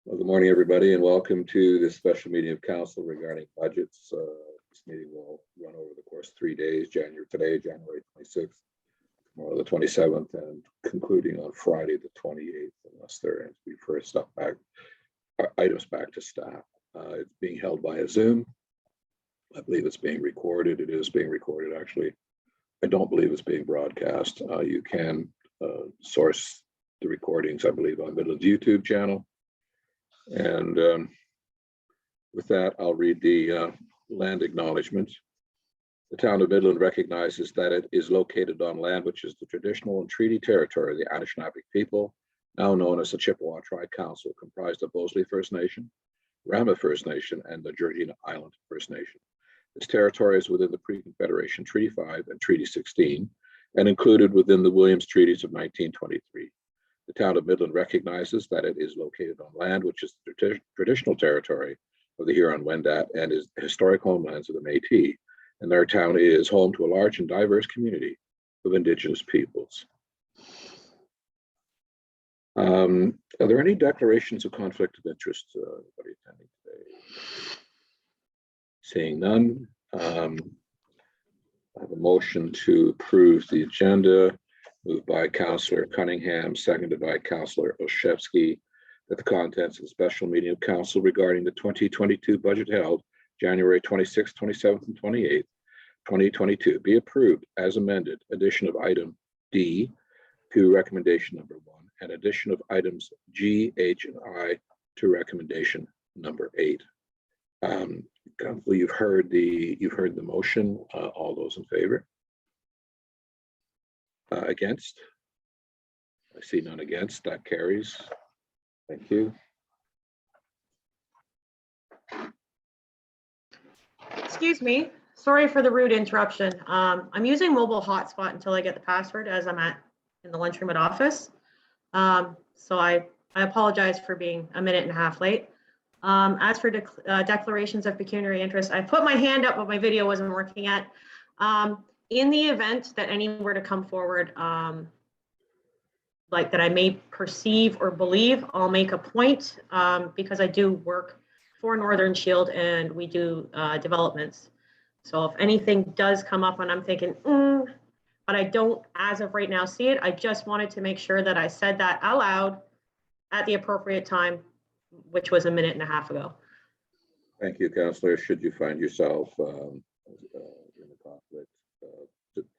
Well, good morning, everybody, and welcome to this special meeting of council regarding budgets. This meeting will run over the course of 3 days, January 26th, tomorrow the 27th, and concluding on Friday the 28th, unless there are any first items back to staff. It's being held via Zoom. I believe it's being recorded. It is being recorded, actually. I don't believe it's being broadcast. You can source the recordings, I believe, on Midland's YouTube channel. And with that, I'll read the land acknowledgement. The town of Midland recognizes that it is located on land which is the traditional and treaty territory of the Anishinaabe people, now known as the Chippewa Tri-Council, comprised of Bosley First Nation, Rama First Nation, and the Georgina Island First Nation. This territory is within the Pre-Confederation Treaty 5 and Treaty 16, and included within the Williams Treaties of 1923. The town of Midland recognizes that it is located on land which is the traditional territory of the Huron-Wendat and is historic homelands of the Métis, and their town is home to a large and diverse community of Indigenous peoples. Are there any declarations of conflict of interest? Anybody attending today? Seeing none, I have a motion to approve the agenda. Moved by Councillor Cunningham, seconded by Councillor Olszewski, that the contents of the special meeting of council regarding the 2022 budget held January 26th, 27th, and 28th, 2022 be approved as amended. Addition of item D to recommendation number 1, and addition of items G, H, and I to recommendation number 8. You've heard the motion. All those in favor? Against? I see none against. That carries. Thank you. Excuse me. Sorry for the rude interruption. I'm using mobile hotspot until I get the password, as I'm in the lunchroom at office. So I apologize for being a minute and a half late. As for declarations of pecuniary interest, I put my hand up, but my video wasn't working yet. In the event that any were to come forward, like that I may perceive or believe, I'll make a point because I do work for Northern Shield and we do developments. So if anything does come up and I'm thinking, but I don't, as of right now, see it, I just wanted to make sure that I said that out loud at the appropriate time, which was a minute and a half ago. Thank you, Councillor. Should you find yourself in a conflict,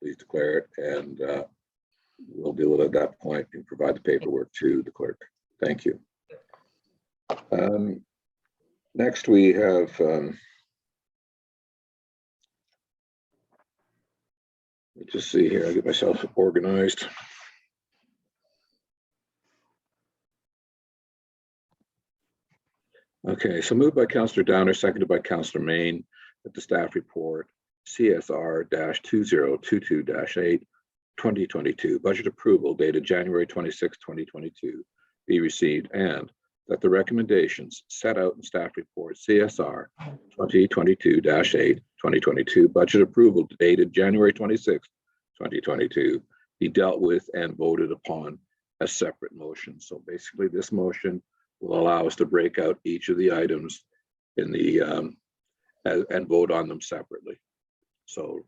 please declare it, and we'll deal with it at that point and provide the paperwork to the clerk. Thank you. Next, we have let's just see here. I'll get myself organized. Okay, so moved by Councillor Downer, seconded by Councillor Main, that the staff report CSR-2022-8 2022 budget approval dated January 26, 2022 be received, and that the recommendations set out in staff report CSR 2022-8 2022 budget approval dated January 26, 2022 be dealt with and voted upon as separate motions. So basically this motion will allow us to break out each of the items in the and vote on them separately. So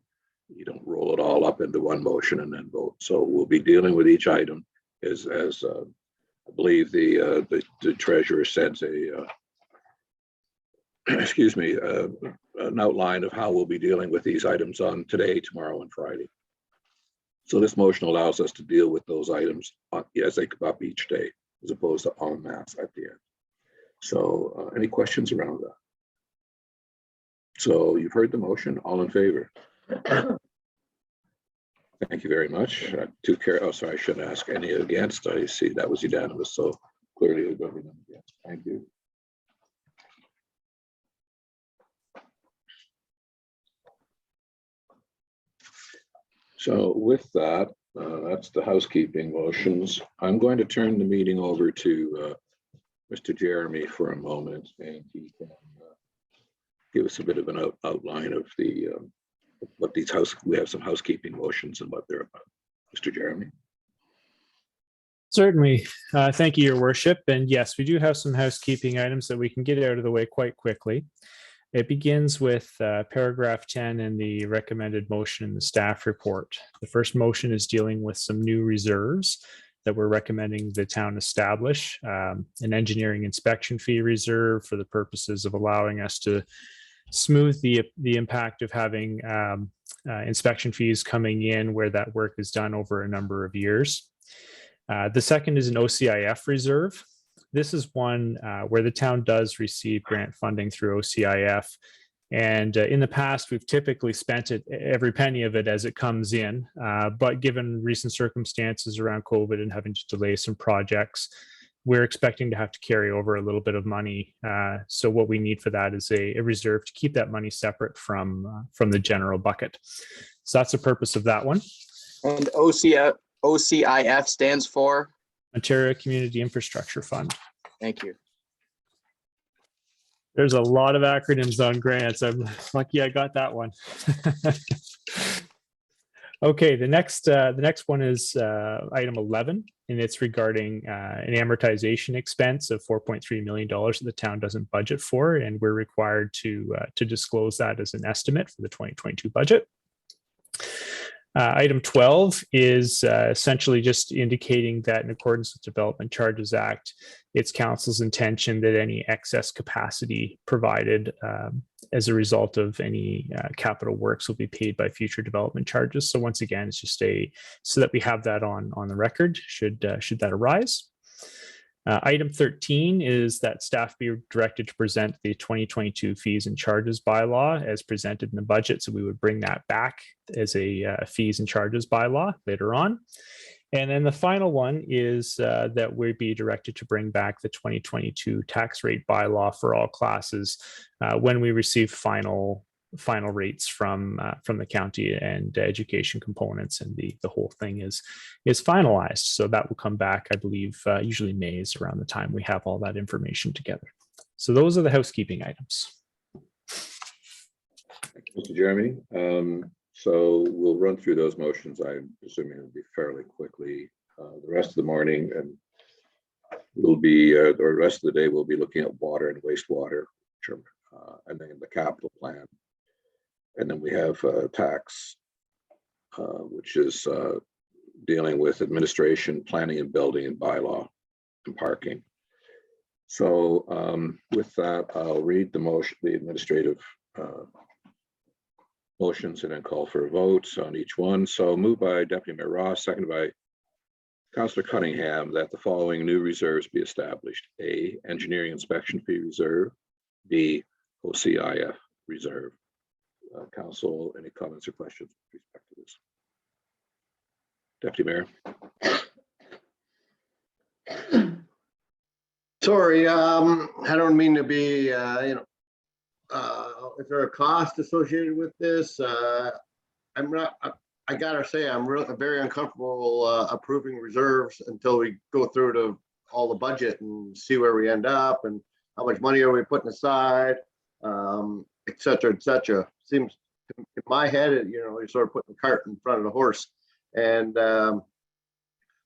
you don't roll it all up into one motion and then vote. So we'll be dealing with each item as I believe the treasurer sends a excuse me, an outline of how we'll be dealing with these items on today, tomorrow, and Friday. So this motion allows us to deal with those items as they come up each day, as opposed to en masse at the end. So any questions around that? So you've heard the motion. All in favor? Thank you very much. Oh, sorry, I shouldn't ask any against. I see that was unanimous, so clearly we're going to be against. Thank you. So with that, that's the housekeeping motions. I'm going to turn the meeting over to Mr. Jeremy for a moment, and he can give us a bit of an outline of the what these we have some housekeeping motions and what they're about. Mr. Jeremy. Certainly. Thank you, Your Worship. And yes, we do have some housekeeping items that we can get out of the way quite quickly. It begins with paragraph 10 in the recommended motion in the staff report. The first motion is dealing with some new reserves that we're recommending the town establish. An engineering inspection fee reserve for the purposes of allowing us to smooth the impact of having inspection fees coming in where that work is done over a number of years. The second is an OCIF reserve. This is one where the town does receive grant funding through OCIF. And in the past, we've typically spent it, every penny of it as it comes in. But given recent circumstances around COVID and having to delay some projects, we're expecting to have to carry over a little bit of money. So what we need for that is a reserve to keep that money separate from the general bucket. So that's the purpose of that one. And OCIF stands for? Ontario Community Infrastructure Fund. Thank you. There's a lot of acronyms on grants. I'm lucky I got that one. Okay, the next one is item 11, and it's regarding an amortization expense of $4.3 million that the town doesn't budget for, and we're required to disclose that as an estimate for the 2022 budget. Item 12 is essentially just indicating that in accordance with Development Charges Act, it's council's intention that any excess capacity provided as a result of any capital works will be paid by future development charges. So once again, it's just so that we have that on the record should that arise. Item 13 is that staff be directed to present the 2022 fees and charges bylaw as presented in the budget. So we would bring that back as a fees and charges bylaw later on. And then the final one is that we be directed to bring back the 2022 tax rate bylaw for all classes when we receive final rates from the county and education components, and the whole thing is finalized. So that will come back, I believe, usually May is around the time we have all that information together. So those are the housekeeping items. Thank you, Mr. Jeremy. So we'll run through those motions. I'm assuming it'll be fairly quickly. The rest of the morning, and we'll be the rest of the day we'll be looking at water and wastewater, and then the capital plan. And then we have tax, which is dealing with administration, planning and building, and bylaw and parking. So with that, I'll read the motion, the administrative motions, and then call for votes on each one. So moved by Deputy Mayor Ross, seconded by Councillor Cunningham, that the following new reserves be established: A, engineering inspection fee reserve; B, OCIF reserve. Council, any comments or questions with respect to this? Deputy Mayor. Sorry, I don't mean to be, is there a cost associated with this? I'm not, I gotta say, I'm very uncomfortable approving reserves until we go through to all the budget and see where we end up and how much money are we putting aside, et cetera, et cetera. Seems in my head, you're sort of putting the cart in front of the horse, and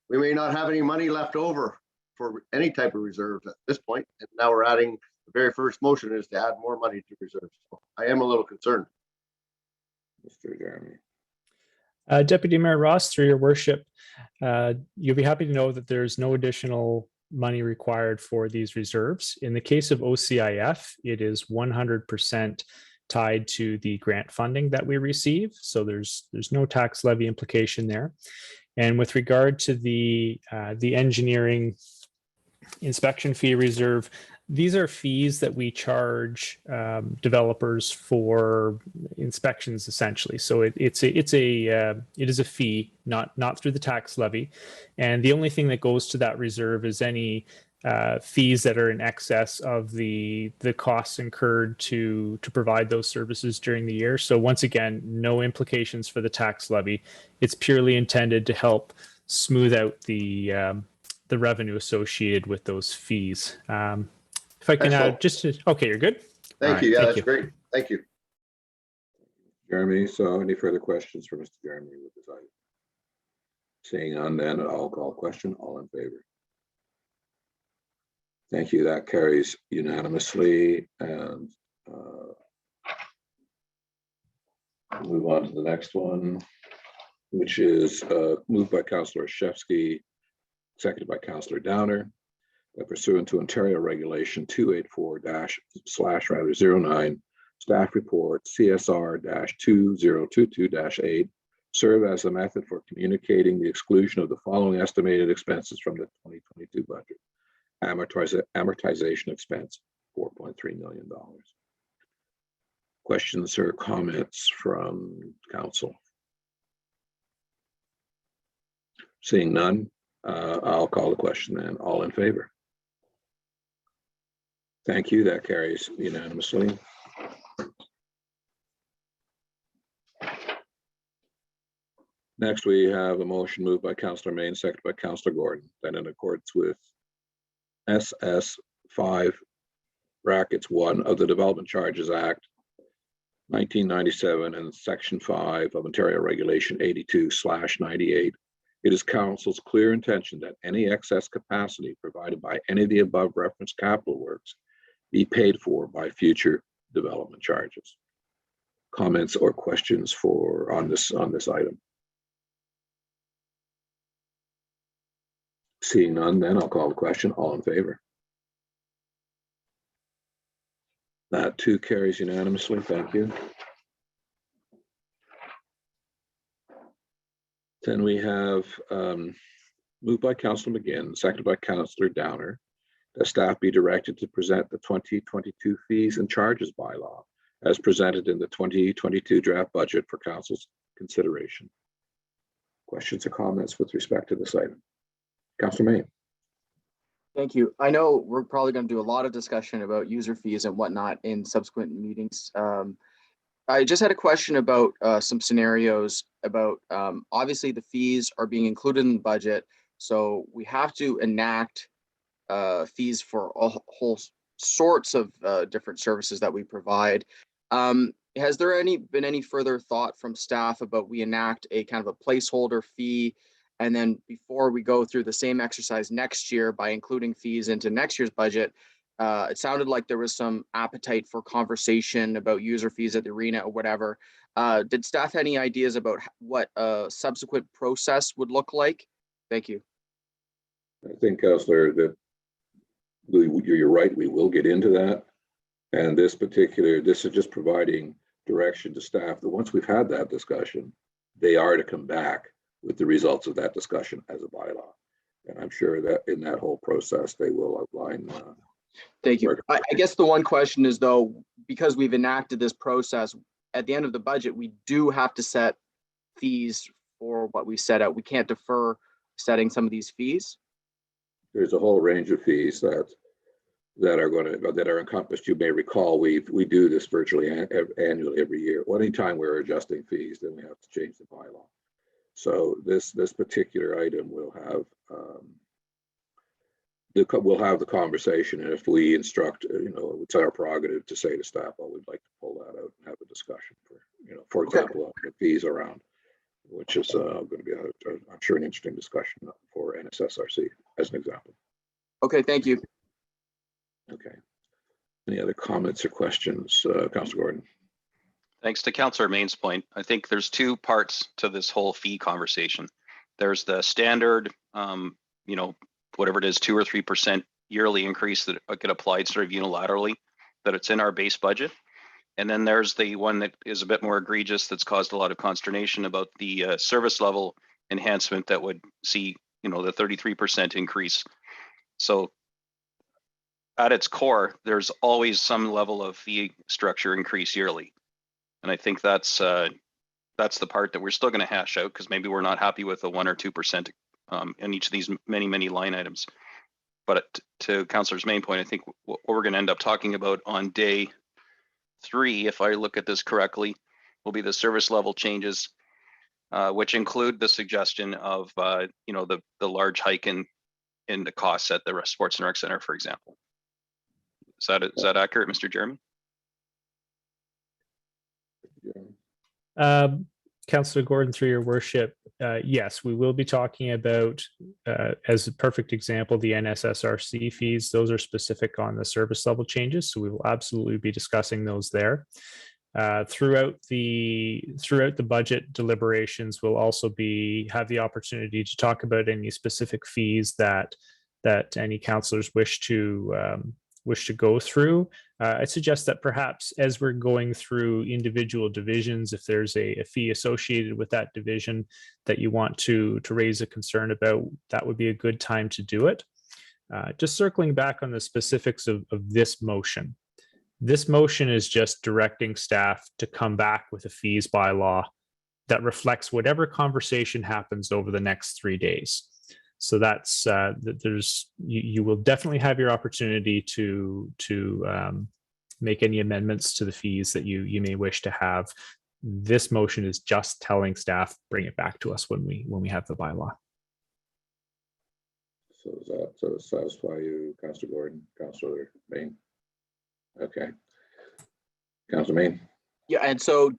we may not have any money left over for any type of reserves at this point. And now we're adding, the very first motion is to add more money to reserves. So I am a little concerned. Mr. Jeremy. Deputy Mayor Ross, through your worship, you'll be happy to know that there's no additional money required for these reserves. In the case of OCIF, it is 100% tied to the grant funding that we receive. So there's no tax levy implication there. And with regard to the engineering inspection fee reserve, these are fees that we charge developers for inspections, essentially. So it is a fee, not through the tax levy, and the only thing that goes to that reserve is any fees that are in excess of the costs incurred to provide those services during the year. So once again, no implications for the tax levy. It's purely intended to help smooth out the revenue associated with those fees. If I can add okay, you're good. Thank you. Yeah, that's great. Thank you. Jeremy, so any further questions for Mr. Jeremy with this item? Seeing none, then I'll call question. All in favor? Thank you. That carries unanimously. And move on to the next one, which is moved by Councillor Shevsky, seconded by Councillor Downer, that pursuant to Ontario Regulation 284-/09, staff report CSR-2022-8 serve as a method for communicating the exclusion of the following estimated expenses from the 2022 budget. Amortization expense, $4.3 million. Questions or comments from council? Seeing none, I'll call the question then. All in favor? Thank you. That carries unanimously. Next, we have a motion moved by Councillor Main, seconded by Councillor Gordon, that in accordance with SS 5(1) of the Development Charges Act 1997 and Section 5 of Ontario Regulation 82/98, it is council's clear intention that any excess capacity provided by any of the above referenced capital works be paid for by future development charges. Comments or questions on this item? Seeing none, then I'll call the question. All in favor? That too carries unanimously. Thank you. Then we have moved by Councillor McGinn, seconded by Councillor Downer, that staff be directed to present the 2022 fees and charges bylaw as presented in the 2022 draft budget for council's consideration. Questions or comments with respect to this item? Councillor Main. Thank you. I know we're probably going to do a lot of discussion about user fees and whatnot in subsequent meetings. I just had a question about some scenarios about obviously the fees are being included in the budget. So we have to enact fees for whole sorts of different services that we provide. Has there been any further thought from staff about we enact a kind of a placeholder fee, and then before we go through the same exercise next year by including fees into next year's budget? It sounded like there was some appetite for conversation about user fees at the arena or whatever. Did staff have any ideas about what a subsequent process would look like? Thank you. I think, Councillor, that you're right. We will get into that. And this is just providing direction to staff that once we've had that discussion, they are to come back with the results of that discussion as a bylaw. And I'm sure that in that whole process, they will outline. Thank you. I guess the one question is, though, because we've enacted this process, at the end of the budget, we do have to set fees for what we set out. We can't defer setting some of these fees. There's a whole range of fees that are encompassed. You may recall we do this virtually annually every year. Well, anytime we're adjusting fees, then we have to change the bylaw. So this particular item will have the conversation, and if we instruct, it's our prerogative to say to staff, well, we'd like to pull that out and have a discussion for example, the fees around, which is going to be, I'm sure, an interesting discussion for NSSRC as an example. Okay, thank you. Okay. Any other comments or questions, Councillor Gordon? Thanks to Councillor Main's point. I think there's two parts to this whole fee conversation. There's the standard, whatever it is, 2 or 3% yearly increase that get applied sort of unilaterally, that it's in our base budget. And then there's the one that is a bit more egregious that's caused a lot of consternation about the service level enhancement that would see, the 33% increase. So at its core, there's always some level of fee structure increase yearly. And I think that's the part that we're still going to hash out, because maybe we're not happy with the 1 or 2% in each of these many line items. But to Councillor's main point, I think what we're going to end up talking about on day 3, if I look at this correctly, will be the service level changes, which include the suggestion of the large hike in the costs at the Sports and Rec Center, for example. Is that accurate, Mr. Jeremy? Councillor Gordon, through your worship, yes, we will be talking about, as a perfect example, the NSSRC fees. Those are specific on the service level changes, so we will absolutely be discussing those there. Throughout the budget deliberations, we'll also have the opportunity to talk about any specific fees that any councillors wish to go through. I suggest that perhaps as we're going through individual divisions, if there's a fee associated with that division that you want to raise a concern about, that would be a good time to do it. Just circling back on the specifics of this motion. This motion is just directing staff to come back with a fees bylaw that reflects whatever conversation happens over the next 3 days. So that's you will definitely have your opportunity to make any amendments to the fees that you may wish to have. This motion is just telling staff, bring it back to us when we have the bylaw. So does that satisfy you, Councillor Gordon, Councillor Main? Okay. Councillor Main? Yeah, and so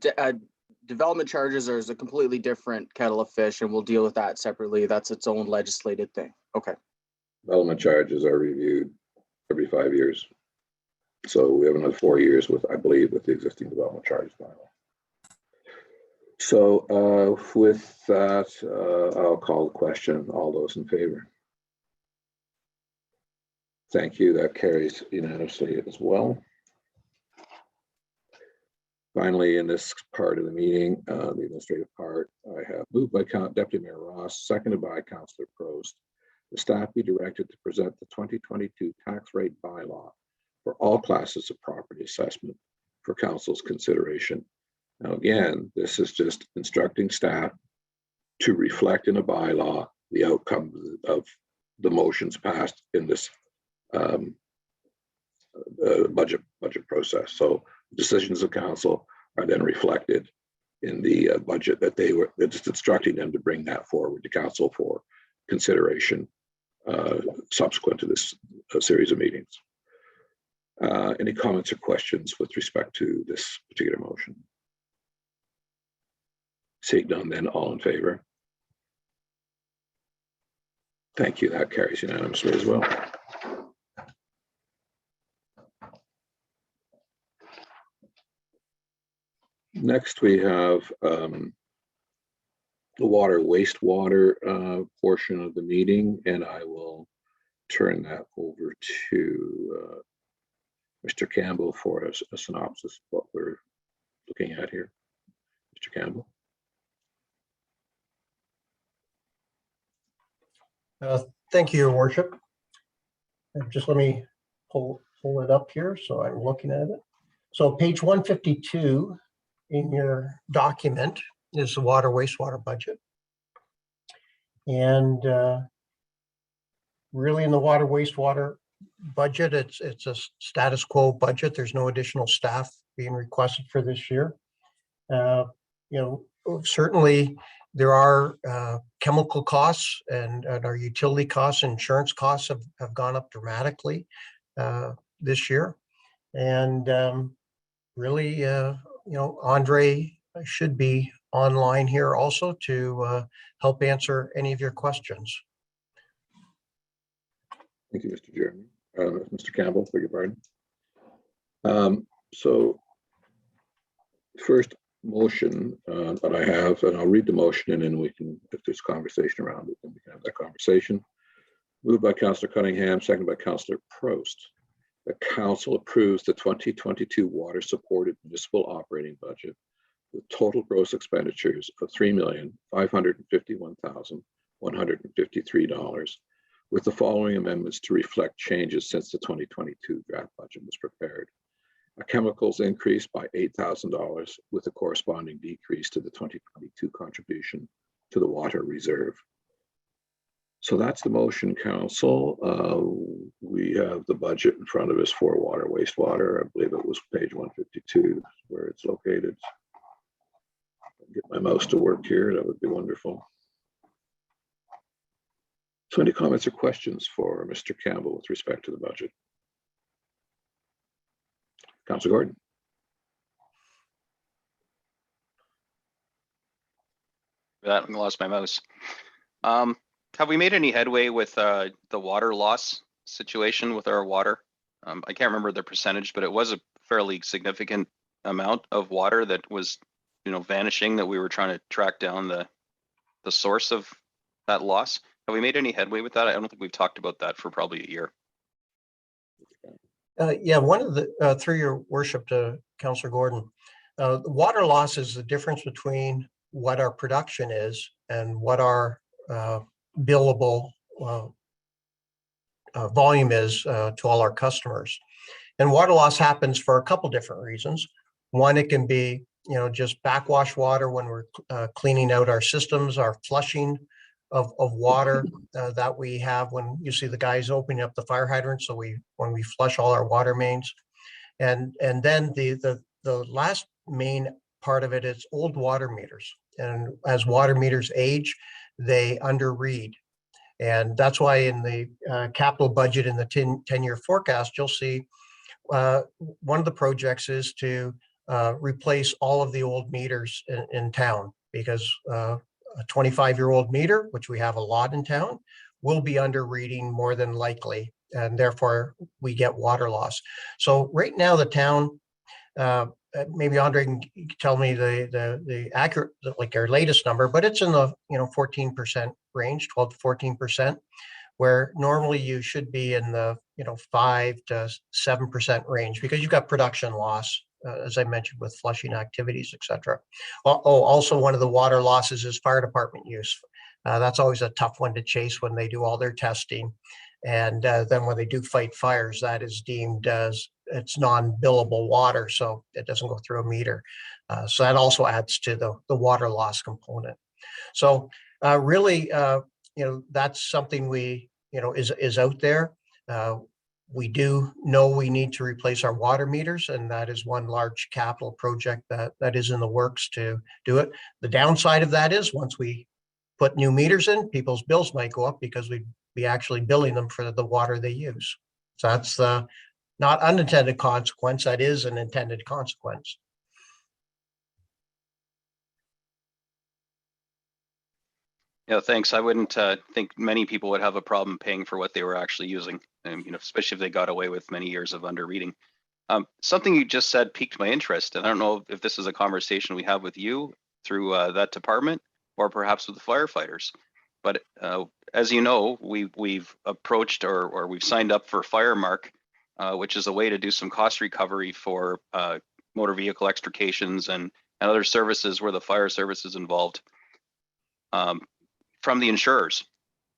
development charges is a completely different kettle of fish, and we'll deal with that separately. That's its own legislated thing. Okay. Development charges are reviewed every 5 years. So we have another 4 years with, I believe, with the existing development charges bylaw. So with that, I'll call the question. All those in favor? Thank you. That carries unanimously as well. Finally, in this part of the meeting, the administrative part, I have moved by Deputy Mayor Ross, seconded by Councillor Prost. The staff be directed to present the 2022 tax rate bylaw for all classes of property assessment for council's consideration. Now, again, this is just instructing staff to reflect in a bylaw the outcome of the motions passed in this budget process. So decisions of council are then reflected in the budget that they're just instructing them to bring that forward to council for consideration subsequent to this series of meetings. Any comments or questions with respect to this particular motion? Seeing none, then all in favor? Thank you. That carries unanimously as well. Next, we have the water wastewater portion of the meeting, and I will turn that over to Mr. Campbell for a synopsis of what we're looking at here. Mr. Campbell. Thank you, Your Worship. Just let me pull it up here so I'm looking at it. So page 152 in your document is the water wastewater budget. And really in the water wastewater budget, it's a status quo budget. There's no additional staff being requested for this year. Certainly there are chemical costs and our utility costs and insurance costs have gone up dramatically this year. And really, Andre should be online here also to help answer any of your questions. Thank you, Mr. Jeremy. Mr. Campbell, beg your pardon. So first motion that I have, and I'll read the motion and then we can, if there's conversation around it, then we can have that conversation. Moved by Councillor Cunningham, seconded by Councillor Prost. The council approves the 2022 water supported municipal operating budget with total gross expenditures of $3,551,153 with the following amendments to reflect changes since the 2022 draft budget was prepared. A chemicals increase by $8,000 with a corresponding decrease to the 2022 contribution to the water reserve. So that's the motion, council. We have the budget in front of us for water wastewater. I believe it was page 152 where it's located. Get my mouse to work here, that would be wonderful. So any comments or questions for Mr. Campbell with respect to the budget? Councillor Gordon. that, I lost my mouse. Have we made any headway with the water loss situation with our water? I can't remember the percentage, but it was a fairly significant amount of water that was, vanishing, that we were trying to track down the source of that loss. Have we made any headway with that? I don't think we've talked about that for probably a year. Yeah, one of the, through your worship to Councillor Gordon, the water loss is the difference between what our production is and what our billable volume is to all our customers. And water loss happens for a couple different reasons. One, it can be, just backwash water when we're cleaning out our systems, our flushing of water that we have when you see the guys opening up the fire hydrant. So when we flush all our water mains, and then the last main part of it is old water meters. And as water meters age, they underread. And that's why in the capital budget in the 10-year forecast, you'll see one of the projects is to replace all of the old meters in town, because a 25-year-old meter, which we have a lot in town, will be under reading more than likely, and therefore we get water loss. So right now the town, maybe Andre can tell me the accurate, like our latest number, but it's in the 14% range, 12 to 14%, where normally you should be in the 5 to 7% range, because you've got production loss, as I mentioned, with flushing activities, etc. Also one of the water losses is fire department use. That's always a tough one to chase when they do all their testing. And then when they do fight fires, that is deemed as it's non-billable water, so it doesn't go through a meter. So that also adds to the water loss component. So really, that's something we, is out there. We do know we need to replace our water meters, and that is one large capital project that is in the works to do it. The downside of that is once we put new meters in, people's bills might go up because we'd be actually billing them for the water they use. So that's the not unintended consequence, that is an intended consequence. Yeah, thanks. I wouldn't think many people would have a problem paying for what they were actually using, and especially if they got away with many years of under reading. Something you just said piqued my interest, and I don't know if this is a conversation we have with you through that department, or perhaps with the firefighters. But as you know, we've approached or we've signed up for Firemark, which is a way to do some cost recovery for motor vehicle extrications and other services where the fire service is involved. From the insurers,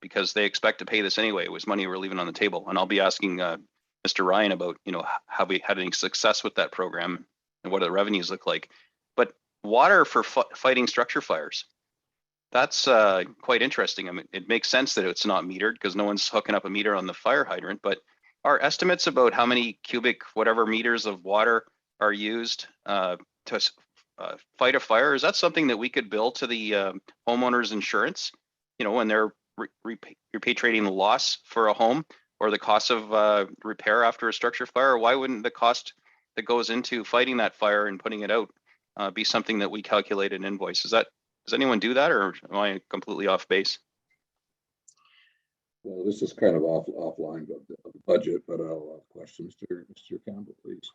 because they expect to pay this anyway. It was money we're leaving on the table. And I'll be asking Mr. Ryan about, have we had any success with that program and what do the revenues look like? But water for fighting structure fires, that's quite interesting. I mean, it makes sense that it's not metered because no one's hooking up a meter on the fire hydrant, but are estimates about how many cubic whatever meters of water are used to fight a fire, is that something that we could bill to the homeowner's insurance? When they're repatriating the loss for a home or the cost of repair after a structure fire, why wouldn't the cost that goes into fighting that fire and putting it out be something that we calculate and invoice? Does anyone do that, or am I completely off base? Well, this is kind of offline of the budget, but I'll have questions to Mr. Campbell, please.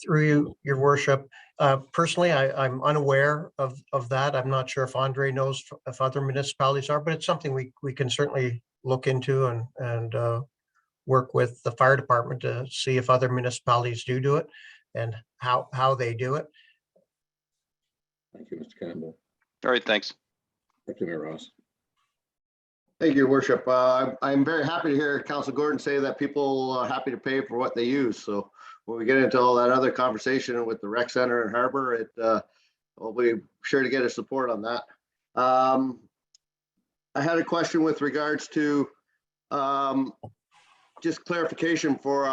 Through your worship, personally, I'm unaware of that. I'm not sure if Andre knows if other municipalities are, but it's something we can certainly look into and work with the fire department to see if other municipalities do it and how they do it. Thank you, Mr. Campbell. All right, thanks. Thank you, Mayor Ross. Thank you, Your Worship. I'm very happy to hear Councilor Gordon say that people are happy to pay for what they use. So when we get into all that other conversation with the rec center and harbor, we'll be sure to get his support on that. I had a question with regards to just clarification for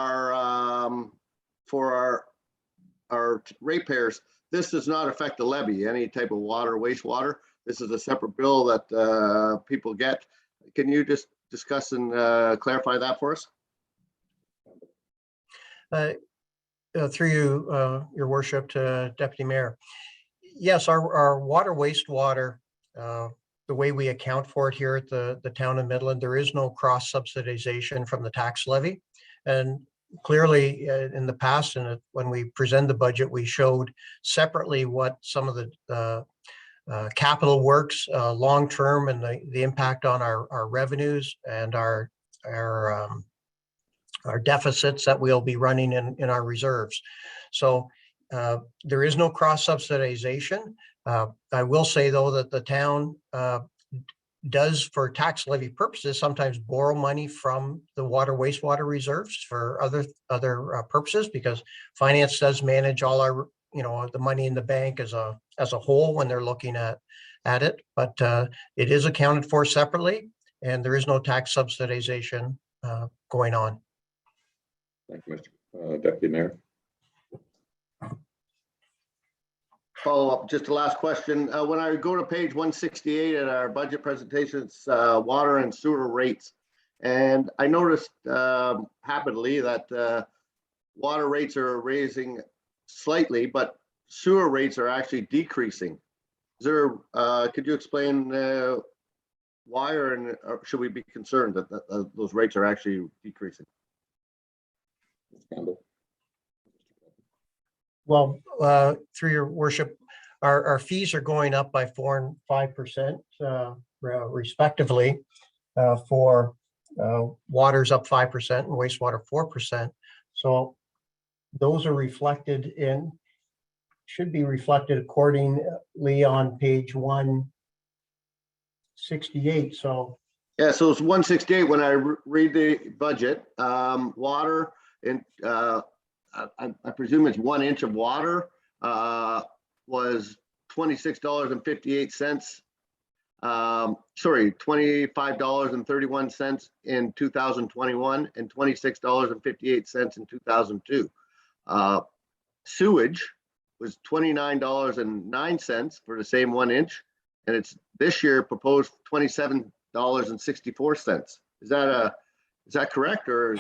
our ratepayers. This does not affect the levy, any type of water, wastewater. This is a separate bill that people get. Can you just discuss and clarify that for us? Through you, Your Worship, to Deputy Mayor. Yes, our water wastewater, the way we account for it here at the town of Midland, there is no cross subsidization from the tax levy. And clearly in the past, and when we present the budget, we showed separately what some of the capital works long-term and the impact on our revenues and our deficits that we'll be running in our reserves. So there is no cross subsidization. I will say, though, that the town does, for tax levy purposes, sometimes borrow money from the water wastewater reserves for other purposes, because finance does manage all our, the money in the bank as a whole when they're looking at it. But it is accounted for separately, and there is no tax subsidization going on. Thank you, Mr. Deputy Mayor. Follow up, just the last question. When I go to page 168 at our budget presentations, water and sewer rates, and I noticed happily that water rates are raising slightly, but sewer rates are actually decreasing. Is there, could you explain why, or should we be concerned that those rates are actually decreasing? Campbell. Well, through your worship, our fees are going up by 4% and 5% respectively. For water's up 5% and wastewater 4%. So those are reflected should be reflected accordingly on page 168. So yeah, so it's 168 when I read the budget. Water and I presume it's 1 inch of water was $26.58. Sorry, $25.31 in 2021 and $26.58 in 2002. Sewage was $29.09 for the same 1 inch, and it's this year proposed $27.64. Is that correct, or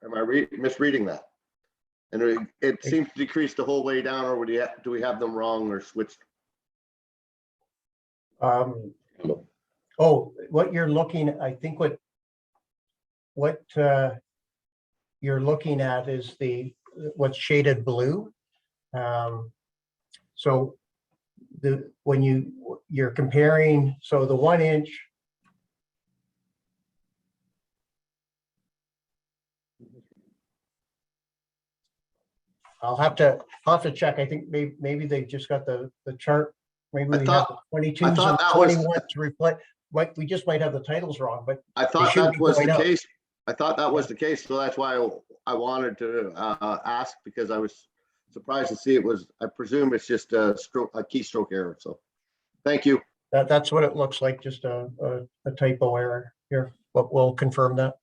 am I misreading that? And it seems to decrease the whole way down, or do we have them wrong or switched? What you're looking at, I think what you're looking at is what's shaded blue. So when you're comparing, so the 1 inch, I'll have to check. I think maybe they just got the chart. Maybe we have the 22s and 21s to reflect. We just might have the titles wrong, but I thought that was the case. I thought that was the case, so that's why I wanted to ask, because I was surprised to see it was. I presume it's just a keystroke error. So, thank you. That's what it looks like, just a typo error here, but we'll confirm that.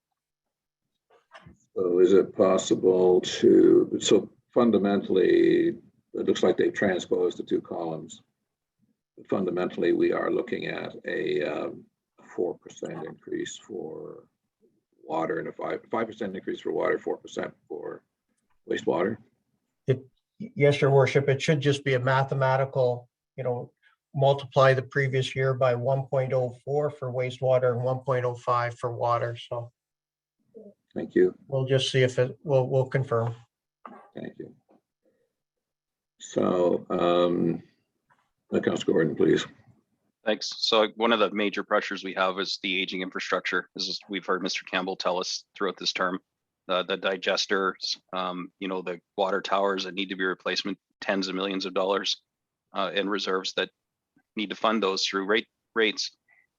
So, is it possible to? So fundamentally, it looks like they transposed the two columns. Fundamentally, we are looking at a 4% increase for water and a 5% increase for water, 4% for wastewater. Yes, Your Worship. It should just be a mathematical, multiply the previous year by 1.04 for wastewater and 1.05 for water. So thank you. We'll just see if we'll confirm. Thank you. So, Councilor Gordon, please. Thanks. So one of the major pressures we have is the aging infrastructure. We've heard Mr. Campbell tell us throughout this term, the digesters, the water towers that need to be replacement, tens of millions of dollars in reserves that need to fund those through rates.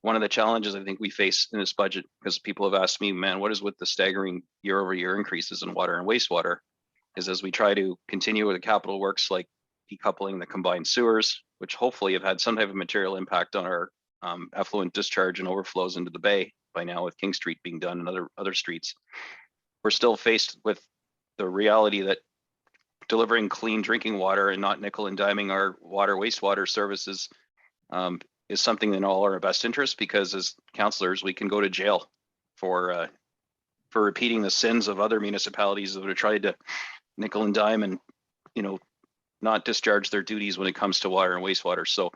One of the challenges I think we face in this budget, because people have asked me, man, what is with the staggering year-over-year increases in water and wastewater, is as we try to continue with the capital works like decoupling the combined sewers, which hopefully have had some type of material impact on our effluent discharge and overflows into the bay by now, with King Street being done and other streets. We're still faced with the reality that delivering clean drinking water and not nickel and diming our water wastewater services is something in all our best interest, because as councillors, we can go to jail for repeating the sins of other municipalities that have tried to nickel and dime and not discharge their duties when it comes to water and wastewater. So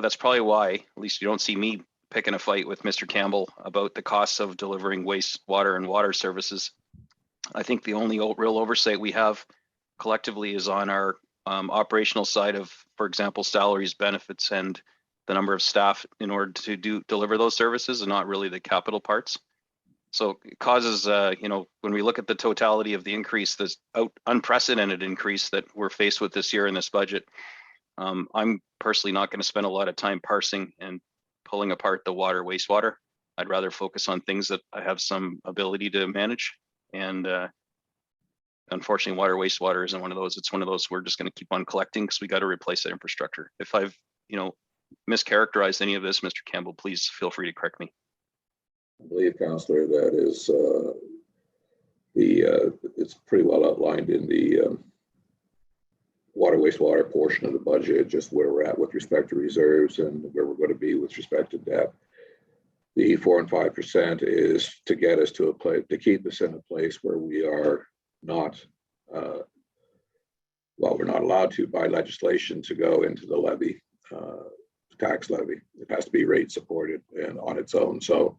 that's probably why, at least you don't see me picking a fight with Mr. Campbell about the costs of delivering wastewater and water services. I think the only real oversight we have collectively is on our operational side of, for example, salaries, benefits, and the number of staff in order to deliver those services, and not really the capital parts. So it causes, when we look at the totality of the increase, this unprecedented increase that we're faced with this year in this budget, I'm personally not going to spend a lot of time parsing and pulling apart the water, wastewater. I'd rather focus on things that I have some ability to manage. And unfortunately, water, wastewater isn't one of those. It's one of those we're just going to keep on collecting because we got to replace that infrastructure. If I've, mischaracterized any of this, Mr. Campbell, please feel free to correct me. I believe, Councillor, that is it's pretty well outlined in the water wastewater portion of the budget, just where we're at with respect to reserves and where we're going to be with respect to debt. The 4% and 5% is to get us to a place, to keep us in a place where we are not, we're not allowed to by legislation to go into the levy, tax levy. It has to be rate supported and on its own. So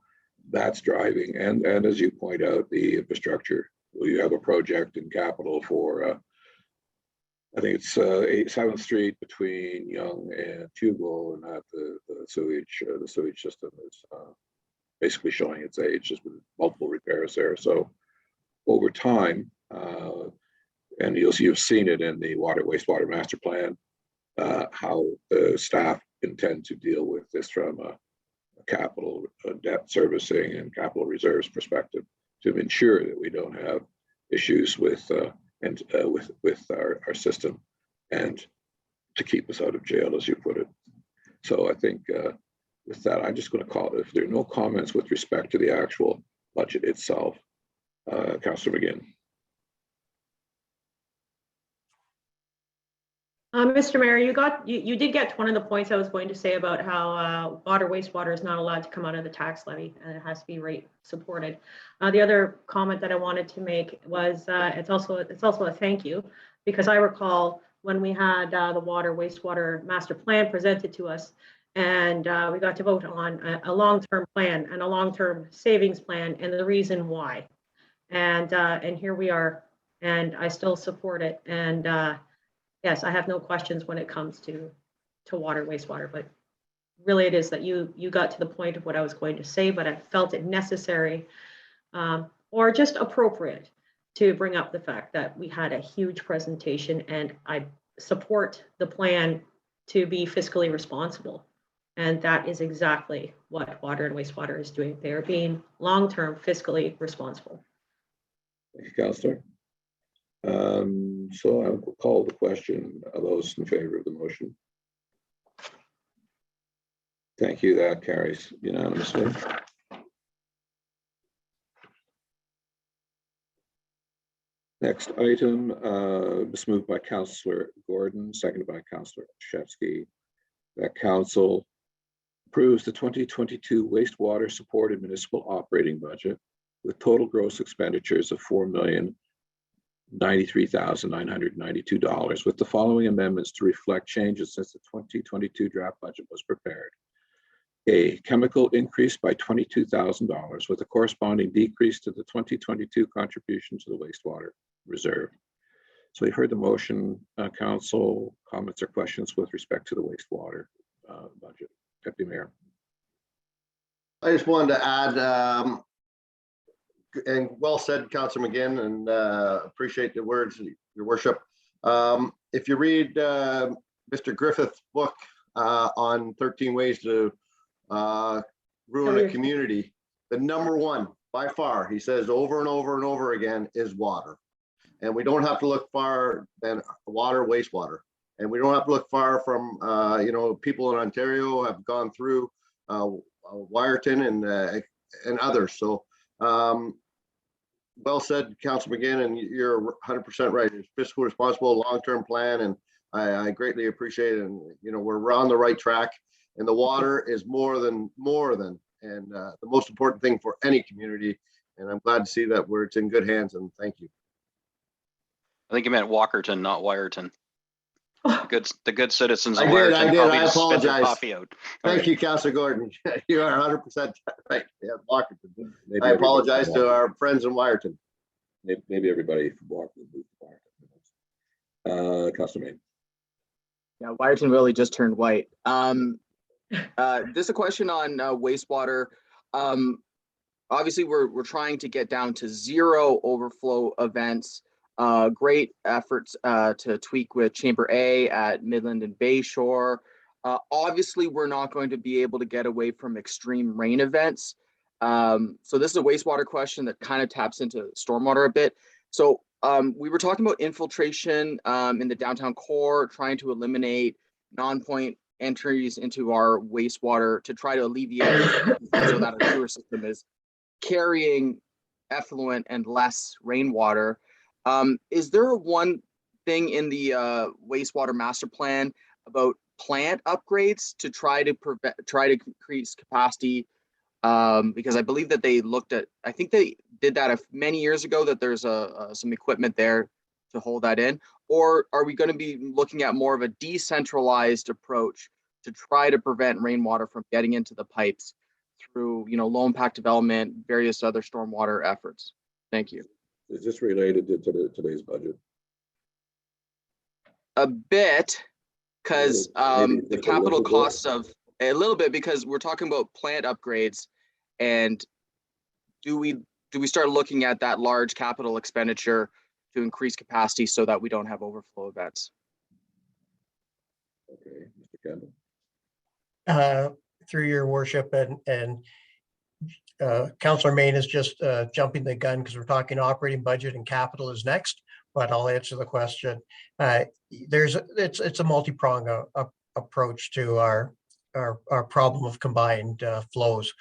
that's driving. And as you point out, the infrastructure, you have a project in capital for, I think it's 7th Street between Yonge and Tugel, and that the sewage system is basically showing its age, just with multiple repairs there. So over time, and you've seen it in the water wastewater master plan, how the staff intend to deal with this from a capital debt servicing and capital reserves perspective to ensure that we don't have issues with our system and to keep us out of jail, as you put it. So I think with that, I'm just going to call it, if there are no comments with respect to the actual budget itself, Councillor McGinn. Mr. Mayor, you did get to one of the points I was going to say about how water wastewater is not allowed to come out of the tax levy and it has to be rate supported. The other comment that I wanted to make was it's also a thank you, because I recall when we had the water wastewater master plan presented to us, and we got to vote on a long-term plan and a long-term savings plan and the reason why. And here we are, and I still support it. And yes, I have no questions when it comes to water, wastewater, but really it is that you got to the point of what I was going to say, but I felt it necessary or just appropriate to bring up the fact that we had a huge presentation, and I support the plan to be fiscally responsible. And that is exactly what water and wastewater is doing. They are being long-term fiscally responsible. Thank you, Councillor. So I will call the question. Are those in favor of the motion? Thank you. That carries unanimously. Next item was moved by Councillor Gordon, seconded by Councillor Shevsky, that Council approves the 2022 wastewater supported municipal operating budget with total gross expenditures of $4,093,992, with the following amendments to reflect changes since the 2022 draft budget was prepared. A, chemical increase by $22,000 with a corresponding decrease to the 2022 contribution to the wastewater reserve. So we've heard the motion. Council, comments or questions with respect to the wastewater budget? Deputy Mayor. I just wanted to add, and well said, Councillor McGinn, and appreciate the words, Your Worship. If you read Mr. Griffith's book on 13 ways to ruin a community, the number one by far, he says over and over and over again, is water. And we don't have to look far than water, wastewater. And we don't have to look far from, people in Ontario have gone through Wyerton and others. So well said, Councillor McGinn, and you're 100% right. It's fiscal responsible, long-term plan, and I greatly appreciate it. And we're on the right track. And the water is more than, and the most important thing for any community. And I'm glad to see that it's in good hands. And thank you. I think you meant Walkerton, not Wyerton. The good citizens of I did, Wyerton I probably I just spit their apologize. coffee out. All Thank right. you, Councilor Gordon. You are 100% right. Yeah, Washington. Maybe I everybody apologize from to Walker- our friends in Wyerton. Maybe everybody from Walker moved to Wyerton. Councilor Main. Yeah, Wyerton really just turned white. This is a question on wastewater. Obviously, we're trying to get down to 0 overflow events. Great efforts to tweak with Chamber A at Midland and Bayshore. Obviously, we're not going to be able to get away from extreme rain events. So this is a wastewater question that kind of taps into stormwater a bit. So we were talking about infiltration in the downtown core, trying to eliminate non-point entries into our wastewater to try to alleviate so that our sewer system is carrying effluent and less rainwater. Is there one thing in the wastewater master plan about plant upgrades to try to increase capacity? Because I believe that they looked at, I think they did that many years ago, that there's some equipment there to hold that in. Or are we going to be looking at more of a decentralized approach to try to prevent rainwater from getting into the pipes through, low impact development, various other stormwater efforts? Thank you. Is this related to today's budget? A bit, because Maybe the just a capital little bit. costs of a little bit, because we're talking about plant upgrades, and do we start looking at that large capital expenditure to increase capacity so that we don't have overflow events? Okay, Mr. Campbell. Through your worship, and Councillor Main is just jumping the gun because we're talking operating budget and capital is next, but I'll answer the question. It's a multi-pronged approach to our problem of combined flows.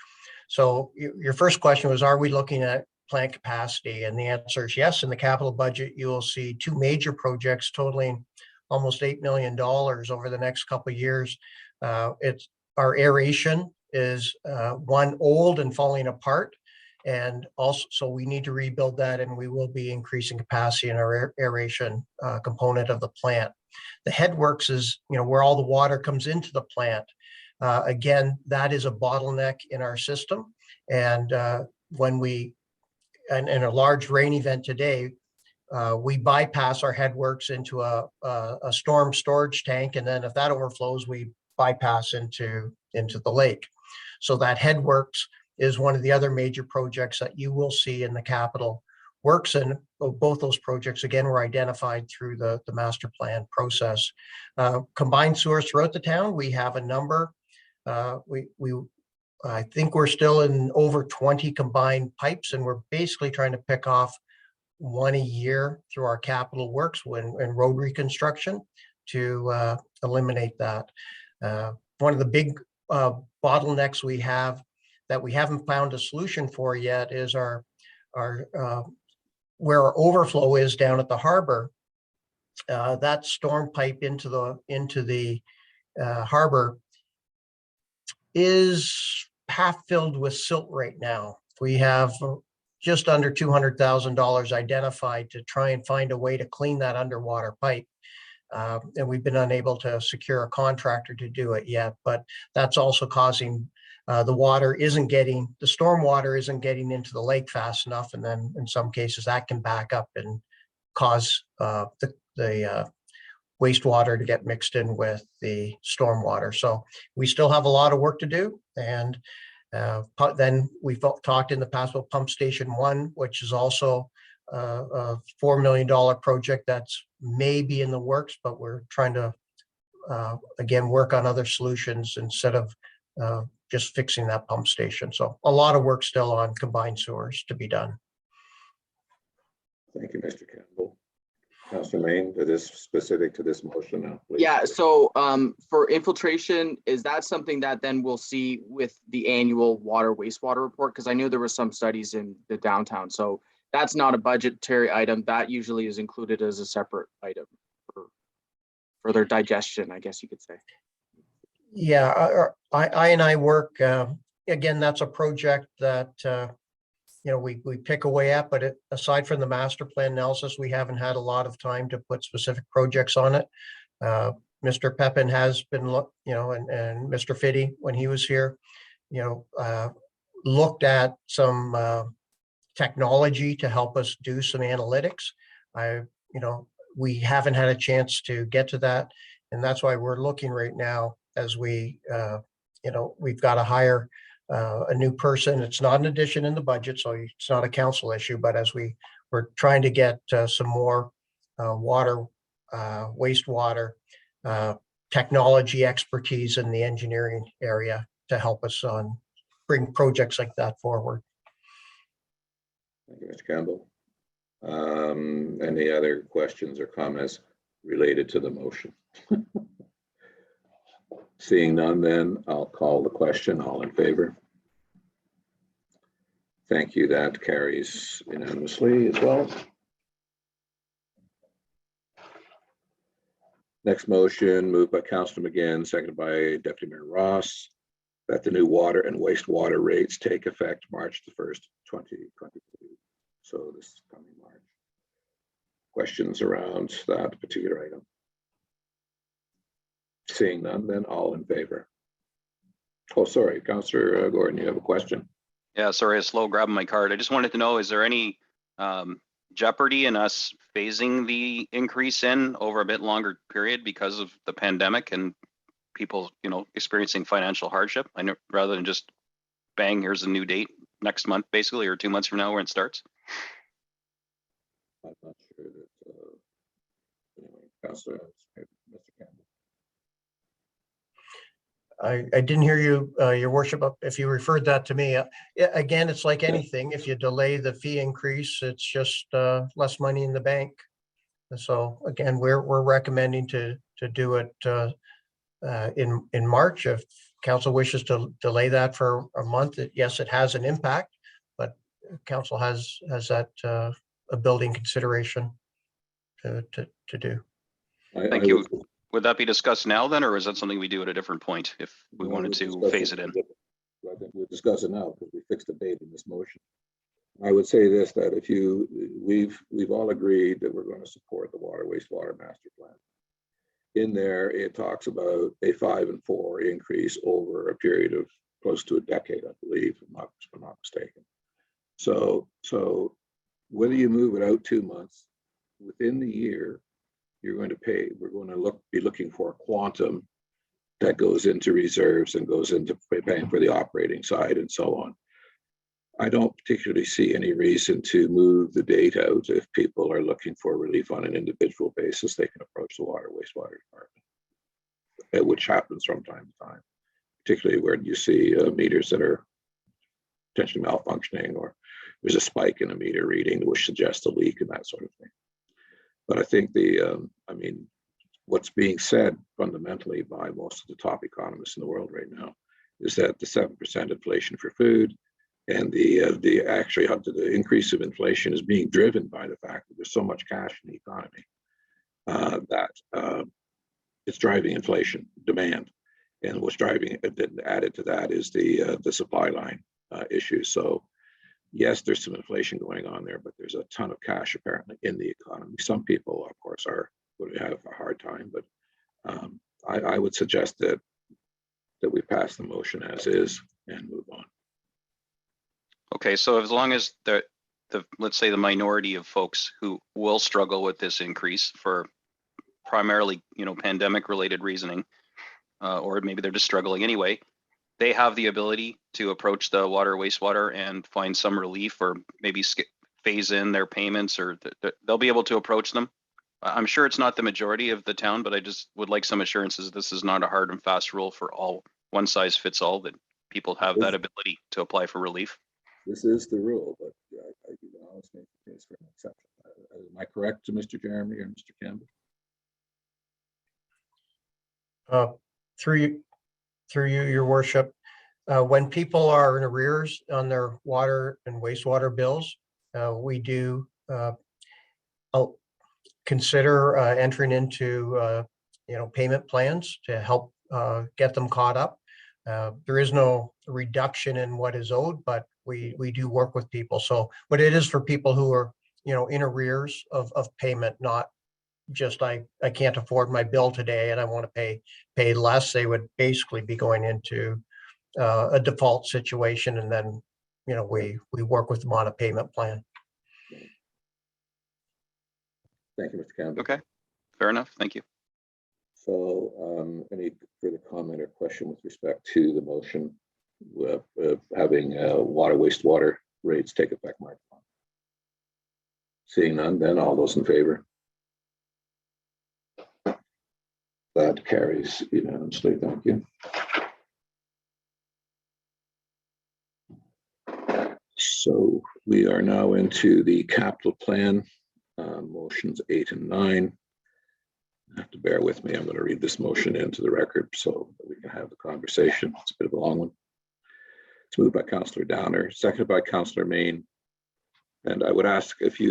So your first question was, are we looking at plant capacity? And the answer is yes. In the capital budget, you will see 2 major projects totaling almost $8 million over the next couple of years. It's our aeration is one, old and falling apart, and also so we need to rebuild that, and we will be increasing capacity in our aeration component of the plant. The headworks is where all the water comes into the plant. Again, that is a bottleneck in our system, and when we in a large rain event today, we bypass our headworks into a storm storage tank, and then if that overflows, we bypass into the lake. So that headworks is one of the other major projects that you will see in the capital works, and both those projects again were identified through the master plan process. Combined sewers throughout the town, we have a number. I think we're still in over 20 combined pipes, and we're basically trying to pick off 1 a year through our capital works and road reconstruction to eliminate that. One of the big bottlenecks we have that we haven't found a solution for yet is our where our overflow is down at the harbor. That storm pipe into the harbor is half filled with silt right now. We have just under $200,000 identified to try and find a way to clean that underwater pipe. And we've been unable to secure a contractor to do it yet, but that's also causing the storm water isn't getting into the lake fast enough. And then in some cases that can back up and cause the wastewater to get mixed in with the storm water. So we still have a lot of work to do. And then we've talked in the past about Pump Station 1, which is also a $4 million project that's maybe in the works, but we're trying to again work on other solutions instead of just fixing that pump station. So a lot of work still on combined sewers to be done. Thank you, Mr. Campbell. Councilor Main, that is specific to this motion now, please. Yeah, so for infiltration, is that something that then we'll see with the annual wastewater report? Because I knew there were some studies in the downtown, so that's not a budgetary item. That usually is included as a separate item for further digestion, I guess you could say. Yeah, I work, again, that's a project that we pick away at, but aside from the master plan analysis, we haven't had a lot of time to put specific projects on it. Mr. Pepin has been, and Mr. Fitty, when he was here, looked at some technology to help us do some analytics. We haven't had a chance to get to that. And that's why we're looking right now as we've got to hire a new person. It's not an addition in the budget, so it's not a council issue, but as we're trying to get some more water, wastewater, technology expertise in the engineering area to help us bring projects like that forward. Thank you, Mr. Campbell. Any other questions or comments related to the motion? Seeing none, then I'll call the question. All in favor? Thank you. That carries unanimously as well. Next motion, moved by Councilor McGinn, seconded by Deputy Mayor Ross, that the new water and wastewater rates take effect March the 1st, 2022. So this is coming March. Questions around that particular item? Seeing none, then all in favor. Oh, sorry, Councillor Gordon, you have a question? Yeah, sorry, it's slow grabbing my card. I just wanted to know, is there any jeopardy in us phasing the increase in over a bit longer period because of the pandemic and people, experiencing financial hardship? I know, rather than just bang, here's a new date next month, basically, or 2 months from now when it starts. I'm not sure that Councillor, Mr. Campbell. I didn't hear you, Your Worship, if you referred that to me. Again, it's like anything. If you delay the fee increase, it's just less money in the bank. And so again, we're recommending to do it in March. If council wishes to delay that for a month, yes, it has an impact, but council has that ability and consideration to do. Thank you. Would that be discussed now then, or is that something we do at a different point if we wanted to phase it in? I think we'll discuss it now because we fixed a date in this motion. I would say this, that we've all agreed that we're going to support the water wastewater master plan. In there, it talks about a 5 and 4 increase over a period of close to a decade, I believe, if I'm not mistaken. So whether you move it out 2 months, within the year, you're going to pay. We're going to be looking for a quantum that goes into reserves and goes into paying for the operating side and so on. I don't particularly see any reason to move the date out. If people are looking for relief on an individual basis, they can approach the water wastewater department, which happens from time to time, particularly where you see meters that are potentially malfunctioning, or there's a spike in a meter reading which suggests a leak and that sort of thing. But I think what's being said fundamentally by most of the top economists in the world right now is that the 7% inflation for food and the increase of inflation is being driven by the fact that there's so much cash in the economy that it's driving inflation demand, and what's driving it, added to that, is the supply line issue. So yes, there's some inflation going on there, but there's a ton of cash apparently in the economy. Some people, of course, are going to have a hard time, but I would suggest that we pass the motion as is and move on. Okay, so as long as let's say the minority of folks who will struggle with this increase for primarily, pandemic related reasoning, or maybe they're just struggling anyway, they have the ability to approach the water wastewater and find some relief, or maybe phase in their payments, or they'll be able to approach them. I'm sure it's not the majority of the town, but I just would like some assurances this is not a hard and fast rule for all, one size fits all, that people have that ability to apply for relief. This is the rule, but I can always make the case for an exception. Am I correct to Mr. Jeremy or Mr. Campbell? Through you, Your Worship, when people are in arrears on their water and wastewater bills, we do consider entering into payment plans to help get them caught up. There is no reduction in what is owed, but we do work with people. So, but it is for people who are in arrears of payment, not just I can't afford my bill today and I want to pay less, they would basically be going into a default situation, and then, you know, we work with them on a payment plan. Thank you, Mr. Campbell. Okay, fair enough. Thank you. So any further comment or question with respect to the motion of having water, wastewater rates take effect March 1? Seeing none, then all those in favor? That carries unanimously. Thank you. So we are now into the capital plan, motions 8 and 9. You have to bear with me. I'm going to read this motion into the record so that we can have the conversation. It's a bit of a long one. It's moved by Councillor Downer, seconded by Councillor Main. And I would ask if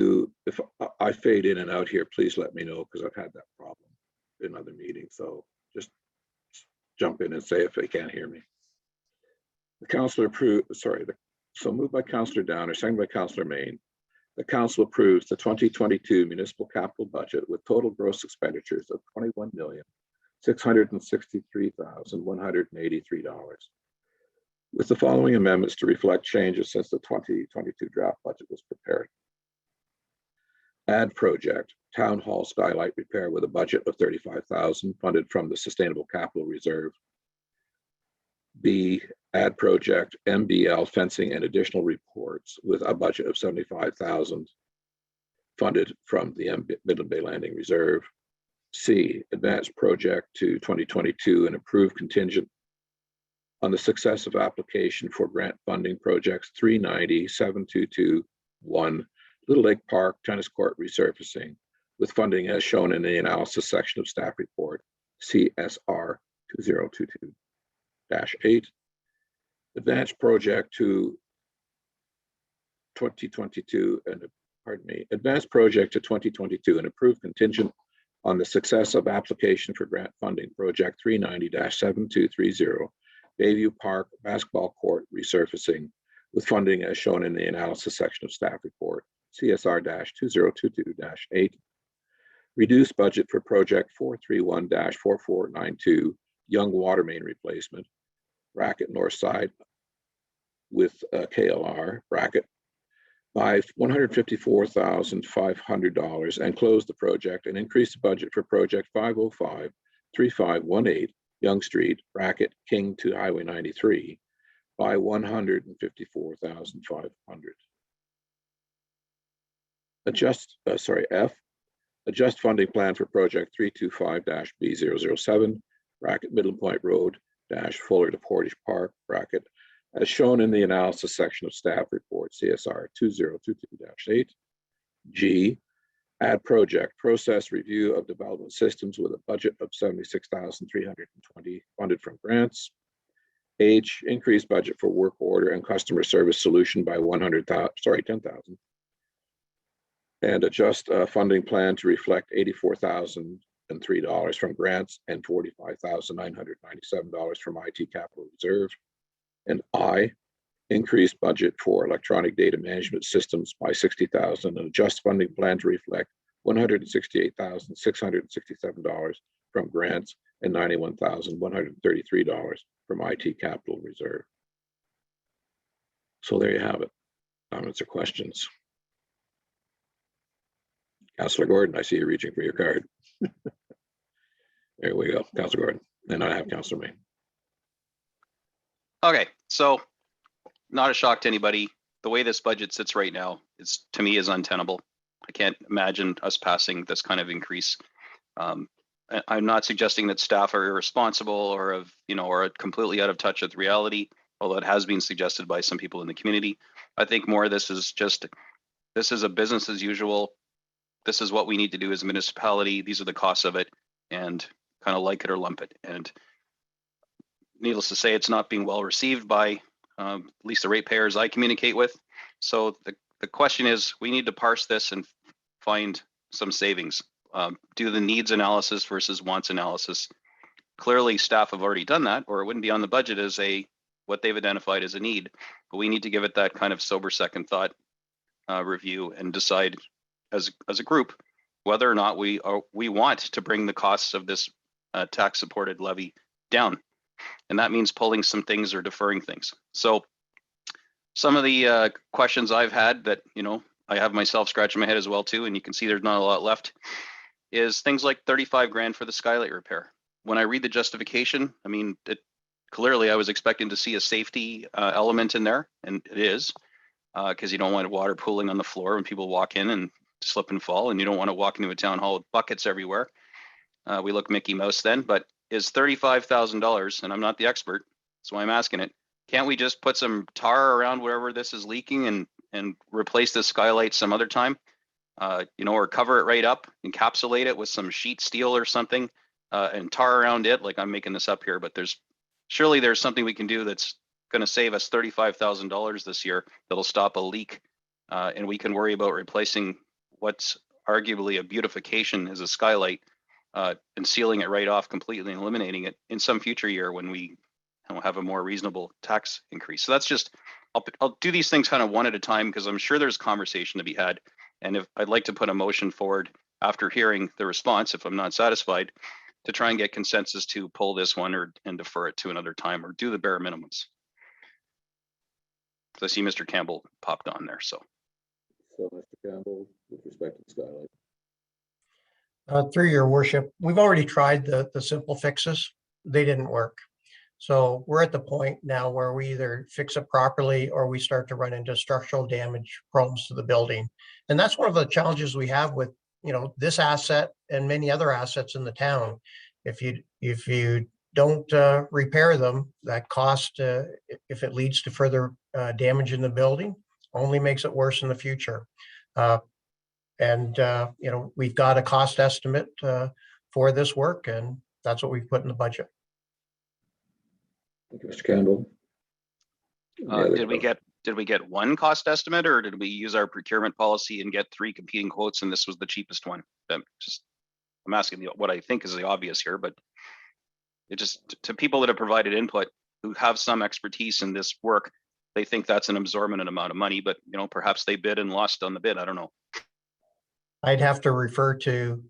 I fade in and out here, please let me know, because I've had that problem in other meetings. So just jump in and say if they can't hear me. The councillor approved, so moved by Councillor Downer, seconded by Councillor Main. The council approves the 2022 municipal capital budget with total gross expenditures of $21,663,183, with the following amendments to reflect changes since the 2022 draft budget was prepared. Add project, Town Hall Skylight Repair with a budget of $35,000 funded from the Sustainable Capital Reserve. B, add project, MBL fencing and additional reports with a budget of $75,000 funded from the Midland Bay Landing Reserve. C, advance project to 2022 and approve contingent on the success of application for grant funding projects 390, 722, 1, Little Lake Park Tennis Court resurfacing with funding as shown in the analysis section of staff report CSR 2022-8. Advance project to 2022 and advance project to 2022 and approve contingent on the success of application for grant funding project 390-7230 Bayview Park Basketball Court resurfacing with funding as shown in the analysis section of staff report CSR-2022-8. Reduce budget for project 431-4492 Young Water Main Replacement, bracket north side with KLR, bracket, by $154,500 and close the project and increase the budget for project 505-3518 Young Street, bracket King to Highway 93 by $154,500. F, adjust funding plan for project 325-B007, bracket Midland Point Road Fuller to Portage Park, bracket, as shown in the analysis section of staff report CSR 2022-8. G, add project process review of development systems with a budget of $76,320 funded from grants. H, increase budget for work order and customer service solution by $10,000. And adjust funding plan to reflect $84,003 from grants and $45,997 from IT Capital Reserve. And I, increase budget for electronic data management systems by $60,000 and adjust funding plan to reflect $168,667 from grants and $91,133 from IT Capital Reserve. So there you have it. Comments or questions? Councillor Gordon, I see you reaching for your card. There we go, Councillor Gordon. And I have Councillor May. Okay, so not a shock to anybody. The way this budget sits right now is, to me, is untenable. I can't imagine us passing this kind of increase. I'm not suggesting that staff are irresponsible or are completely out of touch with reality, although it has been suggested by some people in the community. I think more of this is a business as usual. This is what we need to do as a municipality. These are the costs of it, and kind of like it or lump it. And needless to say, it's not being well received by at least the ratepayers I communicate with. So the question is, we need to parse this and find some savings. Do the needs analysis versus wants analysis. Clearly, staff have already done that, or it wouldn't be on the budget as what they've identified as a need. But we need to give it that kind of sober second thought review and decide as a group whether or not we want to bring the costs of this tax supported levy down. And that means pulling some things or deferring things. So some of the questions I've had that, you know, I have myself scratching my head as well too, and you can see there's not a lot left, is things like 35 grand for the Skylight repair. When I read the justification, I mean, clearly I was expecting to see a safety element in there, and it is, because you don't want water pooling on the floor when people walk in and slip and fall, and you don't want to walk into a town hall with buckets everywhere. We look Mickey Mouse then, but is $35,000, and I'm not the expert, so I'm asking it, can't we just put some tar around wherever this is leaking and replace the skylight some other time? You know, or cover it right up, encapsulate it with some sheet steel or something, and tar around it. Like, I'm making this up here, but surely there's something we can do that's going to save us $35,000 this year that'll stop a leak, and we can worry about replacing what's arguably a beautification as a skylight, and sealing it right off completely and eliminating it in some future year when we have a more reasonable tax increase. So that's just, I'll do these things kind of one at a time, because I'm sure there's conversation to be had. And if I'd like to put a motion forward after hearing the response, if I'm not satisfied, to try and get consensus to pull this one and defer it to another time, or do the bare minimums. So I see Mr. Campbell popped on there. So Mr. Campbell, with respect to Skylight. Through your worship, we've already tried the simple fixes. They didn't work. So we're at the point now where we either fix it properly or we start to run into structural damage problems to the building. And that's one of the challenges we have with, you know, this asset and many other assets in the town. If you don't repair them, that cost, if it leads to further damage in the building, only makes it worse in the future. You know, we've got a cost estimate for this work, and that's what we've put in the budget. Thank you, Mr. Campbell. Did we get one cost estimate, or did we use our procurement policy and get 3 competing quotes and this was the cheapest one? I'm asking what I think is the obvious here, but it just, to people that have provided input who have some expertise in this work, they think that's an exorbitant amount of money, but you know, perhaps they bid and lost on the bid. I don't know. I'd have to refer to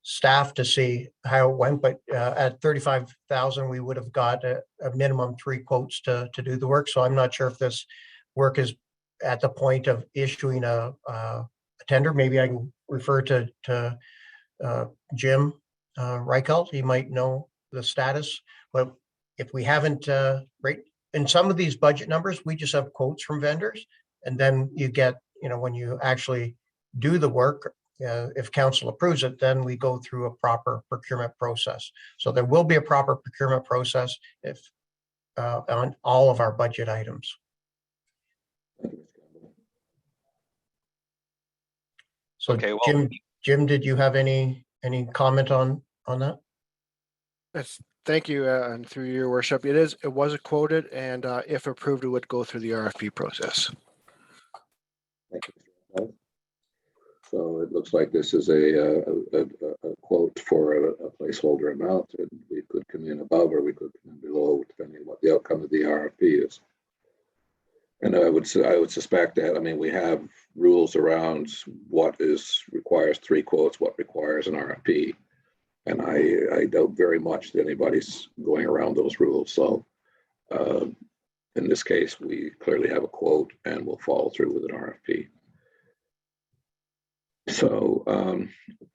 staff to see how it went, but at 35,000, we would have got a minimum 3 quotes to do the work. So I'm not sure if this work is at the point of issuing a tender. Maybe I can refer to Jim Reichelt. He might know the status, but if we haven't, right, in some of these budget numbers, we just have quotes from vendors, and then you get, you know, when you actually do the work, if council approves it, then we go through a proper procurement process. So there will be a proper procurement process if on all of our budget items. So Okay, well, Jim, did you have any comment on that? Yes, thank you, and through your worship, it was quoted, and if approved, it would go through the RFP process. Thank you, Mr. Campbell. So it looks like this is a quote for a placeholder amount, and we could come in above or we could come in below, depending on what the outcome of the RFP is. And I would suspect that, I mean, we have rules around what requires 3 quotes, what requires an RFP. And I doubt very much that anybody's going around those rules. So in this case, we clearly have a quote and we'll follow through with an RFP. So,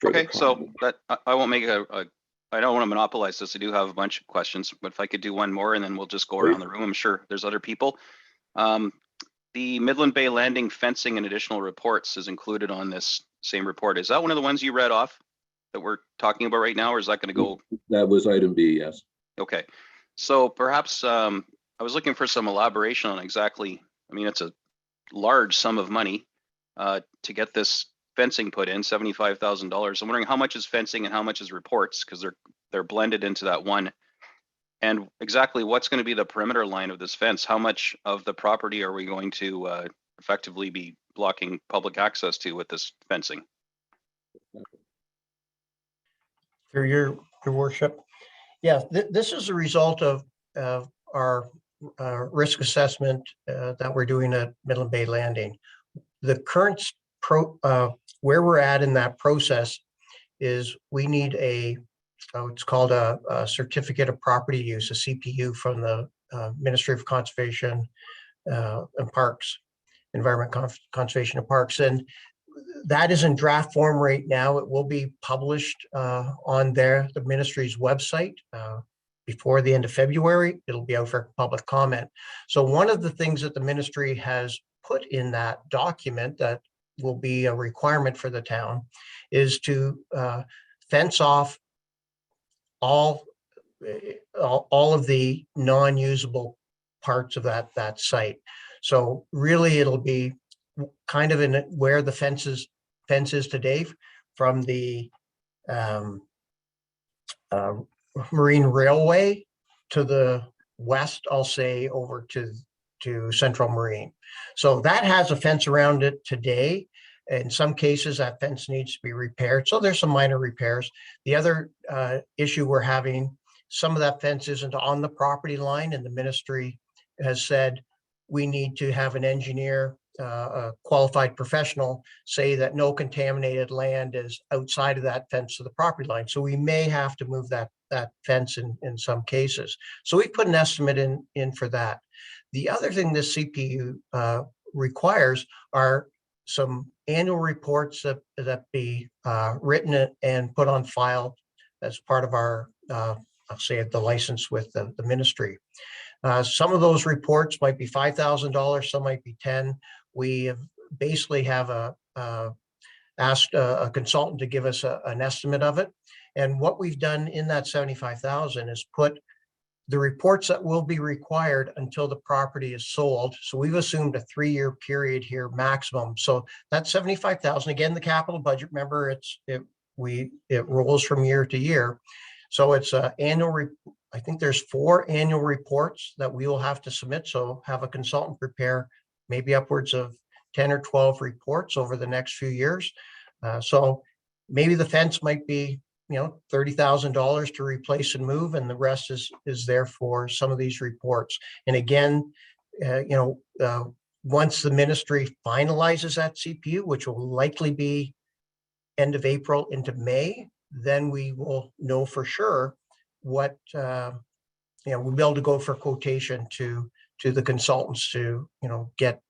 okay, so that I won't make I don't want to monopolize this. I do have a bunch of questions, but if I could do one more and then we'll just go around the room. I'm sure there's other people. The Midland Bay Landing fencing and additional reports is included on this same report. Is that one of the ones you read off that we're talking about right now, or is that going to go? That was item B, yes. Okay, so perhaps I was looking for some elaboration on exactly, I mean, it's a large sum of money to get this fencing put in, $75,000. I'm wondering how much is fencing and how much is reports, because they're blended into that one. And exactly what's going to be the perimeter line of this fence? How much of the property are we going to effectively be blocking public access to with this fencing? Through your worship. Yeah, this is a result of our risk assessment that we're doing at Midland Bay Landing. The current where we're at in that process is we need it's called a certificate of property use, a CPU from the Ministry of Conservation and Parks, Environment Conservation and Parks. And that is in draft form right now. It will be published on the ministry's website before the end of February. It'll be out for public comment. So one of the things that the ministry has put in that document that will be a requirement for the town is to fence off all of the non-usable parts of that site. So really it'll be kind of in where the fence is today, from the Marine Railway to the west, I'll say, over to Central Marine. So that has a fence around it today. In some cases, that fence needs to be repaired. So there's some minor repairs. The other issue we're having, some of that fence isn't on the property line, and the ministry has said we need to have an engineer, a qualified professional, say that no contaminated land is outside of that fence to the property line. So we may have to move that fence in some cases. So we put an estimate in for that. The other thing this CPU requires are some annual reports that be written and put on file as part of our, I'll say, the license with the ministry. Some of those reports might be $5,000, some might be 10. We basically have asked a consultant to give us an estimate of it. And what we've done in that 75,000 is put the reports that will be required until the property is sold. So we've assumed a 3-year period here maximum. So that's 75,000. Again, the capital budget, remember, it rolls from year to year. So it's annual. I think there's 4 annual reports that we will have to submit. So have a consultant prepare maybe upwards of 10 or 12 reports over the next few years. So maybe the fence might be, $30,000 to replace and move, and the rest is there for some of these reports. And again, once the ministry finalizes that CPU, which will likely be end of April into May, then we will know for sure what, we'll be able to go for quotation to the consultants to, get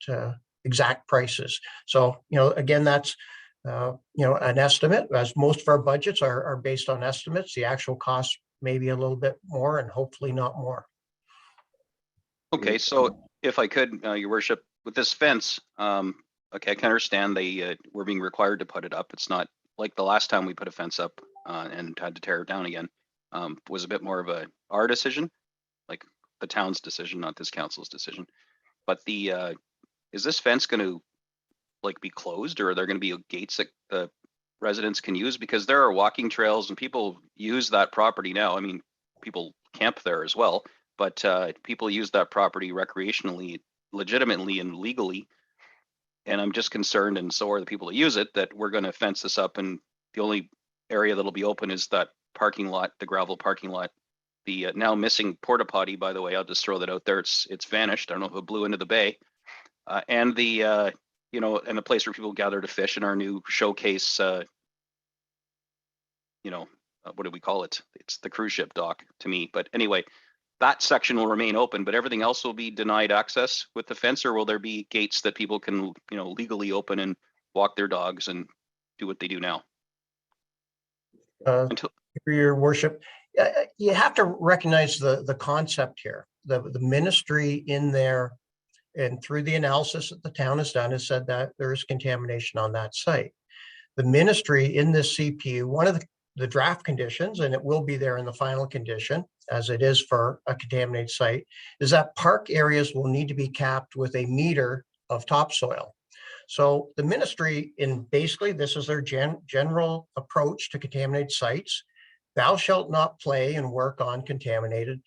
exact prices. So, again, that's, an estimate, as most of our budgets are based on estimates. The actual cost may be a little bit more and hopefully not more. Okay, so if I could, your worship, with this fence, okay, I can understand we're being required to put it up. It's not like the last time we put a fence up and had to tear it down again. Was a bit more of our decision, like the town's decision, not this council's decision. But is this fence going to be closed, or are there going to be gates that the residents can use? Because there are walking trails and people use that property now. I mean, people camp there as well, but people use that property recreationally, legitimately and legally. And I'm just concerned, and so are the people that use it, that we're going to fence this up and the only area that'll be open is that parking lot, the gravel parking lot. The now missing porta potty, by the way, I'll just throw that out there. It's vanished. I don't know if it blew into the bay. And the and a place where people gather to fish in our new showcase, what do we call it? It's the cruise ship dock to me. But anyway, that section will remain open, but everything else will be denied access with the fence, or will there be gates that people can, legally open and walk their dogs and do what they do now? For your worship, you have to recognize the concept here. The ministry in there, and through the analysis that the town has done, has said that there is contamination on that site. The ministry in this CPU, one of the draft conditions, and it will be there in the final condition, as it is for a contaminated site, is that park areas will need to be capped with a meter of topsoil. So the ministry, basically, this is their general approach to contaminated sites. Thou shalt not play and work on contaminated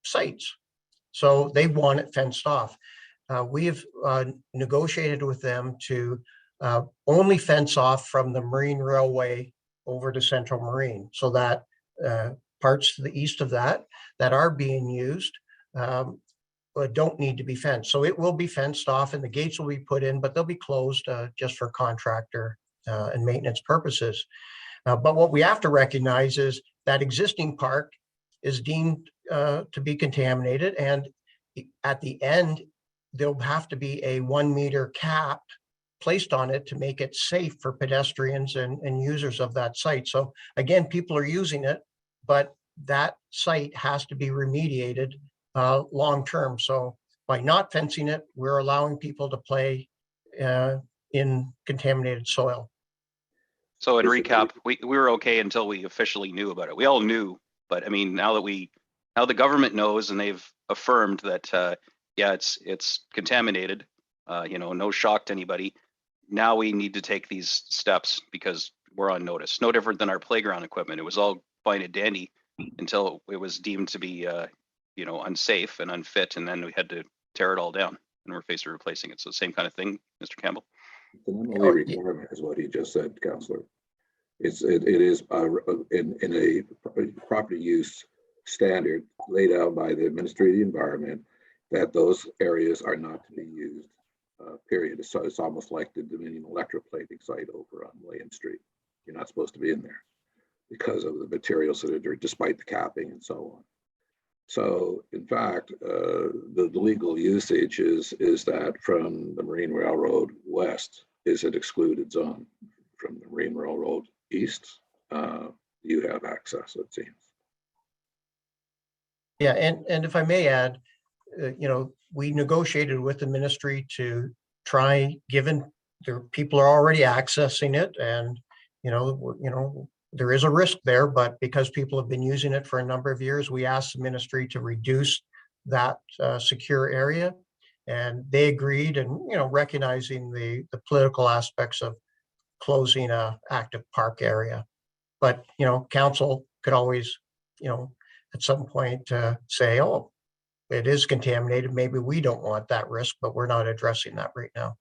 sites. So they want it fenced off. We have negotiated with them to only fence off from the Marine Railway over to Central Marine, so that parts to the east of that are being used don't need to be fenced. So it will be fenced off and the gates will be put in, but they'll be closed just for contractor and maintenance purposes. But what we have to recognize is that existing park is deemed to be contaminated, and at the end, there'll have to be a 1 meter cap placed on it to make it safe for pedestrians and users of that site. So again, people are using it, but that site has to be remediated long-term. So by not fencing it, we're allowing people to play in contaminated soil. So in recap, we were okay until we officially knew about it. We all knew, but I mean, now the government knows and they've affirmed that, yeah, it's contaminated, no shock to anybody. Now we need to take these steps because we're on notice. No different than our playground equipment. It was all fine and dandy until it was deemed to be, unsafe and unfit, and then we had to tear it all down, and we're faced with replacing it. So same kind of thing, Mr. Campbell. The only requirement is what he just said, Councillor. It is in a property use standard laid out by the Ministry of the Environment that those areas are not to be used. Period. So it's almost like the Dominion electroplating site over on William Street. You're not supposed to be in there because of the materials that are, despite the capping and so on. So in fact, the legal usage is that from the Marine Railroad west is an excluded zone. From the Marine Railroad east, you have access, it seems. Yeah, and if I may add, we negotiated with the ministry to try, given the people are already accessing it, and there is a risk there, but because people have been using it for a number of years, we asked the ministry to reduce that secure area, and they agreed. And recognizing the political aspects of closing a active park area, but council could always at some point say, oh, it is contaminated, maybe we don't want that risk, but we're not addressing that right now.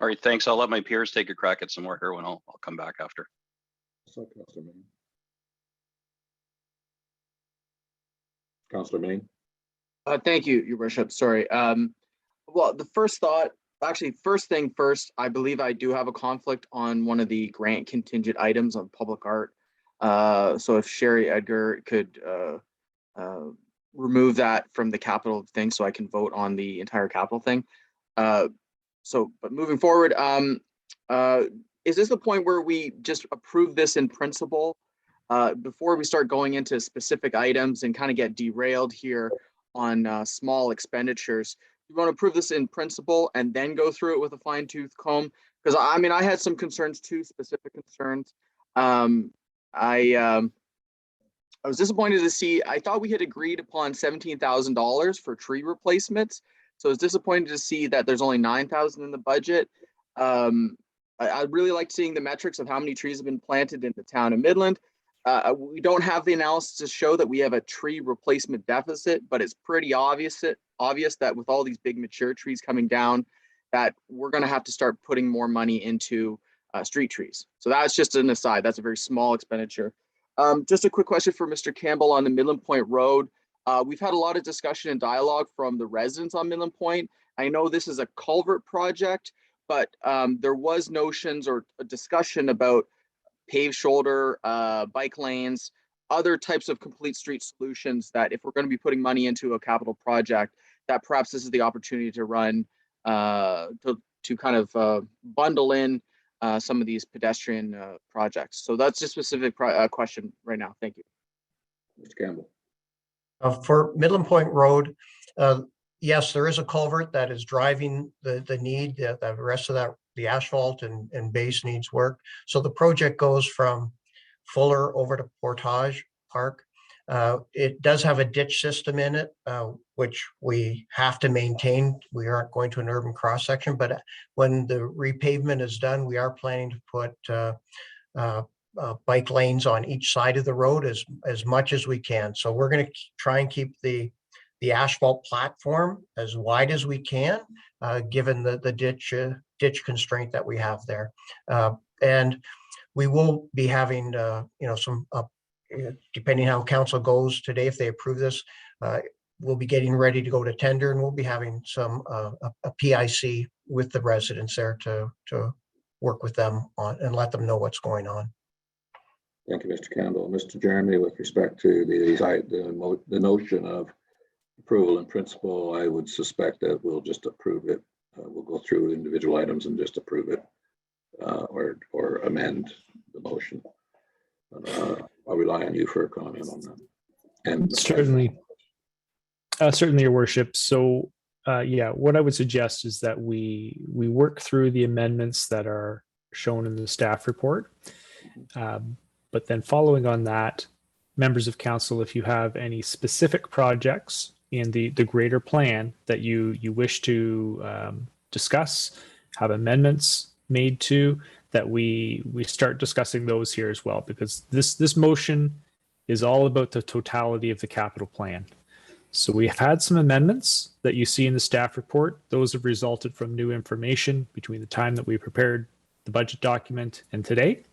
All right, thanks. I'll let my peers take a crack at some more here when I'll come back after. So, Councillor Main. Thank you, Your Worship. Sorry. Well, the first thing first, I believe I do have a conflict on one of the grant contingent items on public art. So if Sherry Edgar could remove that from the capital thing so I can vote on the entire capital thing. But moving forward, is this the point where we just approve this in principle before we start going into specific items and kind of get derailed here on small expenditures? You want to approve this in principle and then go through it with a fine tooth comb? Because I had some concerns too, specific concerns. I was disappointed to see, I thought we had agreed upon $17,000 for tree replacements. So I was disappointed to see that there's only $9,000 in the budget. I really liked seeing the metrics of how many trees have been planted in the town of Midland. We don't have the analysis to show that we have a tree replacement deficit, but it's pretty obvious that with all these big mature trees coming down, that we're going to have to start putting more money into street trees. So that's just an aside. That's a very small expenditure. Just a quick question for Mr. Campbell on the Midland Point Road. We've had a lot of discussion and dialogue from the residents on Midland Point. I know this is a culvert project, but there was notions or a discussion about paved shoulder, bike lanes, other types of complete street solutions that if we're going to be putting money into a capital project, that perhaps this is the opportunity to run, to kind of bundle in some of these pedestrian projects. So that's a specific question right now. Thank you. Mr. Campbell. For Midland Point Road, yes, there is a culvert that is driving the need. The rest of that, the asphalt and base needs work. So the project goes from Fuller over to Portage Park. It does have a ditch system in it, which we have to maintain. We aren't going to an urban cross section, but when the repavement is done, we are planning to put bike lanes on each side of the road as much as we can. So we're going to try and keep the asphalt platform as wide as we can, given the ditch constraint that we have there. And we will be having some depending how council goes today, if they approve this, we'll be getting ready to go to tender, and we'll be having some a PIC with the residents there to work with them on and let them know what's going on. Thank you, Mr. Campbell. Mr. Jeremy, with respect to the notion of approval in principle, I would suspect that we'll just approve it. We'll go through individual items and just approve it or amend the motion. I'll rely on you for a comment on that. And Certainly, Your Worship. So, yeah, what I would suggest is that we work through the amendments that are shown in the staff report. But then following on that, members of council, if you have any specific projects in the greater plan that you wish to discuss, have amendments made to, that we start discussing those here as well, because this motion is all about the totality of the capital plan. So we have had some amendments that you see in the staff report. Those have resulted from new information between the time that we prepared the budget document and today.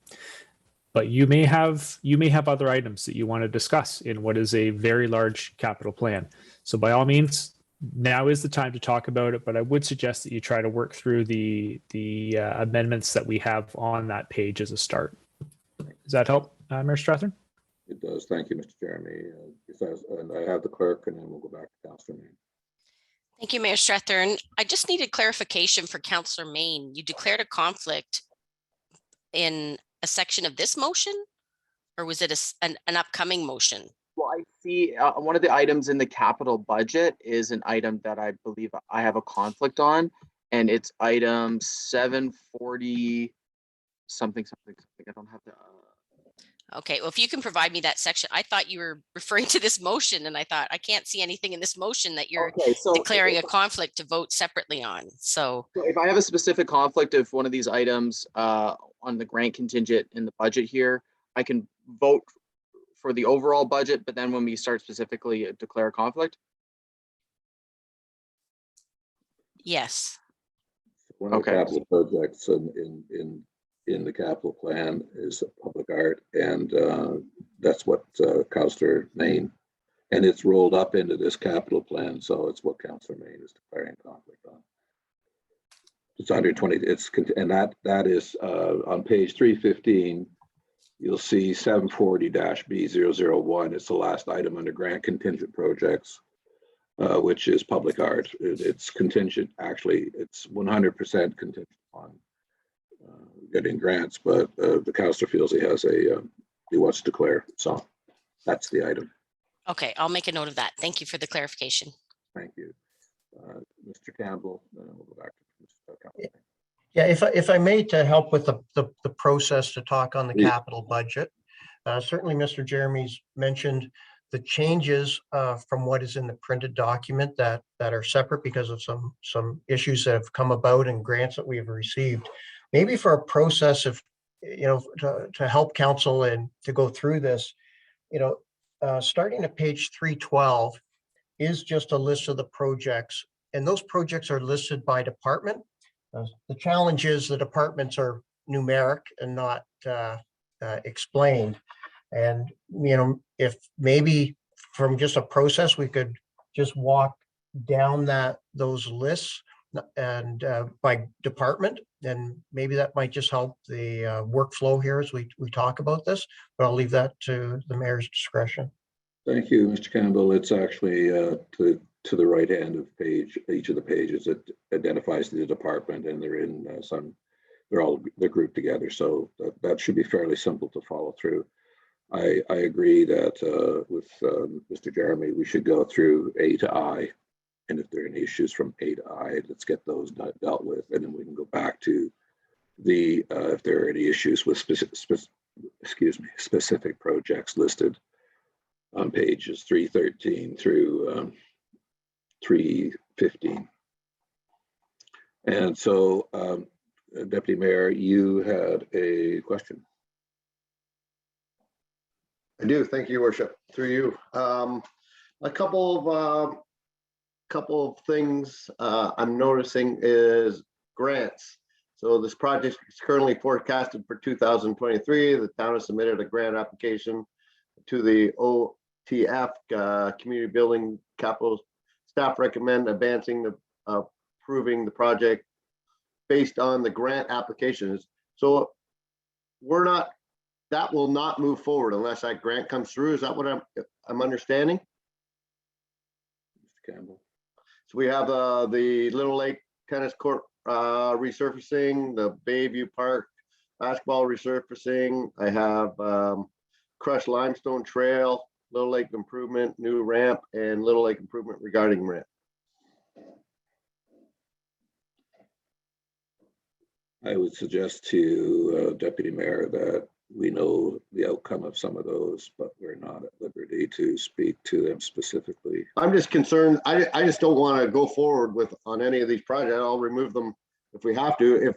But you may have other items that you want to discuss in what is a very large capital plan. So by all means, now is the time to talk about it, but I would suggest that you try to work through the amendments that we have on that page as a start. Does that help, Mayor Strathern? it does. Thank you, Mr. Jeremy. And I have the clerk, and then we'll go back to Councillor Main. Thank you, Mayor Strathern. I just needed clarification for Councillor Main. You declared a conflict in a section of this motion, or was it an upcoming motion? Well, I see one of the items in the capital budget is an item that I believe I have a conflict on, and it's item 740 something. I don't have the. Okay, well, if you can provide me that section, I thought you were referring to this motion, and I thought I can't see anything in this motion that you're declaring a conflict to vote separately on. So if I have a specific conflict of one of these items on the grant contingent in the budget here, I can vote for the overall budget, but then when we start specifically declare a conflict? yes. One of the capital projects in the capital plan is public art, and that's what Councillor Main, and it's rolled up into this capital plan, so it's what Councillor Main is declaring conflict on. It's under 20. And that is on page 315. You'll see 740-B001. It's the last item under grant contingent projects, which is public art. It's contingent. Actually, it's 100% contingent on getting grants, but the councillor feels he wants to declare. So that's the item. Okay, I'll make a note of that. Thank you for the clarification. Thank you. Mr. Campbell, we'll go back to Mr. Campbell. Yeah, if I may, to help with the process to talk on the Please. capital budget, certainly Mr. Jeremy's mentioned the changes from what is in the printed document that are separate because of some issues that have come about and grants that we have received. Maybe for a process of, to help council and to go through this, starting at page 312 is just a list of the projects, and those projects are listed by department. The challenge is the departments are numeric and not explained. And, if maybe from just a process, we could just walk down those lists and by department, and maybe that might just help the workflow here as we talk about this, but I'll leave that to the mayor's discretion. Thank you, Mr. Campbell. It's actually to the right hand of each of the pages. It identifies the department, and they're grouped together. So that should be fairly simple to follow through. I agree that with Mr. Jeremy, we should go through A to I. And if there are any issues from A to I, let's get those dealt with. And then we can go back to if there are any issues with specific projects listed on pages 313 through 315. And so, Deputy Mayor, you had a question. I do. Thank you, Worship. Through you. A couple of things I'm noticing is grants. So this project is currently forecasted for 2023. The town has submitted a grant application to the TF, community building capital. Staff recommend advancing the approving the project based on the grant applications. So we're not, that will not move forward unless that grant comes through. Is that what I'm understanding? Mr. Campbell. So we have the Little Lake Tennis Court resurfacing, the Bayview Park basketball resurfacing. I have crushed limestone trail, Little Lake improvement, new ramp, and Little Lake improvement regarding ramp. I would suggest to Deputy Mayor that we know the outcome of some of those, but we're not at liberty to speak to them specifically. I'm just concerned. I just don't want to go forward with on any of these projects. I'll remove them if we have to, if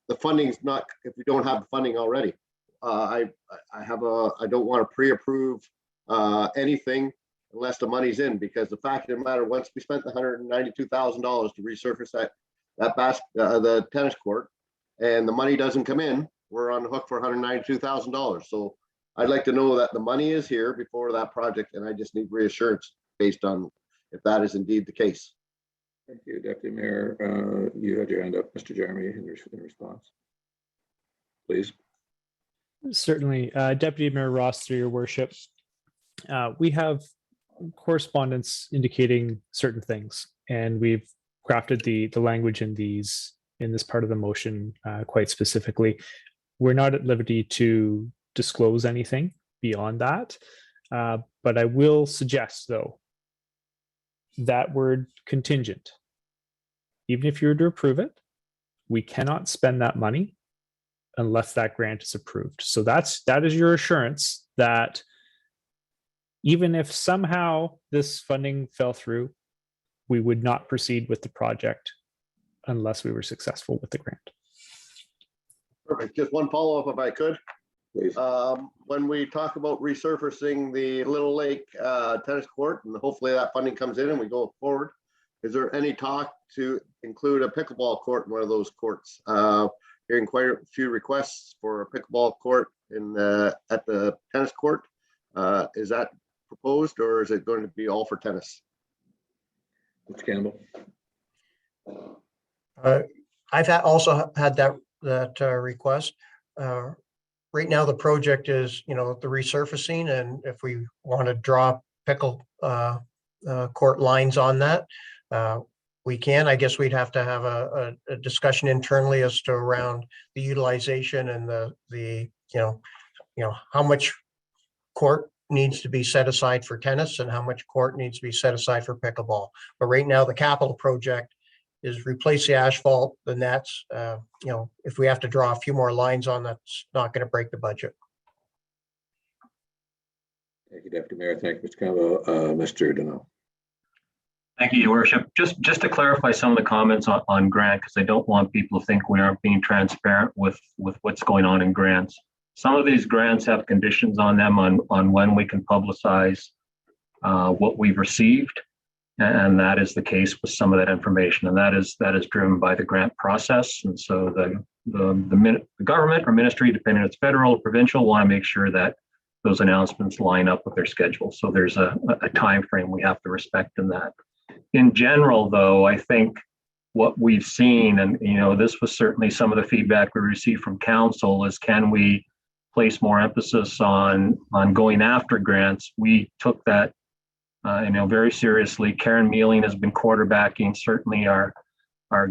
the funding's not, if we don't have the funding already. I don't want to pre-approve anything unless the money's in, because the fact of the matter, once we spent the $192,000 to resurface the tennis court, and the money doesn't come in, we're on the hook for $192,000. So I'd like to know that the money is here before that project, and I just need reassurance based on if that is indeed the case. Thank you, Deputy Mayor. You had your hand up, Mr. Jeremy, in response. Please. Certainly, Deputy Mayor Ross, through your worship, we have correspondence indicating certain things, and we've crafted the language in this part of the motion quite specifically. We're not at liberty to disclose anything beyond that, but I will suggest, though, that word contingent, even if you were to approve it, we cannot spend that money unless that grant is approved. So that is your assurance that even if somehow this funding fell through, we would not proceed with the project unless we were successful with the grant. Perfect. Just one follow-up if I could. Please. When we talk about resurfacing the Little Lake tennis court, and hopefully that funding comes in and we go forward, is there any talk to include a pickleball court in one of those courts? Hearing quite a few requests for a pickleball court at the tennis court. Is that proposed, or is it going to be all for tennis? Mr. Campbell. I've also had that request. Right now, the project is, the resurfacing, and if we want to draw pickle court lines on that, we can. I guess we'd have to have a discussion internally as to around the utilization and the how much court needs to be set aside for tennis and how much court needs to be set aside for pickleball. But right now, the capital project is replace the asphalt, the nets. If we have to draw a few more lines on, that's not going to break the budget. Thank you, Deputy Mayor. Thank you, Mr. Campbell. Mr. Donnell. Thank you, Your Worship. Just to clarify some of the comments on grant, because I don't want people to think we aren't being transparent with what's going on in grants. Some of these grants have conditions on them on when we can publicize what we've received. And that is the case with some of that information, and that is driven by the grant process. And so the government or ministry, depending on it's federal or provincial, want to make sure that those announcements line up with their schedule. So there's a time frame we have to respect in that. In general, though, I think what we've seen, and this was certainly some of the feedback we received from council, is can we place more emphasis on going after grants? We took that very seriously. Karen Mealing has been quarterbacking certainly our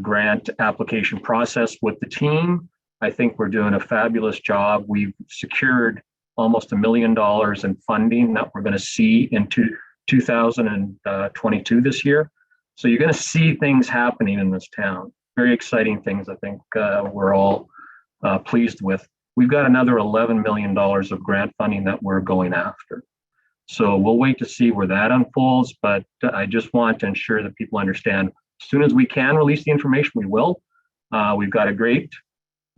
grant application process with the team. I think we're doing a fabulous job. We've secured almost $1 million in funding that we're going to see into 2022 this year. So you're going to see things happening in this town. Very exciting things. I think we're all pleased with. We've got another $11 million of grant funding that we're going after. So we'll wait to see where that unfolds, but I just want to ensure that people understand as soon as we can release the information, we will. We've got a great,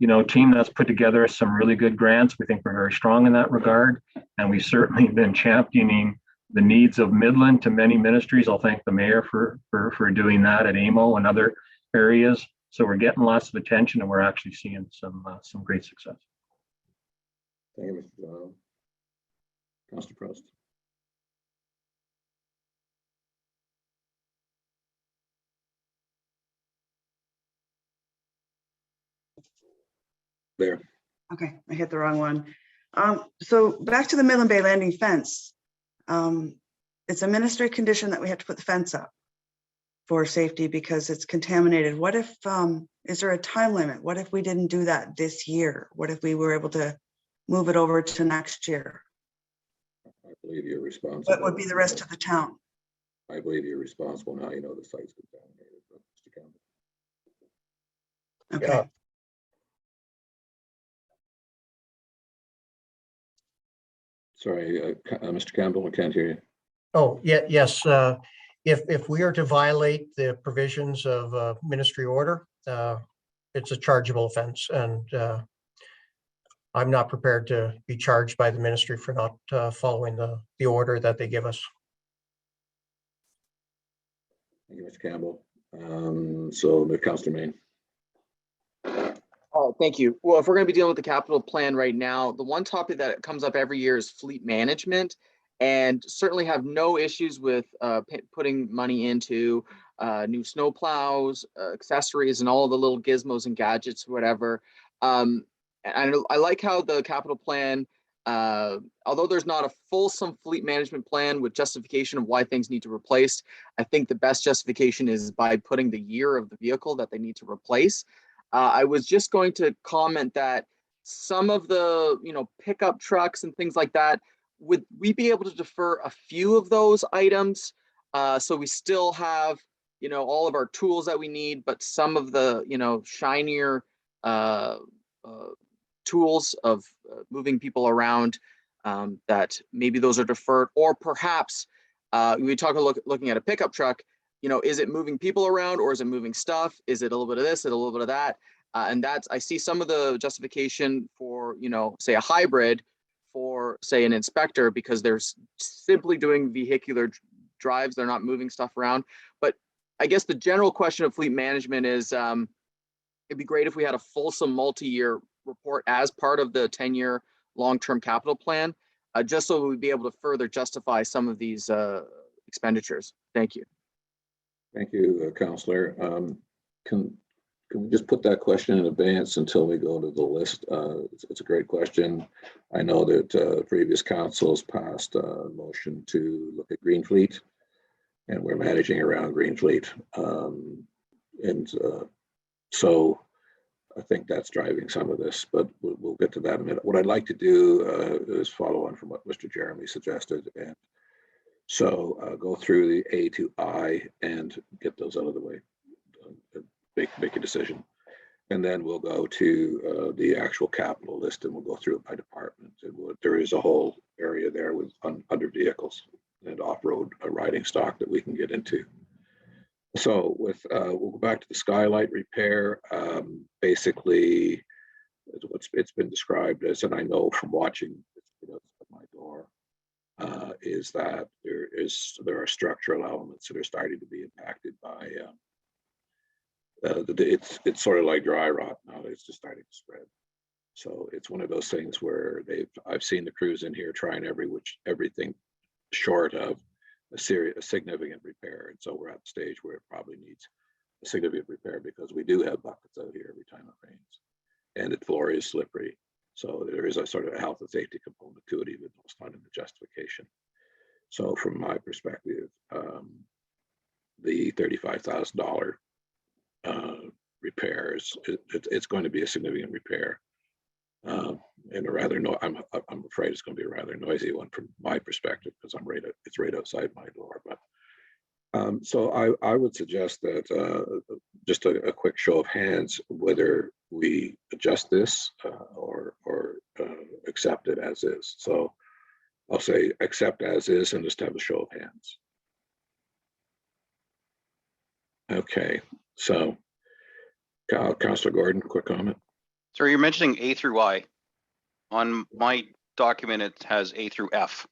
team that's put together some really good grants. We think we're very strong in that regard, and we've certainly been championing the needs of Midland to many ministries. I'll thank the mayor for doing that at AMO and other areas. So we're getting lots of attention, and we're actually seeing some great success. Thank you, Mr. Donnell. Councilor Prost. There. Okay, I hit the wrong one. So back to the Midland Bay Landing fence. It's a ministry condition that we have to put the fence up for safety because it's contaminated. What if, is there a time limit? What if we didn't do that this year? What if we were able to move it over to next year? I believe you're responsible. What would be the rest of the town? I believe you're responsible now. You know the site's contaminated. Mr. Campbell. Okay. Yeah. Sorry, Mr. Campbell, I can't hear you. Oh, yeah, yes. If we are to violate the provisions of ministry order, it's a chargeable offense, and I'm not prepared to be charged by the ministry for not following the order that they give us. Thank you, Mr. Campbell. So, Councillor Main. Thank you. Well, if we're going to be dealing with the capital plan right now, the one topic that comes up every year is fleet management, and certainly have no issues with putting money into new snow plows, accessories, and all the little gizmos and gadgets, whatever. And I like how the capital plan, although there's not a fulsome fleet management plan with justification of why things need to replace, I think the best justification is by putting the year of the vehicle that they need to replace. I was just going to comment that some of the, pickup trucks and things like that, would we be able to defer a few of those items? So we still have, all of our tools that we need, but some of the, shinier tools of moving people around, that maybe those are deferred, or perhaps we talk looking at a pickup truck. Is it moving people around, or is it moving stuff? Is it a little bit of this, a little bit of that? And I see some of the justification for, say a hybrid for, say, an inspector, because they're simply doing vehicular drives. They're not moving stuff around. But I guess the general question of fleet management is, it'd be great if we had a fulsome multi-year report as part of the 10-year long-term capital plan, just so we'd be able to further justify some of these expenditures. Thank you. Thank you, Councillor. Can we just put that question in advance until we go to the list? It's a great question. I know that previous councils passed a motion to look at Green Fleet, and we're managing around Green Fleet. So I think that's driving some of this, but we'll get to that in a minute. What I'd like to do is follow on from what Mr. Jeremy suggested, and so go through the A to I and get those out of the way. Make a decision, and then we'll go to the actual capital list, and we'll go through it by department. And there is a whole area there with under vehicles and off-road riding stock that we can get into. So we'll go back to the Skylight Repair. Basically, it's been described as, and I know from watching at my door, is that there are structural elements that are starting to be impacted by. It's sort of like dry rot now. It's just starting to spread. So it's one of those things where I've seen the crews in here trying everything short of a significant repair. And so we're at the stage where it probably needs a significant repair, because we do have buckets out here every time it rains, and the floor is slippery. So there is a sort of a health and safety component to it, even though it's not in the justification. So from my perspective, the $35,000 repairs, it's going to be a significant repair, and a rather I'm afraid it's going to be a rather noisy one from my perspective, because it's right outside my door. But so I would suggest that just a quick show of hands whether we adjust this or accept it as is. So I'll say accept as is, and just have a show of hands. Okay. So, Councillor Gordon, quick comment. So you're mentioning A through I. On my document, it has A through F.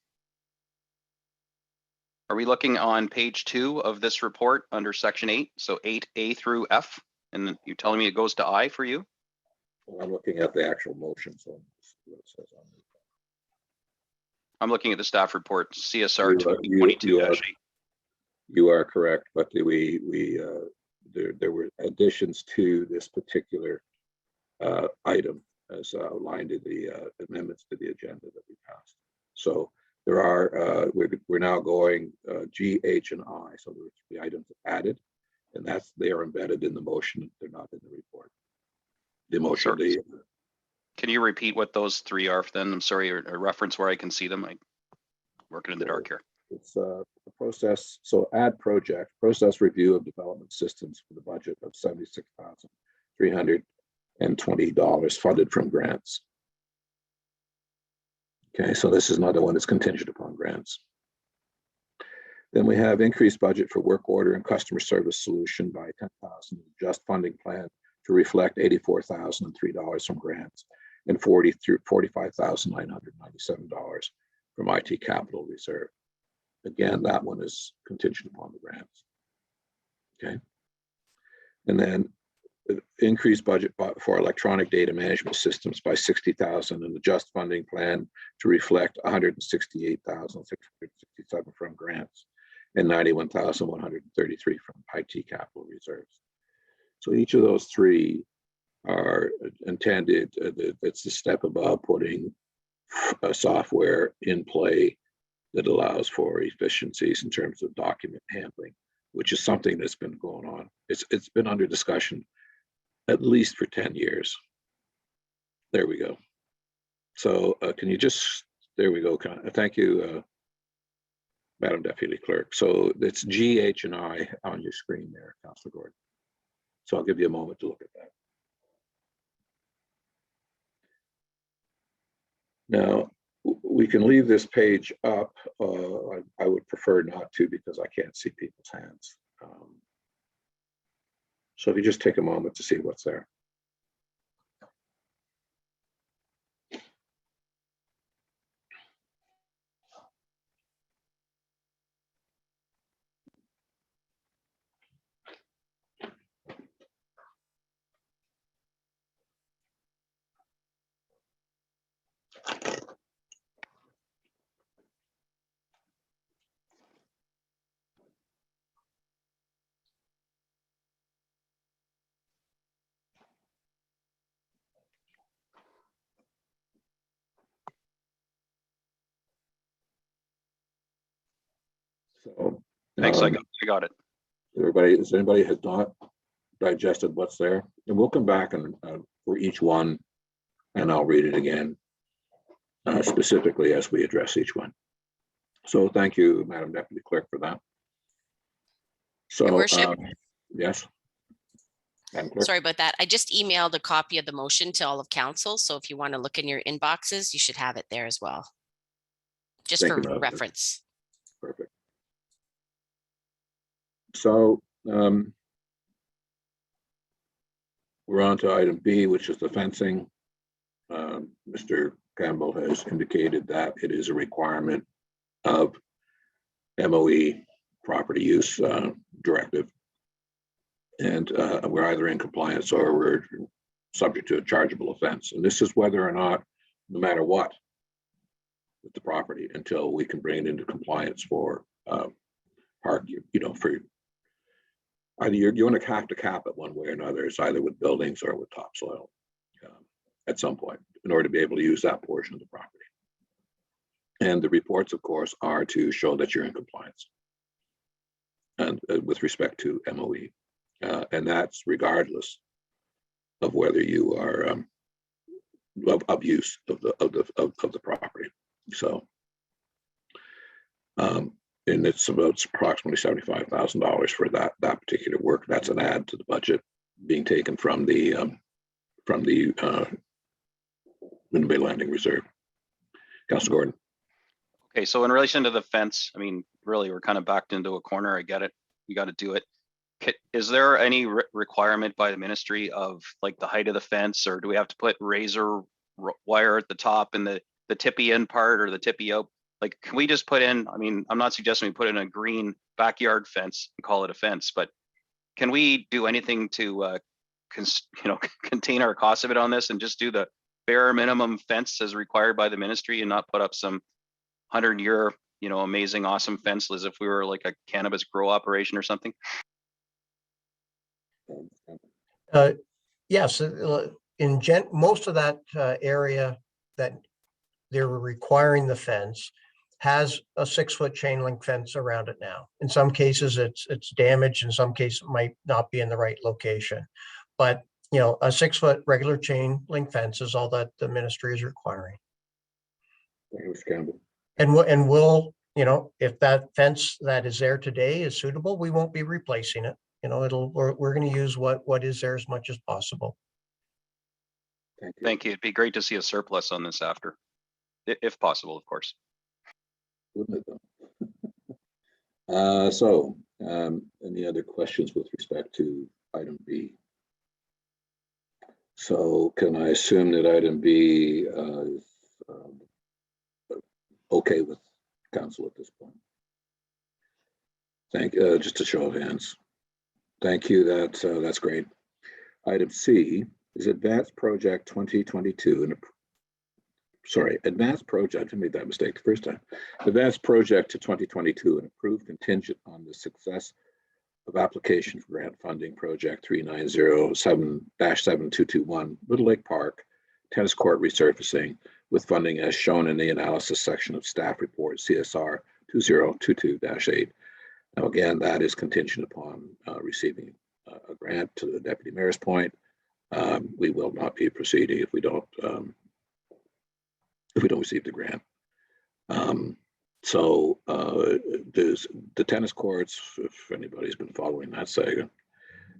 Are we looking on page 2 of this report under section 8? So 8A through F, and you're telling me it goes to I for you? Well, I'm looking at the actual motion, so what it says on it. I'm looking at the staff report, CSR 2022-8. You are correct, but there were additions to this particular item as outlined in the amendments to the agenda that we passed. So there are, we're now going G, H, and I. So there's the items added, and they are embedded in the motion. They're not in the report. The motion, Sorry. Can you repeat what those three are then? I'm sorry, or a reference where I can see them. I'm working in the dark here. it's a process. So add project, process review of development systems for the budget of $76,320 funded from grants. Okay, so this is another one that's contingent upon grants. Then we have increased budget for work order and customer service solution by $10,000, just funding plan to reflect $84,003 from grants and $45,997 from IT capital reserve. Again, that one is contingent upon the grants. Okay. And then increased budget for electronic data management systems by $60,000 and adjust funding plan to reflect $168,667 from grants and $91,133 from IT capital reserves. So each of those three are intended, it's a step above putting a software in play that allows for efficiencies in terms of document handling, which is something that's been going on. It's been under discussion at least for 10 years. There we go. So can you just, there we go. Thank you, Madam Deputy Clerk. So it's G, H, and I on your screen there, Councilor Gordon. So I'll give you a moment to look at that. Now, we can leave this page up. I would prefer not to because I can't see people's hands. So if you just take a moment to see what's there. So, Thanks, I got it. Does anybody has not digested what's there? And we'll come back and for each one, and I'll read it again specifically as we address each one. So thank you, Madam Deputy Clerk, for that. So, Your Worship. Yes. Madam Clerk. Sorry about that. I just emailed a copy of the motion to all of council. So if you want to look in your inboxes, you should have it there as well. Just Thank for you, Madam Clerk. reference. Perfect. So we're on to item B, which is the fencing. Mr. Campbell has indicated that it is a requirement of MOE property use directive. And we're either in compliance or we're subject to a chargeable offense. And this is whether or not, no matter what, with the property until we can bring it into compliance for park, for either you're going to have to cap it one way or another. It's either with buildings or with topsoil at some point in order to be able to use that portion of the property. And the reports, of course, are to show that you're in compliance and with respect to MOE. And that's regardless of whether you are of use of the property. So, and it's approximately $75,000 for that particular work. That's an add to the budget being taken from the Midland Landing Reserve. Councilor Gordon. Okay, so in relation to the fence, I mean, really, we're kind of backed into a corner. I get it. We got to do it. Is there any requirement by the ministry of like the height of the fence, or do we have to put razor wire at the top and the tippy in part or the tippy out? Like, can we just put in, I mean, I'm not suggesting we put in a green backyard fence and call it a fence, but can we do anything to, contain our cost of it on this and just do the bare minimum fence as required by the ministry and not put up some 100-year, amazing, awesome fence as if we were like a cannabis grow operation or something? Yes, most of that area that they were requiring the fence has a 6-foot chain link fence around it now. In some cases, it's damaged. In some cases, it might not be in the right location. But, you know, a 6-foot regular chain link fence is all that the ministry is requiring. Thank you, Mr. Campbell. And we'll, you know, if that fence that is there today is suitable, we won't be replacing it. You know, we're going to use what is there as much as possible. Thank you. Thank you. It'd be great to see a surplus on this after, if possible, of course. Wouldn't it though? So, any other questions with respect to item B? So can I assume that item B is okay with council at this point? Just a show of hands. Thank you. That's great. Item C is Advanced Project 2022 and Advanced Project. I made that mistake the first time. Advanced Project to 2022 and approved contingent on the success of application for grant funding project 3907-7221 Little Lake Park tennis court resurfacing with funding as shown in the analysis section of staff report CSR 2022-8. Now again, that is contingent upon receiving a grant. To the deputy mayor's point, we will not be proceeding if we don't receive the grant. So there's the tennis courts, if anybody's been following that saga,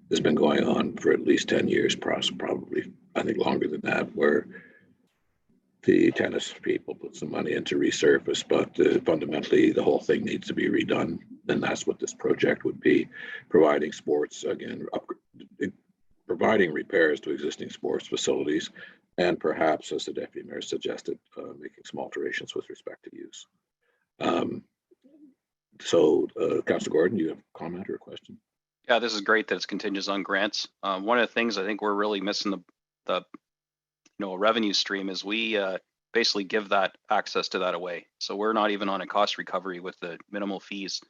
has been going on for at least 10 years, probably, I think longer than that, where the tennis people put some money into resurface, but fundamentally the whole thing needs to be redone. And that's what this project would be, providing sports, again, providing repairs to existing sports facilities, and perhaps, as the deputy mayor suggested, making some alterations with respect to use. Councilor Gordon, you have a comment or a question? Yeah, this is great that it's contingent on grants. One of the things I think we're really missing the revenue stream is we basically give that access to that away. So we're not even on a cost recovery with the minimal fees.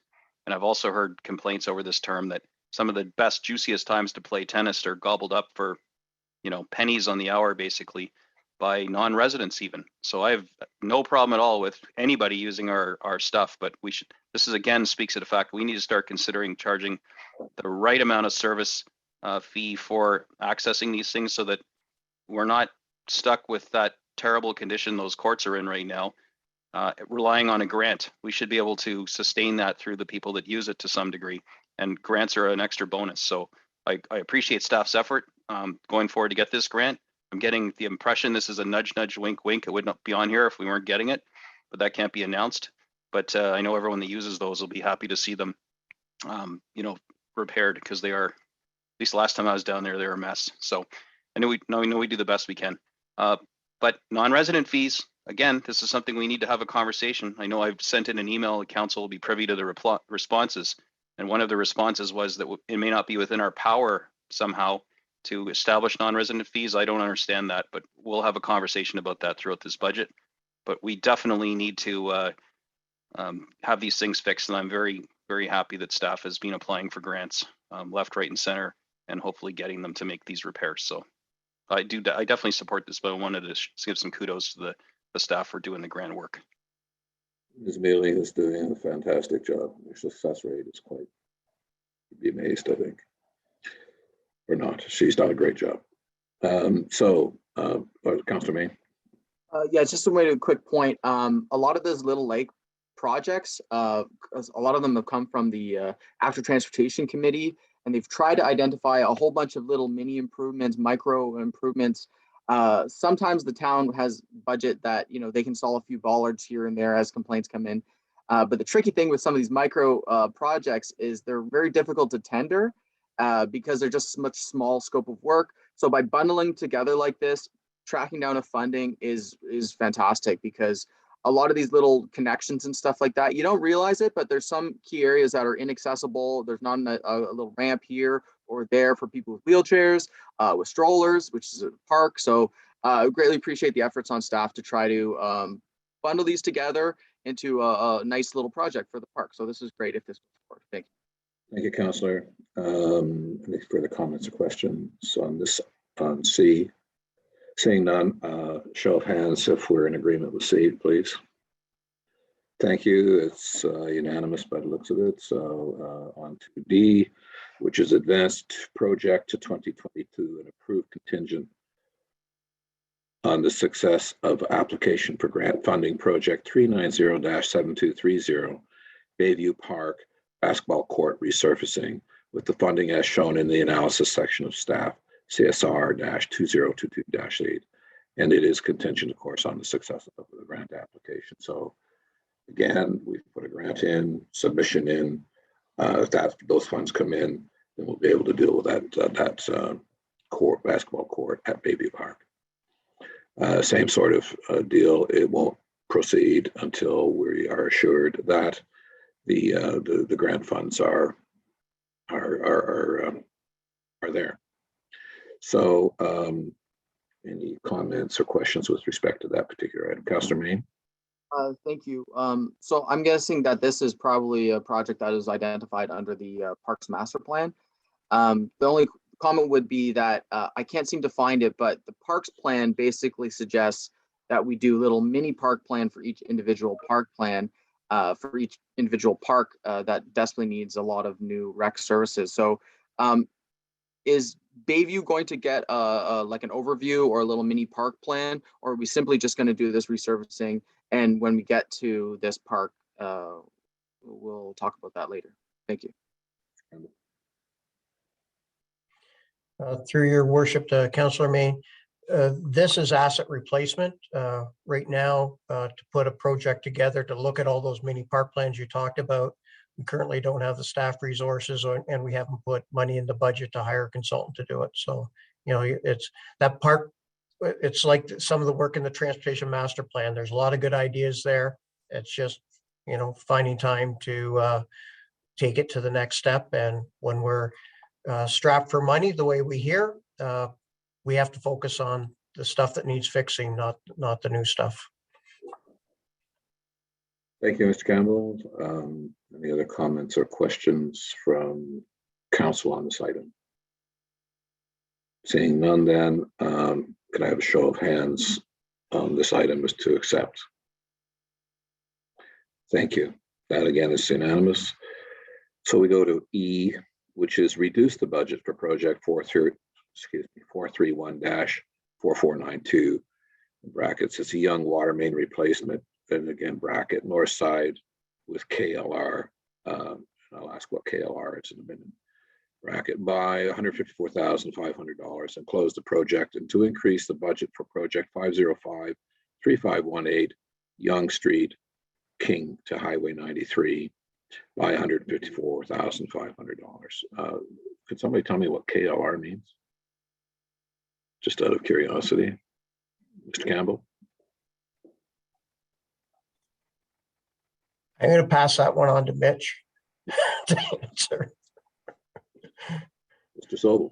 And I've also heard complaints over this term that some of the best, juiciest times to play tennis are gobbled up for, pennies on the hour, basically, by non-residents even. So I have no problem at all with anybody using our stuff, but this is again speaks to the fact we need to start considering charging the right amount of service fee for accessing these things so that we're not stuck with that terrible condition those courts are in right now, relying on a grant. We should be able to sustain that through the people that use it to some degree, and grants are an extra bonus. So I appreciate staff's effort going forward to get this grant. I'm getting the impression this is a nudge, nudge, wink, wink. It would not be on here if we weren't getting it, but that can't be announced. But I know everyone that uses those will be happy to see them, repaired, because they are, at least last time I was down there, they were a mess. So I know we do the best we can. But non-resident fees, again, this is something we need to have a conversation. I know I've sent in an email, the council will be privy to the responses. And one of the responses was that it may not be within our power somehow to establish non-resident fees. I don't understand that, but we'll have a conversation about that throughout this budget. But we definitely need to have these things fixed. And I'm very, very happy that staff has been applying for grants left, right, and center, and hopefully getting them to make these repairs. So I definitely support this, but I wanted to give some kudos to the staff for doing the grant work. Ms. Mealy is doing a fantastic job. Her success rate is quite, you'd be amazed, I think. Or not, she's done a great job. Councilor Main. Yeah, just to make a quick point. A lot of those Little Lake projects, a lot of them have come from the After Transportation Committee, and they've tried to identify a whole bunch of little mini improvements, micro improvements. Sometimes the town has budget that, they can install a few bollards here and there as complaints come in. But the tricky thing with some of these micro projects is they're very difficult to tender because they're just much small scope of work. So by bundling together like this, tracking down a funding is fantastic, because a lot of these little connections and stuff like that, you don't realize it, but there's some key areas that are inaccessible. There's not a little ramp here or there for people with wheelchairs, with strollers, which is a park. So I greatly appreciate the efforts on staff to try to bundle these together into a nice little project for the park. So this is great if this works. Thank you. Thank you, Councillor. Any further comments or questions on this, on C? Seeing none, show of hands if we're in agreement with C, please. Thank you. It's unanimous by the looks of it. So on to D, which is advanced project to 2022 and approved contingent on the success of application for grant funding project 390-7230 Bayview Park basketball court resurfacing with the funding as shown in the analysis section of staff CSR-2022-8. And it is contingent, of course, on the success of the grant application. So again, we've put a grant in, submission in. If those funds come in, then we'll be able to deal with that court, basketball court at Bayview Park. Same sort of deal. It won't proceed until we are assured that the grant funds are there. So, any comments or questions with respect to that particular item, Councillor Main? Thank you. So I'm guessing that this is probably a project that is identified under the Parks Master Plan. The only comment would be that I can't seem to find it, but the Parks Plan basically suggests that we do little mini park plan for each individual park plan for each individual park that desperately needs a lot of new rec services. So is Bayview going to get like an overview or a little mini park plan, or are we simply just going to do this resurfacing? And when we get to this park, we'll talk about that later. Thank you. Through your worship, Councillor Main, this is asset replacement right now to put a project together to look at all those mini park plans you talked about. We currently don't have the staff resources and we haven't put money in the budget to hire a consultant to do it. So, you know, it's that part. It's like some of the work in the transportation master plan. There's a lot of good ideas there. It's just, you know, finding time to take it to the next step. And when we're strapped for money, the way we hear, we have to focus on the stuff that needs fixing, not the new stuff. Thank you, Mr. Campbell. Any other comments or questions from council on this item? Seeing none, then can I have a show of hands on this item as to accept? Thank you. That again is unanimous. So we go to E, which is reduce the budget for project 431-4492 brackets. It's a young water main replacement, and again bracket north side with KLR. And I'll ask what KLR is in a minute. Bracket by $154,500 and close the project, and to increase the budget for project 505-3518 Young Street, King to Highway 93 by $154,500. Could somebody tell me what KLR means? Just out of curiosity, Mr. Campbell. I'm going to pass that one on to Mitch to answer. Mr. Sobel.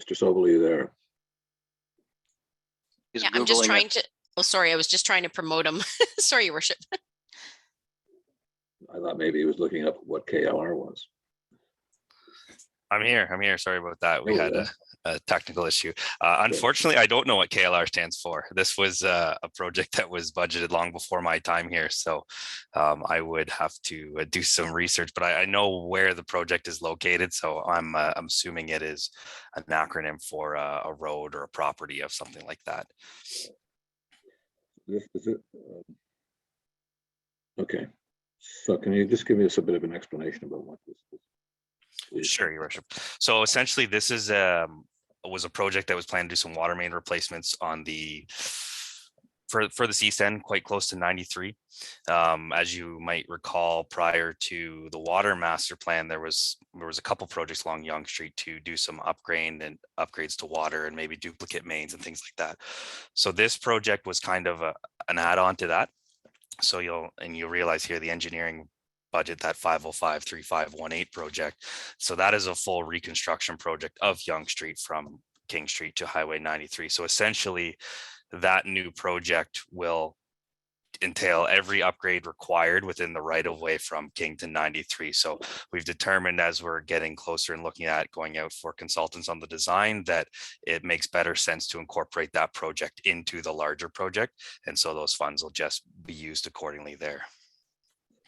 Mr. Sobel, are you there? He's Yeah, I'm just Googling trying it. to, oh, sorry, I was just trying to promote him. Sorry, Your Worship. I thought maybe he was looking up what KLR was. I'm here. Sorry about that. We Oh, had yeah. a technical issue. Unfortunately, I don't know what KLR stands for. This was a project that was budgeted long before my time here. So I would have to do some research, but I know where the project is located. So I'm assuming it is an acronym for a road or a property of something like that. Is it? Okay. So can you just give us a bit of an explanation about what this is? Sure, Your Worship. So essentially, this is was a project that was planned to do some water main replacements on the for the east end, quite close to 93. As you might recall, prior to the water master plan, there was a couple projects along Yonge Street to do some upgrades to water and maybe duplicate mains and things like that. So this project was kind of an add-on to that. So you'll realize here the engineering budget, that 505-3518 project. So that is a full reconstruction project of Yonge Street from King Street to Highway 93. So essentially that new project will entail every upgrade required within the right of way from King to 93. So we've determined as we're getting closer and looking at going out for consultants on the design that it makes better sense to incorporate that project into the larger project. And so those funds will just be used accordingly there.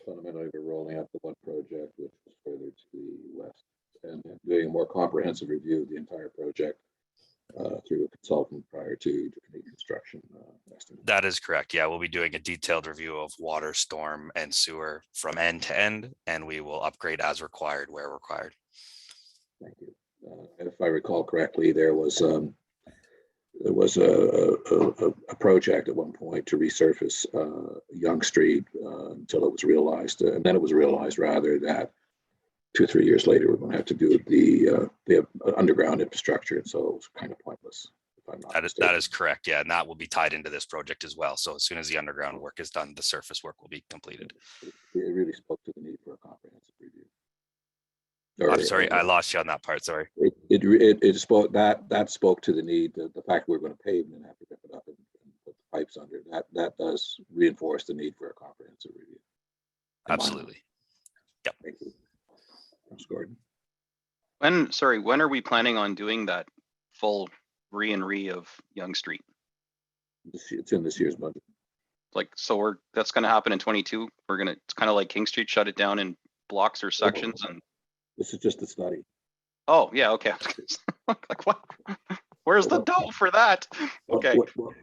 Fundamentally, we're rolling out the one project, which is further to the west, and doing a more comprehensive review of the entire project through a consultant prior to any construction estimate. That is correct. Yeah, we'll be doing a detailed review of water, storm, and sewer from end to end, and we will upgrade as required where required. Thank you. If I recall correctly, there was a project at one point to resurface Young Street until it was realized, and then it was realized rather that 2 or 3 years later we're going to have to do the underground infrastructure, and so it was kind of pointless. If I'm not That mistaken. is correct. Yeah, and that will be tied into this project as well. So as soon as the underground work is done, the surface work will be completed. It really spoke to the need for a comprehensive review. I'm sorry, I lost you on that part. Sorry. It spoke that spoke to the need, the fact we're going to pave and then have to rip it up and put the pipes under. That does reinforce the need for a comprehensive review. Absolutely. Yep. Thank you. Thanks, Gordon. When are we planning on doing that full re of Young Street? It's in this year's budget. Like, so that's gonna happen in 22. It's kind of like King Street, shut it down in blocks or sections and. This is just a study. Oh, yeah, okay. Like what? Where's the dough for that? Okay.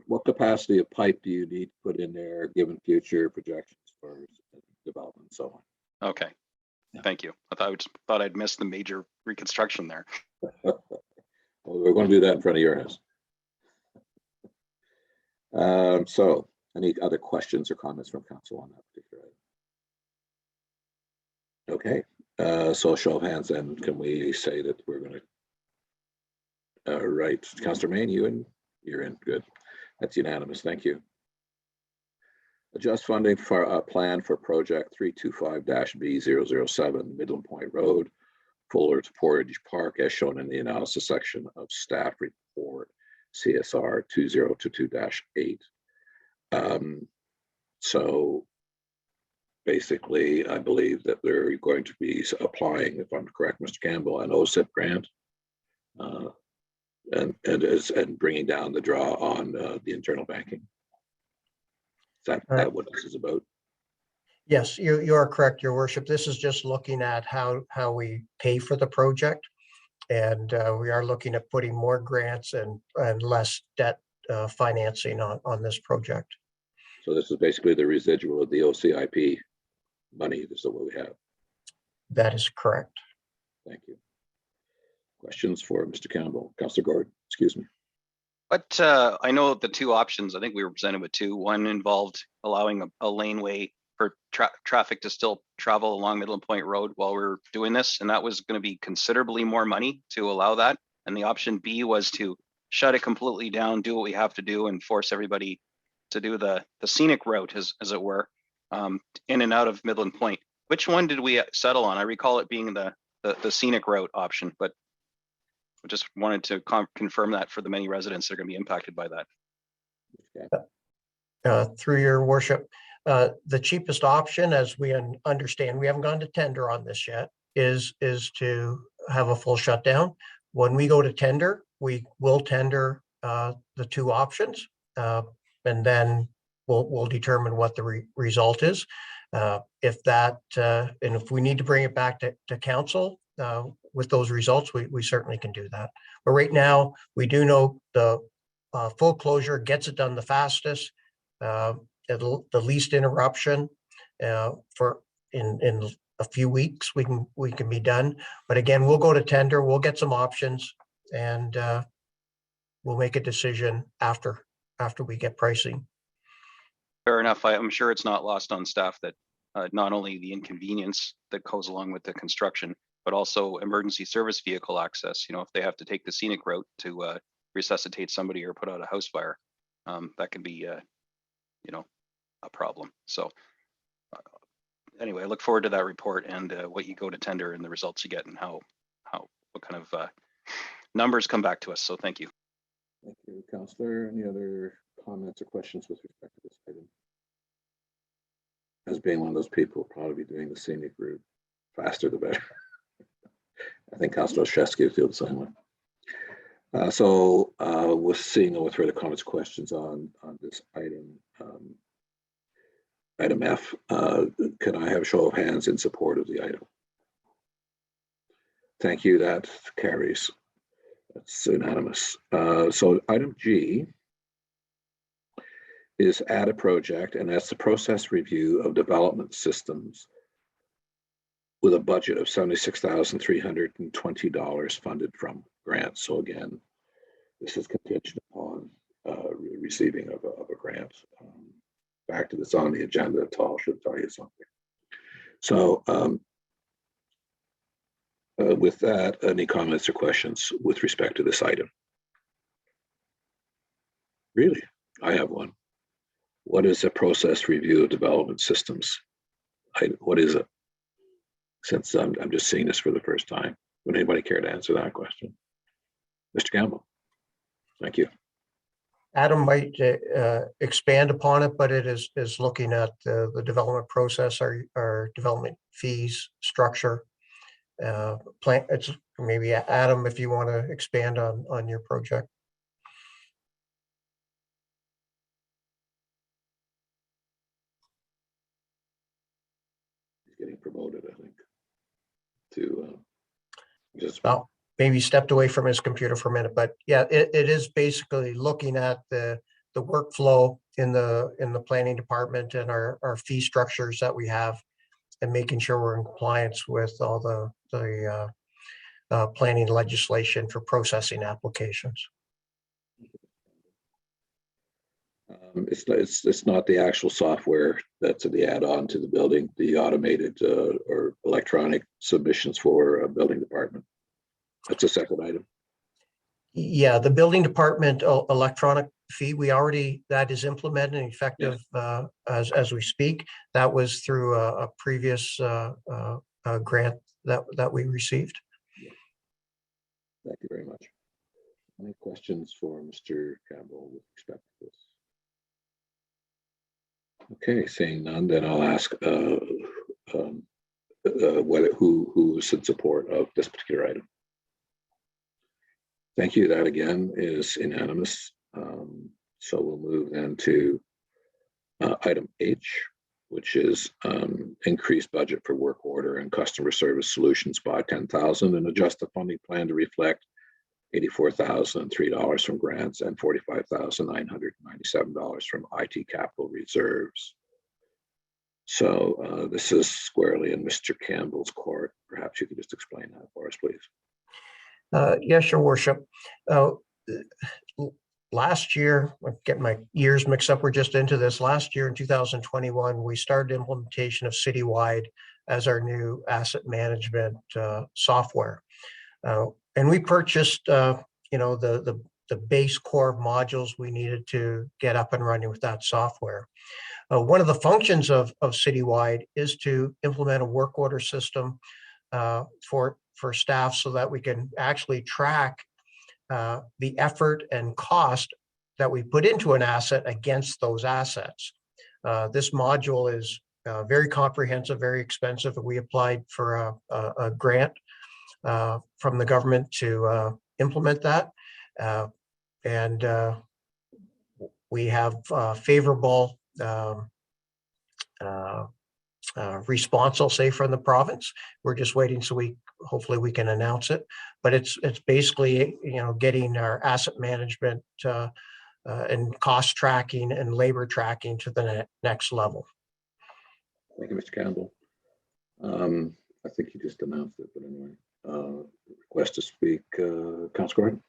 What capacity of pipe do you need to put in there given future projections for development and so on? Okay. Thank you. I thought I'd missed the major reconstruction there. Well, we're going to do that in front of your house. So any other questions or comments from council on that particular item? Okay. So show of hands, then can we say that we're going to, right, Councillor Main, you're in, good. That's unanimous, thank you. Adjust funding for a plan for project 325-B007 Midland Point Road, Fuller to Portage Park, as shown in the analysis section of staff report CSR 2022-8. So basically, I believe that they're going to be applying, if I'm correct, Mr. Campbell, an Ocif grant, and bringing down the draw on the internal banking. Is that what this is about? Yes, you are correct, Your Worship. This is just looking at how we pay for the project. And we are looking at putting more grants and less debt financing on this project. So this is basically the residual of the OCIP money. This is what we have. That is correct. Thank you. Questions for Mr. Campbell? Councillor Gordon, excuse me. But I know the two options, I think we were presented with two. One involved allowing a laneway for traffic to still travel along Midland Point Road while we're doing this. And that was going to be considerably more money to allow that. And the option B was to shut it completely down, do what we have to do, and force everybody to do the scenic route, as it were, in and out of Midland Point. Which one did we settle on? I recall it being the scenic route option, but I just wanted to confirm that for the many residents that are going to be impacted by that. Through Your Worship, the cheapest option, as we understand, we haven't gone to tender on this yet, is to have a full shutdown. When we go to tender, we will tender the two options, and then we'll determine what the result is. If that, and if we need to bring it back to council with those results, we certainly can do that. But right now, we do know the full closure gets it done the fastest, the least interruption. For in a few weeks, we can be done. But again, we'll go to tender, we'll get some options, and we'll make a decision after we get pricing. Fair enough. I'm sure it's not lost on staff that not only the inconvenience that goes along with the construction, but also emergency service vehicle access. You know, if they have to take the scenic route to resuscitate somebody or put out a house fire, that can be, you know, a problem. So anyway, I look forward to that report and what you go to tender and the results you get and what kind of numbers come back to us. So thank you. Thank you, Councillor. Any other comments or questions with respect to this item? as being one of those people, will probably be doing the scenic route faster the better. I think Councilor Shesky would feel the same way. So we're seeing no further comments, questions on this item. Item F, can I have a show of hands in support of the item? Thank you, that carries. That's unanimous. So item G is add a project, and that's the process review of development systems with a budget of $76,320 funded from grants. So again, this is contingent upon receiving of a grant. Fact that it's on the agenda, Tal should tell you something. So with that, any comments or questions with respect to this item? Really, I have one. What is a process review of development systems? What is it? Since I'm just seeing this for the first time. Would anybody care to answer that question? Mr. Campbell. Thank you. Adam might expand upon it, but it is looking at the development process, our development fees, structure, plan. It's maybe Adam, if you want to expand on your project. He's getting promoted, I think, to just. Well, maybe stepped away from his computer for a minute, but yeah, it is basically looking at the workflow in the planning department and our fee structures that we have, and making sure we're in compliance with all the planning legislation for processing applications. It's not the actual software that's the add-on to the building, the automated or electronic submissions for a building department. That's a second item. Yeah, the building department electronic fee, that is implemented and effective as we speak. That was through a previous grant that we received. Thank you very much. Any questions for Mr. Campbell with respect to this? Okay, seeing none, then I'll ask who is in support of this particular item. Thank you. That again is unanimous. So we'll move then to item H, which is increased budget for work order and customer service solutions by $10,000 and adjust the funding plan to reflect $84,003 from grants and $45,997 from IT capital reserves. So this is squarely in Mr. Campbell's court. Perhaps you could just explain that for us, please. Yes, Your Worship. Last year, I'm getting my years mixed up. We're just into this. Last year in 2021, we started implementation of Citywide as our new asset management software. And we purchased, the base core modules we needed to get up and running with that software. One of the functions of Citywide is to implement a work order system for staff so that we can actually track the effort and cost that we put into an asset against those assets. This module is very comprehensive, very expensive. We applied for a grant from the government to implement that. And we have favorable response, I'll say, from the province. We're just waiting, so hopefully we can announce it. But it's basically getting our asset management and cost tracking and labor tracking to the next level. Thank you, Mr. Campbell. I think you just announced it, but anyway, request to speak, Councilor Gordon.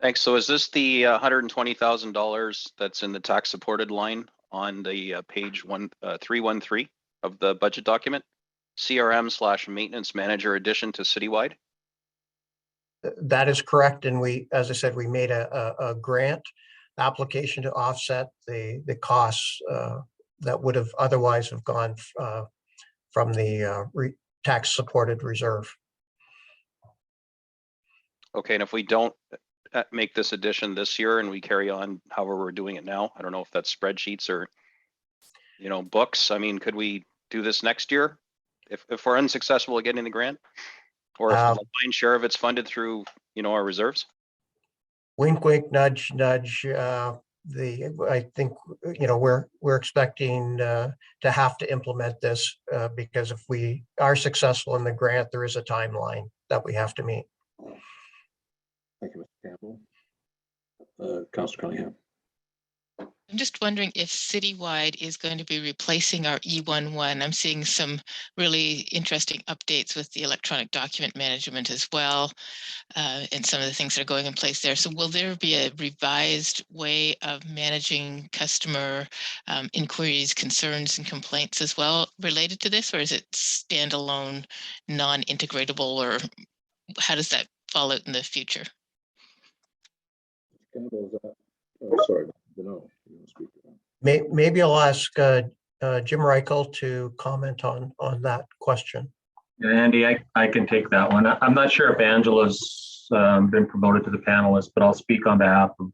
Thanks. So is this the $120,000 that's in the tax supported line on the page 313 of the budget document? CRM/maintenance manager addition to Citywide? That is correct. And as I said, we made a grant application to offset the costs that would have otherwise have gone from the tax supported reserve. Okay, and if we don't make this addition this year and we carry on however we're doing it now, I don't know if that's spreadsheets or. books? I mean, could we do this next year if we're unsuccessful at getting the grant? Or if the lion's share of it's funded through, our reserves? Wink, wink, nudge, nudge. I think, we're expecting to have to implement this because if we are successful in the grant, there is a timeline that we have to meet. Thank you, Mr. Campbell. Councillor Cunningham. I'm just wondering if Citywide is going to be replacing our E11. I'm seeing some really interesting updates with the electronic document management as well, and some of the things that are going in place there. So will there be a revised way of managing customer inquiries, concerns, and complaints as well related to this, or is it standalone, non-integratable, or how does that fall out in the future? Sorry, no. Maybe I'll ask Jim Reichel to comment on that question. Andy, I can take that one. I'm not sure if Angela's been promoted to the panelist, but I'll speak on behalf of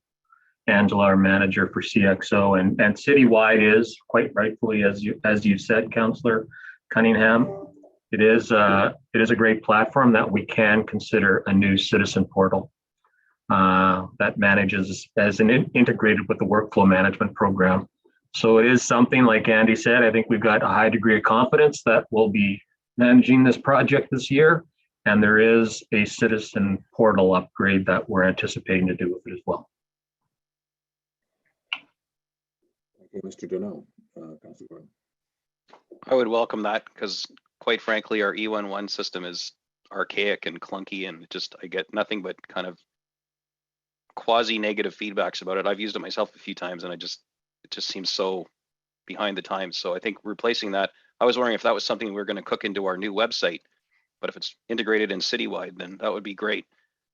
Angela, our manager for CXO, and Citywide is quite rightfully, as you said, Councillor Cunningham, it is a great platform that we can consider a new citizen portal that manages as integrated with the workflow management program. So it is something, like Andy said, I think we've got a high degree of confidence that we'll be managing this project this year. And there is a citizen portal upgrade that we're anticipating to do with it as well. Okay, Mr. Deneau, Councillor Gordon. I would welcome that because quite frankly, our E11 system is archaic and clunky, and I get nothing but kind of quasi-negative feedbacks about it. I've used it myself a few times and it just seems so behind the times. So I think replacing that, I was wondering if that was something we were going to cook into our new website, but if it's integrated in Citywide, then that would be great.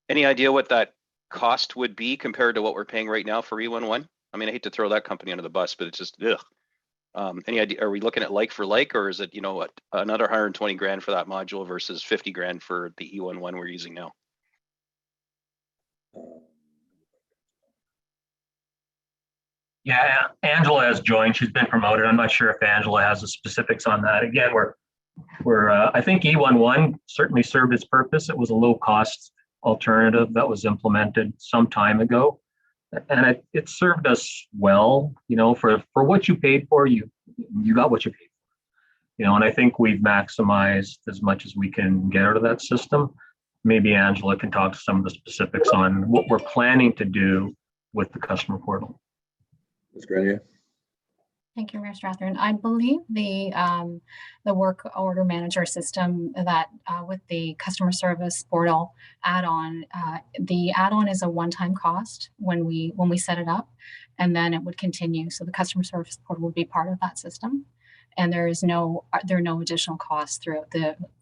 Any idea what that cost would be compared to what we're paying right now for E11? I mean, I hate to throw that company under the bus, but it's just, any idea, are we looking at like for like, or is it, another 120 grand for that module versus 50 grand for the E11 we're using now? Yeah, Angela has joined. She's been promoted. I'm not sure if Angela has the specifics on that. Again, I think E11 certainly served its purpose. It was a low cost alternative that was implemented some time ago. And it served us well, for what you paid for, you got what you paid for. And I think we've maximized as much as we can get out of that system. Maybe Angela can talk to some of the specifics on what we're planning to do with the customer portal. Ms. Grenier. Thank you, Mayor Strathern. I believe the work order manager system that with the customer service portal add-on, the add-on is a one-time cost when we set it up, and then it would continue. So the customer service portal would be part of that system, and there are no additional costs throughout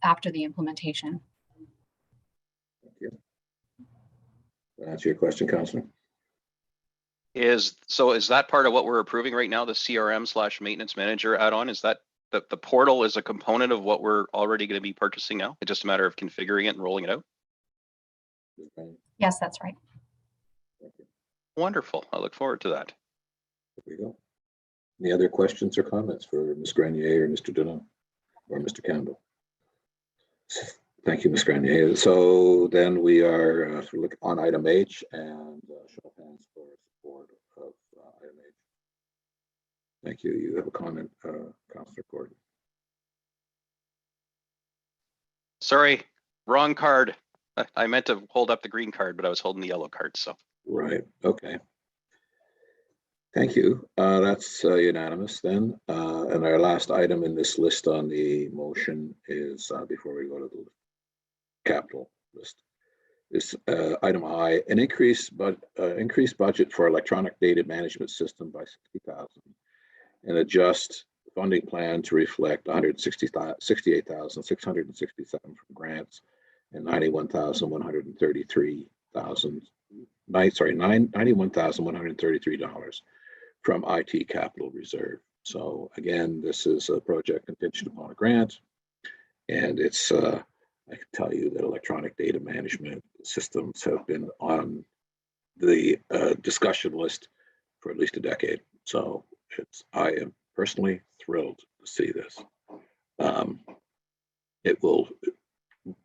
after the implementation. Thank you. That answer your question, Councillor? Is that part of what we're approving right now, the CRM/maintenance manager add-on? Is that the portal is a component of what we're already going to be purchasing now? It's just a matter of configuring it and rolling it out? Yes, that's right. Wonderful. I look forward to that. There we go. Any other questions or comments for Ms. Grenier or Mr. Deneau or Mr. Campbell? Thank you, Ms. Grenier. So then we are looking on item H and show of hands for support of item H. Thank you. You have a comment, Councillor Gordon. Sorry, wrong card. I meant to hold up the green card, but I was holding the yellow card. So. Right. Okay. Thank you. That's unanimous then. And our last item in this list on the motion is before we go to the capital list is item I, an increased budget for electronic data management system by 60,000 and adjust funding plan to reflect 168,667 from grants and $91,133 from IT Capital Reserve. So again, this is a project contingent upon a grant, and it's I can tell you that electronic data management systems have been on the discussion list for at least a decade. So I am personally thrilled to see this. It will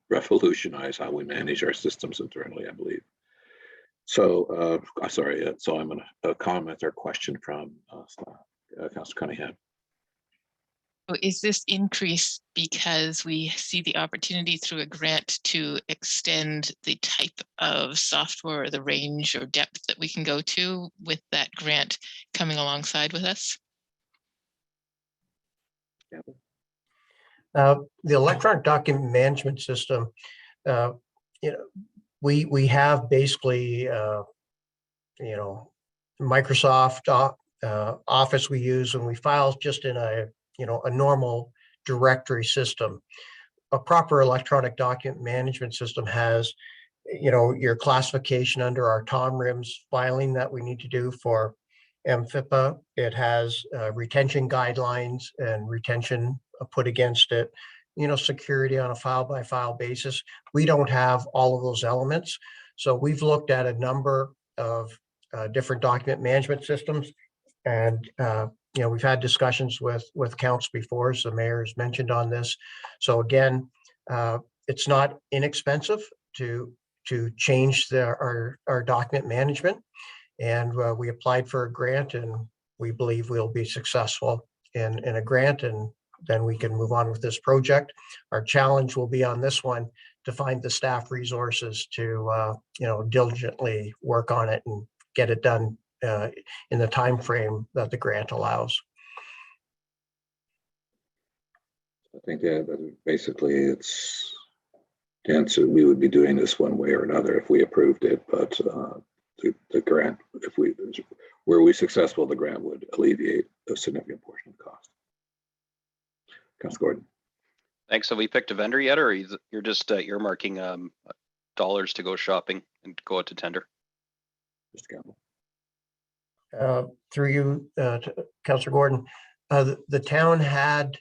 revolutionize how we manage our systems internally, I believe. So, sorry, so I'm a comment or question from Councilor Cunningham. Is this increase because we see the opportunity through a grant to extend the type of software or the range or depth that we can go to with that grant coming alongside with us? The electronic document management system, we have basically, Microsoft Office we use, and we file just in a normal directory system. A proper electronic document management system has, your classification under our TOMRIMS filing that we need to do for MFIPA. It has retention guidelines and retention put against it, security on a file by file basis. We don't have all of those elements. So we've looked at a number of different document management systems, and we've had discussions with council before, as the mayor has mentioned on this. So again, it's not inexpensive to change our document management, and we applied for a grant, and we believe we'll be successful in a grant, and then we can move on with this project. Our challenge will be on this one to find the staff resources to diligently work on it and get it done in the time frame that the grant allows. I think that basically it's the answer. We would be doing this one way or another if we approved it, but the grant, were we successful, the grant would alleviate a significant portion of the cost. Councilor Gordon. Thanks. Have we picked a vendor yet, or you're just earmarking dollars to go shopping and go out to tender? Mr. Campbell. Through you, Councilor Gordon, the town had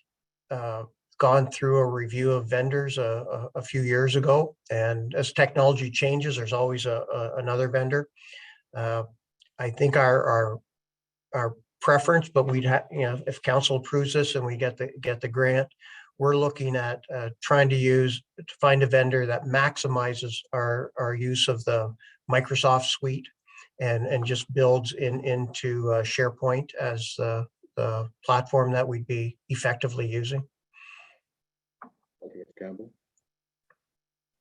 gone through a review of vendors a few years ago, and as technology changes, there's always another vendor. I think our preference, but we'd have, if council approves this and we get the grant, we're looking at trying to find a vendor that maximizes our use of the Microsoft suite and just builds into SharePoint as the platform that we'd be effectively using. Okay, Mr. Campbell.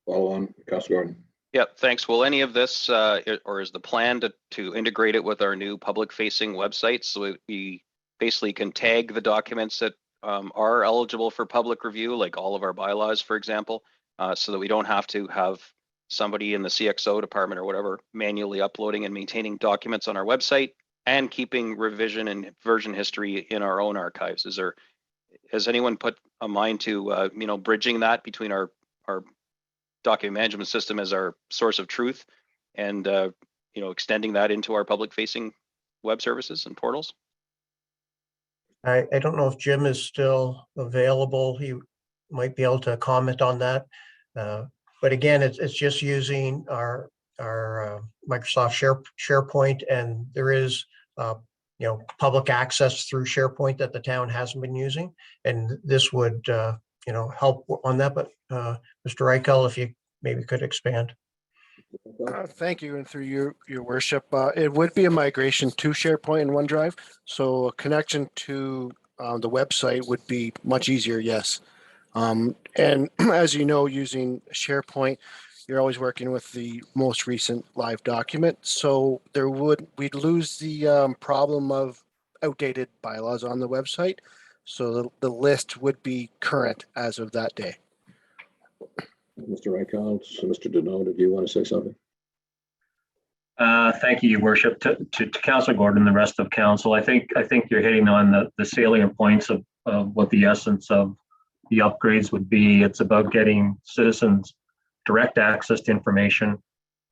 Follow on, Councilor Gordon. Yeah, thanks. Will any of this, or is the plan to integrate it with our new public-facing website, so we basically can tag the documents that are eligible for public review, like all of our bylaws, for example, so that we don't have to have somebody in the CXO department or whatever manually uploading and maintaining documents on our website and keeping revision and version history in our own archives? Has anyone put a mind to bridging that between our document management system as our source of truth and extending that into our public facing web services and portals? I don't know if Jim is still available. He might be able to comment on that. But again, it's just using our Microsoft SharePoint, and there is public access through SharePoint that the town hasn't been using, and this would help on that. But Mr. Reichel, if you maybe could expand. Thank you, and through your worship, it would be a migration to SharePoint and OneDrive, so a connection to the website would be much easier. Yes, and as you know, using SharePoint, you're always working with the most recent live document, so we'd lose the problem of outdated bylaws on the website, so the list would be current as of that day. Mr. Reichel, so Mr. Deneau, did you want to say something? Thank you, Your Worship. To Councilor Gordon and the rest of council, I think you're hitting on the salient points of what the essence of the upgrades would be. It's about getting citizens direct access to information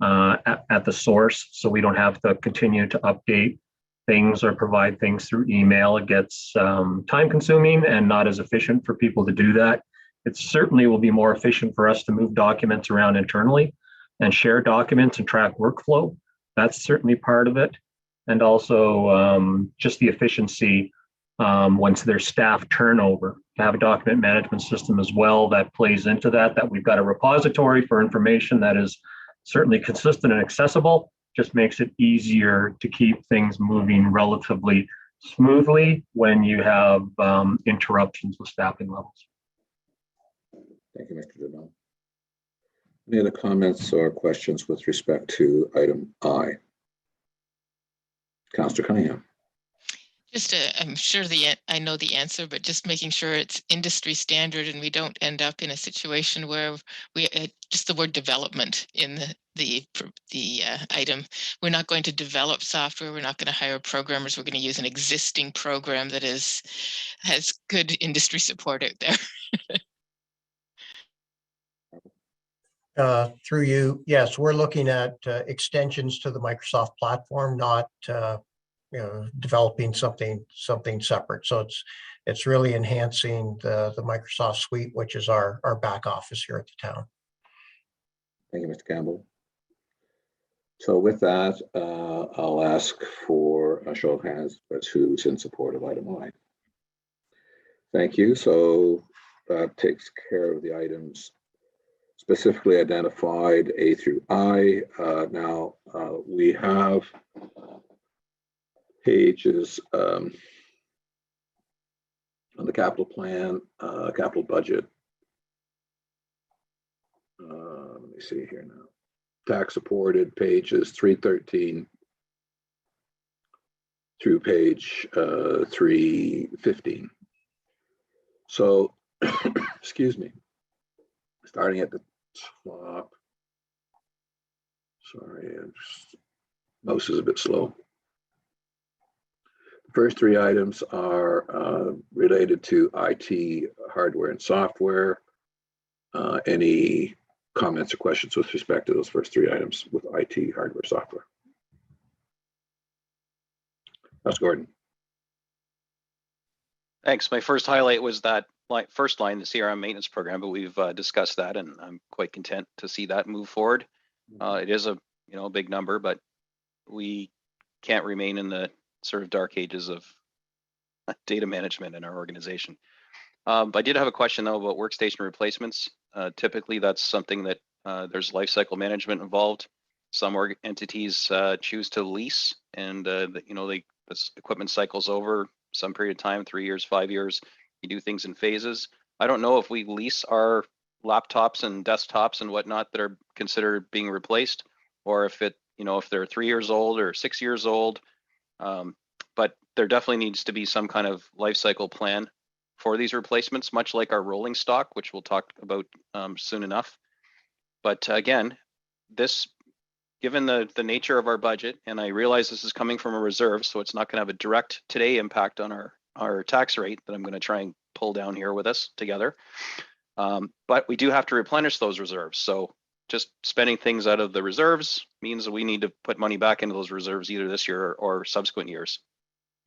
at the source, so we don't have to continue to update things or provide things through email. It gets time consuming and not as efficient for people to do that. It certainly will be more efficient for us to move documents around internally and share documents and track workflow. That's certainly part of it. And also just the efficiency once there's staff turnover, to have a document management system as well that plays into that, that we've got a repository for information that is certainly consistent and accessible, just makes it easier to keep things moving relatively smoothly when you have interruptions with staffing levels. Thank you, Mr. Duval. Any other comments or questions with respect to item I? Councillor Cunningham. Just, I'm sure I know the answer, but just making sure it's industry standard and we don't end up in a situation where we just the word development in the item. We're not going to develop software. We're not going to hire programmers. We're going to use an existing program that has good industry support out there. Through you, yes, we're looking at extensions to the Microsoft platform, not developing something separate. So it's really enhancing the Microsoft suite, which is our back office here at the town. Thank you, Mr. Campbell. So with that, I'll ask for a show of hands as who's in support of item I. Thank you. So that takes care of the items specifically identified A through I. Now we have pages on the capital plan, capital budget. Let me see here now. Tax supported pages 313 through page 315. So, excuse me, starting at the top. Sorry, mouse is a bit slow. The first three items are related to IT hardware and software. Any comments or questions with respect to those first three items with IT hardware software? That's Gordon. Thanks. My first highlight was that first line, the CRM maintenance program, but we've discussed that, and I'm quite content to see that move forward. It is a big number, but we can't remain in the sort of dark ages of data management in our organization. I did have a question though about workstation replacements. Typically, that's something that there's lifecycle management involved. Some entities choose to lease, and this equipment cycles over some period of time, 3 years, 5 years. You do things in phases. I don't know if we lease our laptops and desktops and whatnot that are considered being replaced, or if if they're 3 years old or 6 years old. But there definitely needs to be some kind of life cycle plan for these replacements, much like our rolling stock, which we'll talk about soon enough. But again, given the nature of our budget, and I realize this is coming from a reserve, so it's not going to have a direct today impact on our tax rate that I'm going to try and pull down here with us together. But we do have to replenish those reserves. So just spending things out of the reserves means that we need to put money back into those reserves either this year or subsequent years,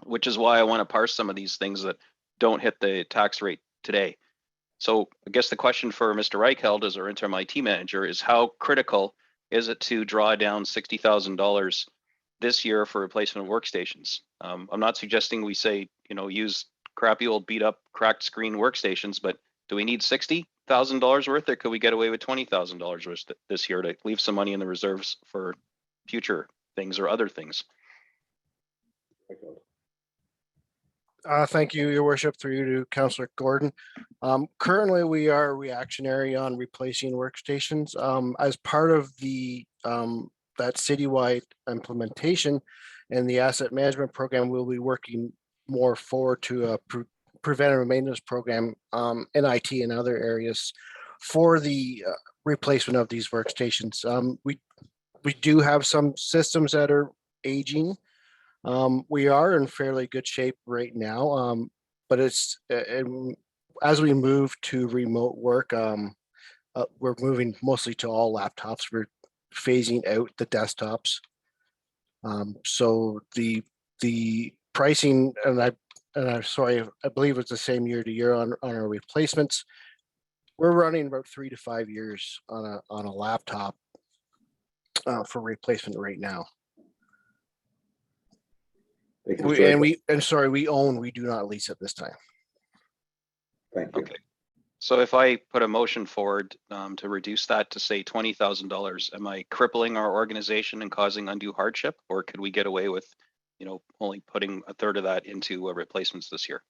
which is why I want to parse some of these things that don't hit the tax rate today. So I guess the question for Mr. Reichheld as our interim IT manager is, how critical is it to draw down $60,000 this year for replacement of workstations? I'm not suggesting we say, use crappy old beat up cracked screen workstations, but do we need $60,000 worth, or could we get away with $20,000 worth this year to leave some money in the reserves for future things or other things? Thank you, Your Worship, through you to Councillor Gordon. Currently, we are reactionary on replacing workstations. As part of that citywide implementation and the asset management program, we'll be working more forward to a preventative maintenance program in IT and other areas for the replacement of these workstations. We do have some systems that are aging. We are in fairly good shape right now, but as we move to remote work, we're moving mostly to all laptops. We're phasing out the desktops. So the pricing, and I'm sorry, I believe it's the same year to year on our replacements. We're running about 3 to 5 years on a laptop for replacement right now. Thank you, Mr. Rico. We own, we do not lease at this time. Thank you. Okay. So if I put a motion forward to reduce that to say $20,000, am I crippling our organization and causing undue hardship? Or could we get away with, only putting a third of that into replacements this year?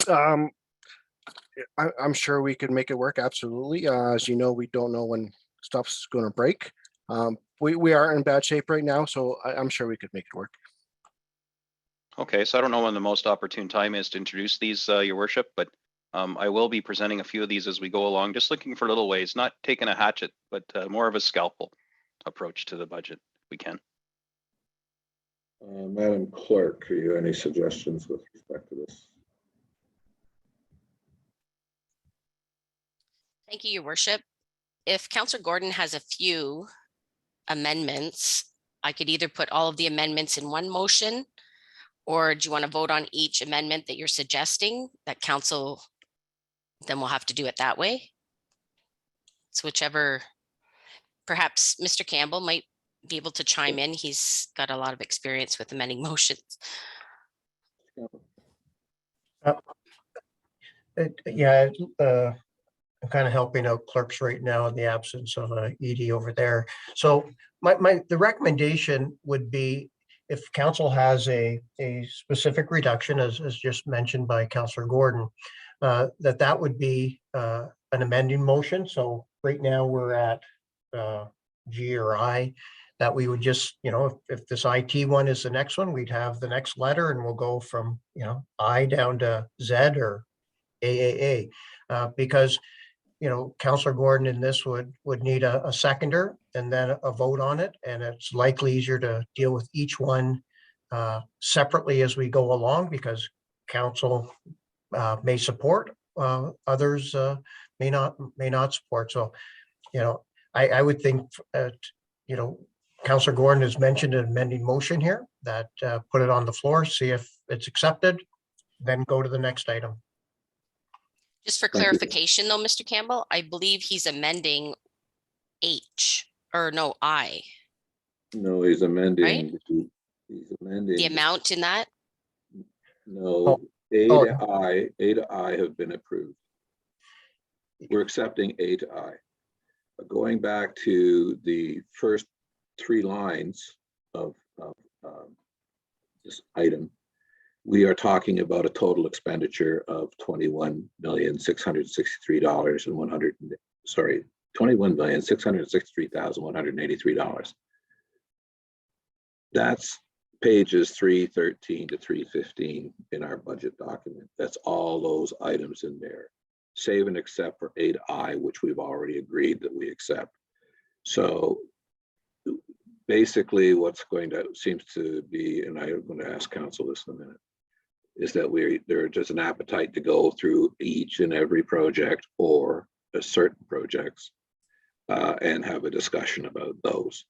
I'm sure we could make it work. Absolutely. As you know, we don't know when stuff's going to break. We are in bad shape right now, so I'm sure we could make it work. Okay, so I don't know when the most opportune time is to introduce these, Your Worship, but I will be presenting a few of these as we go along, just looking for little ways, not taking a hatchet, but more of a scalpel approach to the budget if we can. Madam Clerk, are you any suggestions with respect to this? Thank you, Your Worship. If Councillor Gordon has a few amendments, I could either put all of the amendments in one motion, or do you want to vote on each amendment that you're suggesting that council, then we'll have to do it that way? So whichever, perhaps Mr. Campbell might be able to chime in. He's got a lot of experience with amending motions. Yeah, I'm kind of helping out clerks right now in the absence of Edie over there. So the recommendation would be, if council has a specific reduction, as just mentioned by Councillor Gordon, that would be an amending motion. So right now we're at G or I, that we would just, if this IT one is the next one, we'd have the next letter and we'll go from, I down to Z or AAA, because Councillor Gordon in this would need a seconder and then a vote on it. And it's likely easier to deal with each one separately as we go along, because council may support, others may not support. So, I would think, Councillor Gordon has mentioned an amending motion here, that put it on the floor, see if it's accepted, then go to the next item. Just for clarification though, Mr. Campbell, I believe he's amending I. No, he's amending. Right? He's amending. The amount in that? No, A to I have been approved. We're accepting A to I. But going back to the first three lines of this item, we are talking about a total expenditure of $21,663,183. That's pages 313 to 315 in our budget document. That's all those items in there, save and except for 8I, which we've already agreed that we accept. So basically what's seems to be, and I'm going to ask council this in a minute, is that there's just an appetite to go through each and every project or certain projects and have a discussion about those.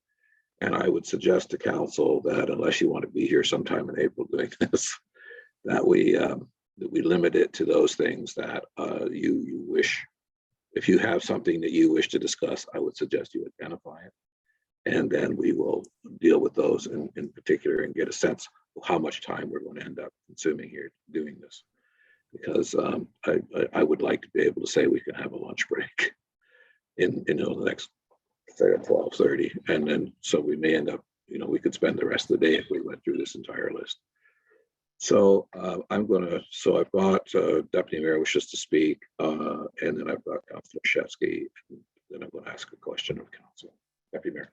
And I would suggest to council that unless you want to be here sometime in April doing this, that we limit it to those things that you wish. If you have something that you wish to discuss, I would suggest you identify it. And then we will deal with those in particular and get a sense of how much time we're going to end up consuming here doing this. Because I would like to be able to say we can have a lunch break in the next, say, at 12:30, and then so we may end up, we could spend the rest of the day if we went through this entire list. So I've got Deputy Mayor wishes to speak, and then I've got Councilor Shevsky, and then I'm going to ask a question of council. Deputy Mayor.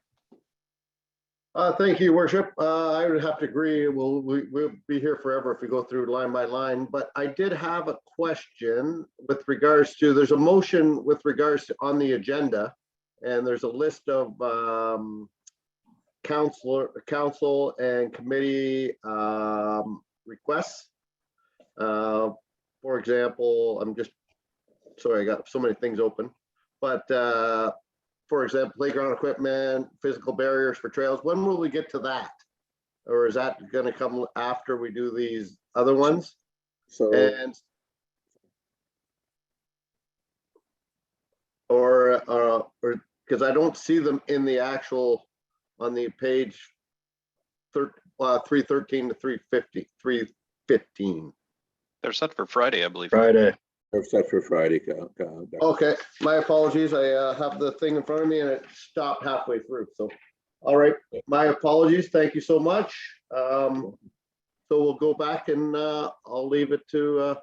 Thank you, Worship. I would have to agree. We'll be here forever if we go through line by line. But I did have a question with regards to, there's a motion with regards to on the agenda, and there's a list of council and committee requests. For example, I'm just sorry, I got so many things open, but for example, playground equipment, physical barriers for trails. When will we get to that? Or is that going to come after we do these other ones? So, or because I don't see them in the actual, on the page 313 to 315. They're set for Friday, I believe. Friday. They're set for Friday. Okay, my apologies. I have the thing in front of me and it stopped halfway through. So, all right, my apologies. Thank you so much. So we'll go back and I'll leave it to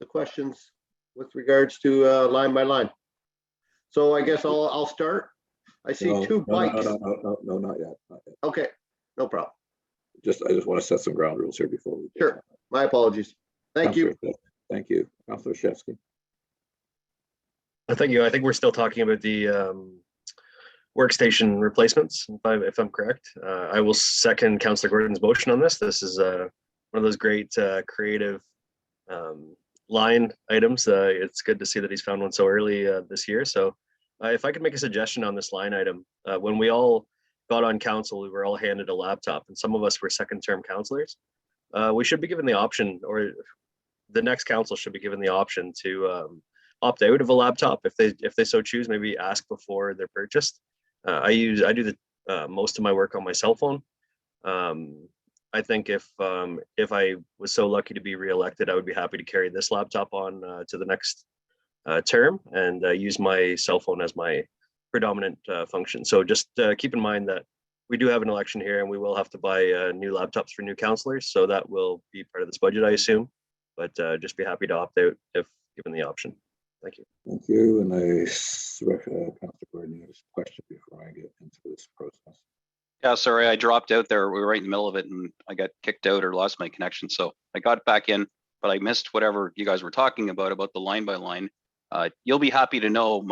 the questions with regards to line by line. So I guess I'll start. I see two bikes. No, not yet. Okay, no problem. I just want to set some ground rules here before we. Sure. My apologies. Thank you. Thank you, Councillor Shevsky. Thank you. I think we're still talking about the workstation replacements, if I'm correct. I will second Councillor Gordon's motion on this. This is one of those great creative line items. It's good to see that he's found one so early this year. So if I could make a suggestion on this line item, when we all got on council, we were all handed a laptop, and some of us were second-term councillors. We should be given the option, or the next council should be given the option to opt out of a laptop if they so choose. Maybe ask before they're purchased. I do the most of my work on my cell phone. I think if I was so lucky to be reelected, I would be happy to carry this laptop on to the next term and use my cell phone as my predominant function. So just keep in mind that we do have an election here and we will have to buy new laptops for new councillors. So that will be part of this budget, I assume, but just be happy to opt out if given the option. Thank you. Thank you. And Councillor Gordon, you have a question before I get into this process. Yeah, sorry, I dropped out there. We were right in the middle of it and I got kicked out or lost my connection. So I got back in, but I missed whatever you guys were talking about the line by line. You'll be happy to know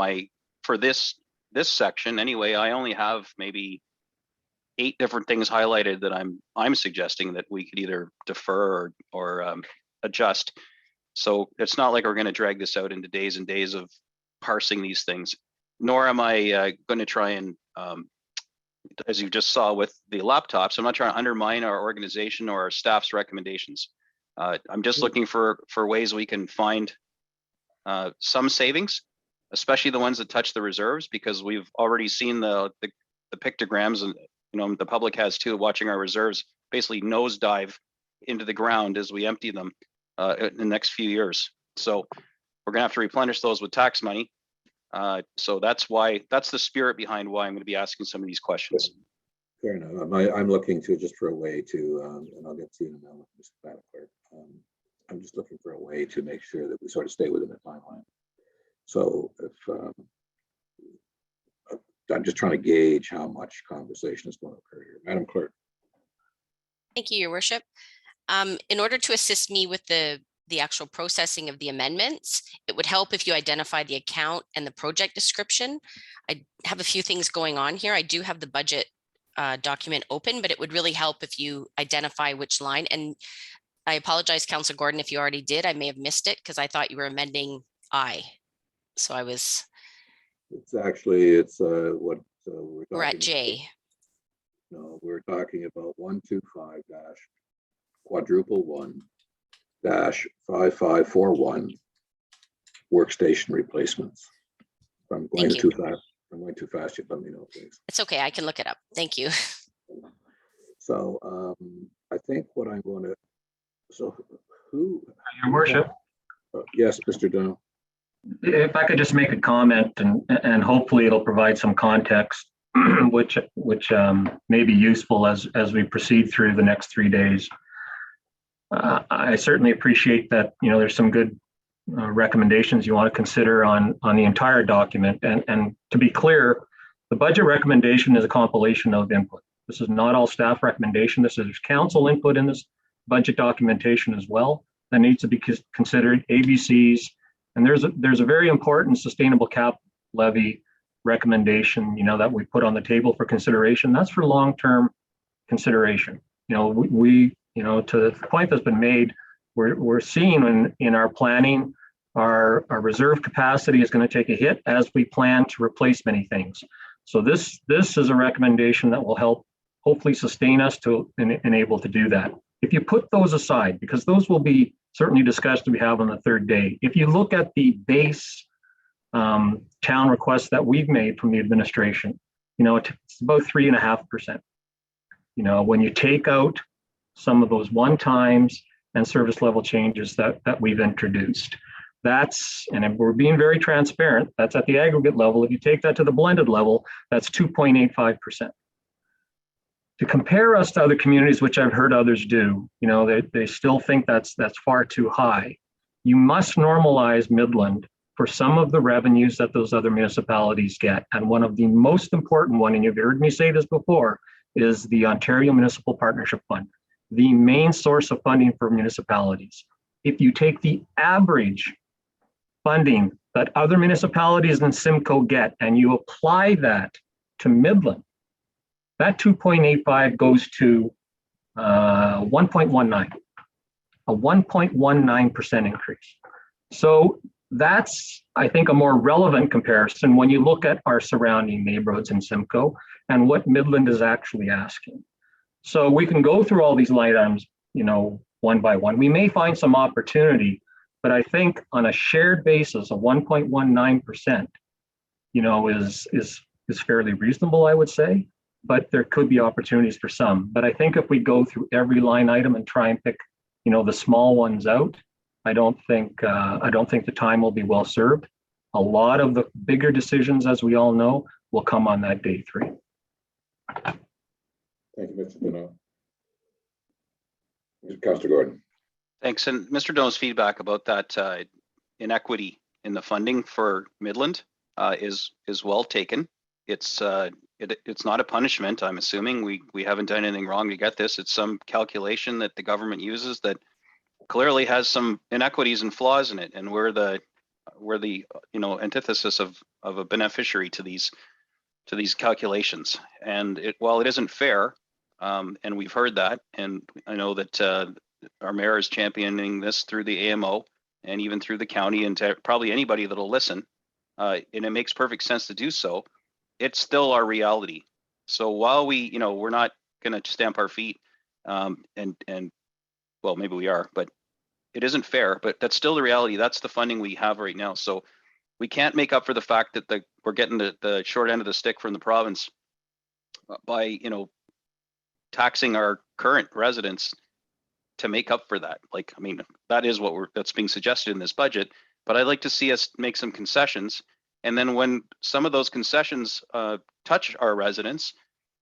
for this section anyway, I only have maybe 8 different things highlighted that I'm suggesting that we could either defer or adjust. So it's not like we're going to drag this out into days and days of parsing these things, nor am I going to try and, as you just saw with the laptops, I'm not trying to undermine our organization or our staff's recommendations. I'm just looking for ways we can find some savings, especially the ones that touch the reserves, because we've already seen the pictograms, and the public has too, watching our reserves basically nosedive into the ground as we empty them in the next few years. So we're gonna have to replenish those with tax money. So that's the spirit behind why I'm going to be asking some of these questions. Fair enough. I'm looking to just for a way to, and I'll get to you in a moment, Mr. Madam Clerk. I'm just looking for a way to make sure that we sort of stay within the timeline. So if I'm just trying to gauge how much conversation is going to occur here. Madam Clerk. Thank you, Your Worship. In order to assist me with the actual processing of the amendments, it would help if you identify the account and the project description. I have a few things going on here. I do have the budget document open, but it would really help if you identify which line. And I apologize, Councillor Gordon, if you already did. I may have missed it because I thought you were amending I. So I was. It's actually, what we're at J. No, we're talking about 125 quadruple 1-5541 workstation replacements. If I'm going too fast, you let me know, please. It's okay, I can look it up. Thank you. So I think what I'm going to, who? Your Worship. Yes, Mr. Dunn. If I could just make a comment and hopefully it'll provide some context, which may be useful as we proceed through the next 3 days. I certainly appreciate that, there's some good recommendations you want to consider on the entire document. And to be clear, the budget recommendation is a compilation of input. This is not all staff recommendation. This is council input in this budget documentation as well that needs to be considered, ABCs. And there's a very important sustainable cap levy recommendation, that we put on the table for consideration. That's for long-term consideration. We to the point that's been made, we're seeing in our planning, our reserve capacity is going to take a hit as we plan to replace many things. So this is a recommendation that will help hopefully sustain us to enable to do that. If you put those aside, because those will be certainly discussed we have on the third day. If you look at the base town requests that we've made from the administration, it's about 3.5%. You know, when you take out some of those one-times and service level changes that we've introduced, that's, and we're being very transparent, that's at the aggregate level. If you take that to the blended level, that's 2.85%. To compare us to other communities, which I've heard others do, you know, they still think that's far too high. You must normalize Midland for some of the revenues that those other municipalities get. And one of the most important one, and you've heard me say this before, is the Ontario Municipal Partnership Fund, the main source of funding for municipalities. If you take the average funding that other municipalities in Simcoe get and you apply that to Midland, that 2.85 goes to 1.19, a 1.19% increase. So that's, I think, a more relevant comparison when you look at our surrounding neighborhoods in Simcoe and what Midland is actually asking. So we can go through all these line items, you know, one by one. We may find some opportunity, but I think on a shared basis, a 1.19%, you know, is fairly reasonable, I would say. But there could be opportunities for some. But I think if we go through every line item and try and pick, you know, the small ones out, I don't think the time will be well served. A lot of the bigger decisions, as we all know, will come on that day 3. Thank you, Mr. Deneau. Councillor Gordon. Thanks. And Mr. Deneau's feedback about that inequity in the funding for Midland is well taken. It's not a punishment. I'm assuming we haven't done anything wrong to get this. It's some calculation that the government uses that clearly has some inequities and flaws in it, and we're the you know, antithesis of a beneficiary to these calculations. And while it isn't fair, and we've heard that, and I know that our mayor is championing this through the AMO and even through the county and to probably anybody that'll listen, and it makes perfect sense to do so. It's still our reality. So while we're not going to stamp our feet, and well, maybe we are, but it isn't fair. But that's still the reality. That's the funding we have right now. So we can't make up for the fact that we're getting the short end of the stick from the province by taxing our current residents to make up for that. Like, I mean, that is that's being suggested in this budget. But I'd like to see us make some concessions. And then when some of those concessions touch our residents,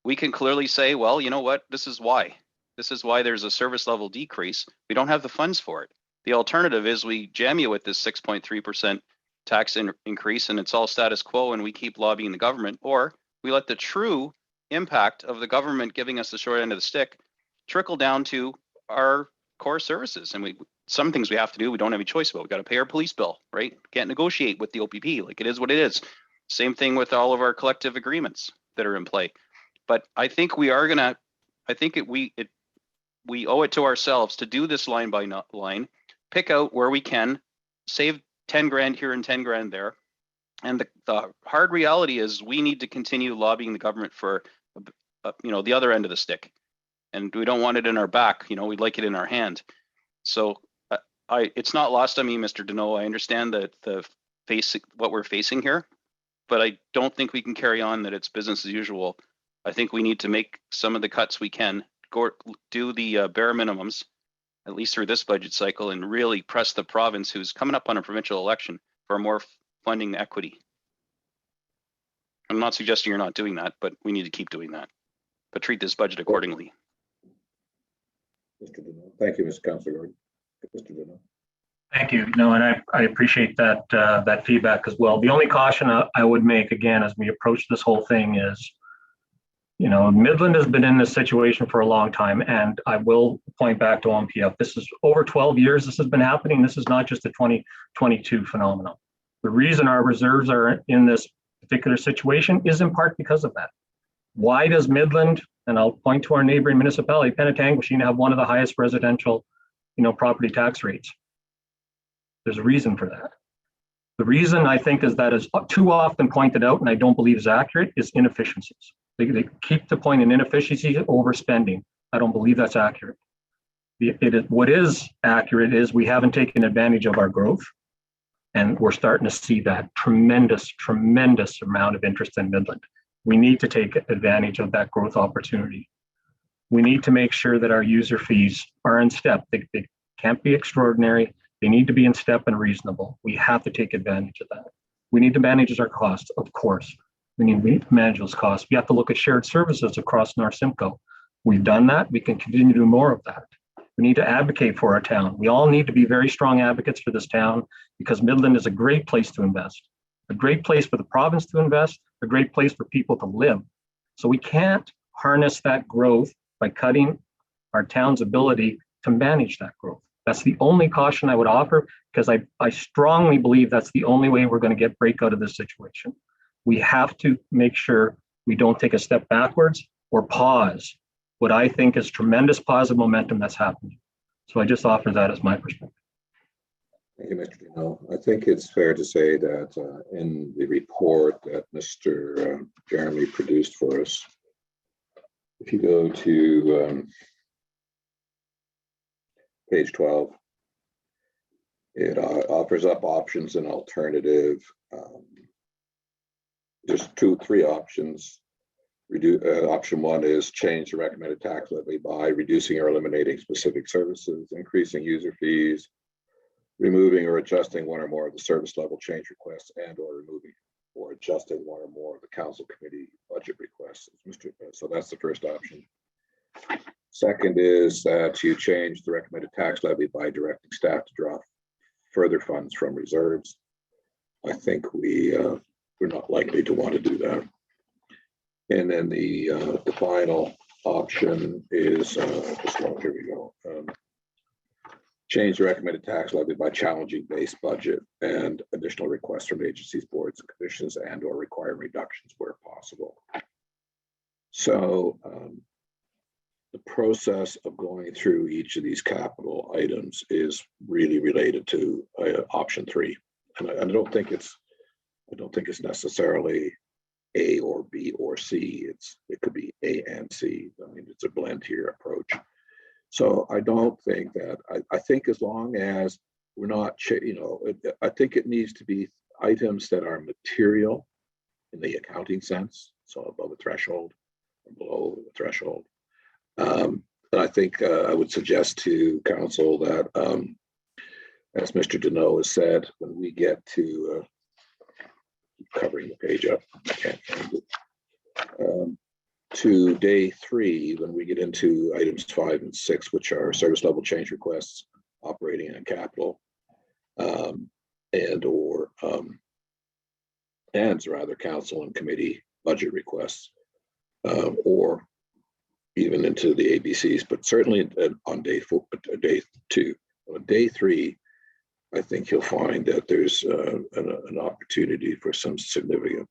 we can clearly say, well, you know what, this is why. This is why there's a service level decrease. We don't have the funds for it. The alternative is we jam you with this 6.3% tax increase and it's all status quo and we keep lobbying the government, or we let the true impact of the government giving us the short end of the stick trickle down to our core services. And some things we have to do, we don't have a choice about. We've got to pay our police bill, right? Can't negotiate with the OPP. Like, it is what it is. Same thing with all of our collective agreements that are in play. But I think we owe it to ourselves to do this line by line, pick out where we can, save 10 grand here and 10 grand there. And the hard reality is we need to continue lobbying the government for, the other end of the stick. And we don't want it in our back, we'd like it in our hand. So it's not lost on me, Mr. Deneau. I understand that what we're facing here, but I don't think we can carry on that it's business as usual. I think we need to make some of the cuts we can, do the bare minimums, at least through this budget cycle, and really press the province, who's coming up on a provincial election, for more funding equity. I'm not suggesting you're not doing that, but we need to keep doing that. But treat this budget accordingly. Mr. Deneau. Thank you, Mr. Councillor Gordon. Mr. Deneau. Thank you. No, and I appreciate that feedback as well. The only caution I would make, again, as we approach this whole thing is, Midland has been in this situation for a long time, and I will point back to OMPF. This is over 12 years this has been happening. This is not just a 2022 phenomenon. The reason our reserves are in this particular situation is in part because of that. Why does Midland, and I'll point to our neighboring municipality, Penetanguishene, have one of the highest residential, property tax rates? There's a reason for that. The reason, I think, is that is too often pointed out, and I don't believe is accurate, is inefficiencies. They keep the point in inefficiency, overspending. I don't believe that's accurate. What is accurate is we haven't taken advantage of our growth, and we're starting to see that tremendous amount of interest in Midland. We need to take advantage of that growth opportunity. We need to make sure that our user fees are in step. They can't be extraordinary. They need to be in step and reasonable. We have to take advantage of that. We need to manage our costs, of course. We need to manage those costs. We have to look at shared services across North Simcoe. We've done that. We can continue to do more of that. We need to advocate for our town. We all need to be very strong advocates for this town because Midland is a great place to invest, a great place for the province to invest, a great place for people to live. So we can't harness that growth by cutting our town's ability to manage that growth. That's the only caution I would offer, because I strongly believe that's the only way we're going to get break out of this situation. We have to make sure we don't take a step backwards or pause what I think is tremendous positive momentum that's happening. So I just offer that as my perspective. Thank you, Mr. Dino. I think it's fair to say that in the report that Mr. Jeremy produced for us, if you go to page 12, it offers up options and alternative. There's three options. Option one is change the recommended tax levy by reducing or eliminating specific services, increasing user fees, removing or adjusting one or more of the service level change requests, and or removing or adjusting one or more of the council committee budget requests. So that's the first option. Second is to change the recommended tax levy by directing staff to draw further funds from reserves. I think we're not likely to want to do that. And then the final option is here we go. Change the recommended tax levy by challenging base budget and additional requests from agencies, boards, and commissions, and or require reductions where possible. So the process of going through each of these capital items is really related to option three, and I don't think it's necessarily A or B or C. It could be A and C. I mean, it's a blend here approach. So I don't think that, I think as long as we're not, I think it needs to be items that are material in the accounting sense, so above a threshold or below the threshold. And I think I would suggest to council that, as Mr. Deneau has said, when we get to covering the page up, I can't find it. To day 3, when we get into items 5 and 6, which are service level change requests, operating and capital, and rather council and committee budget requests, or even into the ABCs, but certainly on day 2. On day 3, I think you'll find that there's an opportunity for some significant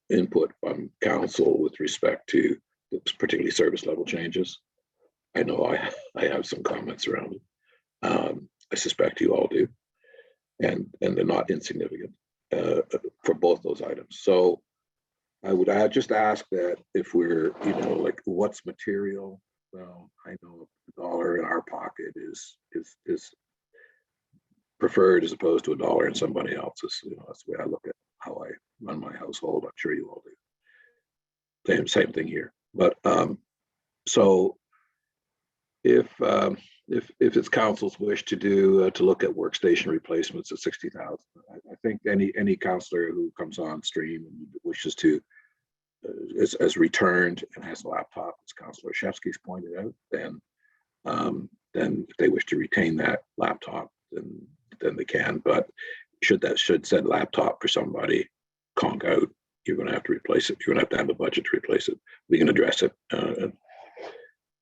input from council with respect to particularly service level changes. I know I have some comments around it. I suspect you all do, and they're not insignificant for both those items. So I would just ask that if we're, like what's material. Well, I know $1 in our pocket is preferred as opposed to $1 in somebody else's. That's the way I look at how I run my household. I'm sure you all do. Same thing here. But so if it's council's wish to look at workstation replacements at 60,000, I think any councillor who comes on stream and wishes to is returned and has a laptop, as Councillor Shevsky's pointed out, then if they wish to retain that laptop, then they can. But should said laptop for somebody conk out, you're going to have to replace it. You're going to have a budget to replace it. We can address it.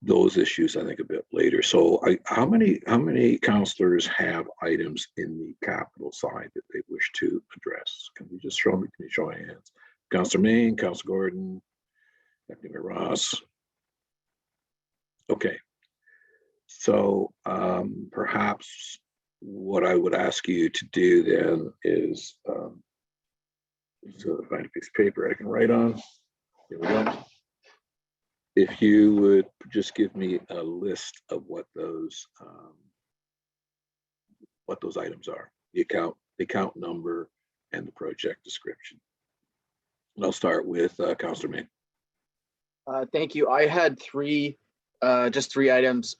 Those issues, I think, a bit later. So, how many councillors have items in the capital side that they wish to address? Can you just show me? Can you show my hands? Councillor Main, Councillor Gordon, Deputy Mayor Ross. Okay. So perhaps what I would ask you to do then is find a piece of paper I can write on. Here we go. If you would just give me a list of what those items are, the account number, and the project description. And I'll start with Councillor Main. Thank you. I had just three items.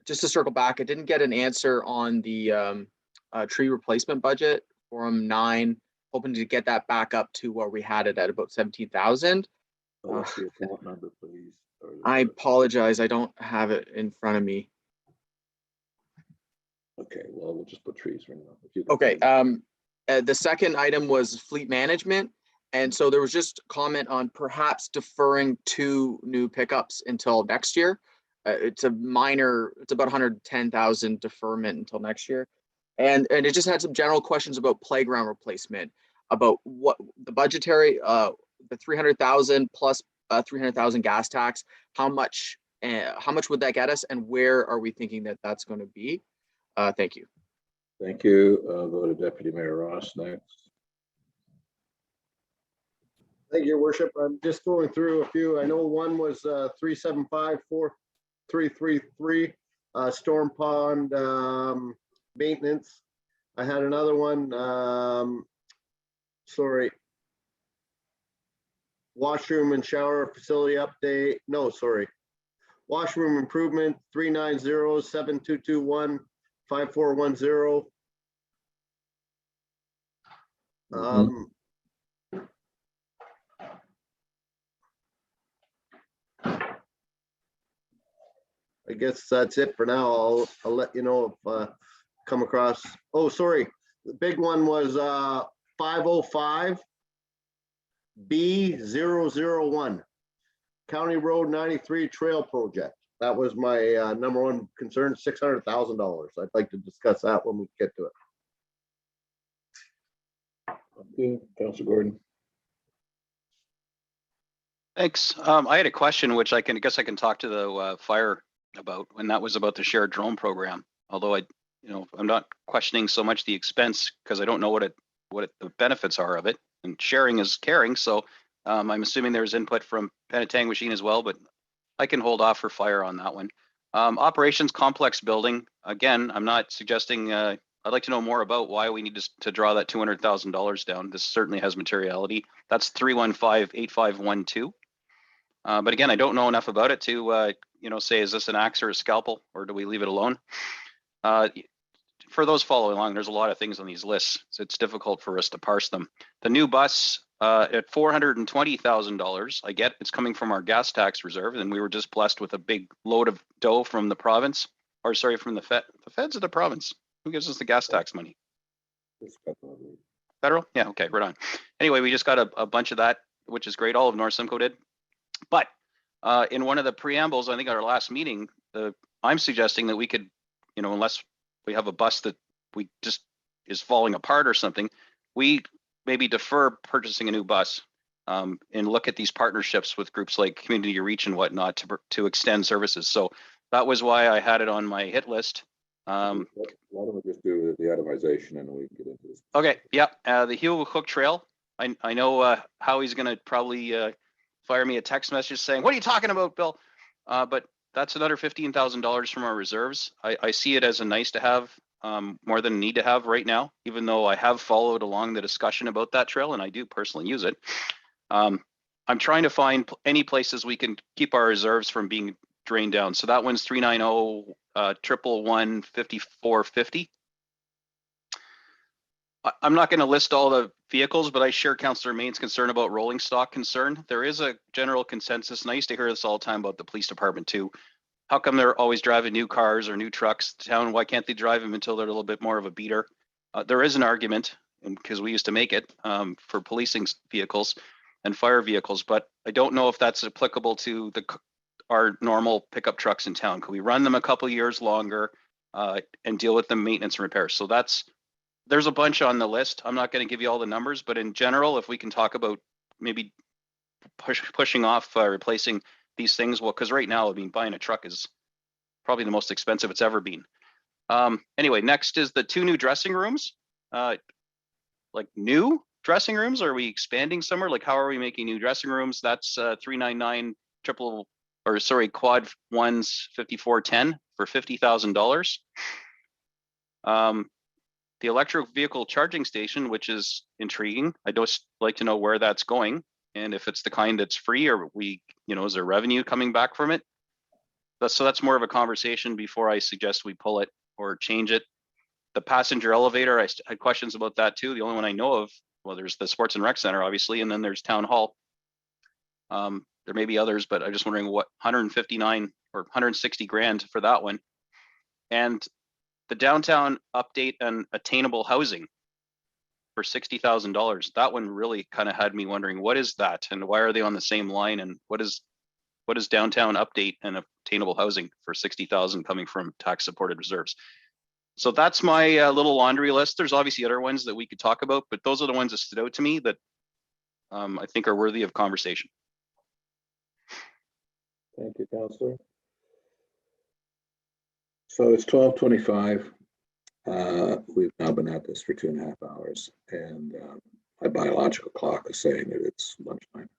Just to circle back, I didn't get an answer on the tree replacement budget, Forum 9, hoping to get that back up to where we had it at about 17,000. What's the account number, please? I apologize, I don't have it in front of me. Okay, well, we'll just put trees for now. Okay, the second item was fleet management. And so there was just comment on perhaps deferring 2 new pickups until next year. It's a minor, it's about 110,000 deferment until next year. And it just had some general questions about playground replacement, about what the budgetary, the 300,000 plus 300,000 gas tax, how much would that get us, and where are we thinking that that's going to be? Thank you. Thank you. Go to Deputy Mayor Ross next. Thank you, Your Worship. I'm just going through a few. I know one was 375-4333, storm pond maintenance. I had another one, sorry, washroom and shower facility update. No, sorry. Washroom improvement, 390-7221-5410. I guess that's it for now. I'll let you know if come across. Oh, sorry. The big one was 505 B001 County Road 93 Trail Project. That was my number one concern, $600,000. I'd like to discuss that when we get to it. Thank you, Councilor Gordon. Thanks. I had a question, which I guess I can talk to the fire about, and that was about the shared drone program. Although I'm not questioning so much the expense, because I don't know what the benefits are of it. And sharing is caring, so I'm assuming there's input from Penetang Machine as well, but I can hold off for fire on that one. Operations complex building. Again, I'm not suggesting. I'd like to know more about why we need to draw that $200,000 down. This certainly has materiality. That's 315-8512. But again, I don't know enough about it to say, is this an axe or a scalpel, or do we leave it alone? For those following along, there's a lot of things on these lists, so it's difficult for us to parse them. The new bus at $420,000, I get it's coming from our gas tax reserve, and we were just blessed with a big load of dough from the province, or sorry, from the feds of the province. Who gives us the gas tax money? Federal? Yeah, okay, right on. Anyway, we just got a bunch of that, which is great. All of North Simcoe did. But in one of the preambles, I think at our last meeting, I'm suggesting that we could, unless we have a bus that we just is falling apart or something, we maybe defer purchasing a new bus and look at these partnerships with groups like Community Reach and whatnot to extend services. So that was why I had it on my hit list. Why don't we just do the itemization and we can get into this? Okay, yeah, the Hugh Hook Trail. I know Howie's going to probably fire me a text message saying, "What are you talking about, Bill?" But that's another $15,000 from our reserves. I see it as a nice to have, more than a need to have right now, even though I have followed along the discussion about that trail and I do personally use it. I'm trying to find any places we can keep our reserves from being drained down. So that one's 390-111-5450. I'm not going to list all the vehicles, but I share Councillor Main's concern about rolling stock concern. There is a general consensus, and I used to hear this all the time about the police department too. How come they're always driving new cars or new trucks to town? Why can't they drive them until they're a little bit more of a beater? There is an argument, because we used to make it for policing vehicles and fire vehicles, but I don't know if that's applicable to our normal pickup trucks in town. Could we run them a couple of years longer and deal with the maintenance and repairs? So there's a bunch on the list. I'm not going to give you all the numbers, but in general, if we can talk about maybe pushing off replacing these things, well, because right now, I mean, buying a truck is probably the most expensive it's ever been. Anyway, next is the 2 new dressing rooms. Like new dressing rooms? Are we expanding somewhere? Like, how are we making new dressing rooms? That's 399 quad ones 5410 for $50,000. The electric vehicle charging station, which is intriguing. I'd just like to know where that's going. And if it's the kind that's free, or is there revenue coming back from it? That's more of a conversation before I suggest we pull it or change it. The passenger elevator, I had questions about that too. The only one I know of, well, there's the Sports and Rec Center, obviously, and then there's Town Hall. There may be others, but I'm just wondering what 159 or 160 grand for that one. And the downtown update and attainable housing for $60,000. That one really kind of had me wondering, what is that and why are they on the same line? And what is downtown update and attainable housing for 60,000 coming from tax supported reserves? So that's my little laundry list. There's obviously other ones that we could talk about, but those are the ones that stood out to me that I think are worthy of conversation. Thank you, Councillor. So it's 12:25. We've now been at this for 2.5 hours, and my biological clock is saying that it's lunchtime.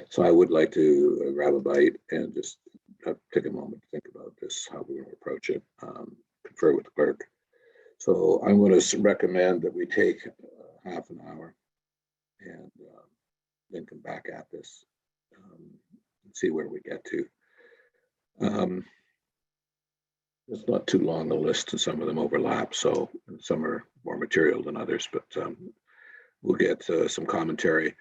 So I would like to grab a bite and just take a moment to think about this, how we're going to approach it, confer with the clerk. So I'm going to recommend that we take half an hour and then come back at this and see where we get to. It's not too long a list, and some of them overlap, so some are more material than others, but we'll get some commentary.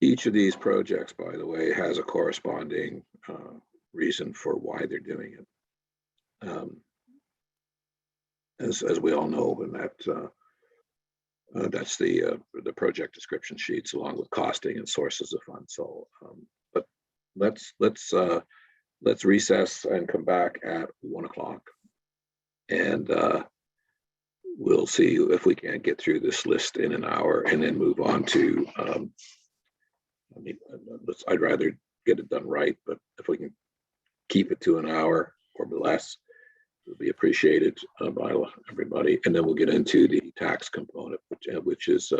Each of these projects, by the way, has a corresponding reason for why they're doing it. As we all know, and that's the project description sheets along with costing and sources of funds. So, but let's recess and come back at 1 o'clock, and we'll see if we can get through this list in an hour and then move on to. I'd rather get it done right, but if we can keep it to an hour or less, it'll be appreciated by everybody. And then we'll get into the tax component, which is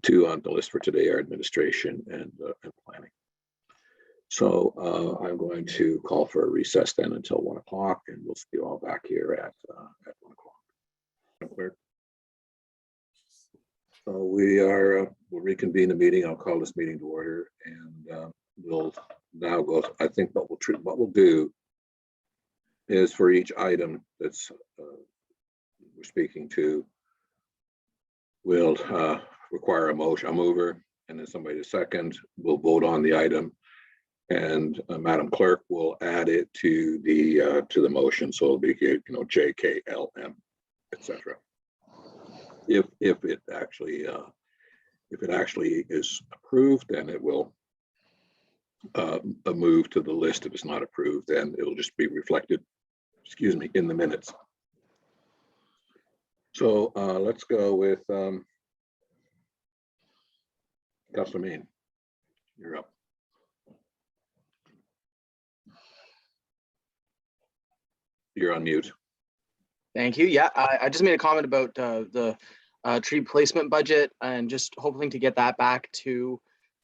two on the list for today: our administration and planning. So I'm going to call for a recess then until 1 o'clock, and we'll see you all back here at 1 o'clock. So we'll reconvene the meeting. I'll call this meeting to order, and we'll now go. I think what we'll do is for each item that's we're speaking to, we'll require a motion, a mover, and then somebody to second. We'll vote on the item, and Madam Clerk will add it to the motion, so it'll be JKLM, etc. If it actually is approved, then it will move to the list. If it's not approved, then it'll just be reflected, in the minutes. So let's go with Councillor Main. You're up. You're on mute. Thank you. Yeah, I just made a comment about the tree placement budget and just hoping to get that back to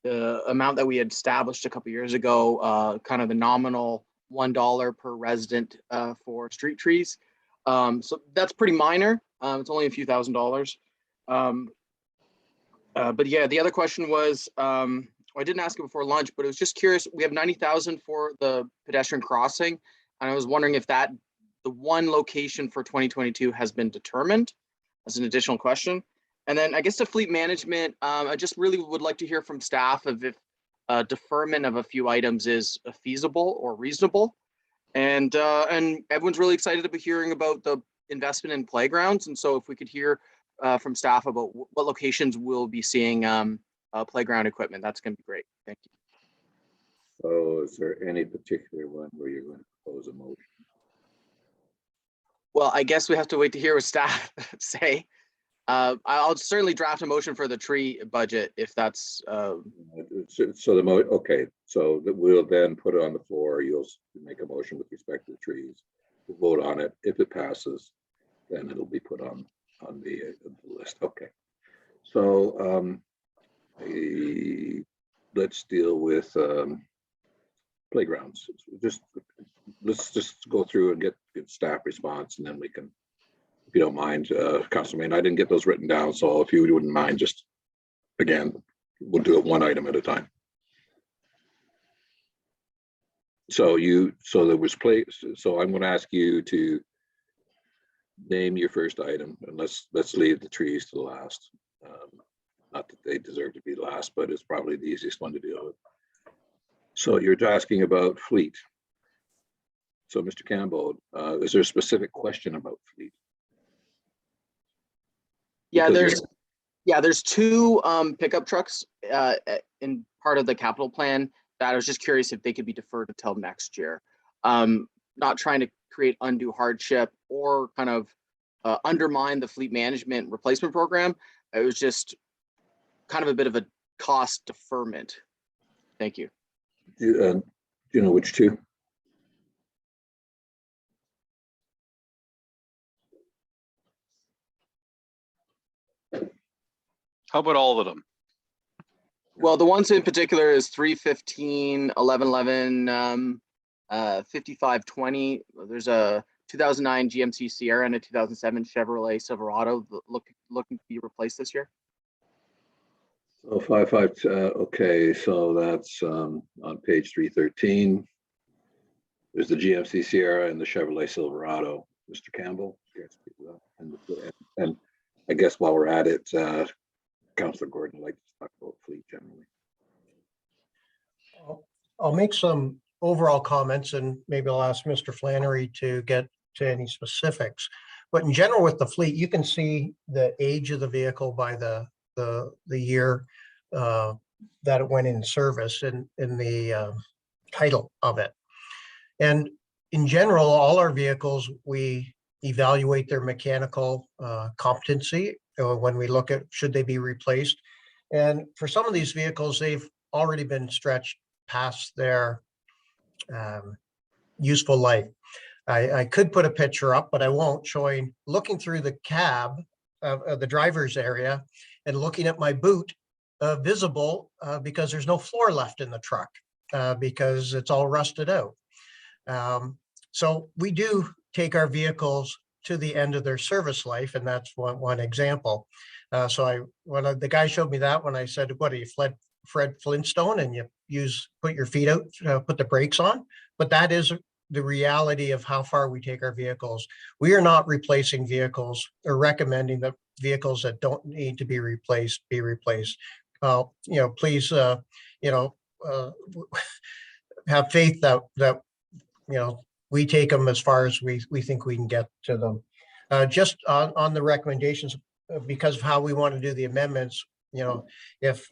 the amount that we had established a couple years ago, kind of the nominal $1 per resident for street trees. So that's pretty minor. It's only a few $1,000s. But yeah, the other question was, I didn't ask it before lunch, but it was just curious. We have 90,000 for the pedestrian crossing, and I was wondering if the one location for 2022 has been determined. As an additional question. And then I guess the fleet management, I just really would like to hear from staff of if deferment of a few items is feasible or reasonable. And everyone's really excited about hearing about the investment in playgrounds. And so if we could hear from staff about what locations we'll be seeing playground equipment, that's going to be great. Thank you. So is there any particular one where you're going to propose a motion? Well, I guess we have to wait to hear what staff say. I'll certainly draft a motion for the tree budget if that's. Okay, so that we'll then put it on the floor. You'll make a motion with respect to the trees. We'll vote on it. If it passes, then it'll be put on the list. Okay. So let's deal with playgrounds. Let's just go through and get staff response, and then we can, if you don't mind, Councilman, I didn't get those written down, so if you wouldn't mind, just again, we'll do it one item at a time. So there was so I'm going to ask you to name your first item, and let's leave the trees to the last. Not that they deserve to be last, but it's probably the easiest one to deal with. So you're asking about fleet. So Mr. Campbell, is there a specific question about fleet? Yeah, Because there's two pickup trucks in part of the capital plan that I was just curious if they could be deferred until next year. Not trying to create undue hardship or kind of undermine the fleet management replacement program. It was just kind of a bit of a cost deferment. Thank you. do you know which two? How about all of them? Well, the ones in particular is 315, 1111, 5520. There's a 2009 GMC Sierra and a 2007 Chevrolet Silverado looking to be replaced this year. So 55, okay, so that's on page 313. There's the GMC Sierra and the Chevrolet Silverado. Mr. Campbell, and I guess while we're at it, Councillor Gordon would like to talk about fleet generally. I'll make some overall comments and maybe I'll ask Mr. Flannery to get to any specifics. But in general with the fleet, you can see the age of the vehicle by the year that it went in service in the title of it. And in general, all our vehicles, we evaluate their mechanical competency when we look at should they be replaced. And for some of these vehicles, they've already been stretched past their useful life. I could put a picture up, but I won't, showing looking through the cab of the driver's area and looking at my boot visible because there's no floor left in the truck because it's all rusted out. So we do take our vehicles to the end of their service life, and that's one example. So when the guy showed me that, when I said, "What are you, Fred Flintstone?" and you put your feet out, put the brakes on, but that is the reality of how far we take our vehicles. We are not replacing vehicles or recommending that vehicles that don't need to be replaced be replaced. Please, have faith that we take them as far as we think we can get to them. Just on the recommendations, because of how we want to do the amendments, if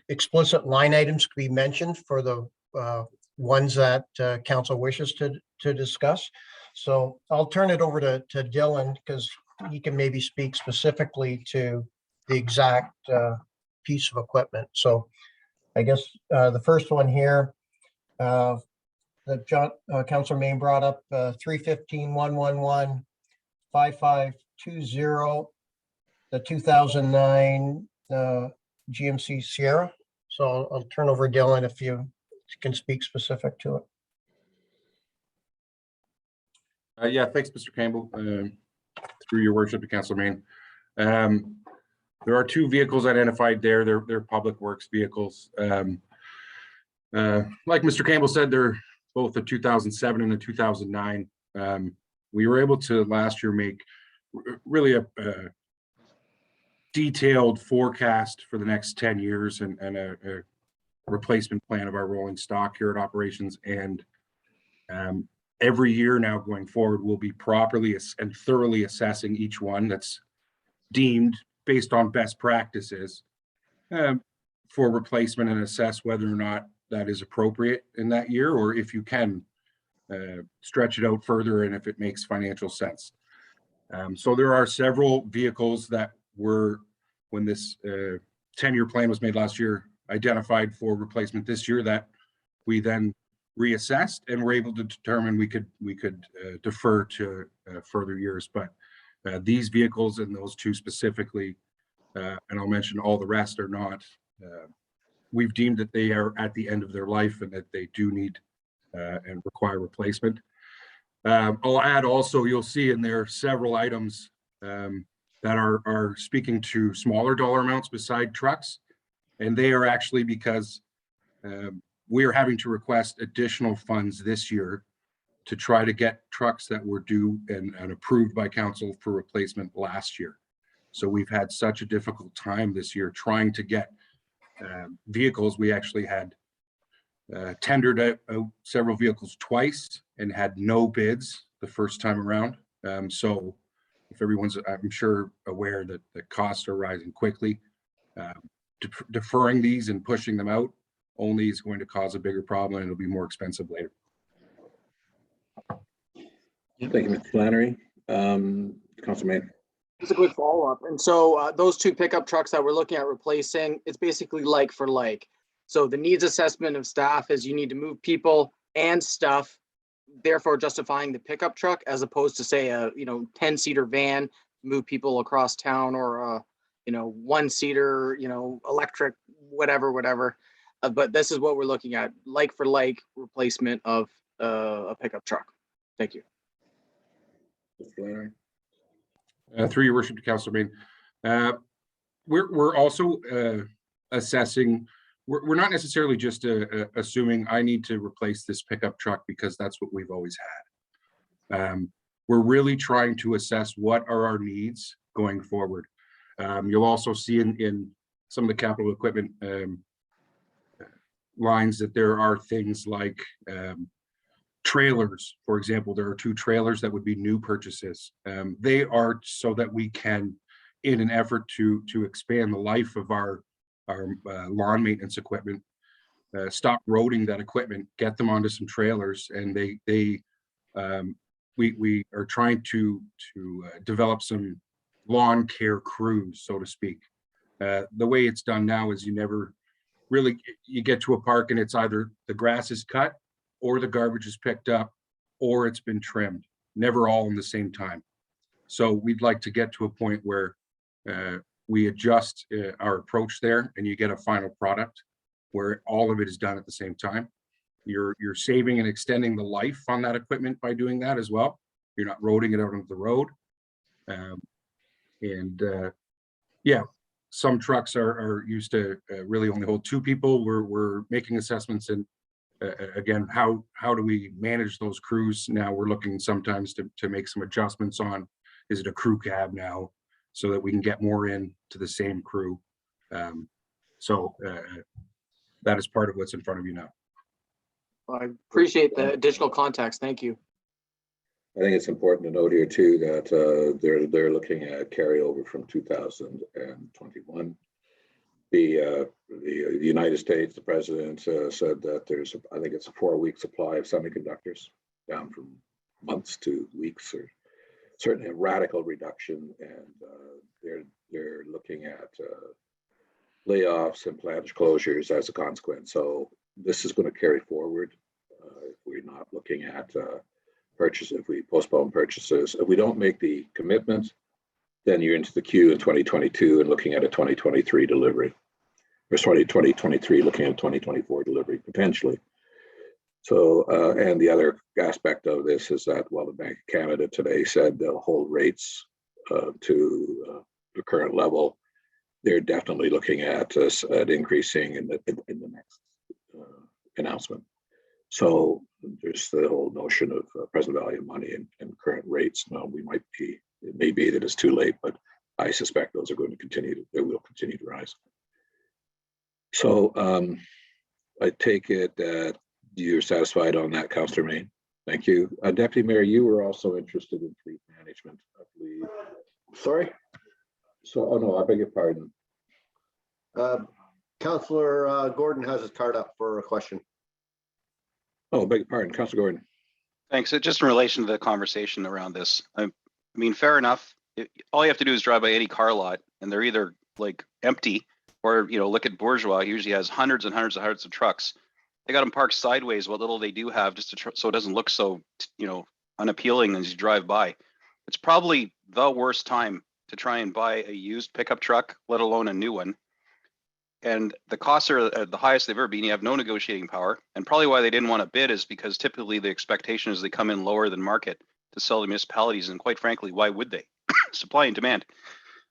explicit line items could be mentioned for the ones that council wishes to discuss. So I'll turn it over to Dylan because he can maybe speak specifically to the exact piece of equipment. So I guess the first one here, that Councillor Main brought up, 315-111, 5520, the 2009 GMC Sierra. So I'll turn over Dylan if you can speak specific to it. Yeah, thanks, Mr. Campbell. Through your worship to Councillor Main. There are two vehicles identified there. They're public works vehicles. Like Mr. Campbell said, they're both a 2007 and a 2009. We were able to last year make really a detailed forecast for the next 10 years and a replacement plan of our rolling stock here at operations. And every year now going forward, we'll be properly and thoroughly assessing each one that's deemed based on best practices for replacement and assess whether or not that is appropriate in that year, or if you can stretch it out further and if it makes financial sense. So there are several vehicles that were, when this 10-year plan was made last year, identified for replacement this year that we then reassessed and were able to determine we could defer to further years. But these vehicles and those two specifically, and I'll mention all the rest, are not. We've deemed that they are at the end of their life and that they do need and require replacement. I'll add also, you'll see in there several items that are speaking to smaller dollar amounts beside trucks. And they are actually because we are having to request additional funds this year to try to get trucks that were due and approved by council for replacement last year. So we've had such a difficult time this year trying to get vehicles. We actually had tendered out several vehicles twice and had no bids the first time around. So if everyone's, I'm sure, aware that the costs are rising quickly, deferring these and pushing them out only is going to cause a bigger problem, and it'll be more expensive later. Thank you, Mr. Flannery. Councilor Main. Just a quick follow-up. And so those two pickup trucks that we're looking at replacing, it's basically like for like. So the needs assessment of staff is you need to move people and stuff, therefore justifying the pickup truck as opposed to say a 10-seater van, move people across town, or a 1-seater, electric, whatever. But this is what we're looking at, like for like replacement of a pickup truck. Thank you. Mr. Flannery. Through your worship to Councilor Main, we're also assessing. We're not necessarily just assuming I need to replace this pickup truck because that's what we've always had. We're really trying to assess what are our needs going forward. You'll also see in some of the capital equipment lines that there are things like trailers. For example, there are 2 trailers that would be new purchases. They are so that we can, in an effort to expand the life of our lawn maintenance equipment, stop roading that equipment, get them onto some trailers, and we are trying to develop some lawn care crews, so to speak. The way it's done now is you get to a park and it's either the grass is cut or the garbage is picked up or it's been trimmed, never all in the same time. So we'd like to get to a point where we adjust our approach there and you get a final product where all of it is done at the same time. You're saving and extending the life on that equipment by doing that as well. You're not roading it out onto the road. Yeah, some trucks are used to really only hold 2 people. We're making assessments, and again, how do we manage those crews? Now we're looking sometimes to make some adjustments on, is it a crew cab now, so that we can get more in to the same crew. So that is part of what's in front of you now. I appreciate the additional context. Thank you. I think it's important to note here too that they're looking at carryover from 2021. The United States, the president said that there's, I think it's a 4-week supply of semiconductors, down from months to weeks, or certainly a radical reduction. And they're looking at layoffs and plant closures as a consequence. So this is going to carry forward if we're not looking at purchases, if we postpone purchases. If we don't make the commitment, then you're into the queue in 2022 and looking at a 2023 delivery. Or sorry, 2023 looking at 2024 delivery potentially. So, and the other aspect of this is that while the Bank of Canada today said they'll hold rates to the current level, they're definitely looking at increasing in the next announcement. So there's the whole notion of present value of money and current rates. Now it may be that it's too late, but I suspect those are going to continue. They will continue to rise. So I take it that you're satisfied on that, Councillor Main. Thank you. Deputy Mayor, you were also interested in fleet management, I believe. Sorry? So, oh no, I beg your pardon. Councillor Gordon has his card up for a question. Oh, beg your pardon, Councillor Gordon. Thanks. Just in relation to the conversation around this, I mean, fair enough. All you have to do is drive by any car lot and they're either like empty or, look at Bourgeois, he usually has hundreds and hundreds of trucks. They got them parked sideways, what little they do have, just so it doesn't look so, unappealing as you drive by. It's probably the worst time to try and buy a used pickup truck, let alone a new one. And the costs are at the highest they've ever been. You have no negotiating power. And probably why they didn't want to bid is because typically the expectation is they come in lower than market to sell to municipalities. And quite frankly, why would they? Supply and demand.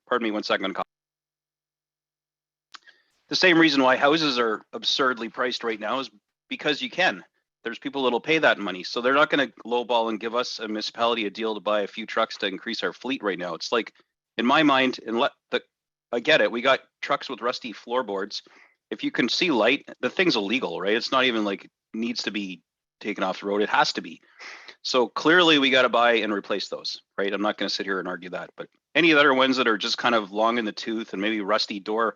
Pardon me 1 second. the same reason why houses are absurdly priced right now is because you can. There's people that'll pay that money. So they're not going to lowball and give us a municipality a deal to buy a few trucks to increase our fleet right now. It's like, in my mind, I get it. We got trucks with rusty floorboards. If you can see light, the thing's illegal, right? It's not even like it needs to be taken off the road. It has to be. So clearly we got to buy and replace those, right? I'm not going to sit here and argue that, but any other ones that are just kind of long in the tooth and maybe rusty door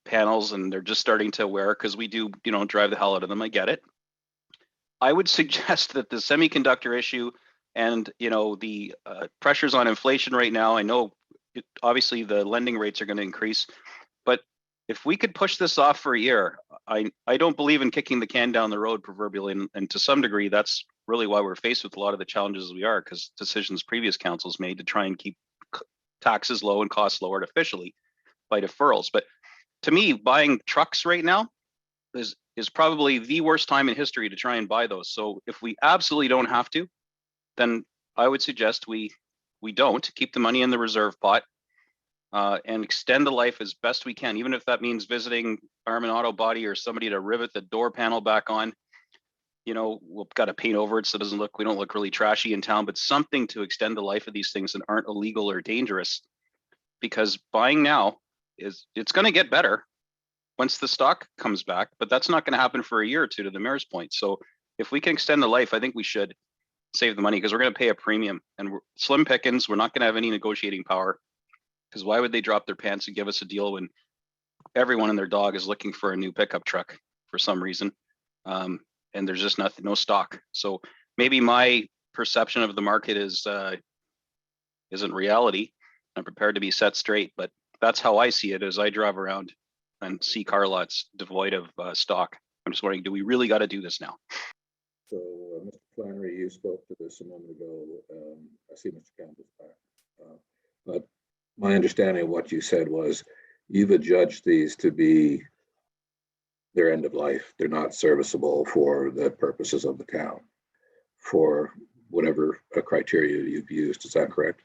panels and they're just starting to wear, because we do, drive the hell out of them. I get it. I would suggest that the semiconductor issue and, the pressures on inflation right now, I know obviously the lending rates are going to increase, but if we could push this off for a year, I don't believe in kicking the can down the road proverbially. And to some degree, that's really why we're faced with a lot of the challenges we are, because decisions previous councils made to try and keep taxes low and costs low artificially by deferrals. But to me, buying trucks right now is probably the worst time in history to try and buy those. So if we absolutely don't have to, then I would suggest we don't keep the money in the reserve pot and extend the life as best we can, even if that means visiting Arm and Auto Body or somebody to rivet the door panel back on. We've got to paint over it so we don't look really trashy in town, but something to extend the life of these things that aren't illegal or dangerous, because buying now it's going to get better once the stock comes back, but that's not going to happen for a year or two, to the mayor's point. So if we can extend the life, I think we should save the money, because we're going to pay a premium and we're slim pickings. We're not going to have any negotiating power, because why would they drop their pants and give us a deal when everyone and their dog is looking for a new pickup truck for some reason? And there's just no stock. So maybe my perception of the market isn't reality. I'm prepared to be set straight, but that's how I see it as I drive around and see car lots devoid of stock. I'm just wondering, do we really got to do this now? So, Mr. Flannery, you spoke to this a moment ago. I see Mr. Campbell's back. But my understanding of what you said was you've adjudged these to be their end of life. They're not serviceable for the purposes of the town, for whatever criteria you've used. Is that correct?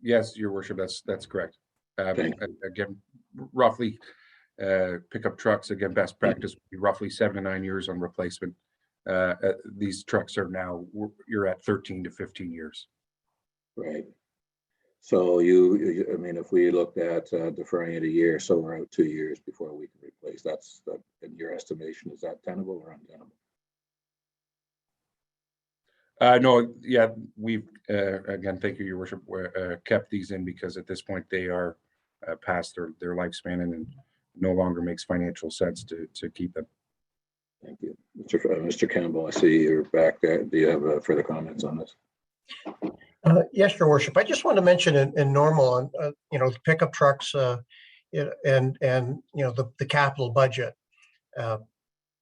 Yes, Your Worship, that's correct. Again, roughly pickup trucks, again, best practice would be roughly 7 to 9 years on replacement. These trucks are now, you're at 13 to 15 years. Right. So if we looked at deferring it a year, so we're out 2 years before we can replace, that's in your estimation, is that tenable or untenable? No, yeah, we've, again, thank you, Your Worship, kept these in because at this point they are past their lifespan and no longer makes financial sense to keep them. Thank you. Mr. Campbell, I see you're back there. Do you have further comments on this? Yes, Your Worship. I just want to mention in normal, the pickup trucks and the capital budget.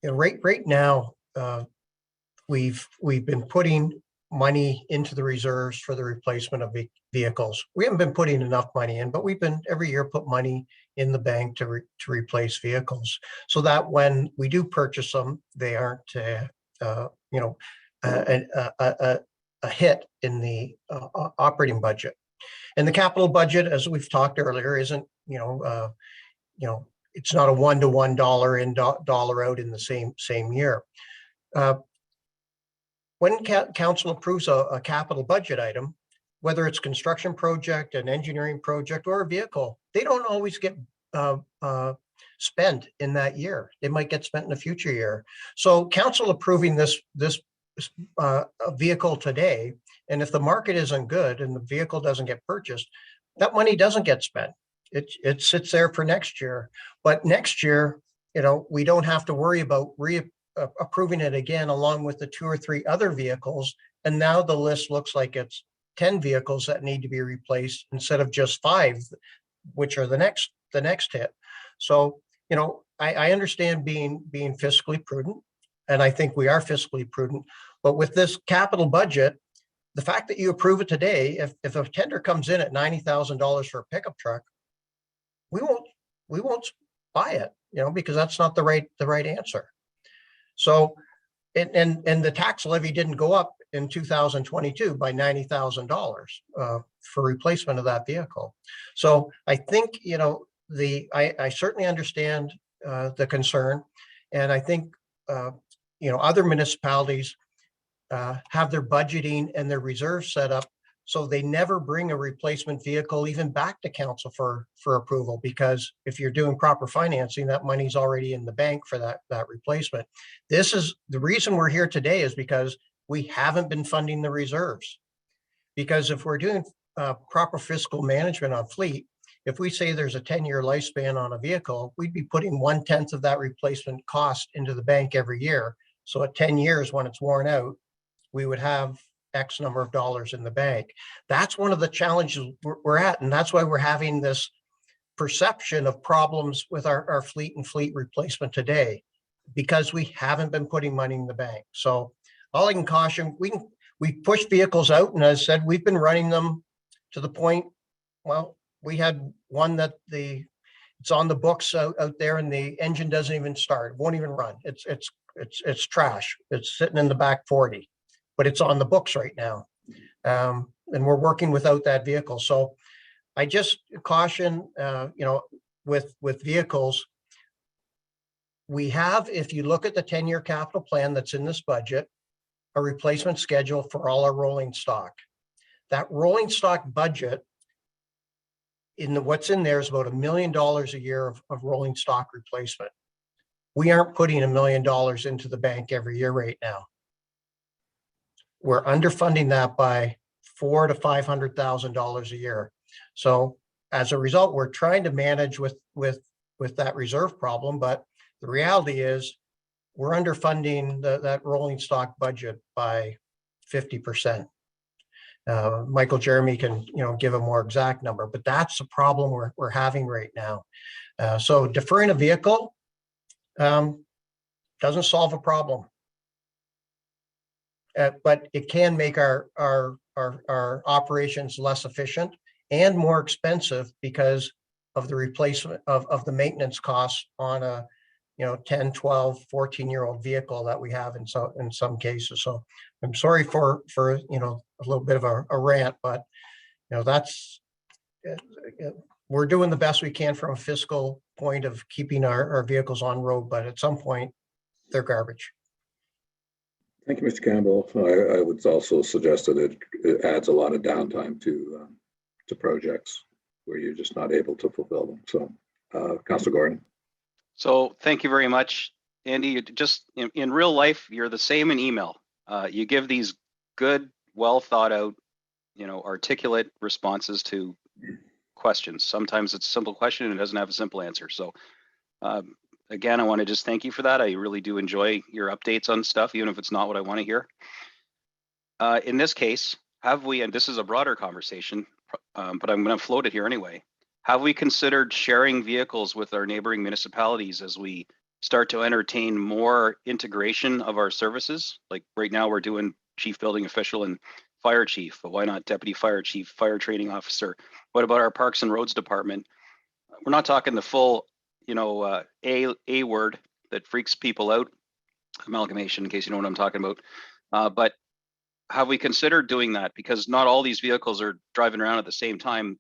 Right now, we've been putting money into the reserves for the replacement of vehicles. We haven't been putting enough money in, but we've been every year put money in the bank to replace vehicles, so that when we do purchase them, they aren't a hit in the operating budget. And the capital budget, as we've talked earlier, isn't it's not a one-to-one dollar in dollar out in the same year. When council approves a capital budget item, whether it's construction project, an engineering project, or a vehicle, they don't always get spent in that year. They might get spent in a future year. So council approving this vehicle today, and if the market isn't good and the vehicle doesn't get purchased, that money doesn't get spent. It sits there for next year. But next year, we don't have to worry about approving it again along with the 2 or 3 other vehicles. And now the list looks like it's 10 vehicles that need to be replaced instead of just 5, which are the next hit. So, I understand being fiscally prudent, and I think we are fiscally prudent. But with this capital budget, the fact that you approve it today, if a tender comes in at $90,000 for a pickup truck, we won't buy it, because that's not the right answer. So, and the tax levy didn't go up in 2022 by $90,000 for replacement of that vehicle. So I think, you know, I certainly understand the concern, and I think you know, other municipalities have their budgeting and their reserves set up so they never bring a replacement vehicle even back to council for approval, because if you're doing proper financing, that money's already in the bank for that replacement. This is the reason we're here today, is because we haven't been funding the reserves. Because if we're doing proper fiscal management on fleet, if we say there's a 10-year lifespan on a vehicle, we'd be putting 1/10 of that replacement cost into the bank every year. So at 10 years, when it's worn out, we would have X number of dollars in the bank. That's one of the challenges we're at. And that's why we're having this perception of problems with our fleet and fleet replacement today, because we haven't been putting money in the bank. So all I can caution, we push vehicles out, and as I said, we've been running them to the point, well, we had one that it's on the books out there, and the engine doesn't even start, it won't even run. It's trash. It's sitting in the back 40, but it's on the books right now. And we're working without that vehicle. So I just caution, you know, with vehicles, we have, if you look at the 10-year capital plan that's in this budget, a replacement schedule for all our rolling stock. That rolling stock budget, what's in there is about $1 million a year of rolling stock replacement. We aren't putting $1 million into the bank every year right now. We're underfunding that by $400,000 to $500,000 a year. So as a result, we're trying to manage with that reserve problem, but the reality is we're underfunding that rolling stock budget by 50%. Michael Jeremy can, you know, give a more exact number, but that's the problem we're having right now. So deferring a vehicle doesn't solve a problem, but it can make our operations less efficient and more expensive because of the replacement of the maintenance costs on a, you know, 10, 12, 14-year-old vehicle that we have in some cases. So I'm sorry for you know, a little bit of a rant, but you know, that's we're doing the best we can from a fiscal point of keeping our vehicles on road, but at some point they're garbage. Thank you, Mr. Campbell. I would also suggest that it adds a lot of downtime to projects where you're just not able to fulfill them. So, Councilor Gordon. So thank you very much, Andy. You just in real life, you're the same in email. You give these good, well thought out, you know, articulate responses to questions. Sometimes it's a simple question and it doesn't have a simple answer. So again, I want to just thank you for that. I really do enjoy your updates on stuff, even if it's not what I want to hear. In this case, have we, and this is a broader conversation, but I'm going to float it here anyway. Have we considered sharing vehicles with our neighboring municipalities as we start to entertain more integration of our services? Like right now we're doing chief building official and fire chief, but why not deputy fire chief, fire training officer? What about our parks and roads department? We're not talking the full, you know, A word that freaks people out, amalgamation, in case you know what I'm talking about. But have we considered doing that? Because not all these vehicles are driving around at the same time.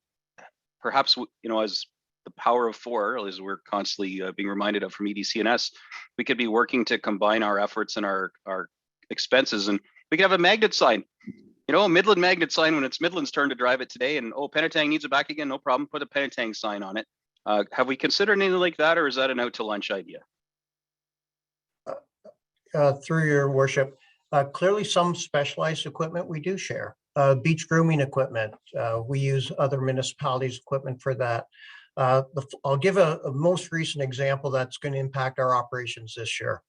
Perhaps, you know, as the power of four, as we're constantly being reminded of from EDCNS, we could be working to combine our efforts and our expenses, and we could have a magnet sign, you know, a Midland magnet sign when it's Midland's turn to drive it today, and oh, Penetang needs it back again, no problem, put a Penetang sign on it. Have we considered anything like that, or is that an out to lunch idea? Through your worship, clearly some specialized equipment we do share. Beach grooming equipment, we use other municipalities' equipment for that. I'll give a most recent example that's going to impact our operations this year,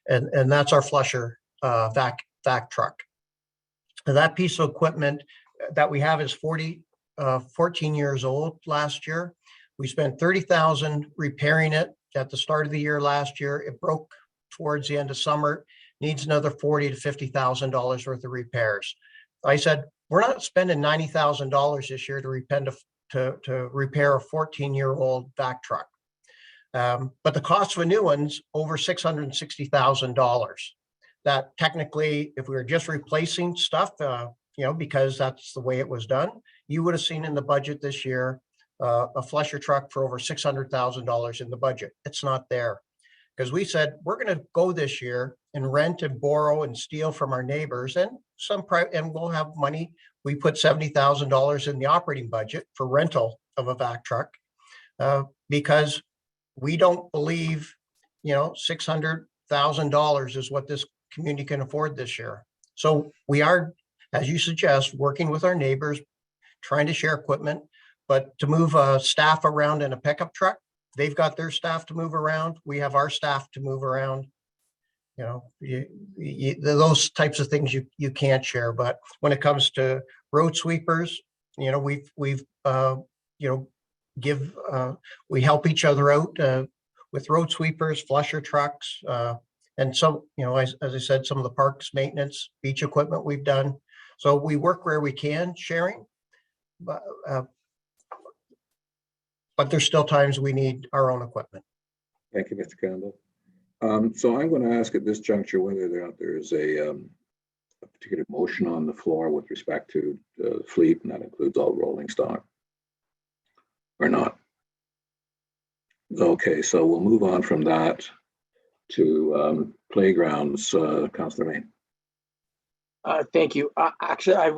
and that's our flusher vac truck. And that piece of equipment that we have is 14 years old last year. We spent $30,000 repairing it at the start of the year last year. It broke towards the end of summer, needs another $40,000 to $50,000 worth of repairs. I said, we're not spending $90,000 this year to repair a 14-year-old vac truck. But the cost of a new one's over $660,000. that technically, if we were just replacing stuff, because that's the way it was done, you would have seen in the budget this year, a flusher truck for over $600,000 in the budget. It's not there. Because we said, we're going to go this year and rent and borrow and steal from our neighbors and and we'll have money. We put $70,000 in the operating budget for rental of a vac truck because we don't believe, $600,000 is what this community can afford this year. So we are, as you suggest, working with our neighbors, trying to share equipment, but to move staff around in a pickup truck, they've got their staff to move around. We have our staff to move around. Those types of things you can't share. But when it comes to road sweepers, we help each other out with road sweepers, flusher trucks, and some, as I said, some of the parks maintenance, beach equipment we've done. So we work where we can, sharing, but there's still times we need our own equipment. Thank you, Mr. Campbell. So I'm going to ask at this juncture whether there is a particular motion on the floor with respect to the fleet, and that includes all rolling stock, or not. Okay, so we'll move on from that to playgrounds. Councillor Main. Thank you. Actually, I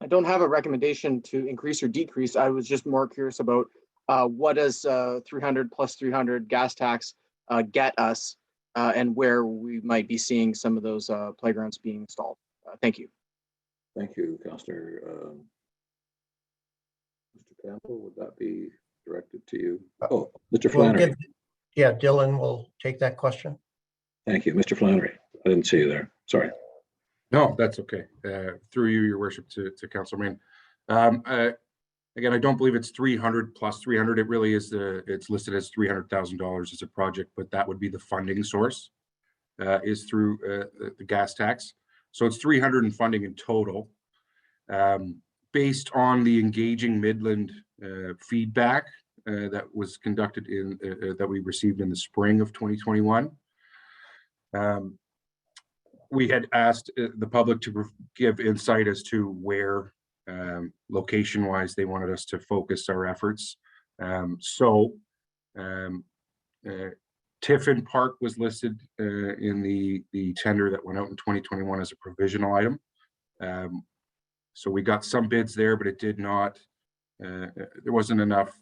don't have a recommendation to increase or decrease. I was just more curious about what does 300 plus 300 gas tax get us and where we might be seeing some of those playgrounds being installed. Thank you. Thank you, Councillor. Mr. Campbell, would that be directed to you? Oh, Mr. Flannery. Dylan will take that question. Thank you, Mr. Flannery. I didn't see you there. Sorry. No, that's okay. Through you, Your Worship, to Councillor Main. Again, I don't believe it's 300 plus 300. It really is it's listed as $300,000 as a project, but that would be the funding source is through the gas tax. So it's 300 in funding in total. Based on the Engaging Midland feedback that was conducted that we received in the spring of 2021. We had asked the public to give insight as to where location-wise they wanted us to focus our efforts. Tiffin Park was listed in the tender that went out in 2021 as a provisional item. So we got some bids there, but it did not, there wasn't enough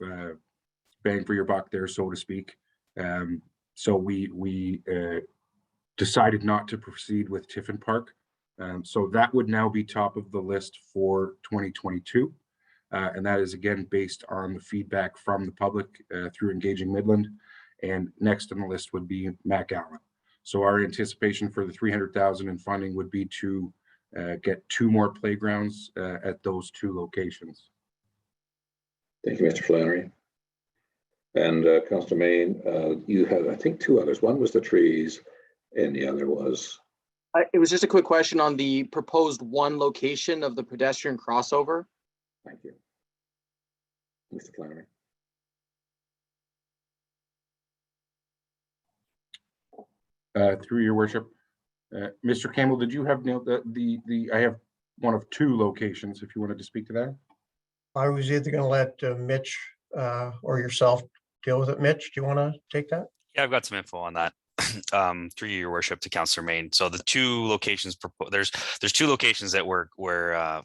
bang for your buck there, so to speak. So we decided not to proceed with Tiffin Park. So that would now be top of the list for 2022. And that is again based on the feedback from the public through Engaging Midland. And next on the list would be McAllen. So our anticipation for the 300,000 in funding would be to get 2 more playgrounds at those 2 locations. Thank you, Mr. Flannery. And Councillor Main, you have, I think, 2 others. One was the trees and the other was? It was just a quick question on the proposed 1 location of the pedestrian crossover. Thank you. Mr. Flannery. Through your worship, Mr. Campbell, did you have I have one of 2 locations if you wanted to speak to that. I was either going to let Mitch or yourself deal with it. Mitch, do you want to take that? Yeah, I've got some info on that. Through your worship to Councillor Main. So the 2 locations, there's 2 locations that we're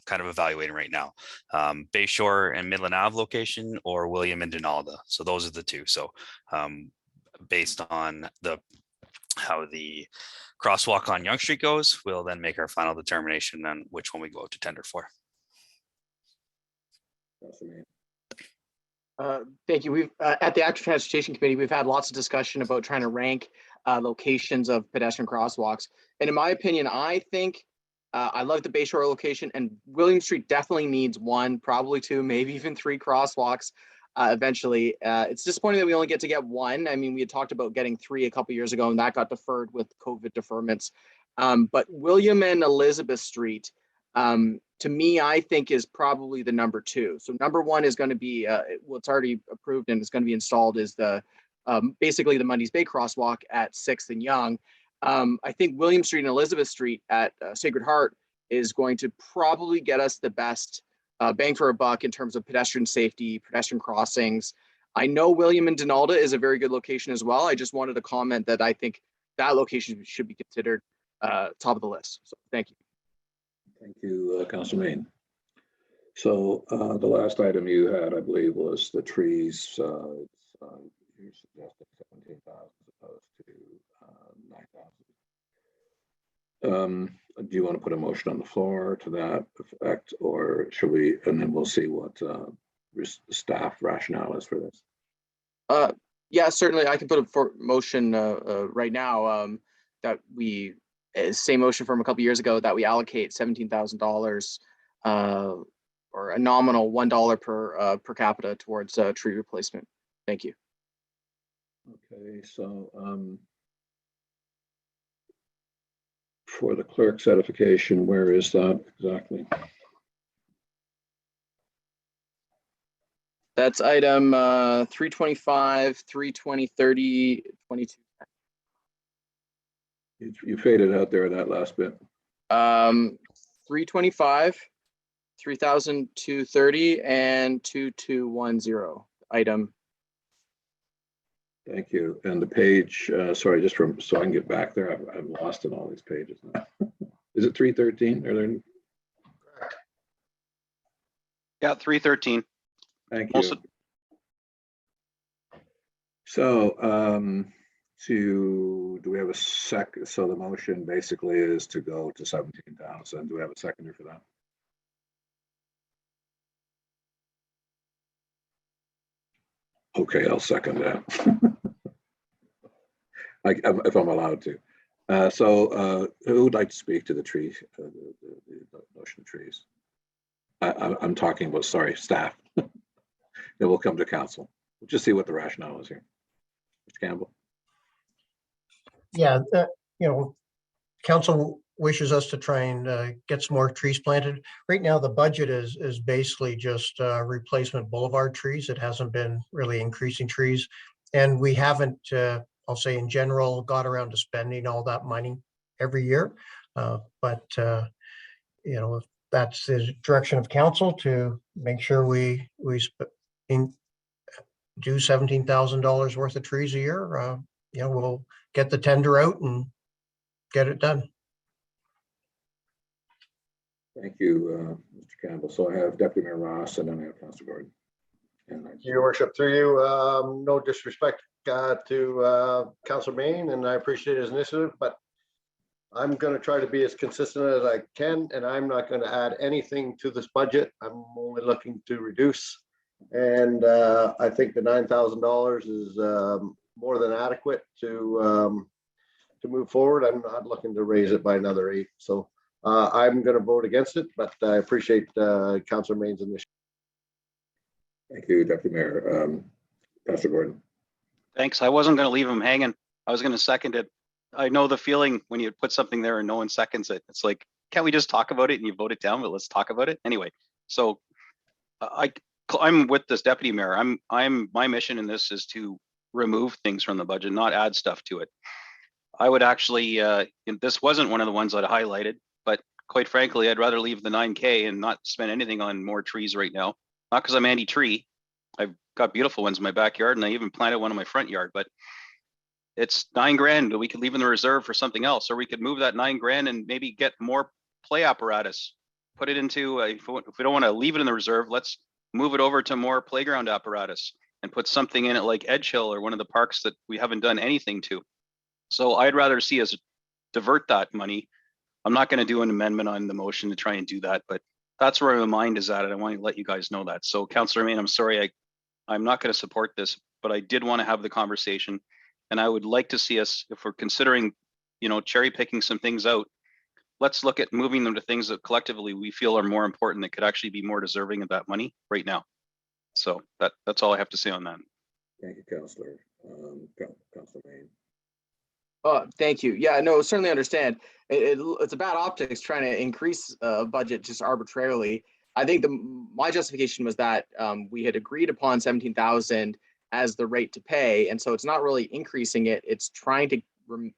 kind of evaluating right now. Bayshore and Midland Ave location, or William and Donalda. So those are the 2. So based on how the crosswalk on Yonge Street goes, we'll then make our final determination on which one we go to tender for. Thank you. We've at the Active Transportation Committee, we've had lots of discussion about trying to rank locations of pedestrian crosswalks. And in my opinion, I think I love the Bayshore location, and William Street definitely needs 1, probably 2, maybe even 3 crosswalks eventually. It's disappointing that we only get to get 1. I mean, we had talked about getting 3 a couple years ago, and that got deferred with COVID deferments. But William and Elizabeth Street, to me, I think is probably the number 2. So number 1 is going to be, well, it's already approved and it's going to be installed, is the basically the Mundy's Bay crosswalk at 6th and Yonge. I think William Street and Elizabeth Street at Sacred Heart is going to probably get us the best bang for a buck in terms of pedestrian safety, pedestrian crossings. I know William and Donalda is a very good location as well. I just wanted to comment that I think that location should be considered top of the list. So thank you. Thank you, Councilor Main. So the last item you had, I believe, was the trees. You suggested 17,000 as opposed to 9,000. Do you want to put a motion on the floor to that effect, or should we? And then we'll see what staff rationale is for this. Yeah, certainly. I can put a motion right now that we, same motion from a couple years ago, that we allocate $17,000 or a nominal $1 per capita towards tree replacement. Thank you. Okay, so for the clerk's edification, where is that exactly? That's item 325, 320, 30, 22. You faded out there in that last bit. 325, 3,230, and 2210 item. Thank you. And the page, sorry, just from so I can get back there. I'm lost in all these pages now. Is it 313? Are there? Yeah, 313. Thank you. So do we have a second? So the motion basically is to go to 17,000. Do we have a seconder for that? Okay, I'll second that. If I'm allowed to. Who would like to speak to the tree, the notion of trees? I'm talking about, sorry, staff. Then we'll come to council. We'll just see what the rationale is here. Mr. Campbell. Yeah, council wishes us to try and get some more trees planted. Right now, the budget is basically just replacement boulevard trees. It hasn't been really increasing trees. And we haven't, I'll say in general, got around to spending all that money every year. But that's the direction of council to make sure we do $17,000 worth of trees a year. We'll get the tender out and get it done. Thank you, Mr. Campbell. So I have Deputy Mayor Ross and then I have Councilor Gordon. Your worship, through you, no disrespect to Councilor Main, and I appreciate his initiative, but I'm going to try to be as consistent as I can, and I'm not going to add anything to this budget. I'm only looking to reduce, and I think the $9,000 is more than adequate to move forward. I'm not looking to raise it by another $8. So I'm going to vote against it, but I appreciate Councilor Main's initiative. Thank you, Deputy Mayor. Councilor Gordon. Thanks. I wasn't going to leave him hanging. I was going to second it. I know the feeling when you put something there and no one seconds it. It's like, can't we just talk about it and you vote it down? But let's talk about it anyway. So I'm with this Deputy Mayor. My mission in this is to remove things from the budget, not add stuff to it. I would actually, this wasn't one of the ones that I highlighted, but quite frankly, I'd rather leave the 9K and not spend anything on more trees right now. Not because I'm anti-tree. I've got beautiful ones in my backyard and I even planted one in my front yard, but it's $9,000 that we could leave in the reserve for something else, or we could move that $9,000 and maybe get more play apparatus, put it into, if we don't want to leave it in the reserve, let's move it over to more playground apparatus and put something in it like Edge Hill or one of the parks that we haven't done anything to. So I'd rather see us divert that money. I'm not going to do an amendment on the motion to try and do that, but that's where my mind is at, and I want to let you guys know that. So Councillor Main, I'm sorry, I'm not going to support this, but I did want to have the conversation, and I would like to see us, if we're considering, cherry picking some things out, let's look at moving them to things that collectively we feel are more important that could actually be more deserving of that money right now. So that's all I have to say on that. Thank you, Councillor. Councillor Main. Thank you. Yeah, no, certainly understand. It's a bad optics trying to increase a budget just arbitrarily. I think my justification was that we had agreed upon 17,000 as the rate to pay, and so it's not really increasing it. It's trying to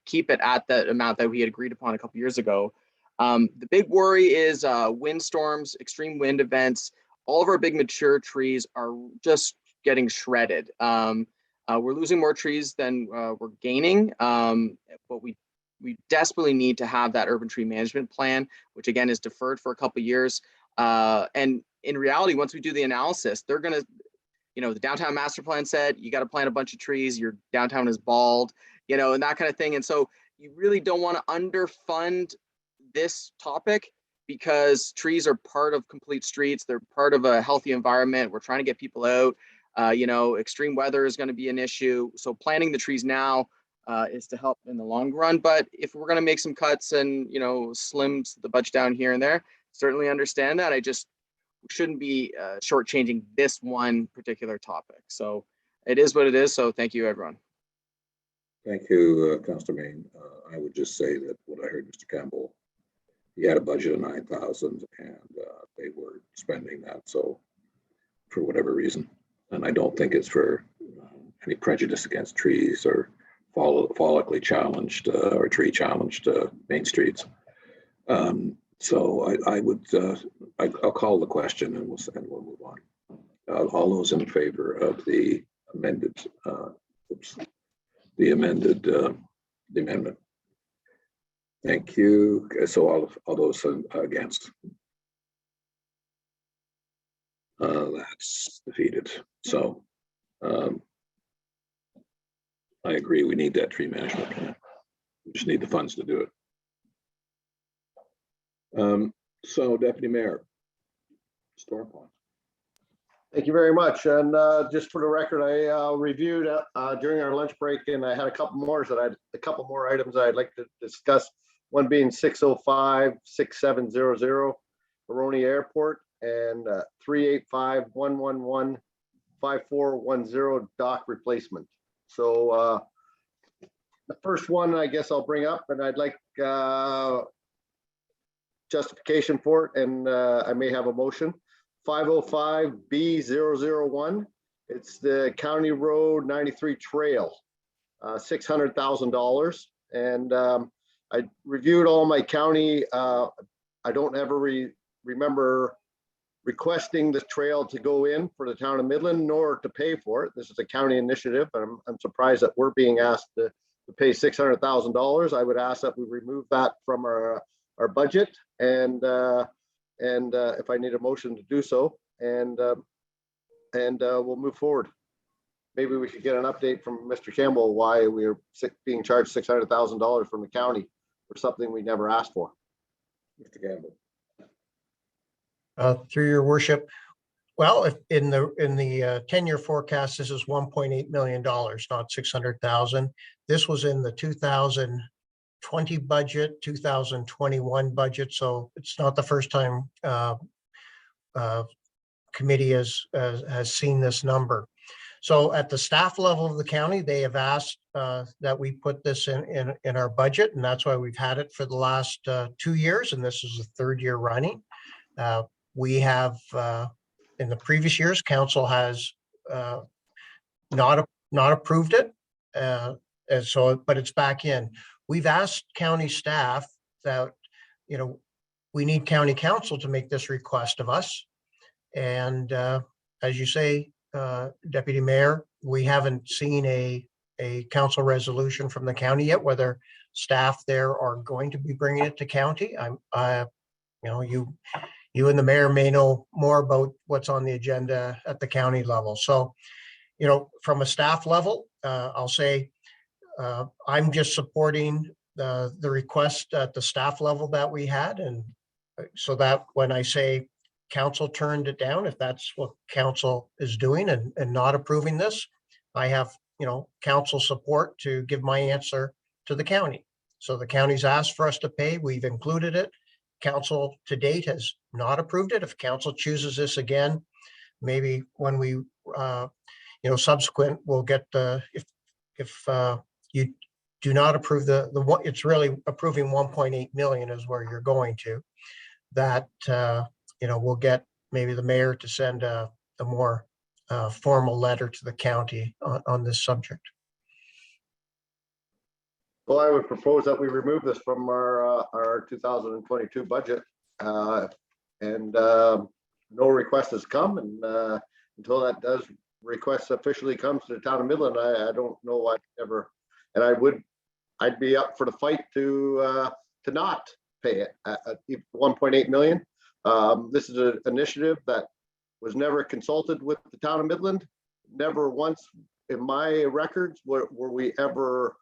keep it at that amount that we had agreed upon a couple years ago. The big worry is windstorms, extreme wind events. All of our big mature trees are just getting shredded. We're losing more trees than we're gaining, but we desperately need to have that urban tree management plan, which again is deferred for a couple of years. And in reality, once we do the analysis, they're going to, the downtown master plan said, you got to plant a bunch of trees, your downtown is bald, and that kind of thing. And so you really don't want to underfund this topic, because trees are part of complete streets. They're part of a healthy environment. We're trying to get people out. Extreme weather is going to be an issue. So planting the trees now is to help in the long run. But if we're going to make some cuts and, slim the budget down here and there, certainly understand that. I just shouldn't be shortchanging this one particular topic. So it is what it is. So thank you, everyone. Thank you, Councillor Main. I would just say that what I heard Mr. Campbell, he had a budget of 9,000 and they were spending that. So for whatever reason, and I don't think it's for any prejudice against trees or follically challenged or tree challenged main streets. So I would, I'll call the question and we'll move on. All those in favor of the amended, the amendment. Thank you. So all those against. That's defeated. So I agree. We need that tree management plan. We just need the funds to do it. So Deputy Mayor, Sharepoint. Thank you very much. And just for the record, I reviewed during our lunch break, and I had a couple more items I'd like to discuss. One being 605-6700 Baroni Airport, and 385-111-5410 dock replacement. So the first one, I guess I'll bring up, and I'd like justification for it, and I may have a motion. 505B001. It's the County Road 93 Trail, $600,000. And I reviewed all my county. I don't ever remember requesting this trail to go in for the town of Midland, nor to pay for it. This is a county initiative, and I'm surprised that we're being asked to pay $600,000. I would ask that we remove that from our budget, and if I need a motion to do so, and we'll move forward. Maybe we could get an update from Mr. Campbell why we're being charged $600,000 from the county for something we never asked for. Mr. Campbell. Through your worship, well, if in the 10-year forecast, this is $1.8 million, not 600,000. This was in the 2020 budget, 2021 budget, so it's not the first time committee has seen this number. So at the staff level of the county, they have asked that we put this in our budget, and that's why we've had it for the last 2 years, and this is the third year running. We have, in the previous years, council has not approved it, and so, but it's back in. We've asked county staff that, we need county council to make this request of us. And as you say, Deputy Mayor, we haven't seen a council resolution from the county yet, whether staff there are going to be bringing it to county. You and the mayor may know more about what's on the agenda at the county level. So, from a staff level, I'll say I'm just supporting the request at the staff level that we had. And so that when I say council turned it down, if that's what council is doing and not approving this, I have, council support to give my answer to the county. So the county's asked for us to pay, we've included it. Council to date has not approved it. If council chooses this again, maybe when we, subsequent, we'll get the, if you do not approve it's really approving 1.8 million is where you're going to, that, we'll get maybe the mayor to send a more formal letter to the county on this subject. Well, I would propose that we remove this from our 2022 budget. And no request has come, and until that request officially comes to the town of Midland, I don't know why ever. And I'd be up for the fight to not pay it at 1.8 million. This is an initiative that was never consulted with the town of Midland. Never once in my records were we ever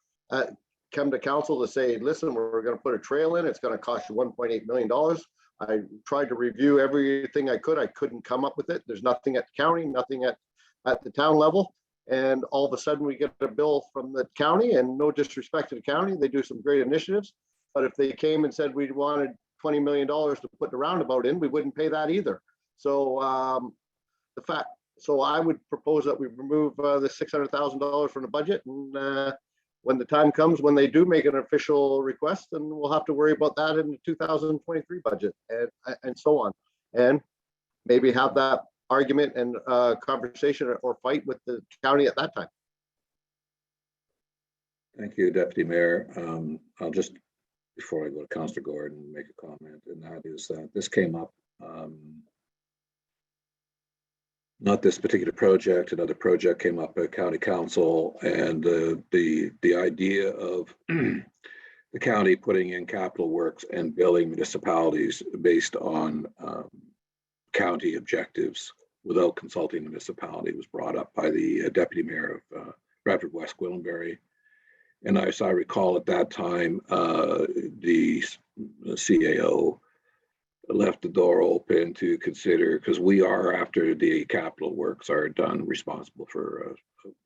come to council to say, listen, we're going to put a trail in. It's going to cost you $1.8 million. I tried to review everything I could. I couldn't come up with it. There's nothing at the county, nothing at the town level. And all of a sudden we get a bill from the county, and no disrespect to the county, they do some great initiatives. But if they came and said we wanted $20 million to put the roundabout in, we wouldn't pay that either. So so I would propose that we remove the $600,000 from the budget, and when the time comes, when they do make an official request, then we'll have to worry about that in the 2023 budget, and so on. And maybe have that argument and conversation or fight with the county at that time. Thank you, Deputy Mayor. I'll just, before I go to Councillor Gordon, make a comment, and that is that this came up, not this particular project, another project came up at County Council, and the idea of the county putting in capital works and billing municipalities based on county objectives without consulting the municipality was brought up by the Deputy Mayor of Bradford West Gwillimbury. And as I recall at that time, the CAO left the door open to consider, because we are, after the capital works are done, responsible for,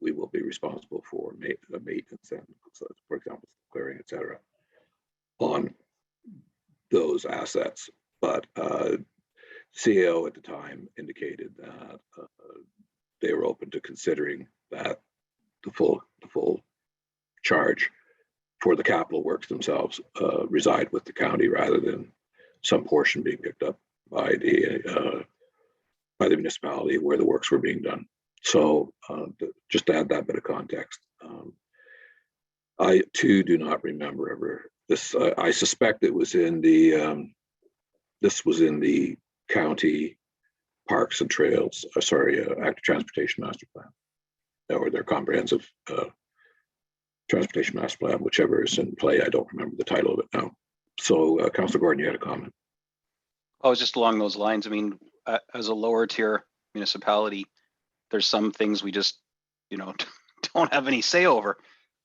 we will be responsible for maintenance and, for example, clearing, etc., on those assets. But CAO at the time indicated that they were open to considering that the full charge for the capital works themselves reside with the county, rather than some portion being picked up by the municipality where the works were being done. So just to add that bit of context, I too do not remember ever this. I suspect it was in the this was in the county parks and trails. Active Transportation Master Plan, or their comprehensive transportation master plan, whichever is in play. I don't remember the title of it now. So, Councillor Gordon, you had a comment. I was just along those lines. I mean, as a lower tier municipality, there's some things we just, don't have any say over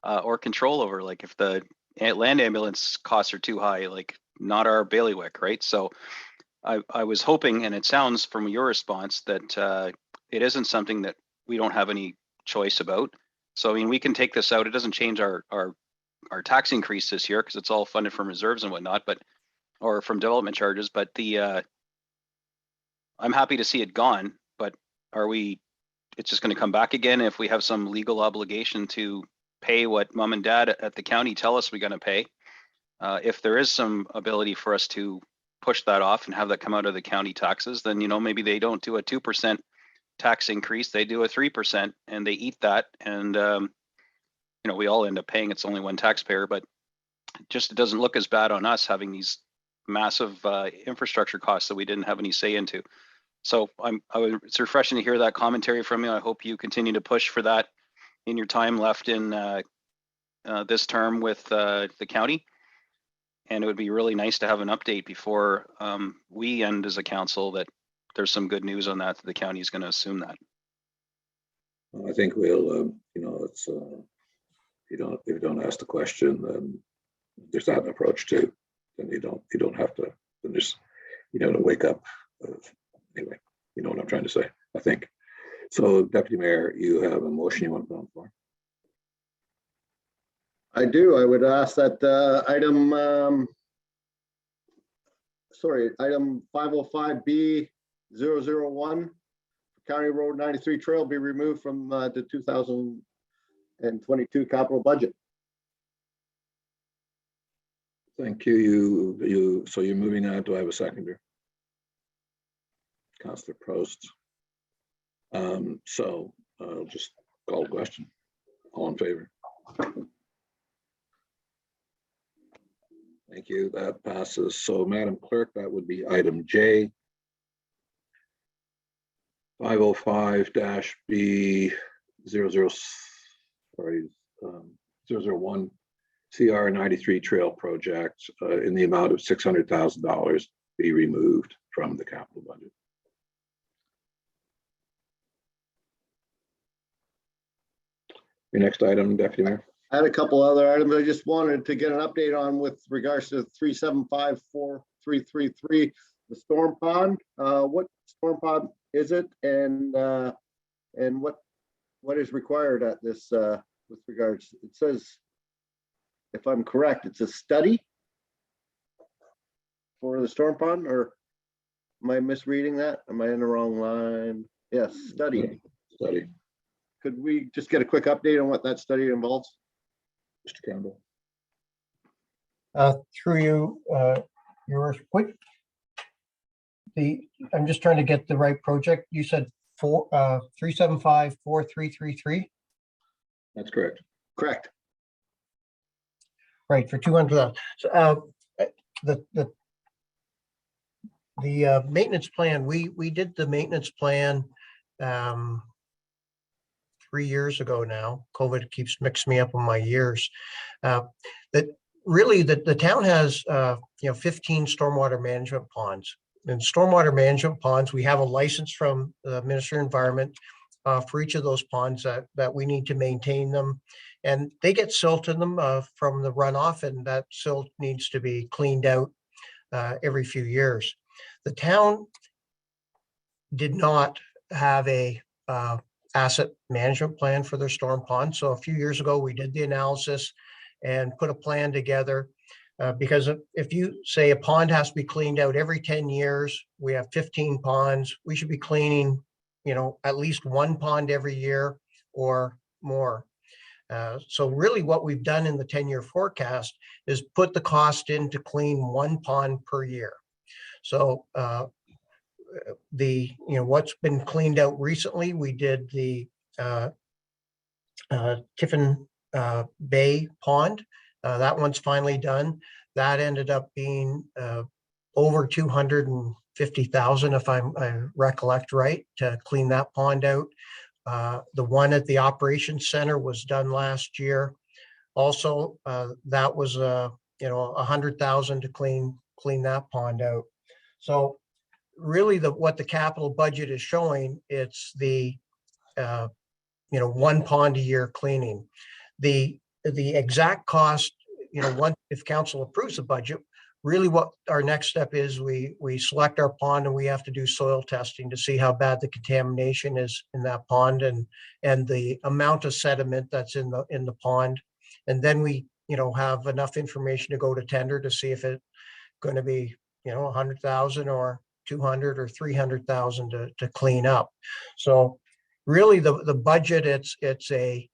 or control over. Like if the land ambulance costs are too high, like not our bailiwick, right? So I was hoping, and it sounds from your response, that it isn't something that we don't have any choice about. So, I mean, we can take this out. It doesn't change our tax increase this year because it's all funded from reserves and whatnot, or from development charges. But I'm happy to see it gone, but it's just going to come back again if we have some legal obligation to pay what mom and dad at the county tell us we're going to pay. If there is some ability for us to push that off and have that come out of the county taxes, then, maybe they don't do a 2% tax increase, they do a 3% and they eat that. And, we all end up paying. It's only one taxpayer, but it doesn't look as bad on us having these massive infrastructure costs that we didn't have any say into. So it's refreshing to hear that commentary from you. I hope you continue to push for that in your time left in this term with the county. And it would be really nice to have an update before we end as a council that there's some good news on that the county is going to assume that. Well, I think we'll, it's if you don't ask the question, then there's that approach too. Then you don't have to. Then there's to wake up. Anyway, you know what I'm trying to say, I think. So, Deputy Mayor, you have a motion you want to put on the floor? I do. I would ask that item 505B 001, County Road 93 Trail, be removed from the 2022 capital budget. Thank you. So you're moving on. Do I have a seconder? Councillor Prost. So I'll just call the question. All in favor? Thank you. That passes. So Madam Clerk, that would be item J. 505-B 00, sorry, 001 CR 93 Trail Project in the amount of $600,000 be removed from the capital budget. Your next item, Deputy Mayor. I had a couple other items I just wanted to get an update on with regards to 3754333, the storm pond. What storm pond is it, and what is required at this with regards? It says, if I'm correct, it's a study for the storm pond, or am I misreading that? Am I in the wrong line? Yes, study. Study. Could we just get a quick update on what that study involves? Mr. Campbell. Through you, your quick. I'm just trying to get the right project. You said 375-4333. That's correct. Correct. Right, for 200. So the maintenance plan, we did the maintenance plan 3 years ago now. COVID keeps mixing me up on my years. That really the town has 15 stormwater management ponds. And stormwater management ponds, we have a license from the Ministry of Environment for each of those ponds that we need to maintain them. And they get silt in them from the runoff, and that silt needs to be cleaned out every few years. The town did not have a asset management plan for their storm pond. So a few years ago, we did the analysis and put a plan together. Because if you say a pond has to be cleaned out every 10 years, we have 15 ponds, we should be cleaning, at least one pond every year or more. So really what we've done in the 10-year forecast is put the cost in to clean one pond per year. So what's been cleaned out recently, we did the Tiffin Bay Pond. That one's finally done. That ended up being over 250,000, if I recollect right, to clean that pond out. The one at the operations center was done last year. Also, that was 100,000 to clean that pond out. So really, what the capital budget is showing, it's the one pond a year cleaning. The exact cost, once if council approves the budget, really what our next step is, we select our pond and we have to do soil testing to see how bad the contamination is in that pond and the amount of sediment that's in the pond. And then we, have enough information to go to tender to see if it's going to be, 100,000 or 200 or 300,000 to clean up. So really the budget, it's a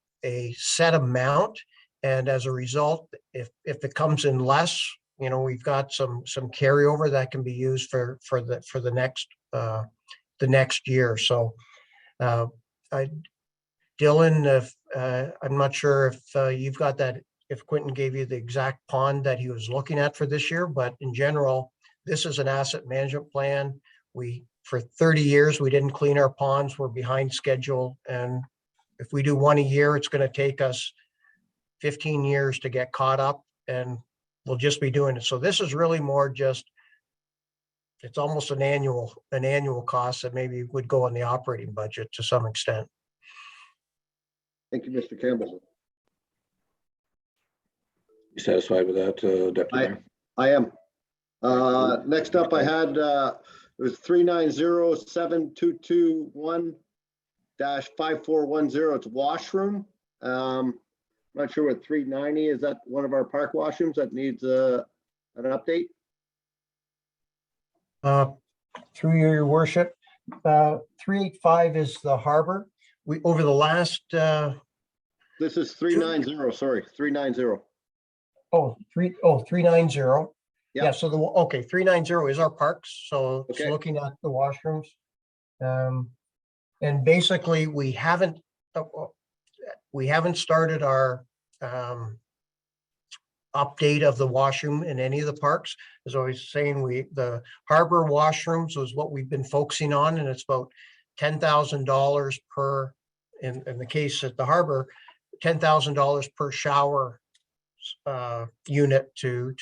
set amount. And as a result, if it comes in less, we've got some carryover that can be used for the next year. So, Dylan, if I'm not sure if you've got that, if Quentin gave you the exact pond that he was looking at for this year, but in general, this is an asset management plan. For 30 years, we didn't clean our ponds. We're behind schedule, and if we do one a year, it's going to take us 15 years to get caught up, and we'll just be doing it. So this is really more just, it's almost an annual cost that maybe would go on the operating budget to some extent. Thank you, Mr. Campbell. You satisfied with that, Deputy Mayor? I am. Next up, I had it was 390-7221-5410. It's washroom. Not sure what 390 is. That one of our park washrooms that needs an update? Through your worship, 385 is the harbor. We over the last. This is 390. Sorry, 390. 390. Yeah. So 390 is our parks. So it's looking at the washrooms, and basically we haven't started our update of the washroom in any of the parks. As I was saying, the harbor washrooms was what we've been focusing on, and it's about $10,000 per, in the case at the harbor, $10,000 per shower unit to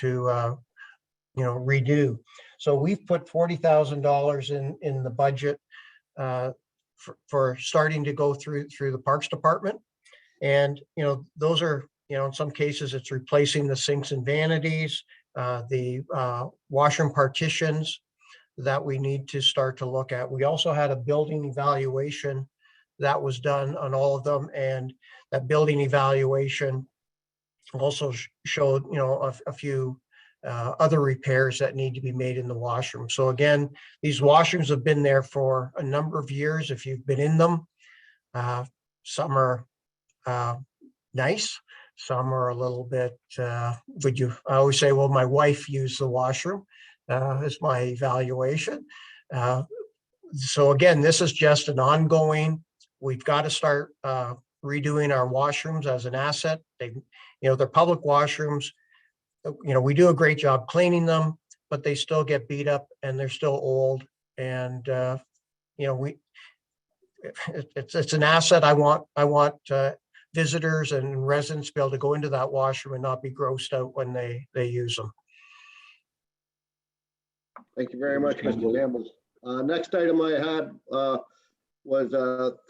redo. So we've put $40,000 in the budget for starting to go through the Parks Department. And, those are, in some cases it's replacing the sinks and vanities, the washroom partitions that we need to start to look at. We also had a building evaluation that was done on all of them. And that building evaluation also showed, a few other repairs that need to be made in the washroom. So again, these washrooms have been there for a number of years. If you've been in them, some are nice, some are a little bit, I always say, well, my wife used the washroom as my evaluation. So again, this is just an ongoing, we've got to start redoing our washrooms as an asset. They're public washrooms. We do a great job cleaning them, but they still get beat up and they're still old. And, it's an asset. I want visitors and residents to be able to go into that washroom and not be grossed out when they use them. Thank you very much, Mr. Campbell. Next item I had was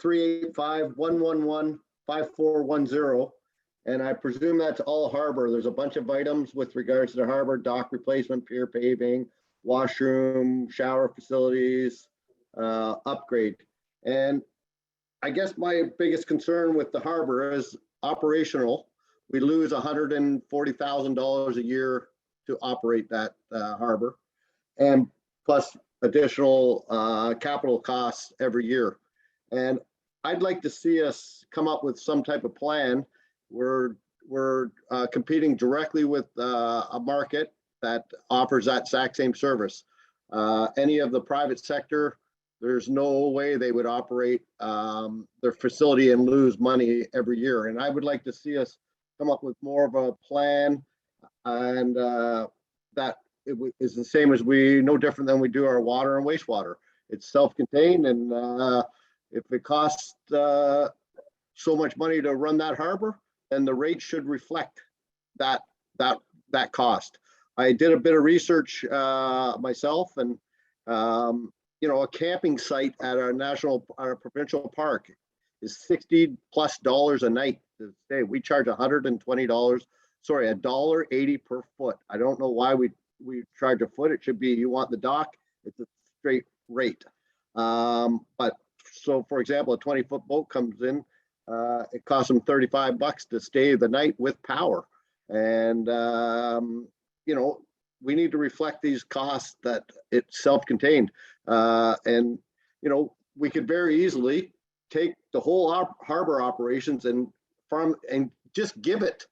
385-111-5410. And I presume that's all harbor. There's a bunch of items with regards to the harbor: dock replacement, pier paving, washroom, shower facilities, upgrade. And I guess my biggest concern with the harbor is operational. We lose $140,000 a year to operate that harbor, and plus additional capital costs every year. And I'd like to see us come up with some type of plan. We're competing directly with a market that offers that exact same service. Any of the private sector, there's no way they would operate their facility and lose money every year. And I would like to see us come up with more of a plan, and that it is the same as no different than we do our water and wastewater. It's self-contained, and if it costs so much money to run that harbor, then the rate should reflect that cost. I did a bit of research myself, and a camping site at our provincial park is $60+ a night to stay. We charge $120, sorry, $1.80 per foot. I don't know why we charge a foot. It should be, you want the dock, it's a straight rate. But so, for example, a 20-foot boat comes in, it costs them $35 to stay the night with power. And, we need to reflect these costs that it's self-contained. And, we could very easily take the whole harbor operations and just give it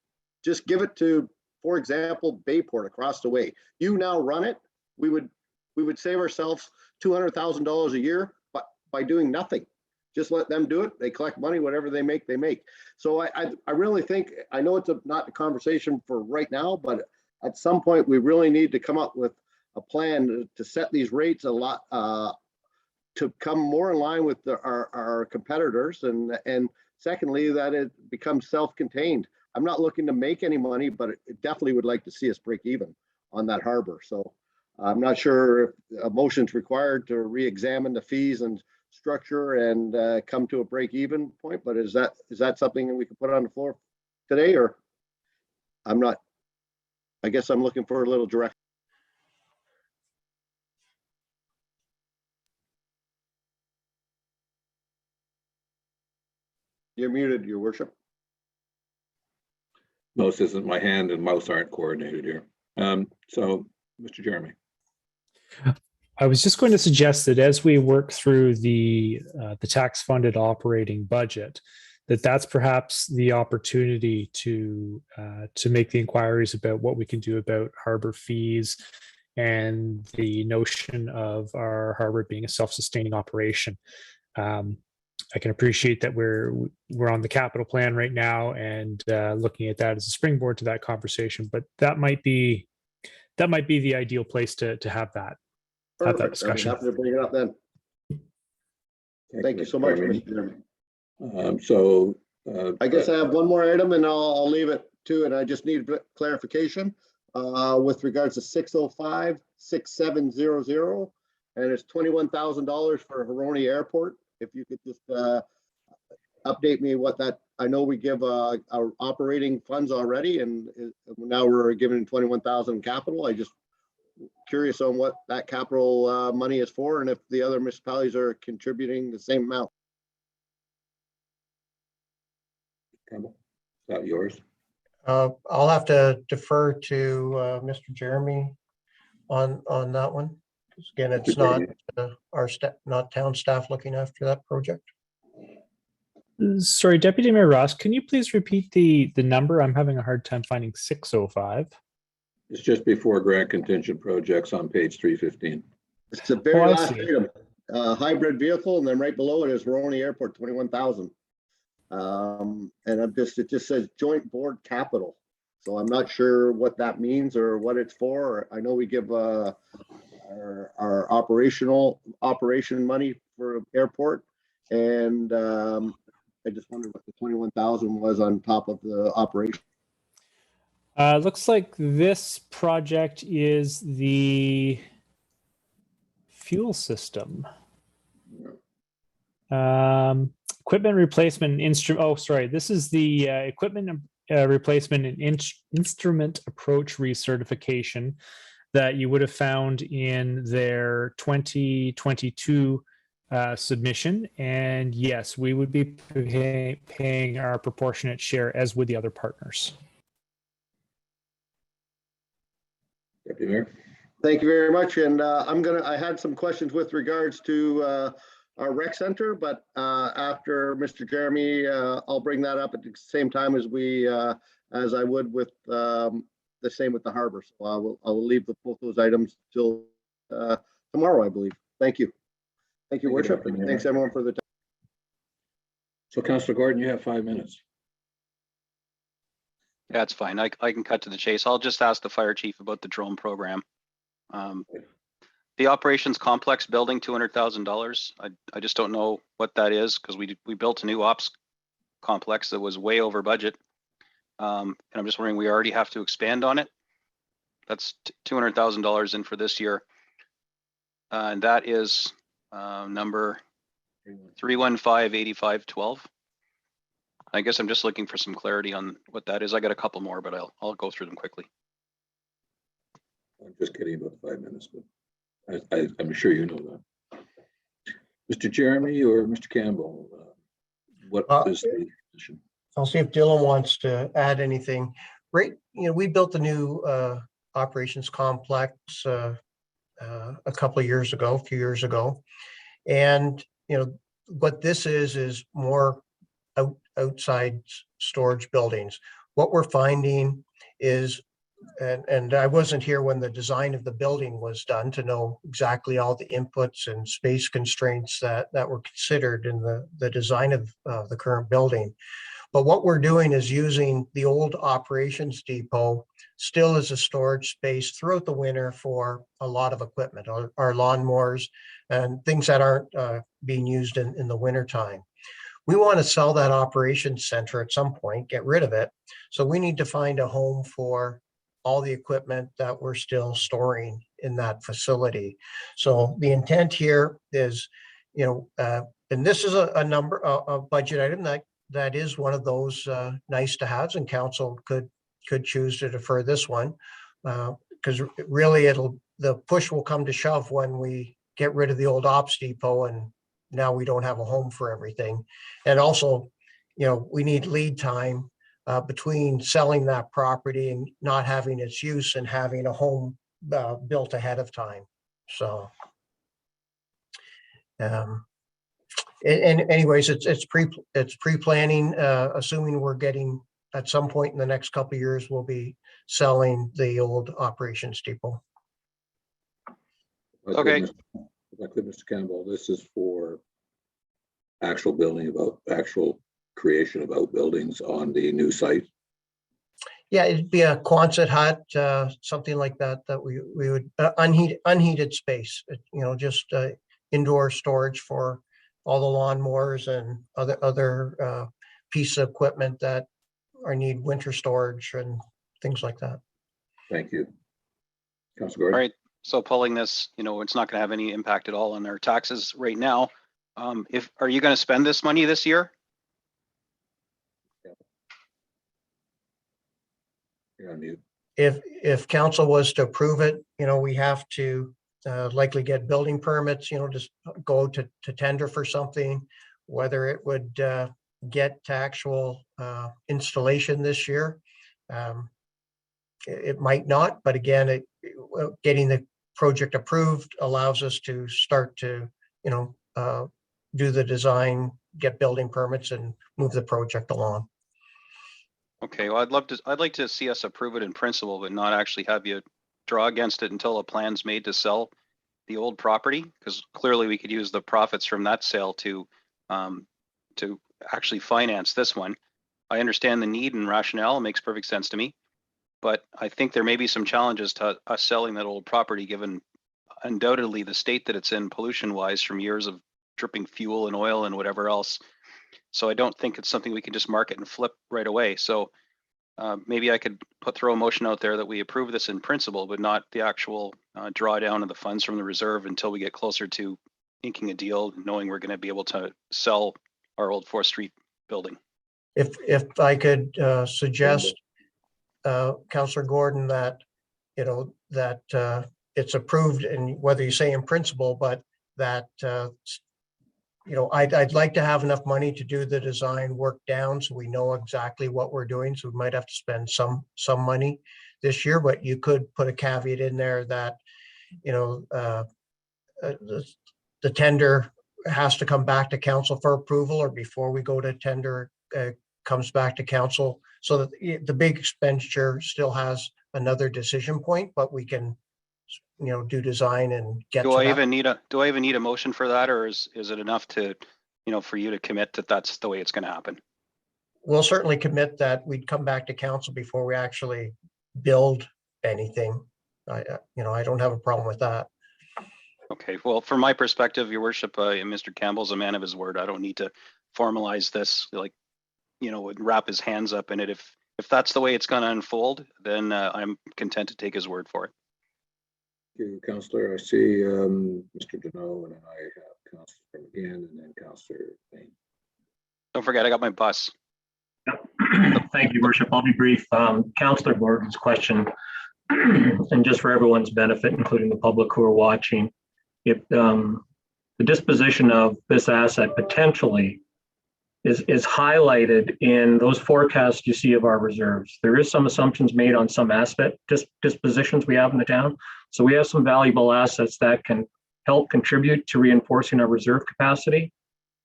to, for example, Bayport across the way. You now run it. We would save ourselves $200,000 a year, but by doing nothing. Just let them do it. They collect money, whatever they make, they make. So I really think, I know it's not a conversation for right now, but at some point we really need to come up with a plan to set these rates a lot, to come more in line with our competitors. And secondly, that it becomes self-contained. I'm not looking to make any money, but it definitely would like to see us break even on that harbor. So I'm not sure if a motion's required to re-examine the fees and structure and come to a break-even point, but is that something that we can put on the floor today, or I guess I'm looking for a little direction. You're muted, Your Worship. Most isn't my hand and mouse aren't coordinated here. So, Mr. Jeremy. I was just going to suggest that as we work through the tax-funded operating budget, that's perhaps the opportunity to make the inquiries about what we can do about harbor fees and the notion of our harbor being a self-sustaining operation. I can appreciate that we're on the capital plan right now and looking at that as a springboard to that conversation. But that might be the ideal place to have that Perfect. I'll be discussion. happy to bring it up then. Thank you so much, Mr. Chairman. I guess I have one more item and I'll leave it to it. I just need clarification with regards to 605-6700, and it's $21,000 for Haroni Airport. If you could just update me what that, I know we give our operating funds already, and now we're giving 21,000 capital. I just curious on what that capital money is for, and if the other municipalities are contributing the same amount. Campbell, is that yours? I'll have to defer to Mr. Jeremy on that one. 'Cause again, it's not our staff, not town staff looking after that project. Sorry, Deputy Mayor Ross, can you please repeat the number? I'm having a hard time finding 605. It's just before grant contingent projects on page 315. It's the very I last see. item, hybrid vehicle, and then right below it is Haroni Airport, 21,000. And it just says joint board capital. So I'm not sure what that means or what it's for. I know we give our operation money for airport, and I just wondered what the 21,000 was on top of the operation. Looks like this project is the fuel system. Equipment replacement instrument. Oh, sorry. This is the equipment replacement and instrument approach recertification that you would have found in their 2022 submission. And yes, we would be paying our proportionate share, as would the other partners. Deputy Mayor. Thank you very much. And I had some questions with regards to our rec center, but after Mr. Jeremy, I'll bring that up at the same time as as I would with the same with the harbor. So I will leave both those items till tomorrow, I believe. Thank you. Thank you, Worship. And thanks everyone for the time. So Councillor Gordon, you have 5 minutes. Yeah, it's fine. I can cut to the chase. I'll just ask the fire chief about the drone program. The operations complex building, $200,000. I just don't know what that is, because we built a new ops complex that was way over budget. And I'm just wondering, we already have to expand on it. That's $200,000 in for this year. And that is number 315-8512. I guess I'm just looking for some clarity on what that is. I got a couple more, but I'll go through them quickly. I'm just kidding about the 5 minutes, but I'm sure you know that. Mr. Jeremy or Mr. Campbell, what is the position? I'll see if Dylan wants to add anything. Right, we built a new operations complex a couple of years ago, a few years ago, and what this is more outside storage buildings. What we're finding is, and I wasn't here when the design of the building was done to know exactly all the inputs and space constraints that were considered in the design of the current building. But what we're doing is using the old operations depot still as a storage space throughout the winter for a lot of equipment, our lawnmowers and things that aren't being used in the winter time. We want to sell that operations center at some point, get rid of it. So we need to find a home for all the equipment that we're still storing in that facility. So the intent here is, and this is a budget item that is one of those nice to haves, and council could choose to defer this one because really the push will come to shove when we get rid of the old ops depot and now we don't have a home for everything. And also, we need lead time between selling that property and not having its use and having a home built ahead of time. So, and anyways, it's pre-planning, assuming we're getting at some point in the next couple of years, we'll be selling the old operations depot. Okay. Mr. Campbell, this is for actual building about actual creation of outbuildings on the new site? Yeah, it'd be a Quonset hut, something like that, that we would, unheated space, just indoor storage for all the lawnmowers and other pieces of equipment that need winter storage and things like that. Thank you. Councilor All Gordon? right, so pulling this, it's not gonna have any impact at all on our taxes right now. Are you gonna spend this money this year? You're on mute. If council was to approve it, we have to likely get building permits, just go to tender for something, whether it would get to actual installation this year. It might not, but again, getting the project approved allows us to start to, do the design, get building permits and move the project along. Okay, well, I'd like to see us approve it in principle, but not actually have you draw against it until a plan's made to sell the old property, because clearly we could use the profits from that sale to actually finance this one. I understand the need and rationale, it makes perfect sense to me, but I think there may be some challenges to us selling that old property, given undoubtedly the state that it's in pollution-wise from years of dripping fuel and oil and whatever else. So I don't think it's something we can just market and flip right away. So maybe I could throw a motion out there that we approve this in principle, but not the actual drawdown of the funds from the reserve until we get closer to inking a deal, knowing we're going to be able to sell our old 4th Street building. If I could suggest, Councillor Gordon, that, that it's approved, and whether you say in principle, but that I'd like to have enough money to do the design work down so we know exactly what we're doing. So we might have to spend some money this year, but you could put a caveat in there that, the tender has to come back to council for approval, or before we go to tender, comes back to council, so that the big expenditure still has another decision point, but we can, do design and get Do to I that. even need a motion for that, or is it enough to, for you to commit that that's the way it's going to happen? We'll certainly commit that we'd come back to council before we actually build anything. I don't have a problem with that. Okay, well, from my perspective, your worship, Mr. Campbell's a man of his word. I don't need to formalize this, and wrap his hands up in it. If that's the way it's going to unfold, then I'm content to take his word for it. Thank you, Councillor. I see Mr. Deneau, and then I have Councillor McGinn, and then Councillor Bain. Don't forget, I got my bus. Thank you, Worship. I'll be brief. Councillor Gordon's question, and just for everyone's benefit, including the public who are watching, if the disposition of this asset potentially is highlighted in those forecasts you see of our reserves. There is some assumptions made on some aspect dispositions we have in the town. So we have some valuable assets that can help contribute to reinforcing our reserve capacity.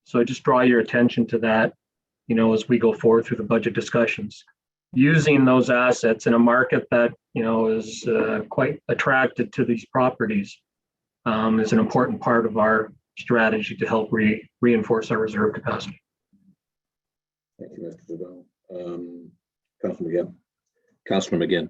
So I just draw your attention to that, as we go forward through the budget discussions. Using those assets in a market that, is quite attracted to these properties is an important part of our strategy to help reinforce our reserve capacity. Thank you, Mr. Deneau. Councillor McGinn.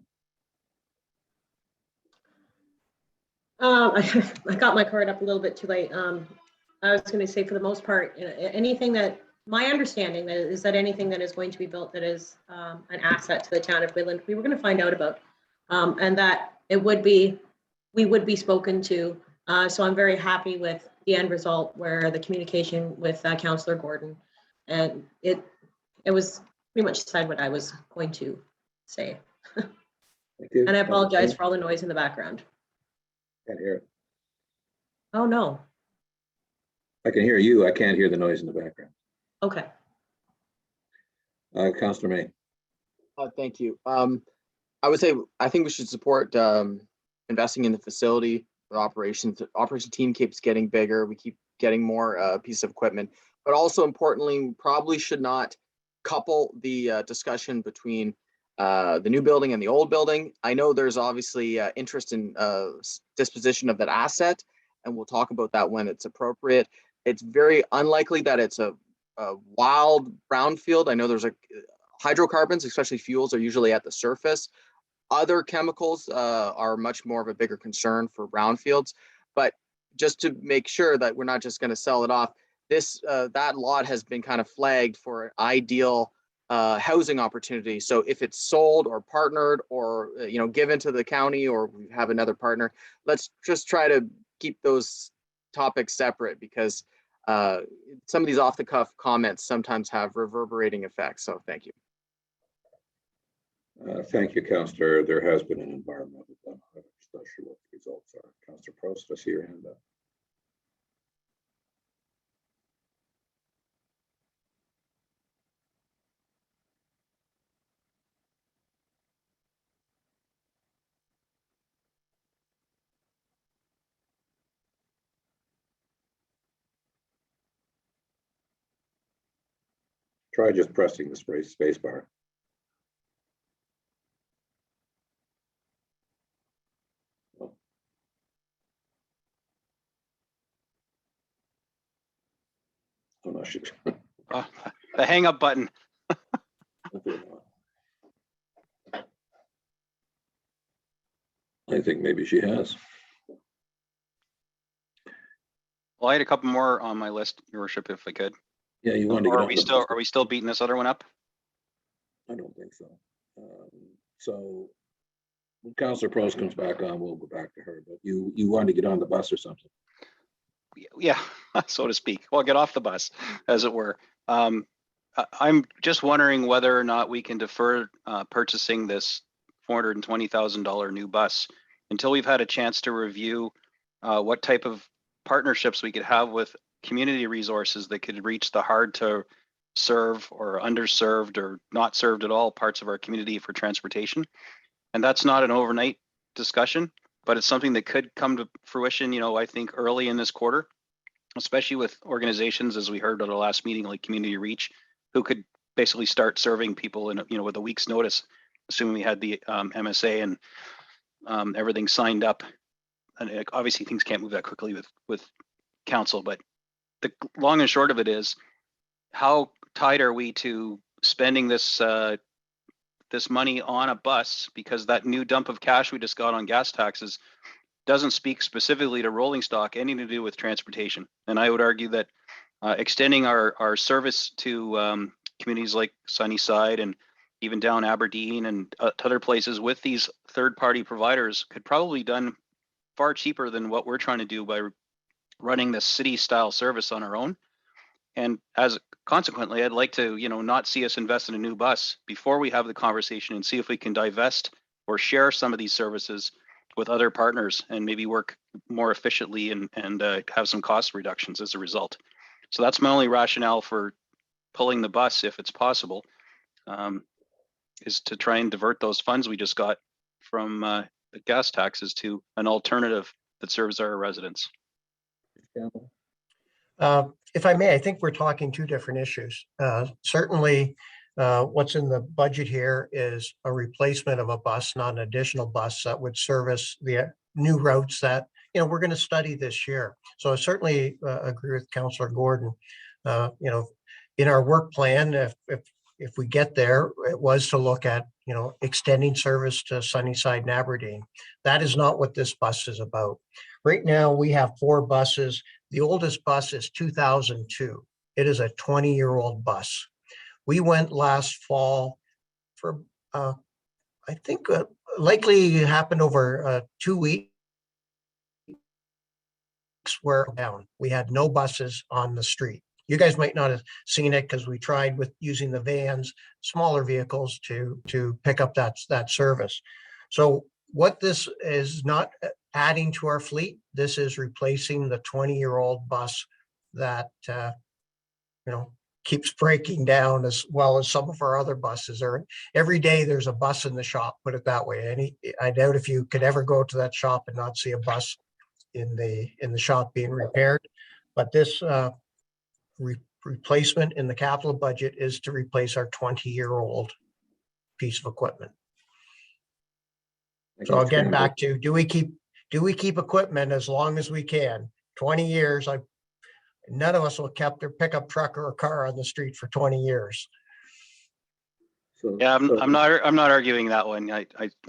I got my card up a little bit too late. I was going to say, for the most part, anything that, my understanding is that anything that is going to be built that is an asset to the town of Midland, we were going to find out about, and that we would be spoken to. So I'm very happy with the end result, where the communication with Councillor Gordon, and it was pretty much said what I was going to say. Thank you. And I apologize for all the noise in the background. Can't hear it. Oh, no. I can hear you. I can't hear the noise in the background. Okay. Councillor May. Thank you. I would say, I think we should support investing in the facility. The operation team keeps getting bigger. We keep getting more pieces of equipment, but also importantly, we probably should not couple the discussion between the new building and the old building. I know there's obviously interest in disposition of that asset, and we'll talk about that when it's appropriate. It's very unlikely that it's a wild brownfield. I know there's hydrocarbons, especially fuels, are usually at the surface. Other chemicals are much more of a bigger concern for brownfields. But just to make sure that we're not just going to sell it off, that lot has been kind of flagged for an ideal housing opportunity. So if it's sold or partnered or given to the county, or we have another partner, let's just try to keep those topics separate, because some of these off-the-cuff comments sometimes have reverberating effects. So thank you. Thank you, Councillor. There has been an environmental done. I'm not sure what the results are. Councillor Prost, I see your hand up. Try just pressing the space bar. Oh no, she. The hang up button. I think maybe she has. Well, I had a couple more on my list, Your Worship, if I could. Yeah, you want to get Are on we the still bus. are we still beating this other one up? I don't think so. So when Councillor Prost comes back on, we'll go back to her. But you want to get on the bus or something? Yeah, so to speak. Well, get off the bus, as it were. I'm just wondering whether or not we can defer purchasing this $420,000 new bus until we've had a chance to review what type of partnerships we could have with community resources that could reach the hard to serve or underserved or not served at all parts of our community for transportation. And that's not an overnight discussion, but it's something that could come to fruition, I think early in this quarter, especially with organizations, as we heard at our last meeting, like Community Reach, who could basically start serving people in, with a week's notice, assuming we had the MSA and everything signed up. And obviously things can't move that quickly with council, but the long and short of it is, how tied are we to spending this this money on a bus? Because that new dump of cash we just got on gas taxes doesn't speak specifically to rolling stock, anything to do with transportation. And I would argue that extending our service to communities like Sunnyside and even down Aberdeen and to other places with these third-party providers could probably be done far cheaper than what we're trying to do by running the city-style service on our own. And as consequently, I'd like to, not see us invest in a new bus before we have the conversation and see if we can divest or share some of these services with other partners and maybe work more efficiently and have some cost reductions as a result. So that's my only rationale for pulling the bus, if it's possible, is to try and divert those funds we just got from the gas taxes to an alternative that serves our residents. If I may, I think we're talking two different issues. Certainly, what's in the budget here is a replacement of a bus, not an additional bus that would service the new routes that we're going to study this year. So I certainly agree with Councillor Gordon. In our work plan, if we get there, it was to look at extending service to Sunnyside and Aberdeen. That is not what this bus is about. Right now, we have 4 buses. The oldest bus is 2002. It is a 20-year-old bus. We went last fall for, I think likely happened over 2 weeks where down. We had no buses on the street. You guys might not have seen it because we tried with using the vans, smaller vehicles to pick up that service. So what this is not adding to our fleet, this is replacing the 20-year-old bus that keeps breaking down, as well as some of our other buses are. Every day there's a bus in the shop, put it that way. I doubt if you could ever go to that shop and not see a bus in the shop being repaired. But this replacement in the capital budget is to replace our 20-year-old piece of equipment. So I'll get back to, do we keep equipment as long as we can? 20 years, None of us will kept their pickup truck or a car on the street for 20 years. So, Yeah, so- I'm not arguing that one.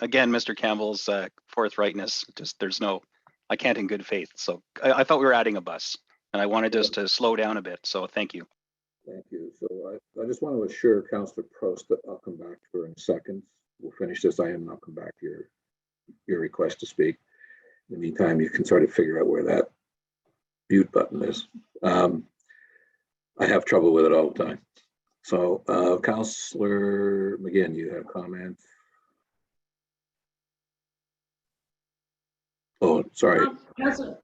Again, Mr. Campbell's forthrightness, just I can't in good faith. So I thought we were adding a bus and I wanted us to slow down a bit. So thank you. Thank you. So I just want to assure Councillor Prost that I'll come back to her in a second. We'll finish this item and I'll come back to your request to speak. In the meantime, you can sort of figure out where that mute button is. I have trouble with it all the time. So Councillor McGinn, you have comments? Oh, sorry. Councillor-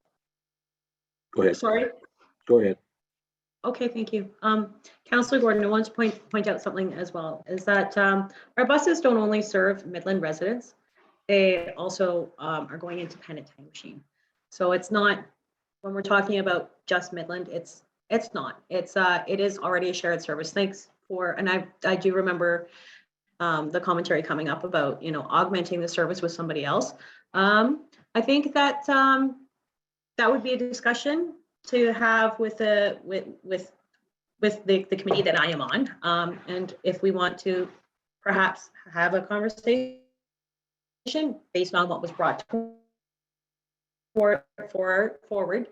Go ahead. Sorry. Go ahead. Okay, thank you. Councillor Gordon, I want to point out something as well, is that our buses don't only serve Midland residents, they also are going into Pennant Time Machine. So it's not, when we're talking about just Midland, it's not. It is already a shared service. Thanks for, and I do remember the commentary coming up about, you know, augmenting the service with somebody else. I think that that would be a discussion to have with the committee that I am on, and if we want to perhaps have a conversation based on what was brought forward,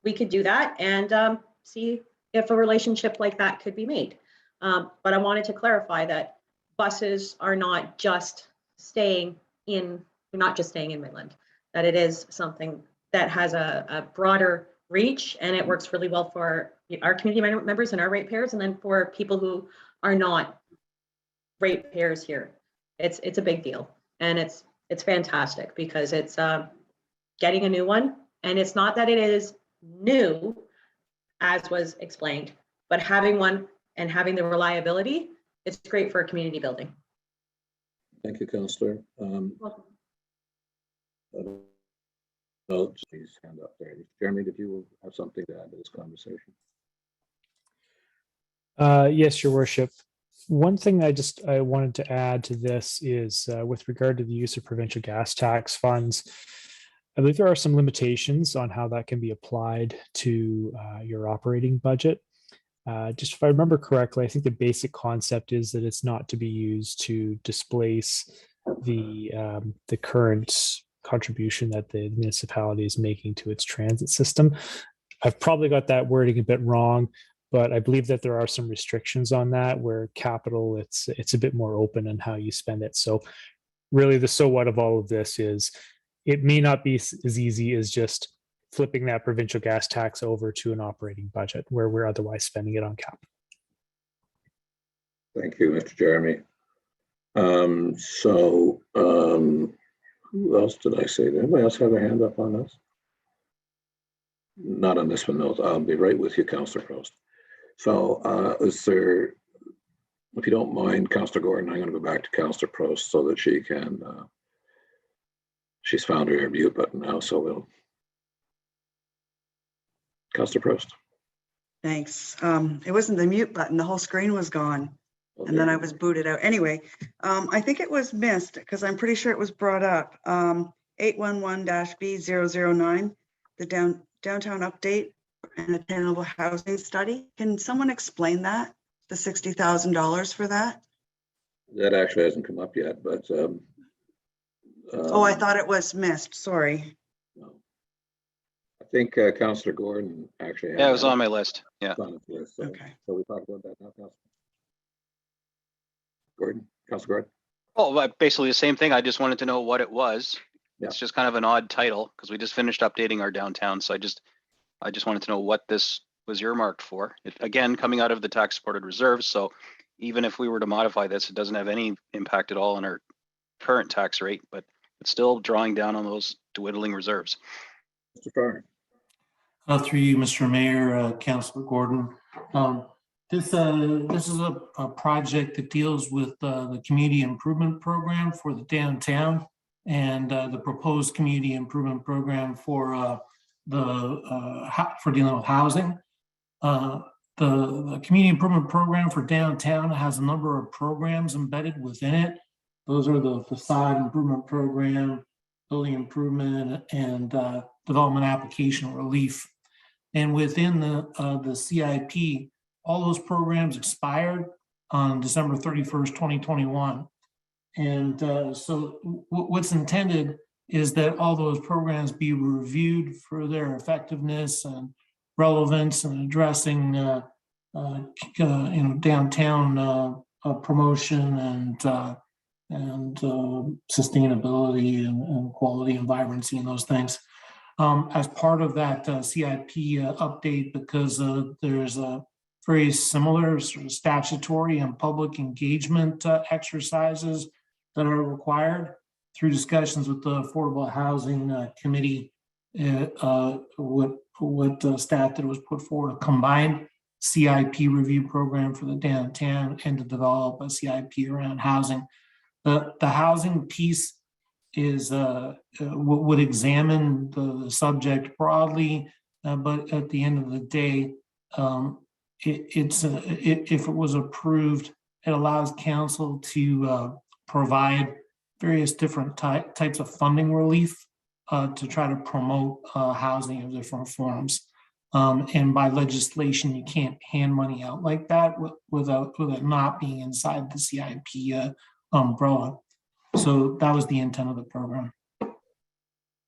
we could do that and see if a relationship like that could be made. But I wanted to clarify that buses are not just staying in Midland, that it is something that has a broader reach, and it works really well for our community members and our ratepayers, and then for people who are not ratepayers here. It's a big deal, and it's fantastic because it's getting a new one, and it's not that it is new, as was explained, but having one and having the reliability, it's great for community building. Thank you, Councillor. Please hand up there. Jeremy, did you have something to add to this conversation? Yes, Your Worship. One thing I wanted to add to this is with regard to the use of provincial gas tax funds. I believe there are some limitations on how that can be applied to your operating budget. Just if I remember correctly, I think the basic concept is that it's not to be used to displace the current contribution that the municipality is making to its transit system. I've probably got that wording a bit wrong, but I believe that there are some restrictions on that, where capital, it's a bit more open on how you spend it. So really the so what of all of this is it may not be as easy as just flipping that provincial gas tax over to an operating budget where we're otherwise spending it on capital. Thank you, Mr. Jeremy. Who else did I say? Did anybody else have a hand up on this? Not on this one, no. I'll be right with you, Councillor Prost. So is there, if you don't mind, Councillor Gordon, I'm going to go back to Councillor Prost so that she can, she's found her mute button now, so we'll. Councillor Prost. Thanks. It wasn't the mute button. The whole screen was gone. Okay. And then I was booted out. Anyway, I think it was missed because I'm pretty sure it was brought up. 811-B009, the downtown update and attainable housing study. Can someone explain that? The $60,000 for that? That actually hasn't come up yet, but. Oh, I thought it was missed. Sorry. No. I think Councillor Gordon actually. Yeah, it was on my list. Yeah. On his list, so, Okay. So we talked about that now, Councillor Gordon. Councillor Gordon. Oh, basically the same thing. I just wanted to know what it was. Yeah. It's just kind of an odd title because we just finished updating our downtown. So I just wanted to know what this was earmarked for. Again, coming out of the tax supported reserves. So even if we were to modify this, it doesn't have any impact at all on our current tax rate, but it's still drawing down on those dwindling reserves. Mr. Farr. Through you, Mr. Mayor, Councillor Gordon. This is a project that deals with the community improvement program for the downtown and the proposed community improvement program for dealing with housing. The community improvement program for downtown has a number of programs embedded within it. Those are the facade improvement program, building improvement, and development application relief. And within the CIP, all those programs expired on December 31st, 2021. And so what's intended is that all those programs be reviewed for their effectiveness and relevance and addressing downtown promotion and sustainability and quality and vibrancy and those things. As part of that CIP update, because there's a very similar sort of statutory and public engagement exercises that are required through discussions with the Affordable Housing Committee. What staff that was put forward a combined CIP review program for the downtown and to develop a CIP around housing. The housing piece is would examine the subject broadly, but at the end of the day, if it was approved, it allows council to provide various different types of funding relief to try to promote housing of different forms. And by legislation, you can't hand money out like that without it not being inside the CIP umbrella. So that was the intent of the program.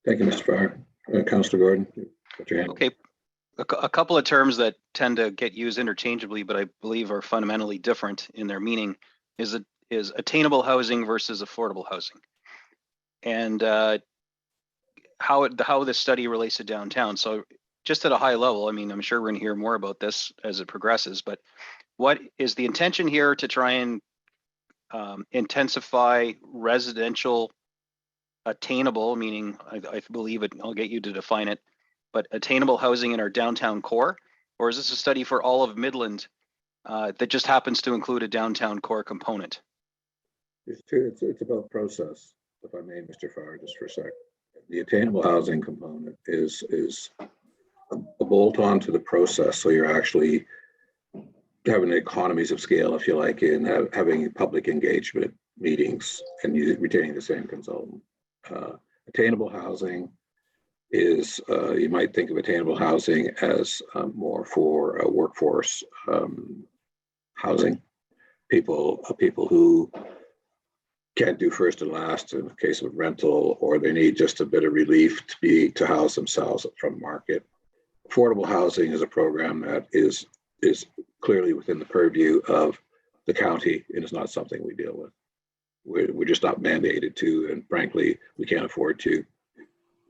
Thank you, Mr. Farr. Councillor Gordon, put your hand. Okay, a couple of terms that tend to get used interchangeably, but I believe are fundamentally different in their meaning is attainable housing versus affordable housing. And how this study relates to downtown. So just at a high level, I mean, I'm sure we're going to hear more about this as it progresses, but what is the intention here to try and intensify residential attainable, meaning I believe it, I'll get you to define it, but attainable housing in our downtown core? Or is this a study for all of Midland that just happens to include a downtown core component? It's about process, if I may, Mr. Farr, just for a sec. The attainable housing component is a bolt on to the process. So you're actually having economies of scale, if you like, in having public engagement meetings and retaining the same consultant. Attainable housing is, you might think of attainable housing as more for workforce housing. People who can't do first and last in the case of rental, or they need just a bit of relief to house themselves from market. Affordable housing is a program that is clearly within the purview of the county, and it's not something we deal with. We're just not mandated to, and frankly, we can't afford to.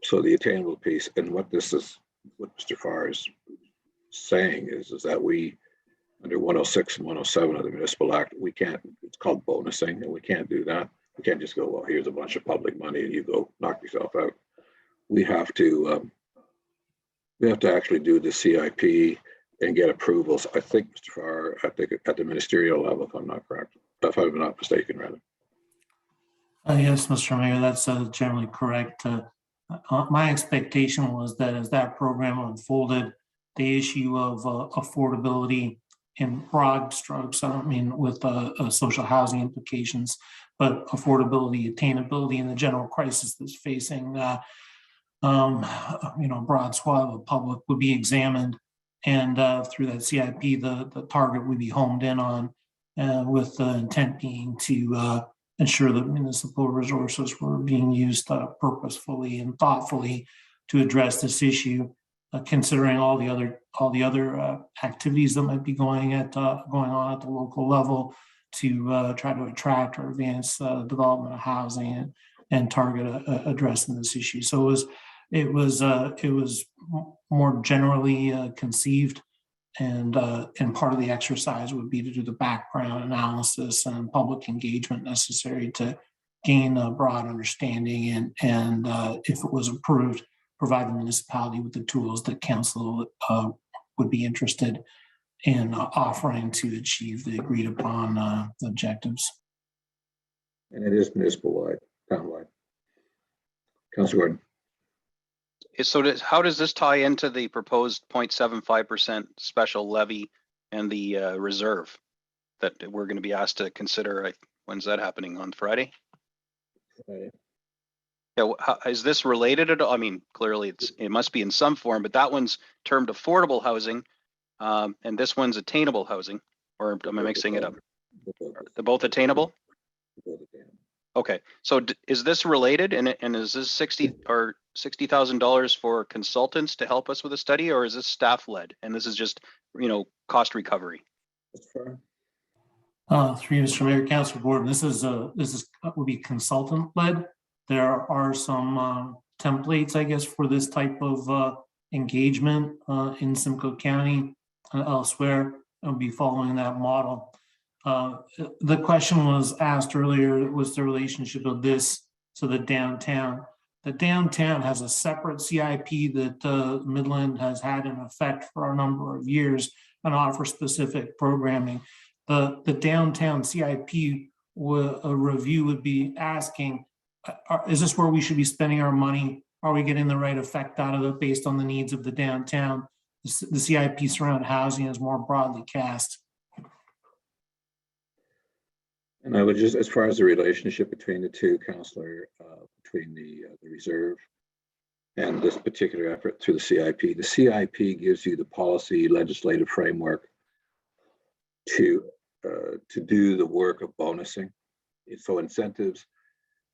So the attainable piece, and what Mr. Farr is saying is that we, under 106 and 107 of the Municipal Act, we can't, it's called bonusing, and we can't do that. We can't just go, well, here's a bunch of public money and you go knock yourself out. We have to actually do the CIP and get approvals. I think, Mr. Farr, I think at the ministerial level, if I'm not correct, if I'm not mistaken, rather. Yes, Mr. Mayor, that's generally correct. My expectation was that as that program unfolded, the issue of affordability in broad strokes, I don't mean with social housing implications, but affordability, attainability, and the general crisis that's facing broad swath of the public would be examined, and through that CIP, the target would be homed in on, with the intent being to ensure that municipal resources were being used purposefully and thoughtfully to address this issue, considering all the other activities that might be going on at the local level to try to attract or advance development of housing and target addressing this issue. So it was more generally conceived, and part of the exercise would be to do the background analysis and public engagement necessary to gain a broad understanding, and if it was approved, provide the municipality with the tools that council would be interested in offering to achieve the agreed upon objectives. And it is municipal-wide, town-wide. Councilor Gordon. So how does this tie into the proposed 0.75% special levy and the reserve that we're going to be asked to consider? When's that happening? On Friday? Friday. Yeah, is this related at all? I mean, clearly it must be in some form, but that one's termed affordable housing, and this one's attainable housing, or am I mixing it up? They're both attainable? Okay, so is this related, and is this $60,000 for consultants to help us with a study, or is this staff led? And this is just, cost recovery? Through Mr. Mayor, Council Gordon, this would be consultant led. There are some templates, I guess, for this type of engagement in Simcoe County and elsewhere. I'll be following that model. The question was asked earlier, was the relationship of this to the downtown. The downtown has a separate CIP that Midland has had in effect for a number of years and offers specific programming. The downtown CIP a review would be asking, is this where we should be spending our money? Are we getting the right effect out of it based on the needs of the downtown? The CIP surround housing is more broadly cast. And I would just, as far as the relationship between the two, Councillor, between the reserve and this particular effort through the CIP gives you the policy legislative framework to do the work of bonusing. So incentives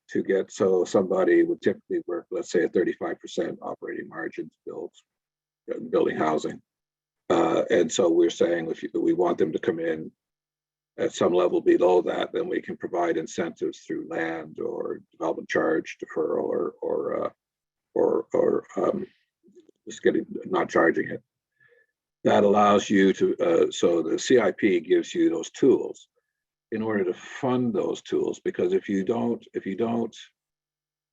to get, so somebody would typically work, let's say, a 35% operating margins building housing. And so we're saying if we want them to come in at some level below that, then we can provide incentives through land or development charge deferral or just not charging it. That allows you to, so the CIP gives you those tools in order to fund those tools, because if you don't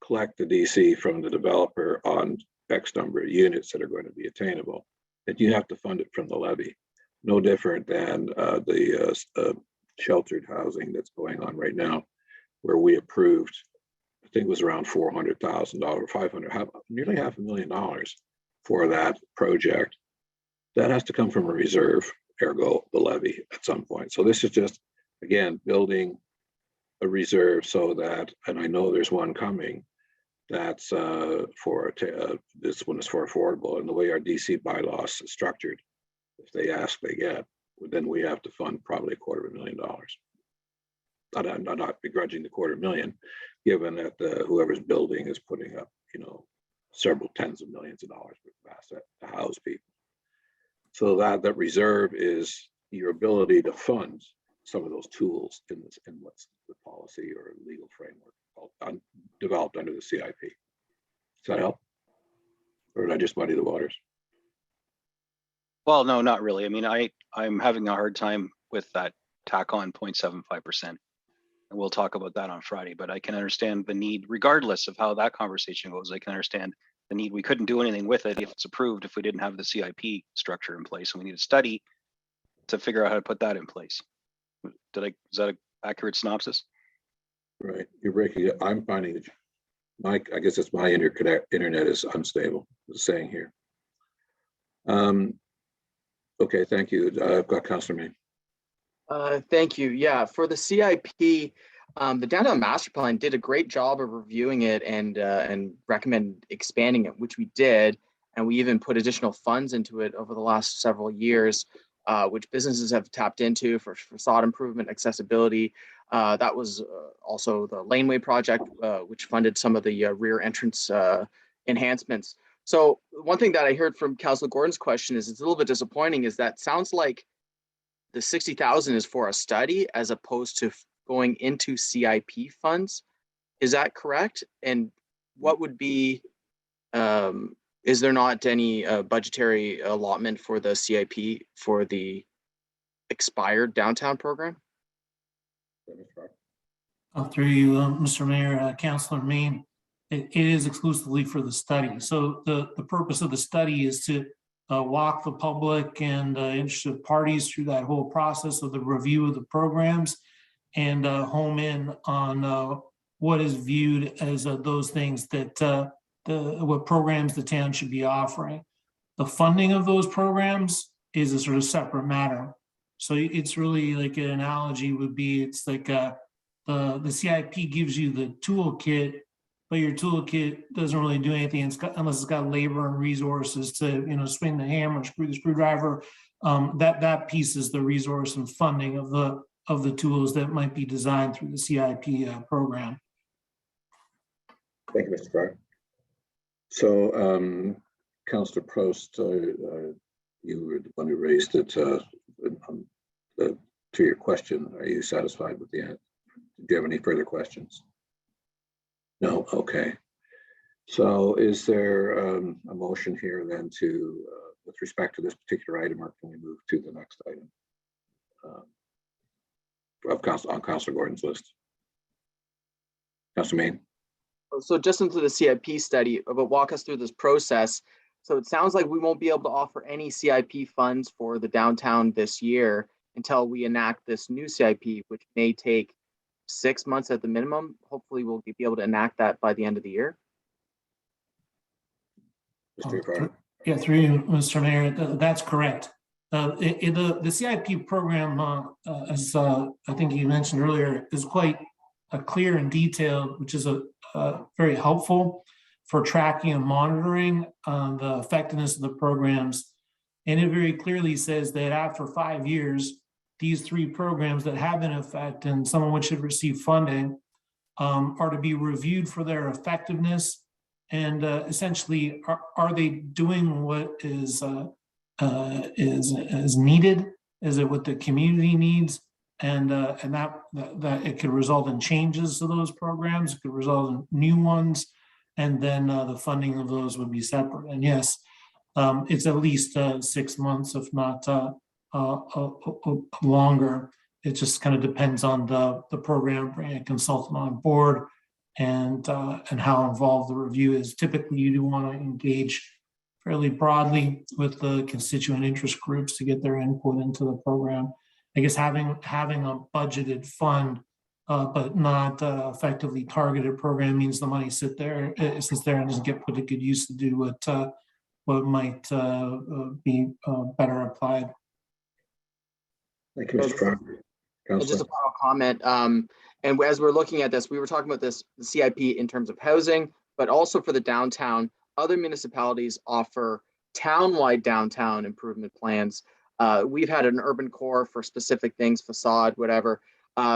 collect the DC from the developer on X number of units that are going to be attainable, then you have to fund it from the levy. No different than the sheltered housing that's going on right now, where we approved, I think it was around $400,000, nearly $500,000 for that project. That has to come from a reserve, ergo the levy at some point. So this is just, again, building a reserve so that, and I know there's one coming, that's for, this one is for affordable, and the way our DC bylaws is structured, if they ask, they get, then we have to fund probably $250,000. I'm not begrudging the $250,000, given that whoever's building is putting up, several tens of millions of dollars worth of asset to house people. So that reserve is your ability to fund some of those tools in what's the policy or legal framework developed under the CIP. Does that help? Or did I just muddy the waters? Well, no, not really. I mean, I'm having a hard time with that tack on 0.75%. And we'll talk about that on Friday, but I can understand the need, regardless of how that conversation goes. I can understand the need. We couldn't do anything with it if it's approved, if we didn't have the CIP structure in place, and we need a study to figure out how to put that in place. Is that an accurate synopsis? Right, you're breaking it. I'm finding it. Mike, I guess it's my internet is unstable, the saying here. Okay, thank you. I've got Councillor Main. Thank you. Yeah, for the CIP, the Downtown Master Plan did a great job of reviewing it and recommend expanding it, which we did. And we even put additional funds into it over the last several years, which businesses have tapped into for facade improvement, accessibility. That was also the laneway project, which funded some of the rear entrance enhancements. So one thing that I heard from Councilor Gordon's question is it's a little bit disappointing, is that sounds like the 60,000 is for a study as opposed to going into CIP funds. Is that correct? And what would be, is there not any budgetary allotment for the CIP for the expired downtown program? Through you, Mr. Mayor, Councilor Main, it is exclusively for the study. So the purpose of the study is to walk the public and interested parties through that whole process of the review of the programs and home in on what is viewed as those things that what programs the town should be offering. The funding of those programs is a sort of separate matter. So it's really like an analogy would be, it's like the CIP gives you the toolkit but your toolkit doesn't really do anything unless it's got labor and resources to, swing the hammer, screw the screwdriver. That piece is the resource and funding of the tools that might be designed through the CIP program. Thank you, Mr. Fryer. So, Councillor Prost, you were the one who raised it to your question. Are you satisfied with the answer? Do you have any further questions? No. Okay. So, is there a motion here then to, with respect to this particular item, or can we move to the next item on Councillor Gordon's list? Councillor Main. So just into the CIP study, but walk us through this process. So it sounds like we won't be able to offer any CIP funds for the downtown this year until we enact this new CIP, which may take 6 months at the minimum. Hopefully we'll be able to enact that by the end of the year. Yeah, through you, Mr. Mayor, that's correct. The CIP program, as I think you mentioned earlier, is quite clear and detailed, which is very helpful for tracking and monitoring the effectiveness of the programs. And it very clearly says that after 5 years, these 3 programs that have been in effect and some of which have received funding are to be reviewed for their effectiveness. And essentially, are they doing what is needed? Is it what the community needs? And that it could result in changes to those programs. It could result in new ones, and then the funding of those would be separate. And yes, it's at least 6 months, if not longer. It just kind of depends on the program, bringing a consultant on board, and how involved the review is. Typically, you do want to engage fairly broadly with the constituent interest groups to get their input into the program. I guess having a budgeted fund, but not effectively targeted program means the money sits there and doesn't get put to good use to do what might be better applied. Thank you, Mr. Farmer. Just a final comment. And as we're looking at this, we were talking about this CIP in terms of housing, but also for the downtown. Other municipalities offer town-wide downtown improvement plans. We've had an urban core for specific things, facade, whatever.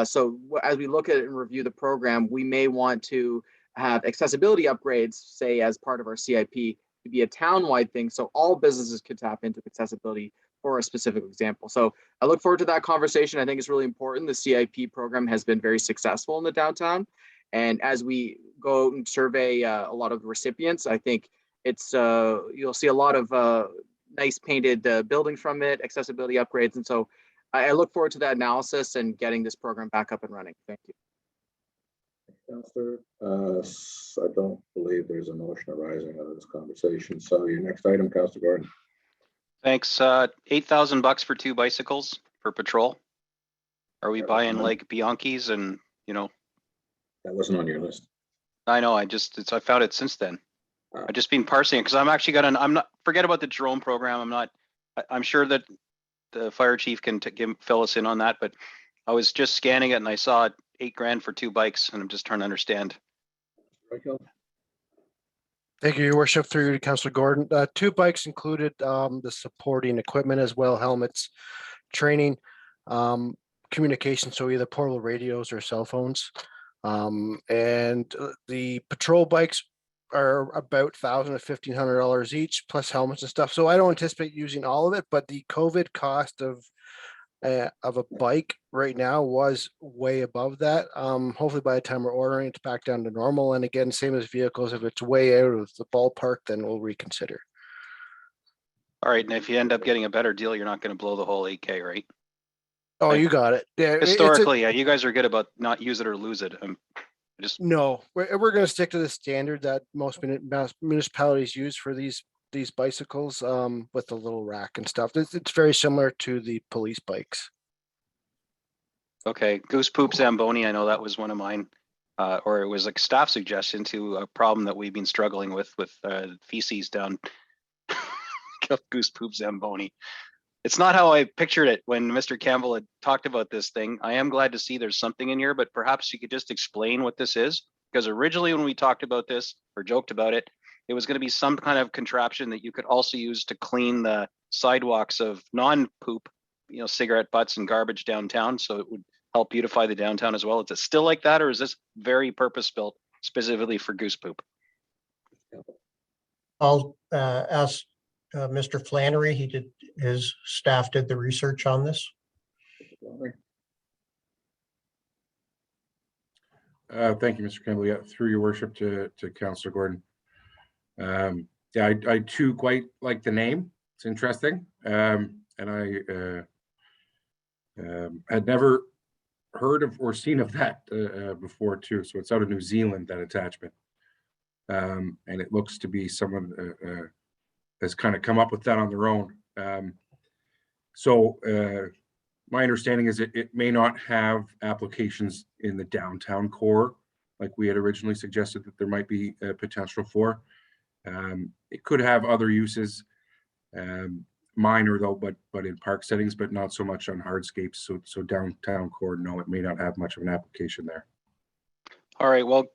So as we look at it and review the program, we may want to have accessibility upgrades, say as part of our CIP, to be a town-wide thing, so all businesses could tap into accessibility for a specific example. So I look forward to that conversation. I think it's really important. The CIP program has been very successful in the downtown. And as we go out and survey a lot of the recipients, I think it's you'll see a lot of nice painted buildings from it, accessibility upgrades. And so I look forward to that analysis and getting this program back up and running. Thank you. Councillor, I don't believe there's a motion arising out of this conversation. So your next item, Councillor Gordon. Thanks. $8,000 for 2 bicycles for patrol. Are we buying like Bianchis and, That wasn't on your list. I know, I found it since then. I've just been parsing it because I'm actually forget about the drone program. I'm sure that the fire chief can fill us in on that, but I was just scanning it and I saw $8,000 for 2 bikes, and I'm just trying to understand. Thank you, Your Worship, through Councillor Gordon. 2 bikes included the supporting equipment as well, helmets, training, communication, so either portable radios or cell phones. And the patrol bikes are about $1,000 to $1,500 each, plus helmets and stuff. So I don't anticipate using all of it, but the COVID cost of a bike right now was way above that. Hopefully by the time we're ordering, it's back down to normal. And again, same as vehicles, if it's way out of the ballpark, then we'll reconsider. All right, and if you end up getting a better deal, you're not going to blow the whole $8,000, right? Oh, you got it. Yeah, historically, you guys are good about not use it or lose it. No, we're going to stick to the standard that most municipalities use for these bicycles, with the little rack and stuff. It's very similar to the police bikes. Okay, Goose Poop Zamboni, I know that was one of mine, or it was like staff suggestion to a problem that we've been struggling with feces down Goose Poop Zamboni. It's not how I pictured it when Mr. Campbell had talked about this thing. I am glad to see there's something in here, but perhaps you could just explain what this is. Because originally when we talked about this or joked about it, it was going to be some kind of contraption that you could also use to clean the sidewalks of non-poop, cigarette butts and garbage downtown. So it would help beautify the downtown as well. Is it still like that, or is this very purpose-built specifically for goose poop? I'll ask Mr. Flannery. His staff did the research on this. Thank you, Mr. Campbell. Yeah, through your worship to Councillor Gordon. Yeah, I too quite like the name. It's interesting. And I had never heard of or seen of that before too. So it's out of New Zealand, that attachment. And it looks to be someone has kind of come up with that on their own. So my understanding is it may not have applications in the downtown core, like we had originally suggested that there might be a potential for. It could have other uses, minor though, but in park settings, but not so much on hardscapes. So downtown core, no, it may not have much of an application there. All right, well,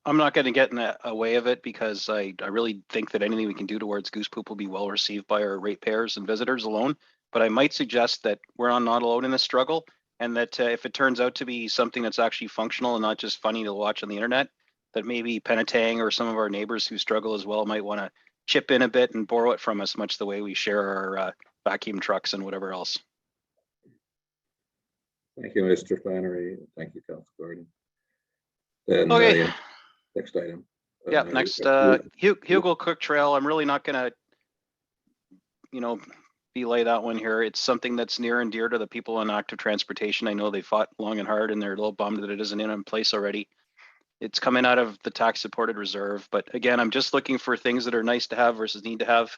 I'm not going to get in a way of it because I really think that anything we can do towards goose poop will be well received by our ratepayers and visitors alone. But I might suggest that we're not alone in this struggle, and that if it turns out to be something that's actually functional and not just funny to watch on the internet, that maybe Penetang or some of our neighbors who struggle as well might want to chip in a bit and borrow it from us, much the way we share our vacuum trucks and whatever else. Thank you, Mr. Flannery. Thank you, Councilor Gordon. Then Okay. Next item. Yeah, next, Hugo Cook Trail. I'm really not going to, belay that one here. It's something that's near and dear to the people on active transportation. I know they fought long and hard and they're a little bummed that it isn't in place already. It's coming out of the tax supported reserve. But again, I'm just looking for things that are nice to have versus need to have.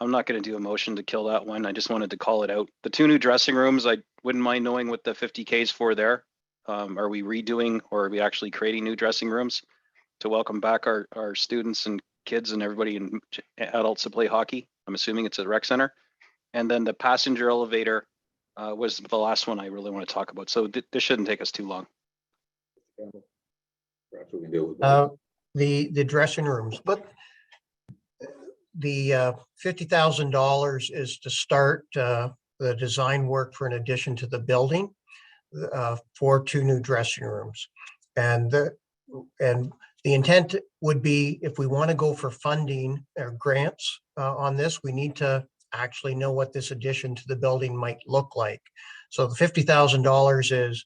I'm not going to do a motion to kill that one. I just wanted to call it out. The 2 new dressing rooms, I wouldn't mind knowing what the 50K is for there. Are we redoing or are we actually creating new dressing rooms to welcome back our students and kids and everybody and adults to play hockey? I'm assuming it's a rec center. And then the passenger elevator was the last one I really want to talk about. So this shouldn't take us too long. Perhaps we can deal with the dressing rooms, but the $50,000 is to start the design work for an addition to the building for 2 new dressing rooms. And the intent would be, if we want to go for funding or grants on this, we need to actually know what this addition to the building might look like. So the $50,000 is,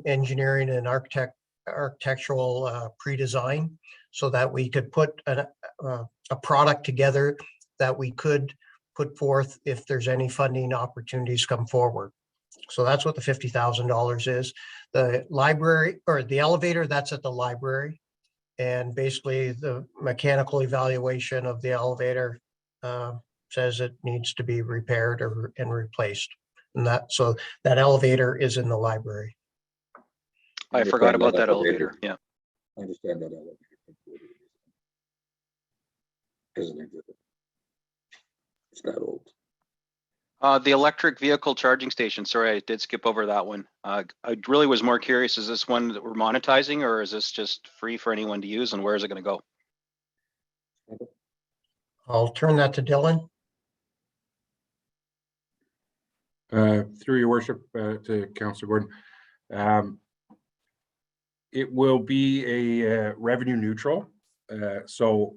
engineering and architectural pre-design, so that we could put a product together that we could put forth if there's any funding opportunities come forward. So that's what the $50,000 is. The library or the elevator, that's at the library. And basically the mechanical evaluation of the elevator says it needs to be repaired and replaced. And so that elevator is in the library. I forgot about that elevator. Yeah. I understand that elevator. Doesn't exist. It's that old. The electric vehicle charging station. Sorry, I did skip over that one. I really was more curious. Is this one that we're monetizing, or is this just free for anyone to use, and where is it going to go? I'll turn that to Dylan. Through your worship to Councilor Gordon. It will be a revenue neutral. So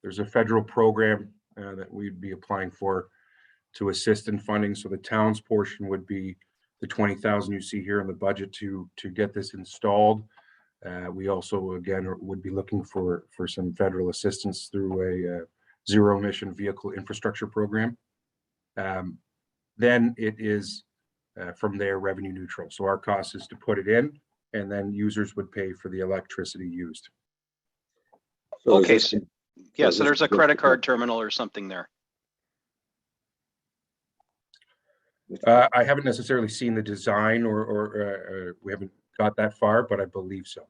there's a federal program that we'd be applying for to assist in funding. So the town's portion would be the 20,000 you see here in the budget to get this installed. We also, again, would be looking for some federal assistance through a zero emission vehicle infrastructure program. Then it is from there revenue neutral. So our cost is to put it in, and then users would pay for the electricity used. So okay. is this- Yeah, is so this there's a credit card terminal or something there. I haven't necessarily seen the design or we haven't got that far, but I believe so.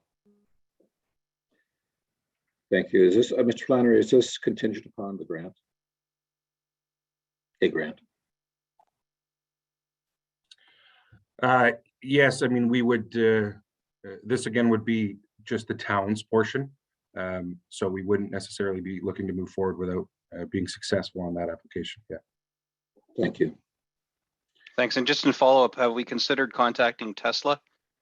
Thank you. Is this, Mr. Flannery, is this contingent upon the grant? A grant? Yes, I mean, we would This again would be just the town's portion. So we wouldn't necessarily be looking to move forward without being successful on that application. Yeah. Thank you. Thanks. And just in follow-up, have we considered contacting Tesla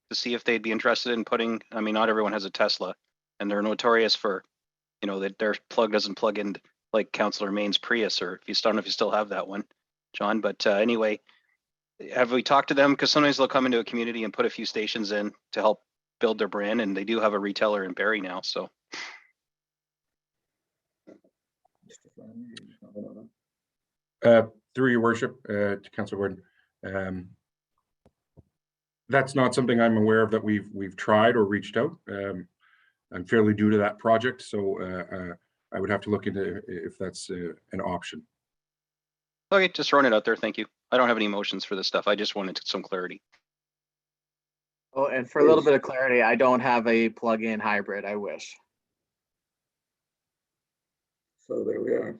to see if they'd be interested in putting, I mean, not everyone has a Tesla, and they're notorious for, you know, that their plug doesn't plug in like Councillor Main's Prius, or if you don't know if you still have that one, John. But anyway, have we talked to them? Because sometimes they'll come into a community and put a few stations in to help build their brand, and they do have a retailer in Barrie now. So. Through your worship, to Councillor Gordon, that's not something I'm aware of that we've tried or reached out. I'm fairly new to that project, so I would have to look into if that's an option. Okay, just throwing it out there. Thank you. I don't have any emotions for this stuff. I just wanted some clarity. Oh, and for a little bit of clarity, I don't have a plug-in hybrid. I wish. So there we are.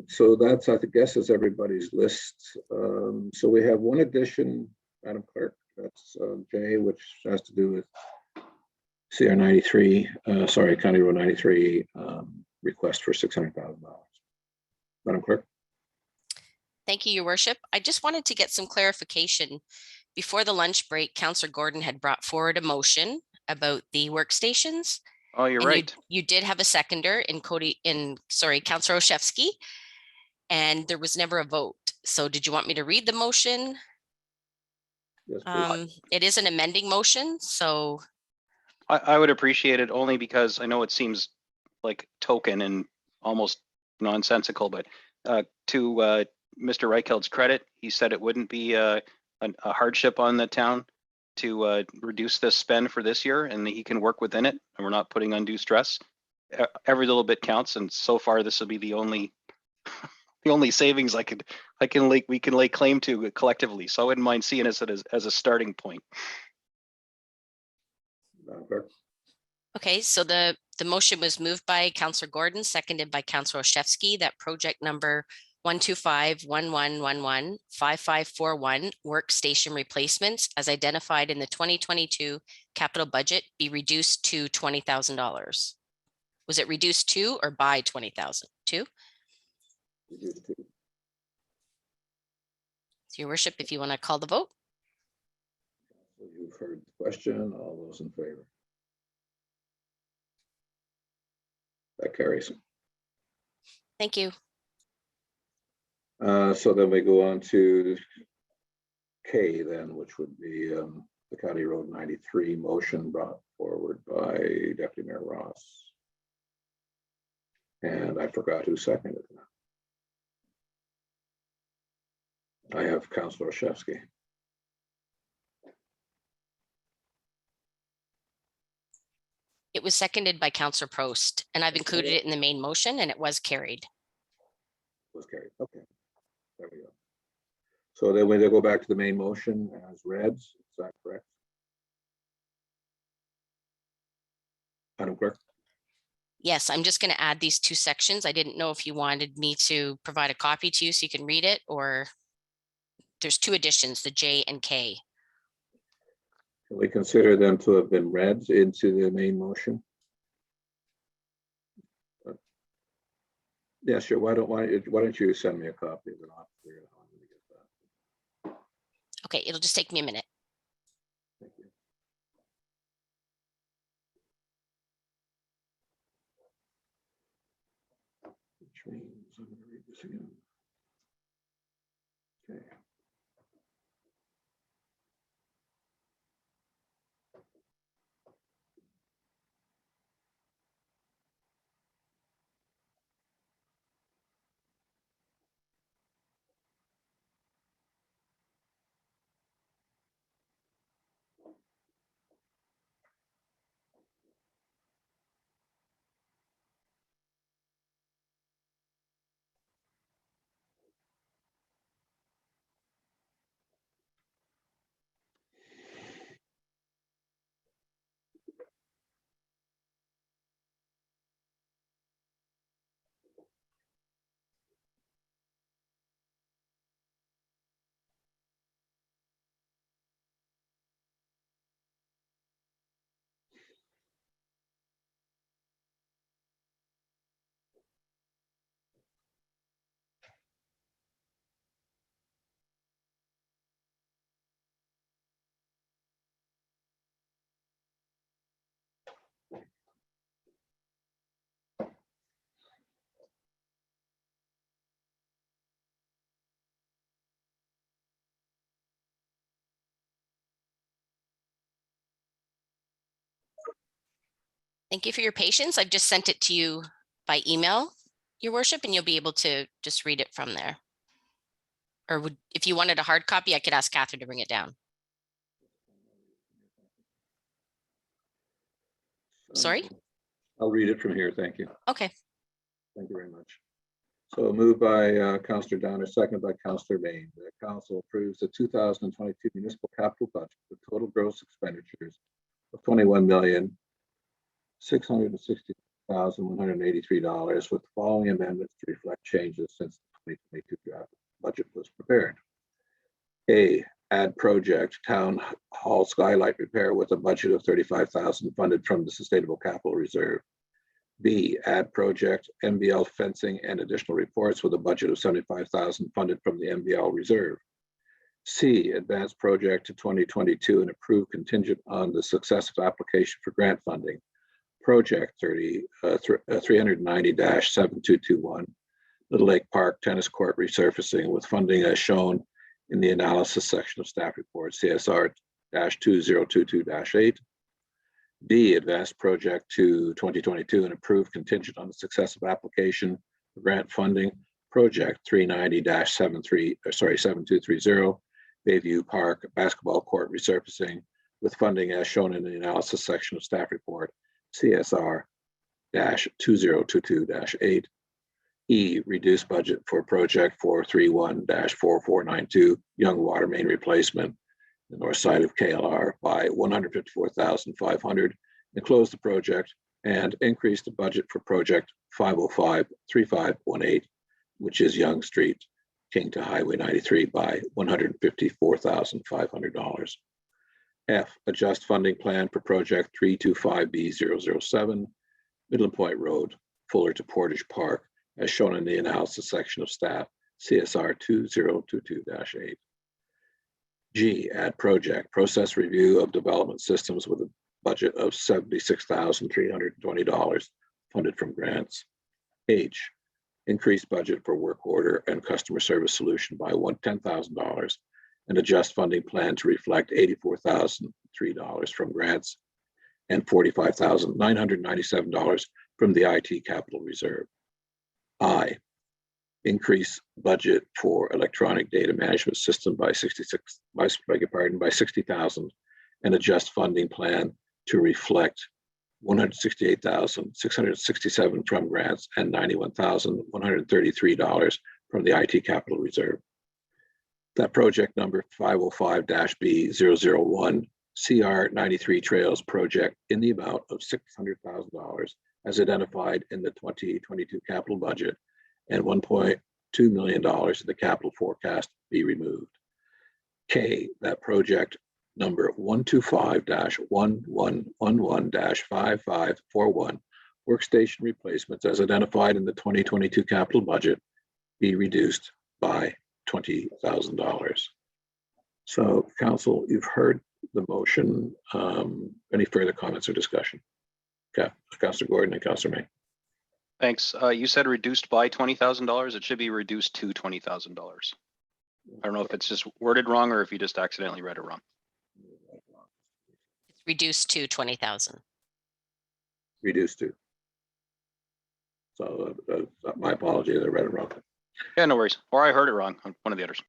So that's, I guess, is everybody's list. So we have one addition, Madam Clerk. That's J, which has to do with CR 93, County Road 93, request for $600,000. Madam Clerk. Thank you, Your Worship. I just wanted to get some clarification. Before the lunch break, Councillor Gordon had brought forward a motion about the workstations. Oh, you're right. You did have a seconder in Councillor Olszewski, and there was never a vote. So did you want me to read the motion? Yes, it is an amending motion, so. I would appreciate it only because I know it seems like token and almost nonsensical, but to Mr. Reicheld's credit, he said it wouldn't be a hardship on the town to reduce the spend for this year, and he can work within it, and we're not putting undue stress. Every little bit counts, and so far this will be the only the only savings we can lay claim to collectively. So I wouldn't mind seeing it as a starting point. Okay, so the motion was moved by Councillor Gordon, seconded by Councillor Olszewski, that project number 125-1111-5541 workstation replacements as identified in the 2022 capital budget be reduced to $20,000. Was it reduced to or by 20,000? To? Your Worship, if you want to call the vote. So you've heard the question. All those in favor? That carries. Thank you. So then we go on to K then, which would be the County Road 93 motion brought forward by Deputy Mayor Ross. And I forgot who seconded that. I have Councillor Olszewski. It was seconded by Councillor Prost, and I've included it in the main motion, and it was carried. Was carried. Okay. There we go. So then we go back to the main motion as read. Is that correct? Madam Clerk? Yes, I'm just going to add these two sections. I didn't know if you wanted me to provide a copy to you so you can read it, or there's two additions, the J and K. Can we consider them to have been read into the main motion? Yeah, sure. Why don't you send me a copy of it? I'll figure out how I'm going to get that. Okay, it'll just take me a minute. Thank you. Which means I'm going to read this again. Okay. Thank you for your patience. I've just sent it to you by email, Your Worship, and you'll be able to just read it from there. Or if you wanted a hard copy, I could ask Catherine to bring it down. Sorry? I'll read it from here. Thank you. Okay. Thank you very much. So moved by Councillor Downer, seconded by Councillor Main. The council approves the 2022 municipal capital budget with total gross expenditures of $21,660,183 with the following amendments to reflect changes since the 2022 draft budget was prepared. A, add project Town Hall Skylight Repair with a budget of $35,000 funded from the Sustainable Capital Reserve. B, add project MBL fencing and additional reports with a budget of $75,000 funded from the MBL Reserve. C, advance project to 2022 and approve contingent on the successful application for grant funding. Project 390-7221, Little Lake Park Tennis Court resurfacing with funding as shown in the analysis section of staff report CSR-2022-8. D, advanced project to 2022 and approve contingent on the successful application for grant funding. Project 390-7230, Bayview Park Basketball Court resurfacing with funding as shown in the analysis section of staff report CSR-2022-8. E, reduce budget for project 431-4492, Young Water Main Replacement, the north side of KLR by $154,500 and close the project, and increase the budget for project 505-3518, which is Young Street, King to Highway 93 by $154,500. F, adjust funding plan for project 325B007, Midland Point Road, Fuller to Portage Park, as shown in the analysis section of staff, CSR 2022-8. G, add project process review of development systems with a budget of $76,320 funded from grants. H, increase budget for work order and customer service solution by $10,000 and adjust funding plan to reflect $84,003 from grants and $45,997 from the IT capital reserve. I, increase budget for electronic data management system by $60,000 and adjust funding plan to reflect $168,667 from grants and $91,133 from the IT capital reserve. That project number 505-B001 CR93 Trails project in the amount of $600,000 as identified in the 2022 capital budget and $1.2 million in the capital forecast be removed. K, that project number 125-1111-5541 workstation replacements as identified in the 2022 capital budget be reduced by $20,000. So council, you've heard the motion. Any further comments or discussion? Okay, Councillor Gordon and Councillor May. Thanks. You said reduced by $20,000. It should be reduced to $20,000. I don't know if it's just worded wrong or if you just accidentally read it wrong. It's reduced to 20,000. Reduced to. So my apologies, I read it wrong. Yeah, no worries. Or I heard it wrong on one of the others.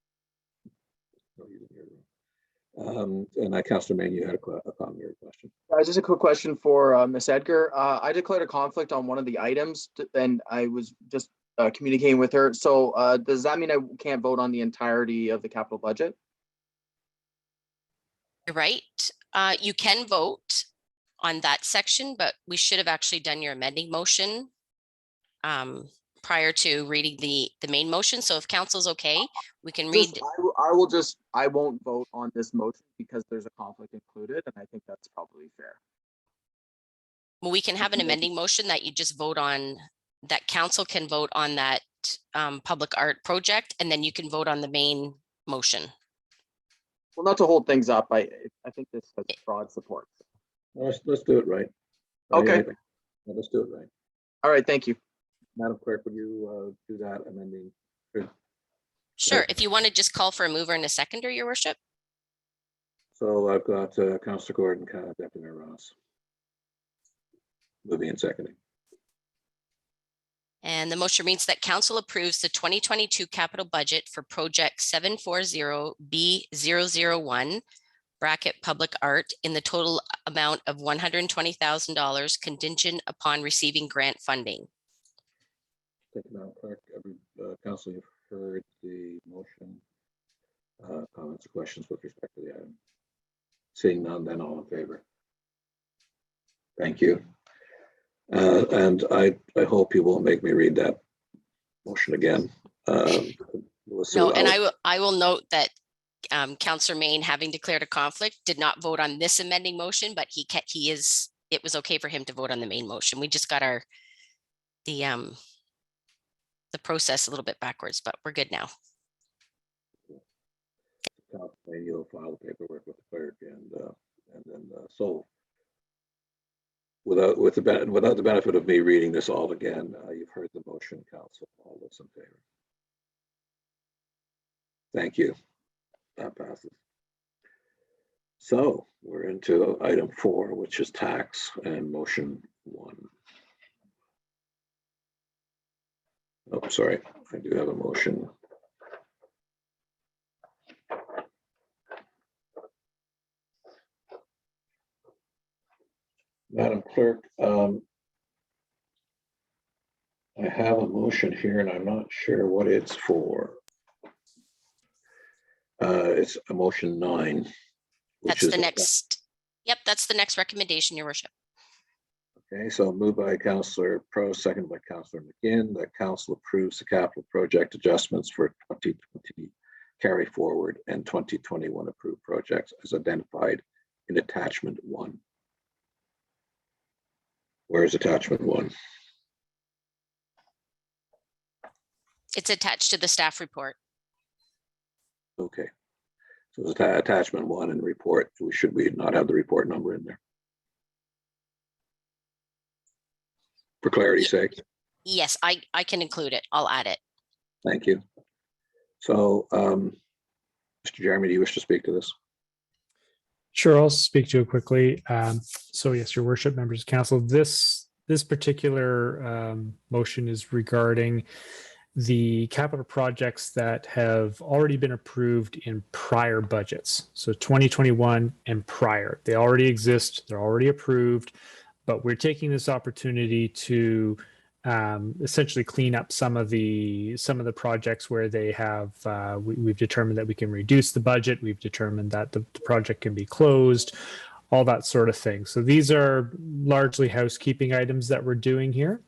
And Councillor Main, you had a comment or a question. Just a quick question for Ms. Edgar. I declared a conflict on one of the items and I was just communicating with her. So does that mean I can't vote on the entirety of the capital budget? You're right. You can vote on that section, but we should have actually done your amending motion prior to reading the main motion. So if council's okay, we can read. I won't vote on this motion because there's a conflict included, and I think that's probably fair. Well, we can have an amending motion that you just vote on, that council can vote on that public art project, and then you can vote on the main motion. Well, not to hold things up, I think this has broad support. Let's do it right. Okay. Let's do it right. All right, thank you. Madam Clerk, would you do that amending? Sure, if you want to just call for a mover and a seconder, Your Worship. So I've got Councillor Gordon, Deputy Mayor Ross. Moving and seconding. And the motion reads that council approves the 2022 capital budget for project 740B001 bracket public art in the total amount of $120,000 contingent upon receiving grant funding. Thank you, Madam Clerk. Council, you've heard the motion. Comments or questions with respect to the item? Seeing none, then all in favor. Thank you. And I hope you won't make me read that motion again. No, and I will note that Councillor Main, having declared a conflict, did not vote on this amending motion, but it was okay for him to vote on the main motion. We just got the process a little bit backwards, but we're good now. You'll file the paperwork with the clerk, and then so without the benefit of me reading this all again, you've heard the motion, Council. All those in favor? Thank you. That passes. So we're into item 4, which is tax, and motion 1. Oh, sorry, I do have a motion. Madam Clerk, I have a motion here and I'm not sure what it's for. It's a motion 9. That's the next. Yep, that's the next recommendation, Your Worship. Okay, so moved by Councillor Pro, seconded by Councillor McGinn, that Council approves the capital project adjustments for 2020 carry forward and 2021 approved projects as identified in attachment 1. Where's attachment 1? It's attached to the staff report. Okay. So it's attachment 1 in the report. Should we not have the report number in there? For clarity's sake. Yes, I can include it. I'll add it. Thank you. So, Mr. Jeremy, do you wish to speak to this? Sure, I'll speak to it quickly. So yes, Your Worship, members of council, this particular motion is regarding the capital projects that have already been approved in prior budgets. So 2021 and prior, they already exist, they're already approved, but we're taking this opportunity to essentially clean up some of the projects where they have we've determined that we can reduce the budget, we've determined that the project can be closed, all that sort of thing. So these are largely housekeeping items that we're doing here.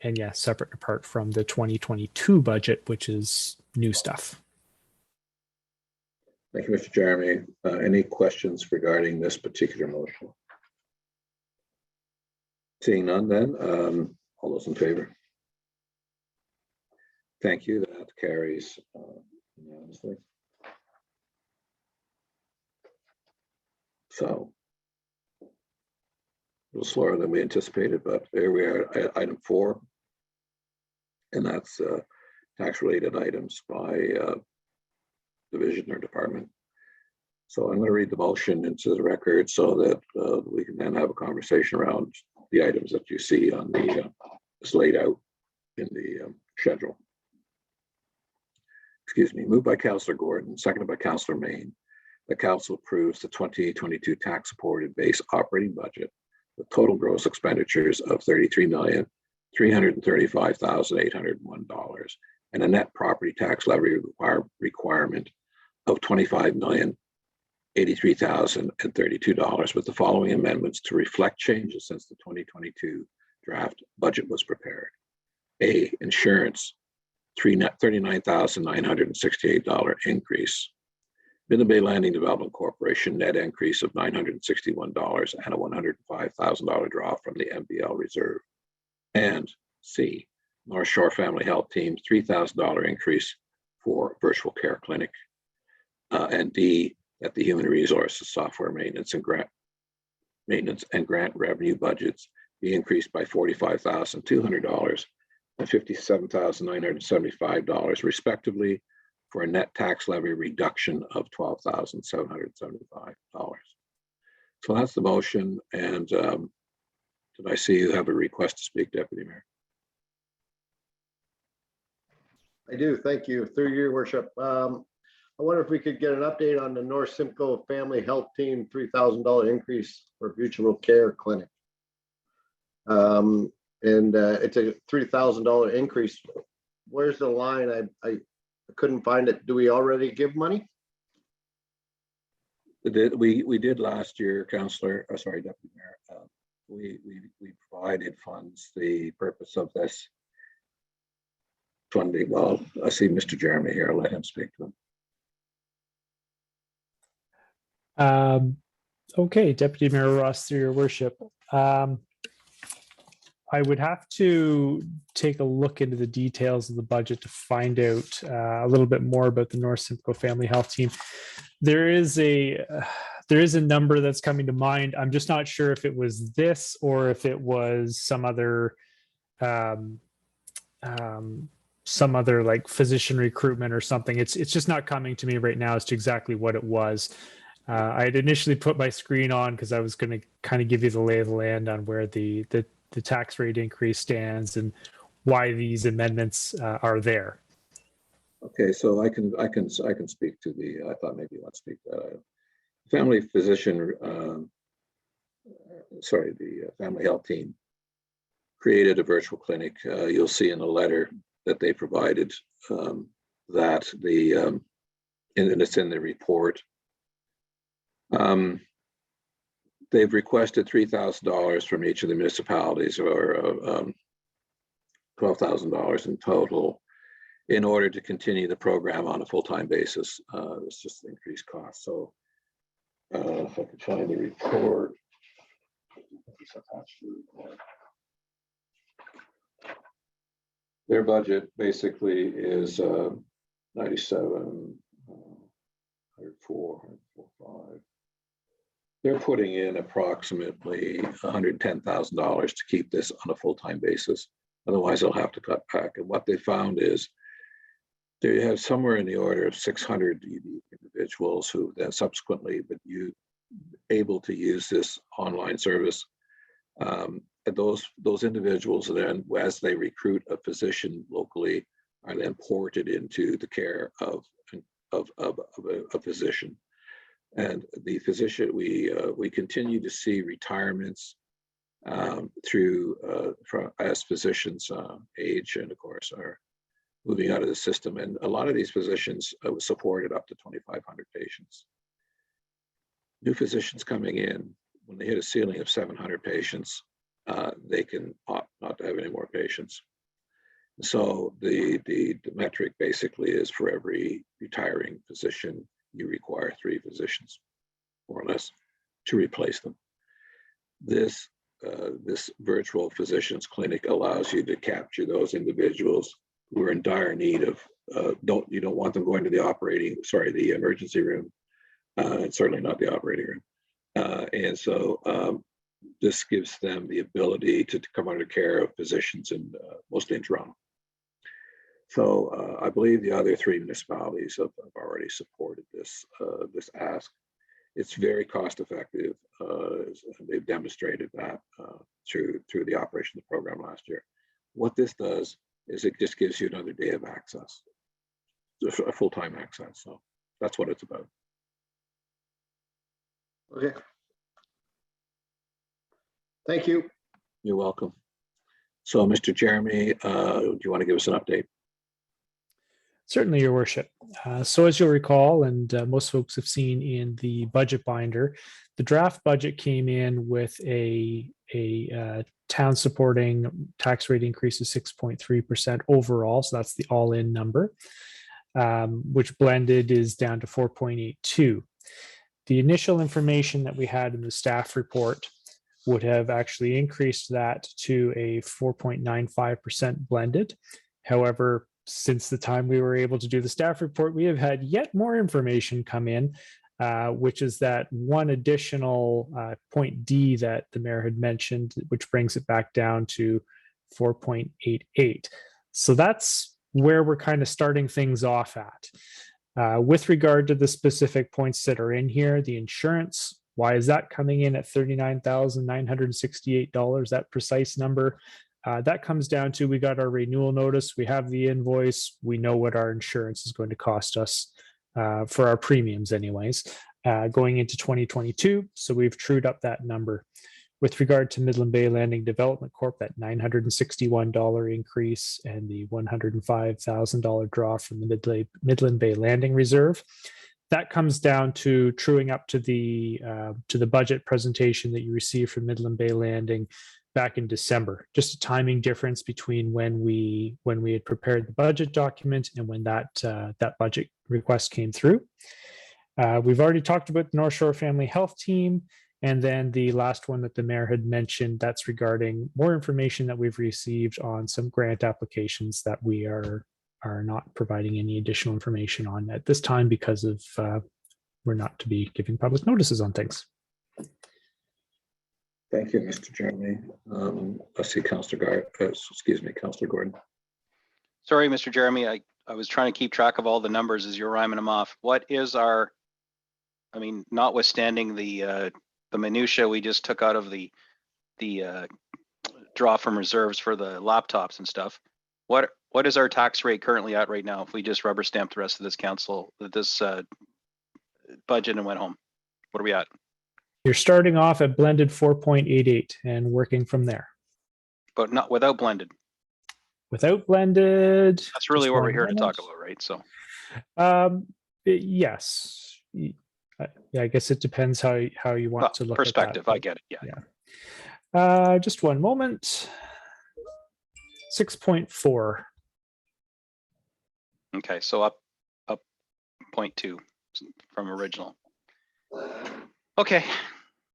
And yeah, separate and apart from the 2022 budget, which is new stuff. Thank you, Mr. Jeremy. Any questions regarding this particular motion? Seeing none, then all those in favor? Thank you. That carries unanimously. So a little slower than we anticipated, but there we are at item 4, and that's tax-related items by division or department. So I'm going to read the motion into the record so that we can then have a conversation around the items that you see on the is laid out in the schedule. Excuse me. Moved by Councillor Gordon, seconded by Councillor Main. The council approves the 2022 tax supported base operating budget with total gross expenditures of $33,335,801 and a net property tax levy requirement of $25,083,032 with the following amendments to reflect changes since the 2022 draft budget was prepared. A, insurance, $39,968 increase. Midland Bay Landing Development Corporation net increase of $961 and a $105,000 draw from the MBL reserve. And C, North Shore Family Health Team $3,000 increase for virtual care clinic. And D, that the human resources software maintenance and grant revenue budgets be increased by $45,200 and $57,975 respectively, for a net tax levy reduction of $12,775. So that's the motion, and Did I see you have a request to speak, Deputy Mayor? I do, thank you. Through your worship. I wonder if we could get an update on the North Simcoe Family Health Team $3,000 increase for virtual care clinic. It's a $3,000 increase. Where's the line? I couldn't find it. Do we already give money? We did last year, Councillor, sorry, Deputy Mayor. We provided funds. The purpose of this funding, well, I see Mr. Jeremy here. I'll let him speak to him. Okay, Deputy Mayor Ross, through your worship. I would have to take a look into the details of the budget to find out a little bit more about the North Simcoe Family Health Team. There is a number that's coming to mind. I'm just not sure if it was this or if it was some other like physician recruitment or something. It's just not coming to me right now as to exactly what it was. I had initially put my screen on because I was going to kind of give you the lay of the land on where the tax rate increase stands and why these amendments are there. Okay, so I can speak to the. I thought maybe you want to speak to that. Family physician, the family health team created a virtual clinic. You'll see in the letter that they provided that and it's in the report. They've requested $3,000 from each of the municipalities, or $12,000 in total, in order to continue the program on a full-time basis. It's just increased cost. So if I could find the report. Their budget basically is 97, 104, 105. They're putting in approximately $110,000 to keep this on a full-time basis. Otherwise, they'll have to cut back. And what they found is they have somewhere in the order of 600 individuals who then subsequently been able to use this online service. And those individuals then, as they recruit a physician locally, are then ported into the care of a physician. And the physician, we continue to see retirements as physicians age and of course are moving out of the system. And a lot of these physicians supported up to 2,500 patients. New physicians coming in, when they hit a ceiling of 700 patients, they can opt not to have any more patients. So the metric basically is for every retiring physician, you require 3 physicians, more or less, to replace them. This virtual physicians clinic allows you to capture those individuals who are in dire need of. You don't want them going to the emergency room, and certainly not the operating room. And so this gives them the ability to come under care of physicians mostly in Toronto. So I believe the other 3 municipalities have already supported this ask. It's very cost effective. They've demonstrated that through the operation of the program last year. What this does is it just gives you another day of access, a full-time access. So that's what it's about. Okay. Thank you. You're welcome. So Mr. Jeremy, do you want to give us an update? Certainly, Your Worship. So as you'll recall, and most folks have seen in the budget binder, the draft budget came in with a town supporting tax rate increase of 6.3% overall. So that's the all-in number, which blended is down to 4.82. The initial information that we had in the staff report would have actually increased that to a 4.95% blended. However, since the time we were able to do the staff report, we have had yet more information come in, which is that one additional point D that the mayor had mentioned, which brings it back down to 4.88. So that's where we're kind of starting things off at. With regard to the specific points that are in here, the insurance Why is that coming in at $39,968? That precise number, that comes down to, we got our renewal notice, we have the invoice, we know what our insurance is going to cost us for our premiums anyways, going into 2022. So we've trued up that number. With regard to Midland Bay Landing Development Corp, that $961 increase and the $105,000 draw from the Midland Bay Landing Reserve, that comes down to truing up to the budget presentation that you received from Midland Bay Landing back in December. Just a timing difference between when we had prepared the budget document and when that budget request came through. We've already talked about the North Shore Family Health Team. And then the last one that the mayor had mentioned, that's regarding more information that we've received on some grant applications that we are not providing any additional information on at this time because of we're not to be giving public notices on things. Thank you, Mr. Jeremy. I see Councillor Gordon. Sorry, Mr. Jeremy, I was trying to keep track of all the numbers as you're rhyming them off. What is our, I mean, notwithstanding the minutia we just took out of the draw from reserves for the laptops and stuff, what is our tax rate currently at right now if we just rubber stamp the rest of this budget and went home? What are we at? You're starting off at blended 4.88 and working from there. But not without blended. Without blended. That's really what we're here to talk about, right? So yes. Yeah, I guess it depends how you want to look perspective. at that. I get it. Yeah. Just one moment. 6.4. Okay, so up 0.2 from original. Okay,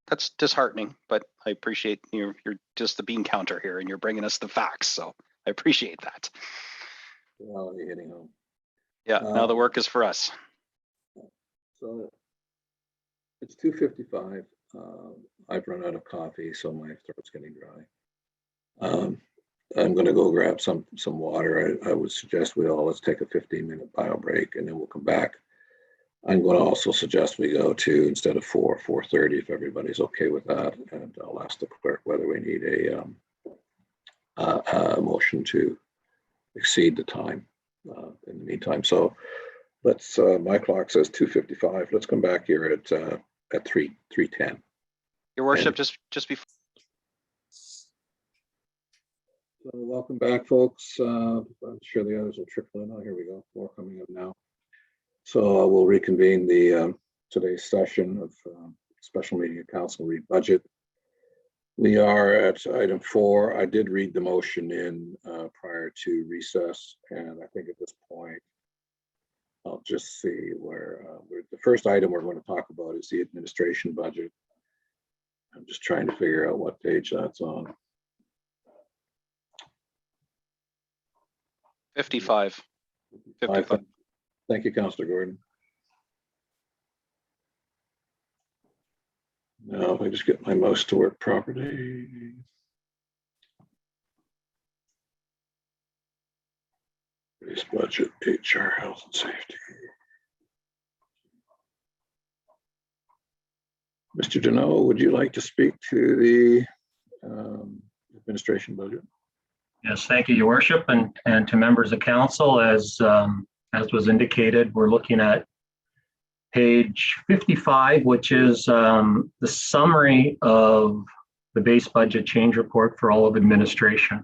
that's disheartening, but I appreciate you're just the bean counter here and you're bringing us the facts, so I appreciate that. Well, you're hitting home. Yeah, now the work is for us. So it's 2:55. I've run out of coffee, so my throat's getting dry. I'm going to go grab some water. I would suggest let's take a 15-minute bio break, and then we'll come back. I'm going to also suggest we go to, instead of 4:30, if everybody's okay with that, and I'll ask the clerk whether we need a motion to exceed the time in the meantime. So let's. My clock says 2:55. Let's come back here at 3:10. Your worship, just before. So welcome back, folks. I'm sure the others will trickle in. Oh, here we go. More coming up now. So we'll reconvene today's session of special meeting of council read budget. We are at item 4. I did read the motion in prior to recess, and I think at this point, I'll just see where the first item we're going to talk about is the administration budget. I'm just trying to figure out what page that's on. 55. 55. Thank you, Councillor Gordon. Now, if I just get my mouse to work properly. Base budget, HR, health and safety. Mr. Deneau, would you like to speak to the administration budget? Yes, thank you, Your Worship, and to members of council. As was indicated, we're looking at page 55, which is the summary of the base budget change report for all of administration.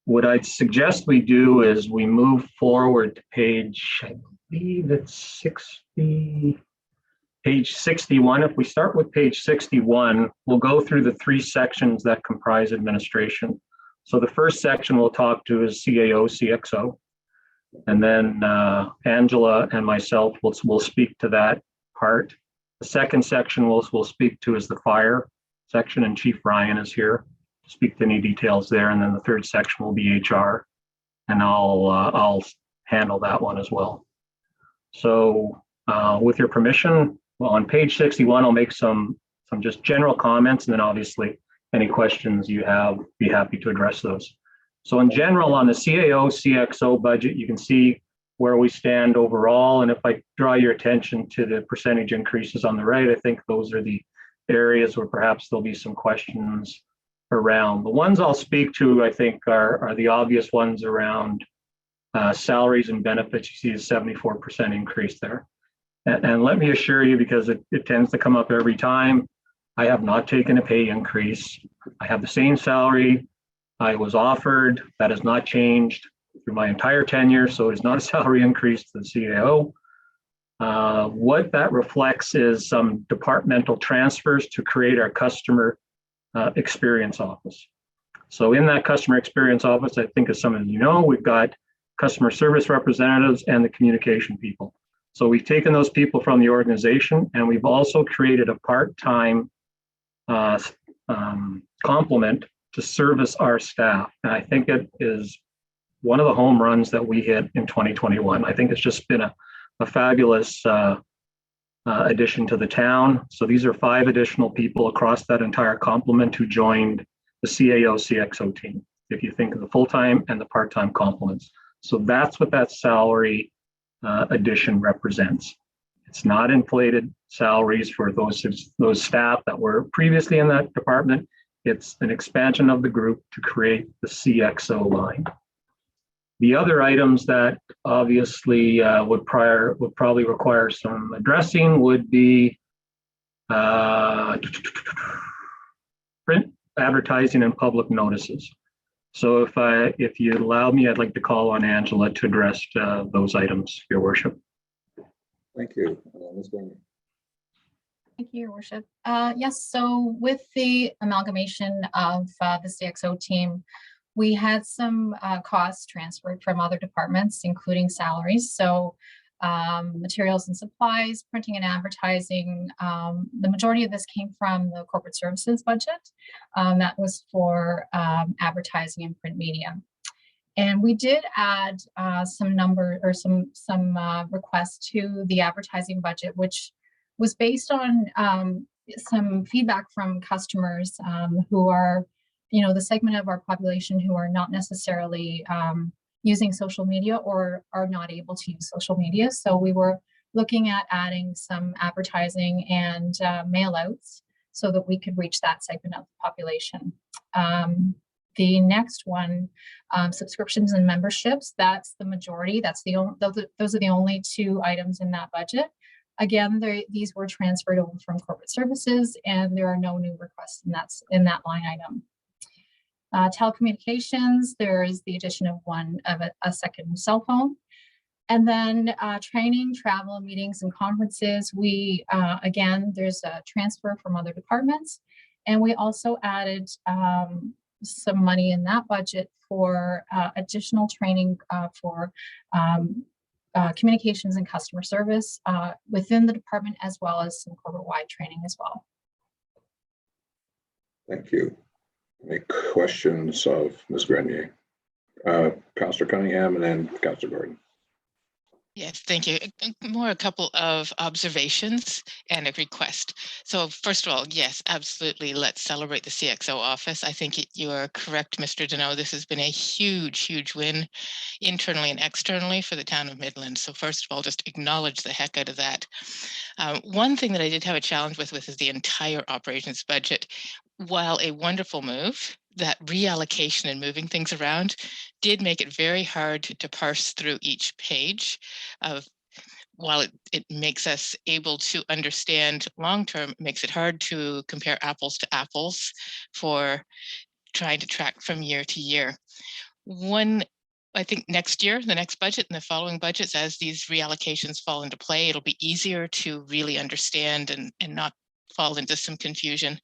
What I'd suggest we do is we move forward to page, I believe it's page 61. If we start with page 61, we'll go through the 3 sections that comprise administration. So the first section we'll talk to is CAO, CXO. And then Angela and myself will speak to that part. The second section we'll speak to is the fire section, and Chief Ryan is here to speak to any details there. And then the third section will be HR, and I'll handle that one as well. So with your permission, well, on page 61, I'll make some just general comments, and then obviously any questions you have, be happy to address those. So in general, on the CAO, CXO budget, you can see where we stand overall. And if I draw your attention to the percentage increases on the right, I think those are the areas where perhaps there'll be some questions around. The ones I'll speak to, I think, are the obvious ones around salaries and benefits. You see a 74% increase there. And let me assure you, because it tends to come up every time, I have not taken a pay increase. I have the same salary I was offered. That has not changed through my entire tenure, so it's not a salary increase to the CAO. What that reflects is some departmental transfers to create our customer experience office. So in that customer experience office, I think as some of you know, we've got customer service representatives and the communication people. So we've taken those people from the organization, and we've also created a part-time complement to service our staff. And I think it is one of the home runs that we hit in 2021. I think it's just been a fabulous addition to the town. So these are 5 additional people across that entire complement who joined the CAO CXO team, if you think of the full-time and the part-time complements. So that's what that salary addition represents. It's not inflated salaries for those staff that were previously in that department. It's an expansion of the group to create the CXO line. The other items that obviously would probably require some addressing would be print, advertising, and public notices. So if you allow me, I'd like to call on Angela to address those items, Your Worship. Thank you. Ms. Garnier. Thank you, Your Worship. Yes, so with the amalgamation of the CXO team, we had some costs transferred from other departments, including salaries. So materials and supplies, printing and advertising. The majority of this came from the corporate services budget. That was for advertising and print media. And we did add some requests to the advertising budget, which was based on some feedback from customers who are, the segment of our population who are not necessarily using social media or are not able to use social media. So we were looking at adding some advertising and mail outs so that we could reach that segment of the population. The next one, subscriptions and memberships, that's the majority. Those are the only 2 items in that budget. Again, these were transferred over from corporate services, and there are no new requests in that line item. Telecommunications, there is the addition of a second cell phone. And then training, travel, meetings, and conferences. Again, there's a transfer from other departments. And we also added some money in that budget for additional training for communications and customer service within the department, as well as some corporate-wide training as well. Thank you. Any questions of Ms. Grenier? Councillor Cunningham and then Councillor Gordon. Yes, thank you. A couple of observations and a request. So first of all, yes, absolutely. Let's celebrate the CXO office. I think you are correct, Mr. Deneau. This has been a huge, huge win internally and externally for the town of Midland. So first of all, just acknowledge the heck out of that. One thing that I did have a challenge with is the entire operations budget. While a wonderful move, that reallocation and moving things around did make it very hard to parse through each page. While it makes us able to understand long-term, it makes it hard to compare apples to apples for trying to track from year to year. I think next year, the next budget and the following budgets, as these reallocations fall into play, it'll be easier to really understand and not fall into some confusion.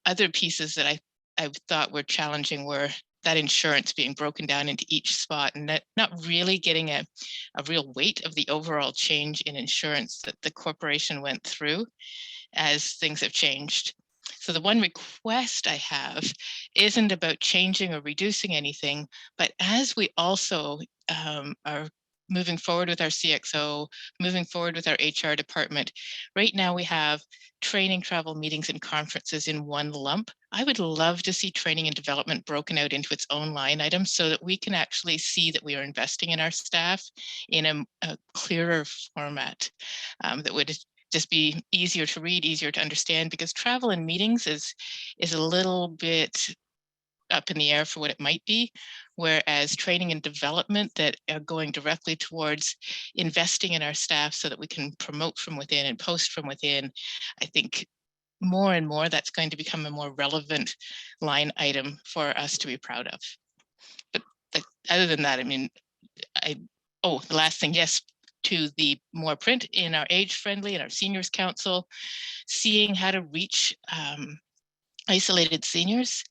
Other pieces that I thought were challenging were that insurance being broken down into each spot and not really getting a real weight of the overall change in insurance that the corporation went through as things have changed. So the one request I have isn't about changing or reducing anything, but as we also are moving forward with our CXO, moving forward with our HR department, right now we have training, travel, meetings, and conferences in one lump. I would love to see training and development broken out into its own line item so that we can actually see that we are investing in our staff in a clearer format that would just be easier to read, easier to understand, because travel and meetings is a little bit up in the air for what it might be, whereas training and development that are going directly towards investing in our staff so that we can promote from within and post from within, I think more and more that's going to become a more relevant line item for us to be proud of. But other than that, I mean, the last thing, yes, to the more print in our age-friendly and our seniors council, seeing how to reach isolated seniors.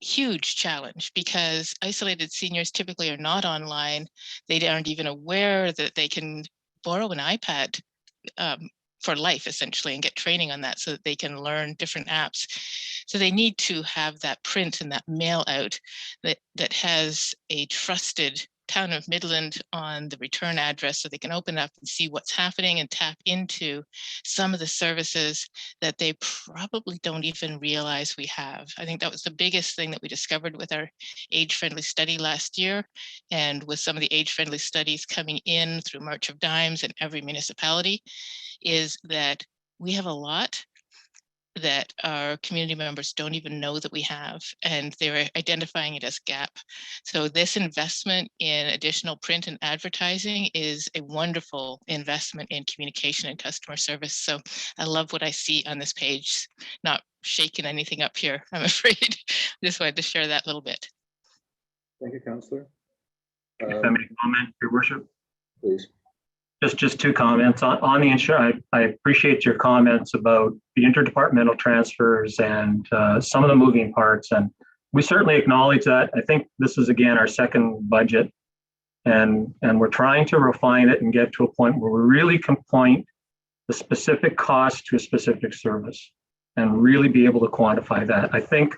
Huge challenge, because isolated seniors typically are not online. They aren't even aware that they can borrow an iPad for life, essentially, and get training on that so that they can learn different apps. So they need to have that print and that mail out that has a trusted Town of Midland on the return address, so they can open up and see what's happening and tap into some of the services that they probably don't even realize we have. I think that was the biggest thing that we discovered with our age-friendly study last year, and with some of the age-friendly studies coming in through March of Dimes and every municipality, is that we have a lot that our community members don't even know that we have, and they're identifying it as gap. So this investment in additional print and advertising is a wonderful investment in communication and customer service. So I love what I see on this page. Not shaking anything up here, I'm afraid. Just wanted to share that little bit. Thank you, Councillor. If I may comment, Your Worship. Please. Just two comments on the insurance. I appreciate your comments about the interdepartmental transfers and some of the moving parts, and we certainly acknowledge that. I think this is again our second budget, and we're trying to refine it and get to a point where we really can point the specific cost to a specific service and really be able to quantify that. I think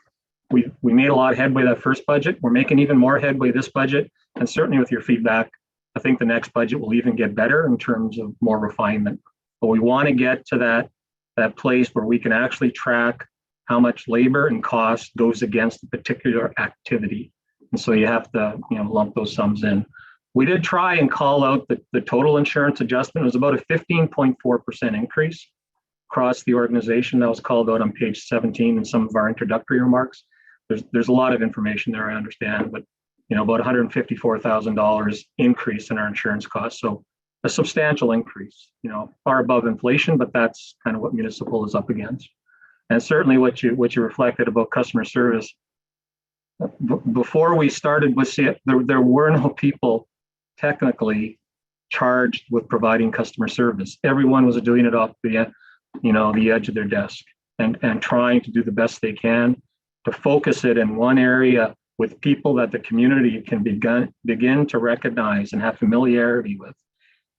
we made a lot of headway that first budget. We're making even more headway this budget, and certainly with your feedback, I think the next budget will even get better in terms of more refinement. But we want to get to that place where we can actually track how much labor and cost goes against a particular activity. And so you have to, lump those sums in. We did try and call out the total insurance adjustment. It was about a 15.4% increase across the organization. That was called out on page 17 in some of our introductory remarks. There's a lot of information there, I understand, but about $154,000 increase in our insurance costs. So a substantial increase, far above inflation, but that's kind of what Municipal is up against. And certainly what you reflected about customer service, before we started with it, there were no people technically charged with providing customer service. Everyone was doing it off the edge of their desk and trying to do the best they can to focus it in one area with people that the community can begin to recognize and have familiarity with,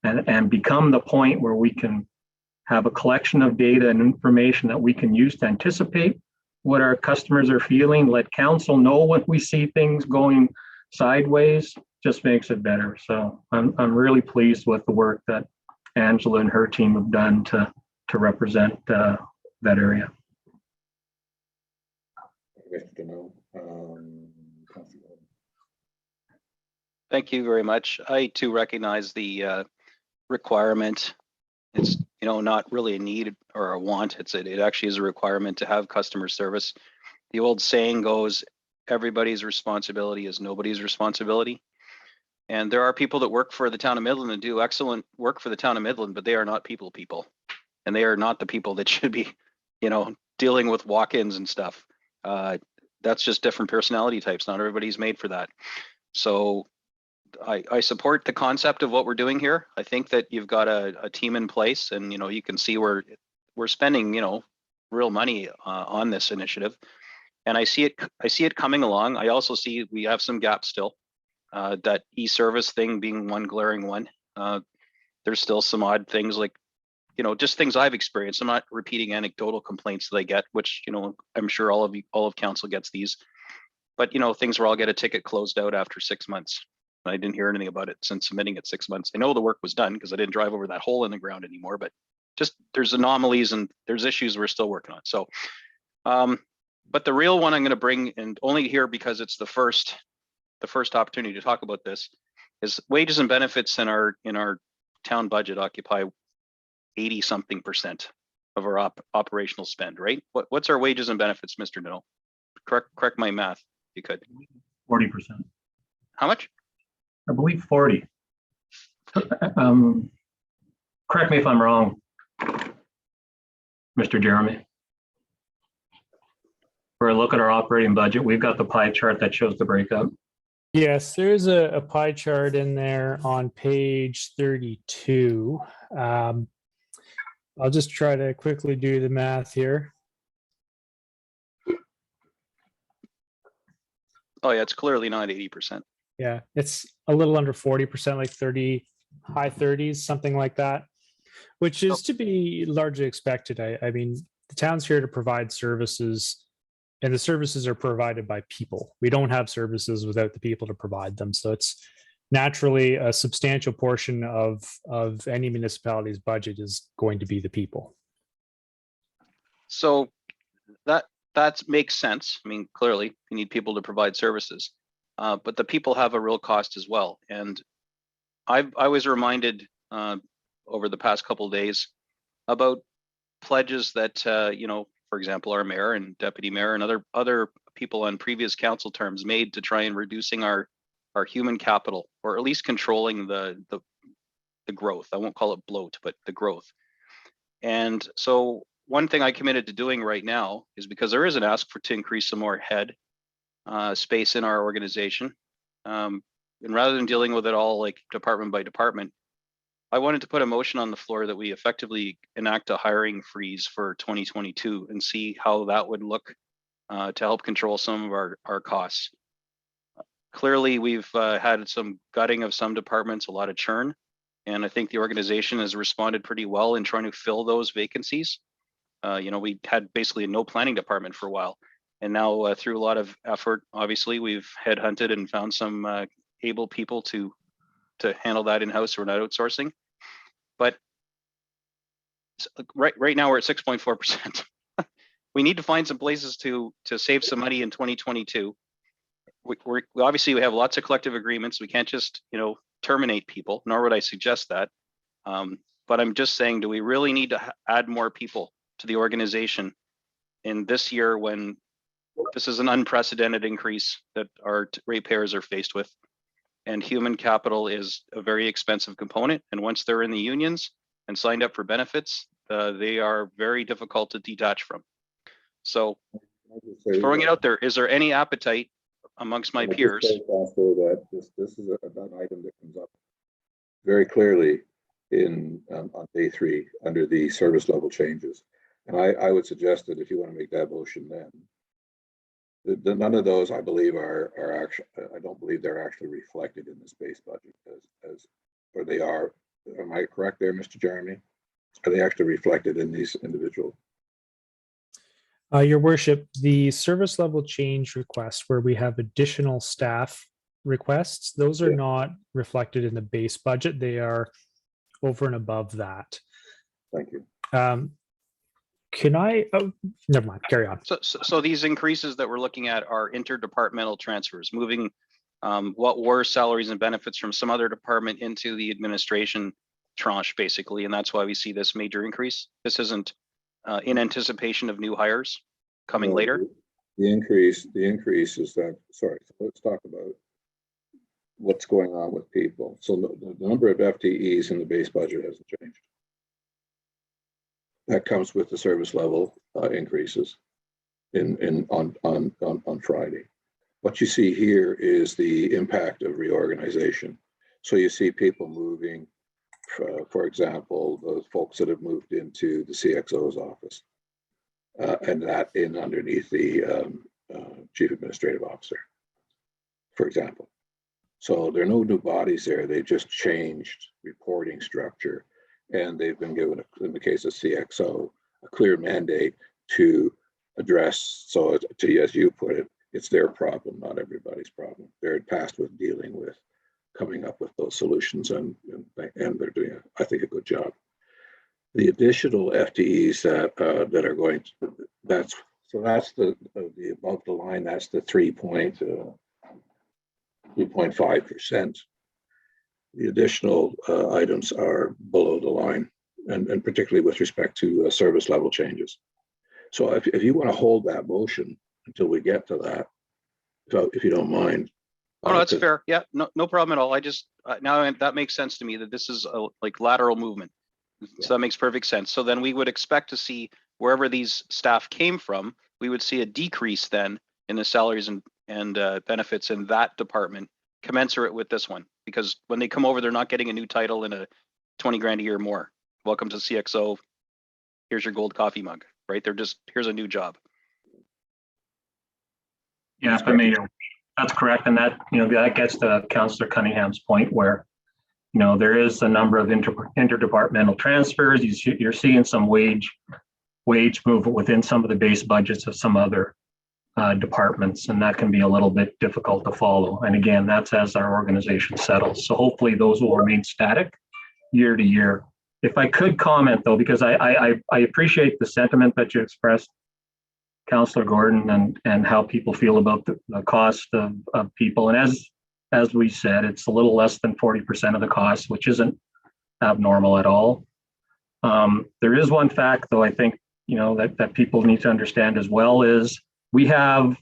and become the point where we can have a collection of data and information that we can use to anticipate what our customers are feeling, let council know when we see things going sideways, just makes it better. So I'm really pleased with the work that Angela and her team have done to represent that area. Thank you very much. I too recognize the requirement. It's not really a need or a want. It actually is a requirement to have customer service. The old saying goes, everybody's responsibility is nobody's responsibility. And there are people that work for the Town of Midland and do excellent work for the Town of Midland, but they are not people. And they are not the people that should be, dealing with walk-ins and stuff. That's just different personality types. Not everybody's made for that. So I support the concept of what we're doing here. I think that you've got a team in place, and you can see we're spending real money on this initiative, and I see it coming along. I also see we have some gaps still. That e-service thing being one glaring one. There's still some odd things like just things I've experienced. I'm not repeating anecdotal complaints that I get, which I'm sure all of council gets these, but things where I'll get a ticket closed out after 6 months. I didn't hear anything about it since submitting it 6 months. I know the work was done because I didn't drive over that hole in the ground anymore, but just there's anomalies and there's issues we're still working on. So, but the real one I'm going to bring, and only here because it's the first opportunity to talk about this, is wages and benefits in our town budget occupy 80-something% of our operational spend, right? What's our wages and benefits, Mr. Dino? Correct my math, if you could. 40%. How much? I believe 40. Correct me if I'm wrong, Mr. Jeremy. For a look at our operating budget, we've got the pie chart that shows the breakout. Yes, there's a pie chart in there on page 32. I'll just try to quickly do the math here. Oh yeah, it's clearly not 80%. Yeah, it's a little under 40%, like 30, high 30s, something like that, which is to be largely expected. I mean, the town's here to provide services, and the services are provided by people. We don't have services without the people to provide them. So it's naturally a substantial portion of any municipality's budget is going to be the people. So that makes sense. I mean, clearly you need people to provide services, but the people have a real cost as well. And I was reminded over the past couple of days about pledges that you know, for example, our mayor and deputy mayor and other people on previous council terms made to try and reducing our human capital, or at least controlling the growth. I won't call it bloat, but the growth. And so one thing I committed to doing right now is, because there is an ask to increase some more head space in our organization. And rather than dealing with it all like department by department, I wanted to put a motion on the floor that we effectively enact a hiring freeze for 2022 and see how that would look to help control some of our costs. Clearly, we've had some gutting of some departments, a lot of churn, and I think the organization has responded pretty well in trying to fill those vacancies. You know, we had basically no planning department for a while, and now through a lot of effort, obviously, we've headhunted and found some able people to handle that in-house. We're not outsourcing, but right now we're at 6.4%. We need to find some places to save some money in 2022. We obviously have lots of collective agreements. We can't just, you know, terminate people, nor would I suggest that. But I'm just saying, do we really need to add more people to the organization in this year when this is an unprecedented increase that our ratepayers are faced with? And human capital is a very expensive component. And once they're in the unions and signed up for benefits, they are very difficult to detach from. So throwing it out there, is there any appetite amongst my peers? That this is an item that comes up very clearly in on day 3 under the service level changes. And I would suggest that if you want to make that motion, then none of those, I believe, are actually, I don't believe they're actually reflected in this base budget or they are. Am I correct there, Mr. Jeremy? Are they actually reflected in these individual? Your worship, the service level change request where we have additional staff requests, those are not reflected in the base budget. They are over and above that. Thank you. Can I, oh, never mind, carry on. So these increases that we're looking at are interdepartmental transfers, moving what were salaries and benefits from some other department into the administration tranche, basically. And that's why we see this major increase. This isn't in anticipation of new hires coming later. The increase is that, sorry, so let's talk about what's going on with people. So the number of FTEs in the base budget hasn't changed. That comes with the service level increases on Friday. What you see here is the impact of reorganization. So you see people moving, for example, those folks that have moved into the CXO's office, and that in underneath the chief administrative officer, for example. So there are no new bodies there. They just changed reporting structure. And they've been given, in the case of CXO, a clear mandate to address, so to, as you put it, it's their problem, not everybody's problem. They're tasked with dealing with coming up with those solutions, and they're doing, I think, a good job. The additional FTEs that are going to, that's the above the line, that's the 3.5%. The additional items are below the line. and particularly with respect to service level changes. So if you want to hold that motion until we get to that, so if you don't mind. Oh, no, that's fair. Yeah, no problem at all. I just, now that makes sense to me that this is a like lateral movement. So that makes perfect sense. So then we would expect to see wherever these staff came from, we would see a decrease then in the salaries and benefits in that department commensurate with this one. Because when they come over, they're not getting a new title and a 20 grand a year more. Welcome to CXO. Here's your gold coffee mug, right? They're just, here's a new job. Yeah, if I may, that's correct. And that, that gets to Councillor Cunningham's point where, there is a number of interdepartmental transfers. You're seeing some wage movement within some of the base budgets of some other departments, and that can be a little bit difficult to follow. And again, that's as our organization settles. So hopefully those will remain static year to year. If I could comment though, because I appreciate the sentiment that you expressed, Councillor Gordon, and how people feel about the cost of people. And as we said, it's a little less than 40% of the cost, which isn't abnormal at all. There is one fact though, I think, that people need to understand as well is we have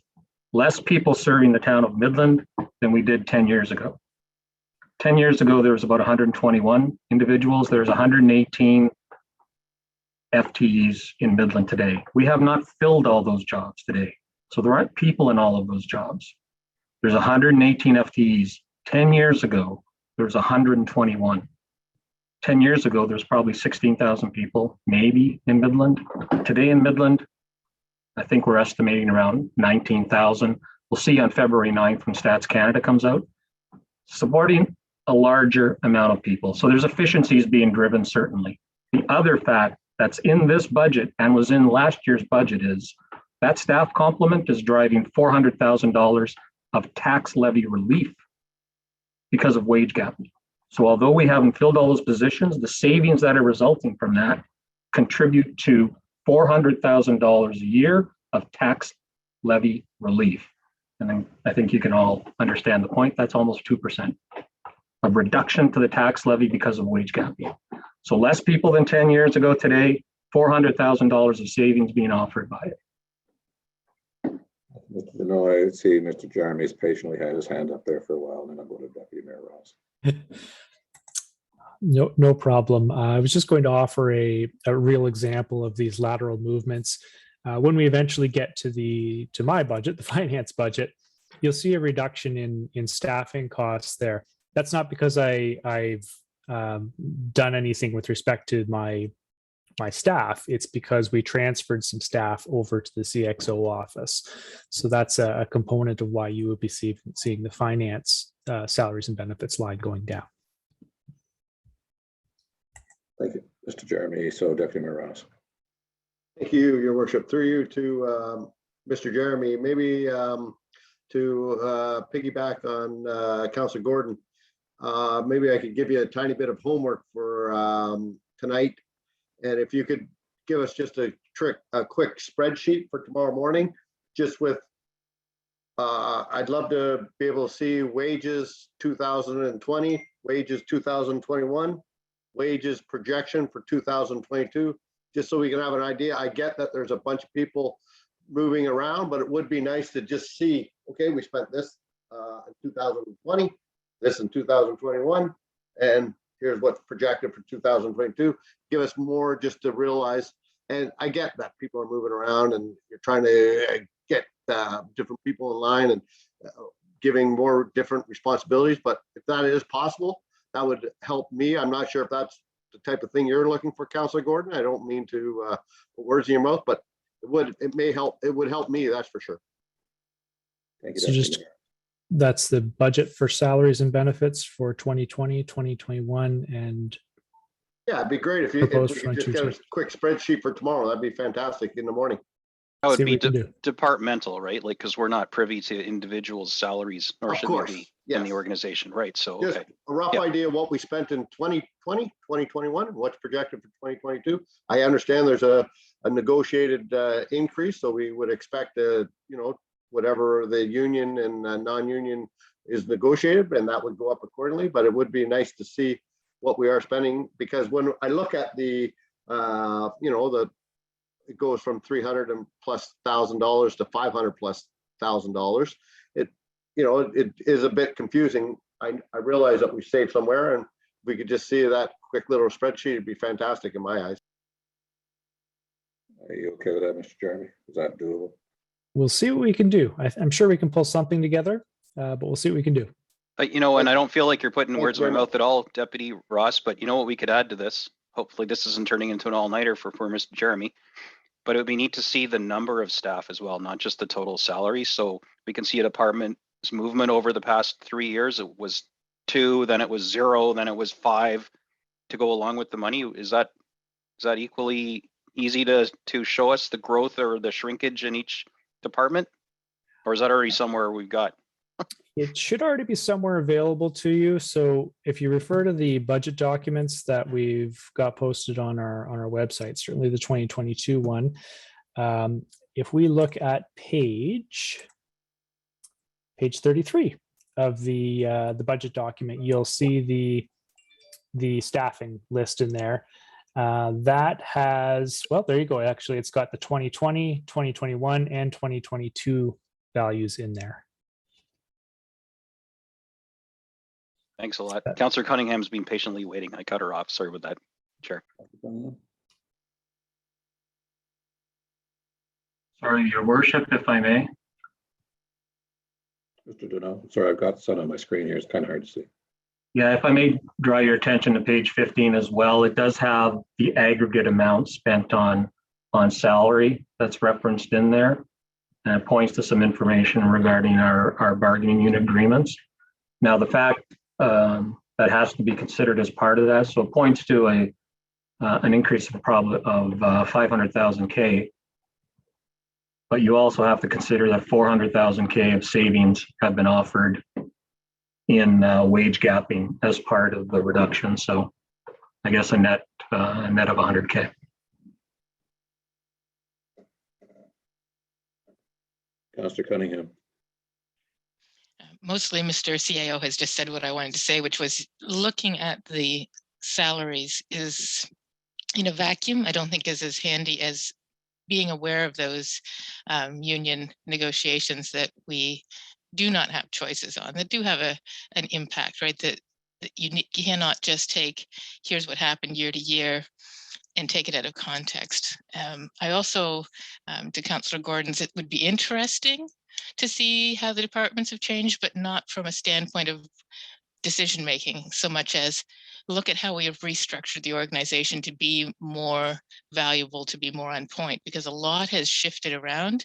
less people serving the town of Midland than we did 10 years ago. 10 years ago, there was about 121 individuals. There's 118 FTEs in Midland today. We have not filled all those jobs today. So there aren't people in all of those jobs. There's 118 FTEs. 10 years ago, there was 121. 10 years ago, there's probably 16,000 people, maybe in Midland. Today in Midland, I think we're estimating around 19,000. We'll see on February 9th when Stats Canada comes out, supporting a larger amount of people. So there's efficiencies being driven, certainly. The other fact that's in this budget and was in last year's budget is that staff complement is driving $400,000 of tax levy relief because of wage gap. So although we haven't filled all those positions, the savings that are resulting from that contribute to $400,000 a year of tax levy relief. And then I think you can all understand the point. That's almost 2% of reduction to the tax levy because of wage gap. So less people than 10 years ago today, $400,000 of savings being offered by it. I see Mr. Jeremy's patiently had his hand up there for a while, and then I'll go to Deputy Mayor Ross. No problem. I was just going to offer a real example of these lateral movements. When we eventually get to my budget, the finance budget, you'll see a reduction in staffing costs there. That's not because I've done anything with respect to my staff. It's because we transferred some staff over to the CXO office. So that's a component of why you would be seeing the finance salaries and benefits line going down. Thank you, Mr. Jeremy. So Deputy Mayor Ross. Thank you, Your Worship. Through you to Mr. Jeremy, maybe to piggyback on Councillor Gordon, maybe I could give you a tiny bit of homework for tonight. And if you could give us just a quick spreadsheet for tomorrow morning, just with, I'd love to be able to see wages 2020, wages 2021, wages projection for 2022, just so we can have an idea. I get that there's a bunch of people moving around, but it would be nice to just see, okay, we spent this in 2020, this in 2021, and here's what's projected for 2022. Give us more just to realize, and I get that people are moving around and you're trying to get different people in line and giving more different responsibilities, but if that is possible, that would help me. I'm not sure if that's the type of thing you're looking for, Councillor Gordon. I don't mean to put words in your mouth, but it would help me, that's for sure. Thank you. So just, that's the budget for salaries and benefits for 2020, 2021, and yeah, it'd be great if we could just get a quick spreadsheet for tomorrow. That'd be fantastic in the morning. That would be departmental, right? Like, because we're not privy to individuals' salaries, nor should we be in the organization, right? So just a rough idea of what we spent in 2020, 2021, and what's projected for 2022. I understand there's a negotiated increase, so we would expect whatever the union and non-union is negotiated, and that would go up accordingly. But it would be nice to see what we are spending, because when I look at the, it goes from $300,000+ to $500,000+. It is a bit confusing. I realize that we saved somewhere, and if we could just see that quick little spreadsheet, it'd be fantastic in my eyes. Are you okay with that, Mr. Jeremy? Is that doable? We'll see what we can do. I'm sure we can pull something together, but we'll see what we can do. And I don't feel like you're putting Thank words you in my very mouth at all, Deputy Ross, but you know what we could add to this? Hopefully this isn't turning into an all-nighter for Mr. Jeremy, but it would be neat to see the number of staff as well, not just the total salary. So we can see a department's movement over the past 3 years. It was 2, then it was 0, then it was 5 to go along with the money. Is that equally easy to show us the growth or the shrinkage in each department? Or is that already somewhere we've got? It should already be somewhere available to you. So if you refer to the budget documents that we've got posted on our website, certainly the 2022 one, if we look at page 33 of the budget document, you'll see the staffing list in there. That has, well, there you go. Actually, it's got the 2020, 2021, and 2022 values in there. Thanks a lot. Councillor Cunningham's been patiently waiting. I cut her off. Sorry about that, Chair. Sorry, Your Worship, if I may. Mr. Deneau, sorry, I've got sun on my screen here. It's kind of hard to see. Yeah, if I may draw your attention to page 15 as well, it does have the aggregate amount spent on salary that's referenced in there. And it points to some information regarding our bargaining unit agreements. Now, the fact that has to be considered as part of that, so it points to an increase of probably of 500,000 K. But you also have to consider that 400,000 K of savings have been offered in wage gapping as part of the reduction. So I guess a net of 100K. Councillor Cunningham. Mostly Mr. CIO has just said what I wanted to say, which was looking at the salaries is in a vacuum, I don't think is as handy as being aware of those union negotiations that we do not have choices on, that do have an impact, right? That you cannot just take, here's what happened year to year and take it out of context. I also, to Councillor Gordon's, it would be interesting to see how the departments have changed, but not from a standpoint of decision making so much as look at how we have restructured the organization to be more valuable, to be more on point, because a lot has shifted around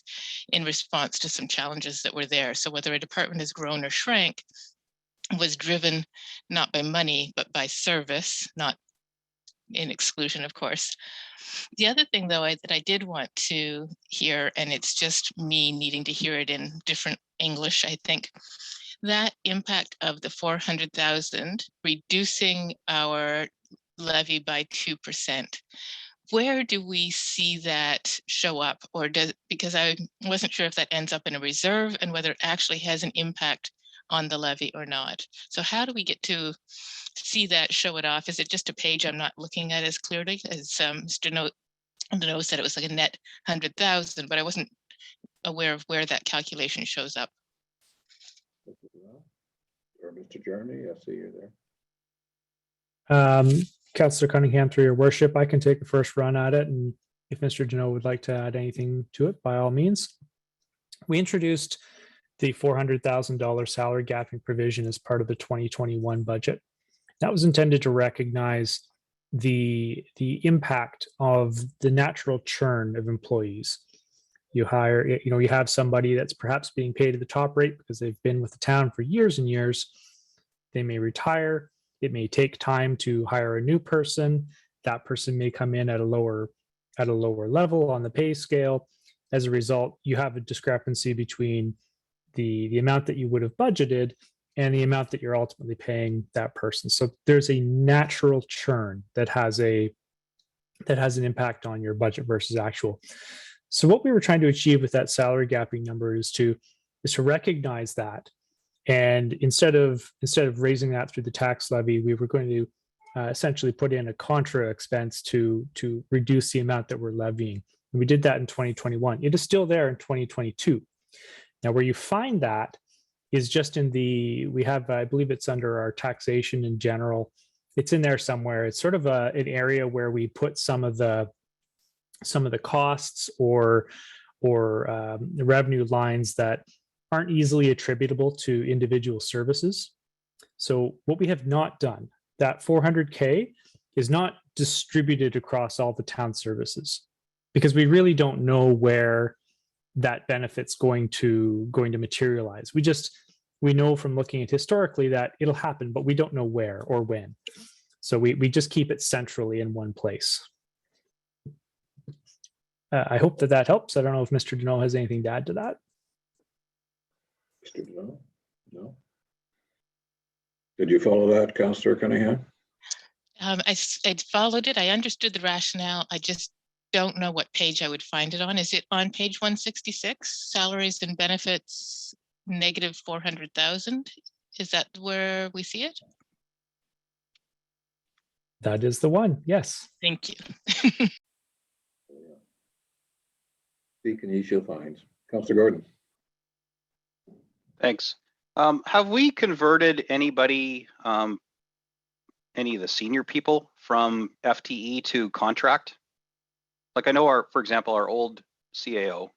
in response to some challenges that were there. So whether a department has grown or shrank was driven not by money, but by service, not in exclusion, of course. The other thing, though, that I did want to hear, and it's just me needing to hear it in different English, I think, that impact of the 400,000 reducing our levy by 2%. Where do we see that show up? Or because I wasn't sure if that ends up in a reserve and whether it actually has an impact on the levy or not. So how do we get to see that show it off? Is it just a page I'm not looking at as clearly as Mr. Deneau said it was like a net 100,000, but I wasn't aware of where that calculation shows up. Or Mr. Jeremy, I see you there. Councillor Cunningham, through your worship, I can take a first run at it. And if Mr. Deneau would like to add anything to it, by all means. We introduced the $400,000 salary gapping provision as part of the 2021 budget. That was intended to recognize the impact of the natural churn of employees. You hire, you have somebody that's perhaps being paid at the top rate because they've been with the town for years and years. They may retire. It may take time to hire a new person. That person may come in at a lower level on the pay scale. As a result, you have a discrepancy between the amount that you would have budgeted and the amount that you're ultimately paying that person. So there's a natural churn that has an impact on your budget versus actual. So what we were trying to achieve with that salary gapping number is to recognize that. And instead of raising that through the tax levy, we were going to essentially put in a contra expense to reduce the amount that we're levying. And we did that in 2021. It is still there in 2022. Now, where you find that is just in we have, I believe it's under our taxation in general. It's in there somewhere. It's sort of an area where we put some of the costs or the revenue lines that aren't easily attributable to individual services. So what we have not done, that 400K is not distributed across all the town services, because we really don't know where that benefit's going to materialize. We know from looking at historically that it'll happen, but we don't know where or when. So we just keep it centrally in one place. I hope that helps. I don't know if Mr. Deneau has anything to add to that. Mr. Deneau? No. Did you follow that, Councillor Cunningham? I followed it. I understood the rationale. I just don't know what page I would find it on. Is it on page 166? Salaries and benefits negative 400,000. Is that where we see it? That is the one. Yes. Thank you. Seek and ye shall find. Councillor Gordon. Thanks. Have we converted anybody, any of the senior people from FTE to contract? Like I know for example, our old CAO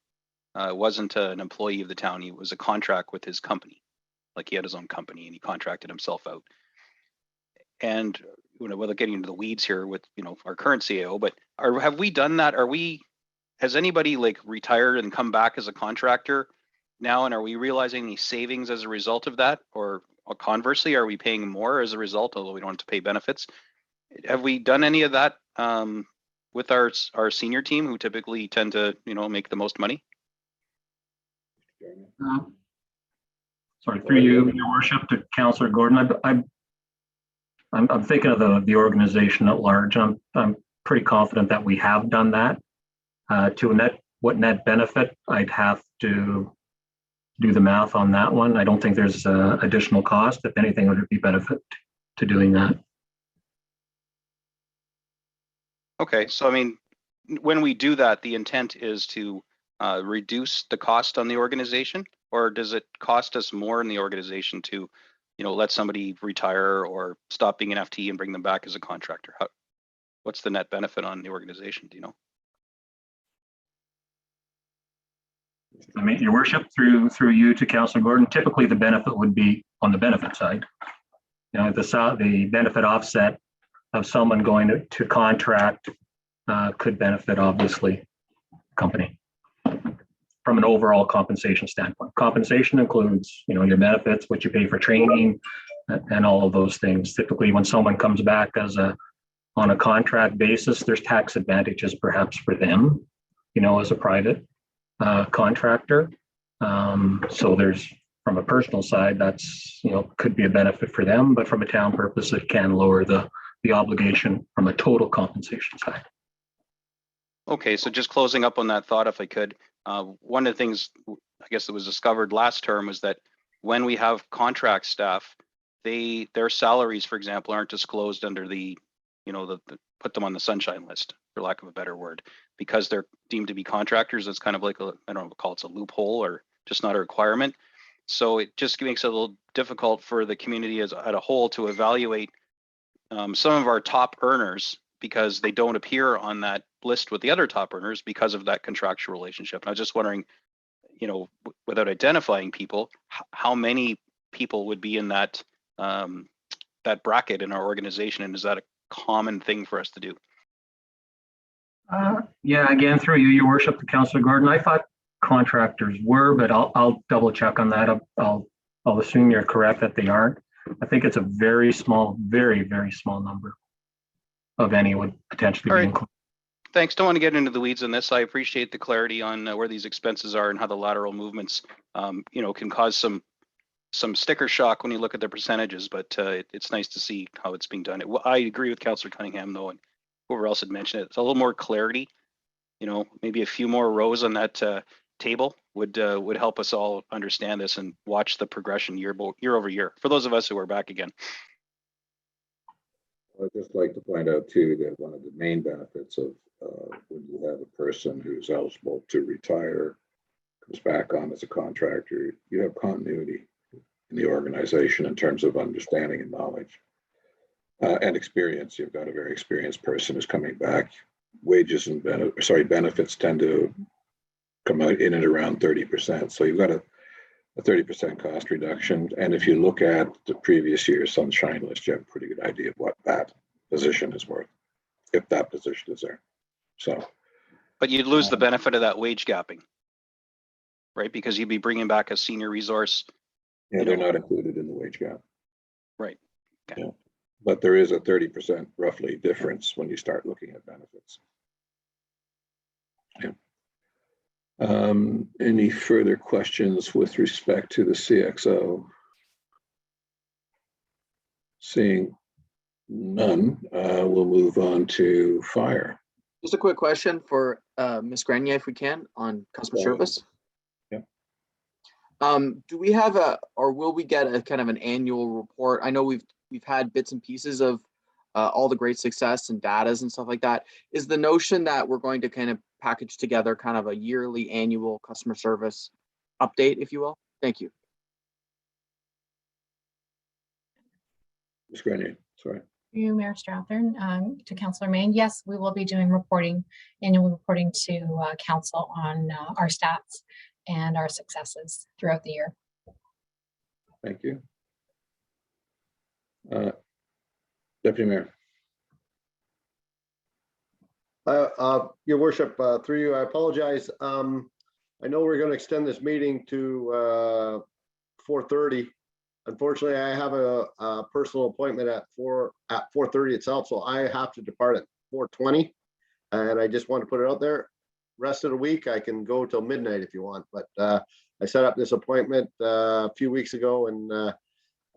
wasn't an employee of the town. He was a contract with his company. Like he had his own company and he contracted himself out. And without getting into the weeds here with our current CAO, but have we done that? Has anybody like retired and come back as a contractor now, and are we realizing any savings as a result of that? Or conversely, are we paying more as a result, although we don't have to pay benefits? Have we done any of that with our senior team, who typically tend to make the most money? Sorry, through you, Your Worship, to Councillor Gordon. I'm thinking of the organization at large. I'm pretty confident that we have done that. What net benefit, I'd have to do the math on that one. I don't think there's additional cost. If anything, it would be benefit to doing that. Okay, so I mean, when we do that, the intent is to reduce the cost on the organization, or does it cost us more in the organization to, let somebody retire or stop being an FTE and bring them back as a contractor? What's the net benefit on the organization? Do you know? I mean, Your Worship, through you to Councillor Gordon, typically the benefit would be on the benefit side. The benefit offset of someone going to contract could benefit, obviously, company from an overall compensation standpoint. Compensation includes, your benefits, what you pay for training, and all of those things. Typically, when someone comes back on a contract basis, there's tax advantages perhaps for them, as a private contractor. So there's, from a personal side, that's, could be a benefit for them, but from a town purpose, it can lower the obligation from a total compensation side. Okay, so just closing up on that thought, if I could, one of the things I guess that was discovered last term was that when we have contract staff, their salaries, for example, aren't disclosed under the put them on the sunshine list, for lack of a better word, because they're deemed to be contractors. It's kind of like I don't know, call it a loophole or just not a requirement. So it just makes it a little difficult for the community as a whole to evaluate some of our top earners, because they don't appear on that list with the other top earners because of that contractual relationship. And I was just wondering, without identifying people, how many people would be in that that bracket in our organization, and is that a common thing for us to do? Yeah, again, through you, Your Worship, to Councillor Gordon, I thought contractors were, but I'll double check on that. I'll assume you're correct that they aren't. I think it's a very small, very, very small number of any would potentially be included. Thanks. Don't want to get into the weeds on this. I appreciate the clarity on where these expenses are and how the lateral movements, can cause some sticker shock when you look at the percentages, but it's nice to see how it's being done. I agree with Councillor Cunningham, though, and whoever else had mentioned it. It's a little more clarity, maybe a few more rows on that table would help us all understand this and watch the progression year over year, for those of us who are back again. I'd just like to point out too that one of the main benefits of when you have a person who's eligible to retire, comes back on as a contractor, you have continuity in the organization in terms of understanding and knowledge and experience. You've got a very experienced person who's coming back. Wages and benefits tend to come out in and around 30%. So you've got a 30% cost reduction. And if you look at the previous year's sunshine list, you have a pretty good idea of what that position is worth, if that position is there. So, But you'd lose the benefit of that wage gapping, right? Because you'd be bringing back a senior resource. yeah, they're not included in the wage gap. Right. Okay. Yeah. But there is a 30% roughly difference when you start looking at benefits. Yeah. Any further questions with respect to the CXO? Seeing none, we'll move on to fire. Just a quick question for Ms. Grenier, if we can, on customer service. Yeah. Do we have or will we get a kind of an annual report? I know we've had bits and pieces of all the great success and datas and stuff like that. Is the notion that we're going to kind of package together kind of a yearly annual customer service update, if you will? Thank you. Ms. Grenier, sorry. You, Mayor Strathern, to Councillor Main, yes, we will be doing reporting, annual reporting to council on our stats and our successes throughout the year. Thank you. Deputy Mayor. Your worship, through you, I apologize. I know we're going to extend this meeting to 4:30. Unfortunately, I have a personal appointment at 4:30 itself, so I have to depart at 4:20. And I just want to put it out there. Rest of the week, I can go till midnight if you want. But I set up this appointment a few weeks ago, and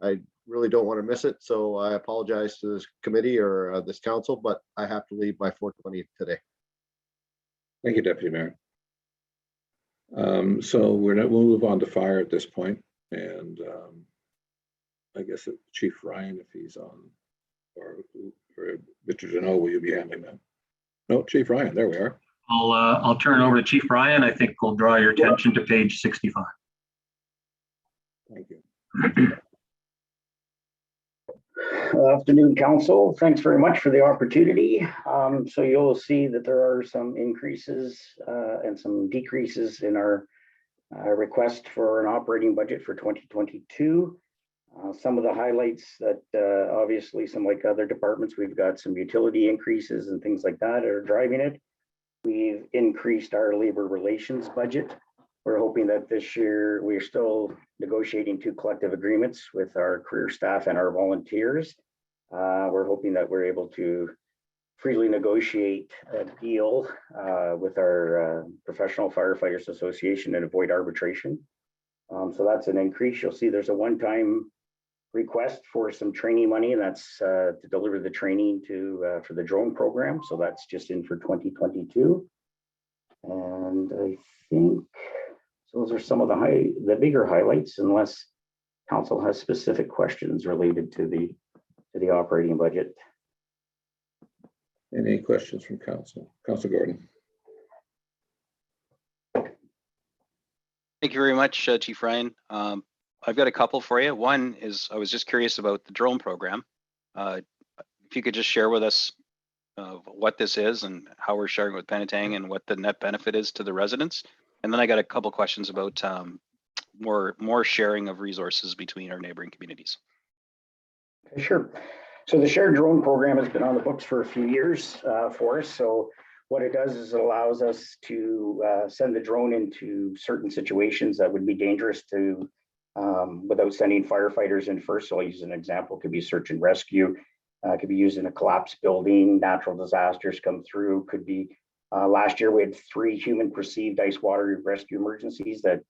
I really don't want to miss it. So I apologize to this committee or this council, but I have to leave by 4:20 today. Thank you, Deputy Mayor. So we'll move on to fire at this point, and I guess Chief Ryan, if he's on, or Mr. Janot, will you be handling that? No, Chief Ryan, there we are. I'll turn it over to Chief Ryan. I think we'll draw your attention to page 65. Thank you. Afternoon, Council. Thanks very much for the opportunity. So you'll see that there are some increases and some decreases in our request for an operating budget for 2022. Some of the highlights that obviously some like other departments, we've got some utility increases and things like that are driving it. We've increased our labor relations budget. We're hoping that this year we're still negotiating 2 collective agreements with our career staff and our volunteers. We're hoping that we're able to freely negotiate a deal with our Professional Firefighters Association and avoid arbitration. So that's an increase. You'll see there's a one-time request for some training money, and that's to deliver the training for the drone program. So that's just in for 2022. And I think those are some of the bigger highlights, unless council has specific questions related to the operating budget. Any questions from council? Councilor Gordon. Thank you very much, Chief Ryan. I've got a couple for you. One is, I was just curious about the drone program. If you could just share with us what this is and how we're sharing with Penetang and what the net benefit is to the residents. And then I got a couple questions about more sharing of resources between our neighboring communities. Okay, sure. So the shared drone program has been on the books for a few years for us. So what it does is it allows us to send the drone into certain situations that would be dangerous to without sending firefighters in first. So I'll use an example. It could be search and rescue. It could be used in a collapsed building. Natural disasters come through. Could be last year we had 3 human perceived ice water rescue emergencies that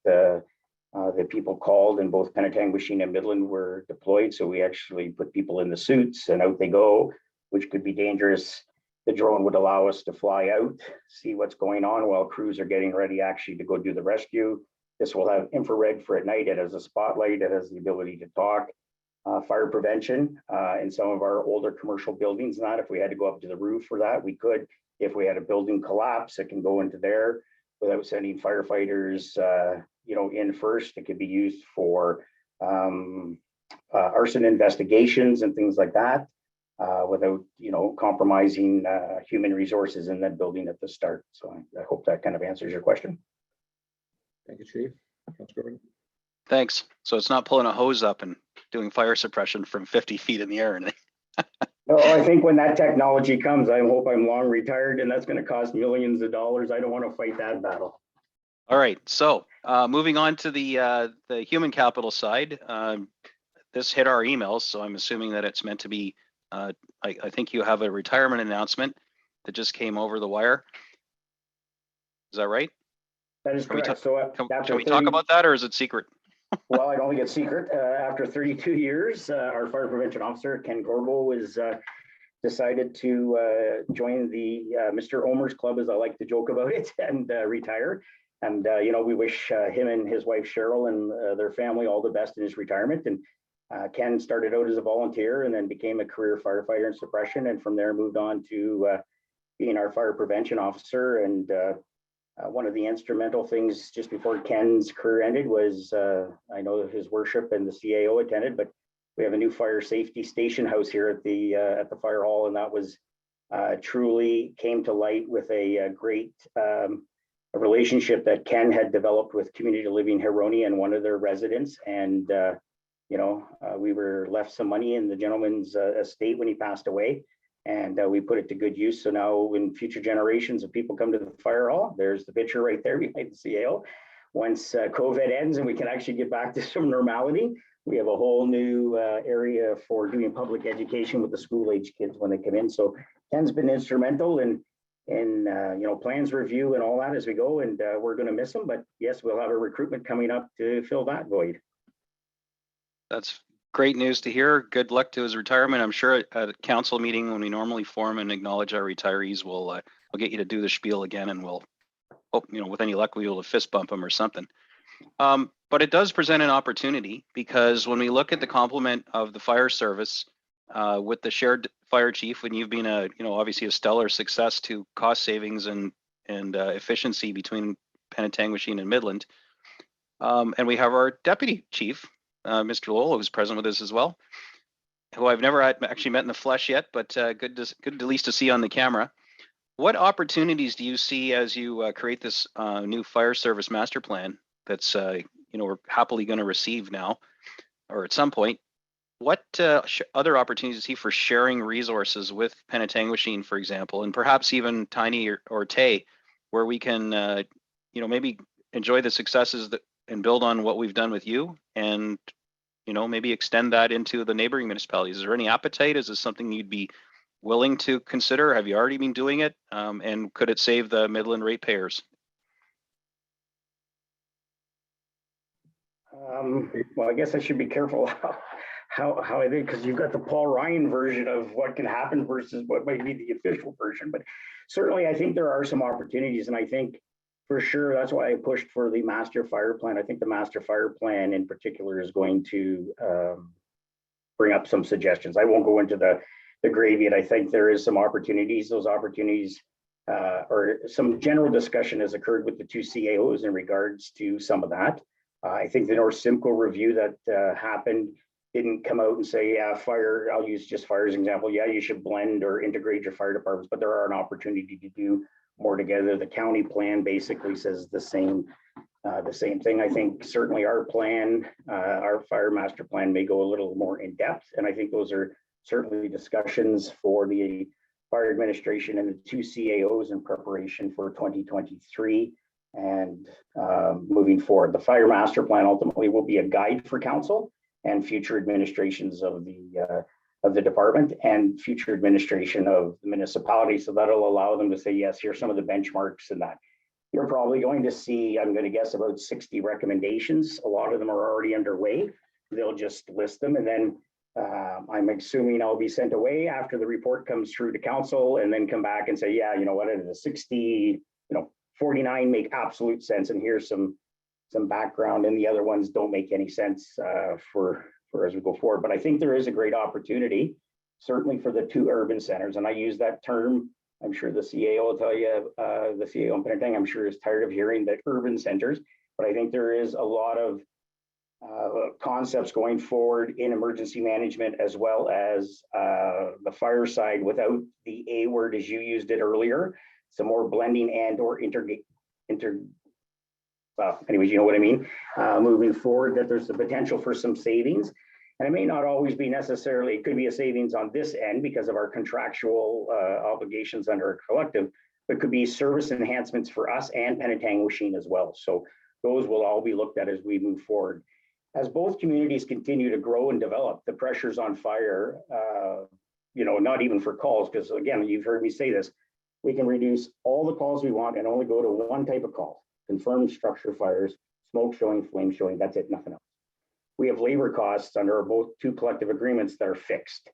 people called, and both Penetang and Midland were deployed. So we actually put people in the suits and out they go, which could be dangerous. The drone would allow us to fly out, see what's going on while crews are getting ready actually to go do the rescue. This will have infrared for at night. It has a spotlight. It has the ability to talk. fire prevention in some of our older commercial buildings. Not if we had to go up to the roof for that, we could. If we had a building collapse, it can go into there without sending firefighters, in first. It could be used for arson investigations and things like that, without, compromising human resources in that building at the start. So I hope that kind of answers your question. Thank you, Chief. Councilor Gordon. Thanks. So it's not pulling a hose up and doing fire suppression from 50 feet in the air. No, I think when that technology comes, I hope I'm long retired, and that's going to cost millions of dollars. I don't want to fight that battle. All right. So moving on to the human capital side. This hit our emails, so I'm assuming that it's meant to be. I think you have a retirement announcement that just came over the wire. Is that right? That is correct. Can we talk about that, or is it secret? Well, I don't think it's secret. After 32 years, our fire prevention officer, Ken Corbo, is decided to join the Mr. Omer's Club, as I like to joke about it, and retire. And, we wish him and his wife, Cheryl, and their family all the best in his retirement. And Ken started out as a volunteer and then became a career firefighter in suppression. And from there moved on to being our fire prevention officer. And one of the instrumental things just before Ken's career ended was, I know his worship and the CAO attended, but we have a new fire safety station house here at the fire hall. And that was truly came to light with a great a relationship that Ken had developed with Community Living Huronia and one of their residents. And, we were left some money in the gentleman's estate when he passed away, and we put it to good use. So now when future generations of people come to the fire hall, there's the picture right there behind the CAO. Once COVID ends and we can actually get back to some normality, we have a whole new area for doing public education with the school age kids when they come in. So Ken's been instrumental in plans review and all that as we go, and we're going to miss him. But yes, we'll have a recruitment coming up to fill that void. That's great news to hear. Good luck to his retirement. I'm sure at a council meeting when we normally form and acknowledge our retirees, we'll get you to do the spiel again, and we'll hope, with any luck, we'll be able to fist bump him or something. But it does present an opportunity, because when we look at the complement of the fire service with the shared fire chief, when you've been obviously a stellar success to cost savings and efficiency between Penetanguishene and Midland, and we have our deputy chief, Mr. Lowell, who's present with us as well, who I've never actually met in the flesh yet, but good at least to see on the camera. What opportunities do you see as you create this new fire service master plan that's we're happily going to receive now, or at some point? What other opportunities do you see for sharing resources with Penetanguishene, for example, and perhaps even Tiny or Tay, where we can maybe enjoy the successes and build on what we've done with you, and maybe extend that into the neighboring municipalities? Is there any appetite? Is this something you'd be willing to consider? Have you already been doing it? And could it save the Midland ratepayers? Well, I guess I should be careful how I think, because you've got the Paul Ryan version of what can happen versus what might be the official version. But certainly I think there are some opportunities, and I think for sure that's why I pushed for the master fire plan. I think the master fire plan in particular is going to bring up some suggestions. I won't go into the gravy, and I think there is some opportunities. Those opportunities or some general discussion has occurred with the two CAOs in regards to some of that. I think the North Simcoe review that happened didn't come out and say, yeah, fire, I'll use just fire as an example. Yeah, you should blend or integrate your fire departments, but there are an opportunity to do more together. The county plan basically says the same thing. I think certainly our plan, our fire master plan may go a little more in depth. And I think those are certainly discussions for the fire administration and the two CAOs in preparation for 2023 and moving forward. The fire master plan ultimately will be a guide for council and future administrations of the department and future administration of the municipality. So that'll allow them to say, yes, here's some of the benchmarks and that. You're probably going to see, I'm going to guess, about 60 recommendations. A lot of them are already underway. They'll just list them, and then I'm assuming I'll be sent away after the report comes through to council, and then come back and say, yeah, you know what, the 60, 49 make absolute sense, and here's some background, and the other ones don't make any sense for for as we go forward. But I think there is a great opportunity, certainly for the two urban centers. And I use that term. I'm sure the CAO will tell you, the CAO in Penetang, I'm sure is tired of hearing that urban centers, but I think there is a lot of concepts going forward in emergency management as well as the fire side without the A word as you used it earlier. Some more blending and or well, anyways, you know what I mean? Moving forward, that there's the potential for some savings. And it may not always be necessarily, it could be a savings on this end because of our contractual obligations under a collective, but it could be service enhancements for us and Penetanguishene as well. So those will all be looked at as we move forward. As both communities continue to grow and develop, the pressures on fire, you know, not even for calls, because again, you've heard me say this, we can reduce all the calls we want and only go to one type of call, confirmed structure fires, smoke showing, flame showing, that's it, nothing else. We have labor costs under both two collective agreements that are fixed.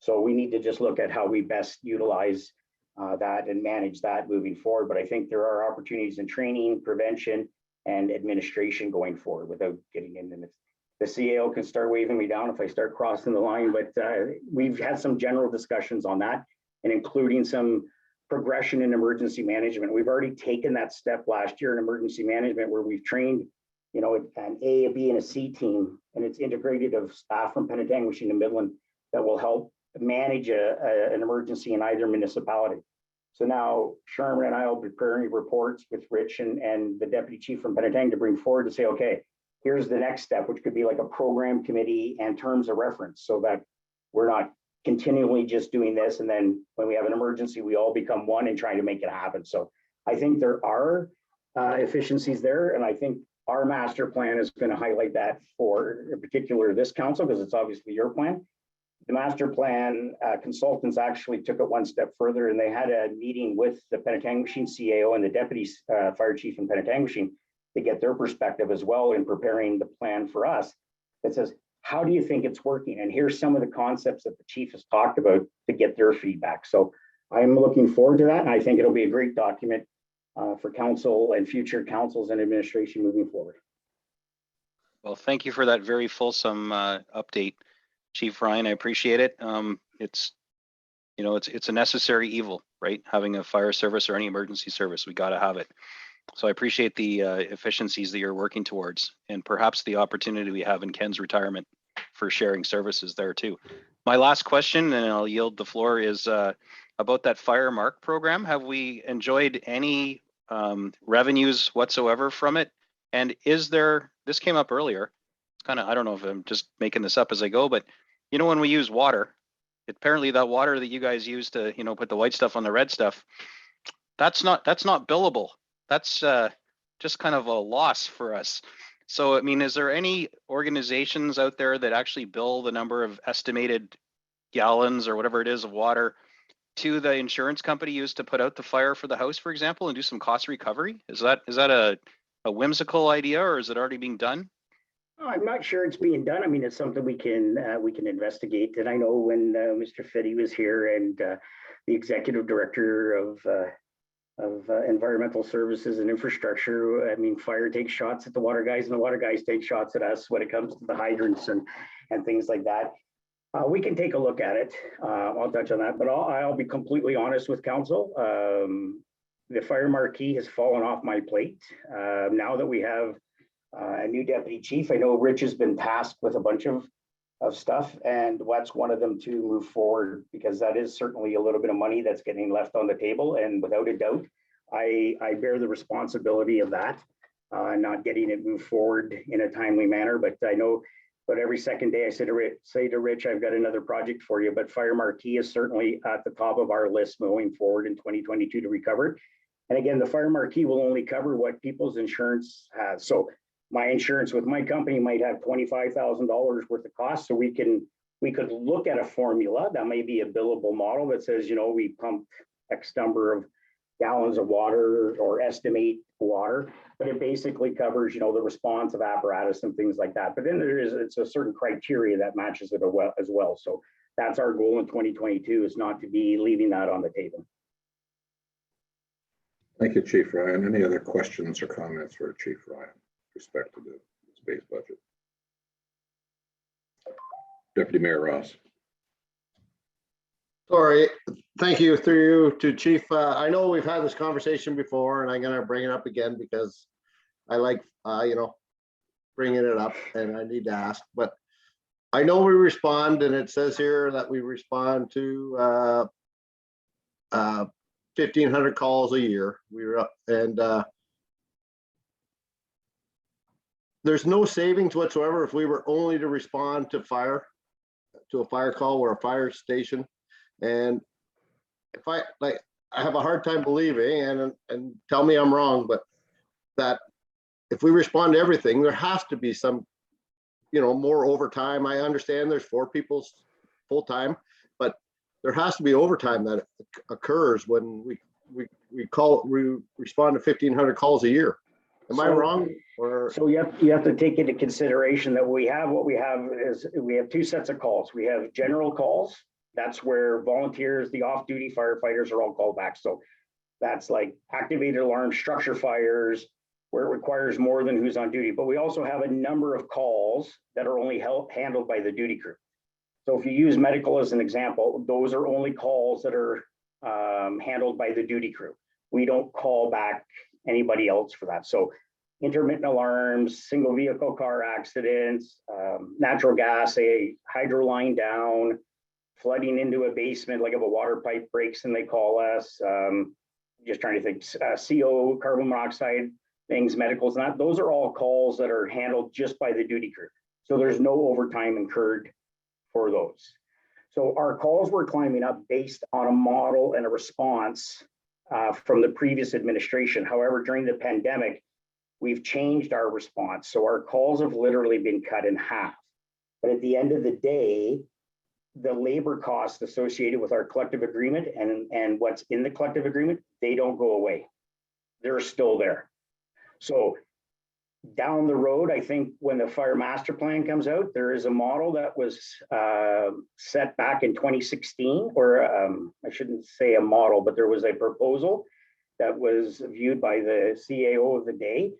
So we need to just look at how we best utilize that and manage that moving forward. But I think there are opportunities in training, prevention, and administration going forward without getting into this. The CAO can start waving me down if I start crossing the line, but we've had some general discussions on that and including some progression in emergency management. We've already taken that step last year in emergency management where we've trained, you know, an A, a B, and a C team, and it's integrated of staff from Penetanguishene and Midland that will help manage an emergency in either municipality. So now Sharman and I will be preparing reports with Rich and the deputy chief from Penetang to bring forward to say, okay, here's the next step, which could be like a program committee and terms of reference so that we're not continually just doing this. And then when we have an emergency, we all become one and trying to make it happen. So I think there are efficiencies there. And I think our master plan is going to highlight that for in particular this council, because it's obviously your plan. The master plan consultants actually took it one step further and they had a meeting with the Penetanguishene CAO and the deputy fire chief in Penetanguishene to get their perspective as well in preparing the plan for us that says, how do you think it's working? And here's some of the concepts that the chief has talked about to get their feedback. So I'm looking forward to that. And I think it'll be a great document for council and future councils and administration moving forward. Well, thank you for that very fulsome update, Chief Ryan. I appreciate it. It's, you know, it's a necessary evil, right? Having a fire service or any emergency service, we got to have it. So I appreciate the efficiencies that you're working towards and perhaps the opportunity we have in Ken's retirement for sharing services there too. My last question, and I'll yield the floor, is about that Fire Mark program. Have we enjoyed any revenues whatsoever from it? And is there, this came up earlier, it's kind of, I don't know if I'm just making this up as I go, but you know, when we use water, apparently that water that you guys use to, you know, put the white stuff on the red stuff, that's not billable. That's just kind of a loss for us. So, I mean, is there any organizations out there that actually bill the number of estimated gallons or whatever it is of water to the insurance company used to put out the fire for the house, for example, and do some cost recovery? Is that a whimsical idea, or is it already being done? I'm not sure it's being done. I mean, it's something we can investigate. And I know when Mr. Fitty was here and the executive director of environmental services and infrastructure, I mean, fire takes shots at the water guys and the water guys take shots at us when it comes to the hydrants and things like that. We can take a look at it. I'll touch on that, but I'll be completely honest with council. The fire marquee has fallen off my plate. Now that we have a new deputy chief, I know Rich has been tasked with a bunch of stuff, and that's one of them to move forward, because that is certainly a little bit of money that's getting left on the table. And without a doubt, I bear the responsibility of that, not getting it moved forward in a timely manner. But I know, but every second day I say to Rich, I've got another project for you. But Fire Marquee is certainly at the top of our list moving forward in 2022 to recover. And again, the Fire Marquee will only cover what people's insurance has. So my insurance with my company might have $25,000 worth of costs. So we could look at a formula that may be a billable model that says, you know, we pump X number of gallons of water or estimate water, but it basically covers, you know, the response of apparatus and things like that. But then it's a certain criteria that matches it as well. So that's our goal in 2022, is not to be leaving that on the table. Thank you, Chief Ryan. Any other questions or comments for Chief Ryan with respect to the space budget? Deputy Mayor Ross. Sorry, thank you through you to Chief. I know we've had this conversation before and I'm gonna bring it up again because I like, bringing it up and I need to ask, but I know we respond and it says here that we respond to 1,500 calls a year. We were up and there's no savings whatsoever if we were only to respond to a fire call or a fire station. And if I have a hard time believing, and tell me I'm wrong, but that if we respond to everything, there has to be some, more overtime. I understand there's 4 people full time, but there has to be overtime that occurs when we respond to 1,500 calls a year. Am I wrong? Or so you have to take into consideration that what we have is we have 2 sets of calls. We have general calls. That's where volunteers, the off-duty firefighters are all called back. So that's like activated alarm, structure fires, where it requires more than who's on duty. But we also have a number of calls that are only handled by the duty crew. So if you use medical as an example, those are only calls that are handled by the duty crew. We don't call back anybody else for that. So intermittent alarms, single vehicle car accidents, natural gas, a hydro line down, flooding into a basement, like if a water pipe breaks and they call us, just trying to think, CO, carbon monoxide, things, medicals, and that, those are all calls that are handled just by the duty crew. So there's no overtime incurred for those. So our calls were climbing up based on a model and a response from the previous administration. However, during the pandemic, we've changed our response. So our calls have literally been cut in half. But at the end of the day, the labor costs associated with our collective agreement and what's in the collective agreement, they don't go away. They're still there. So down the road, I think when the fire master plan comes out, there is a model that was set back in 2016, or I shouldn't say a model, but there was a proposal that was viewed by the CAO of the day.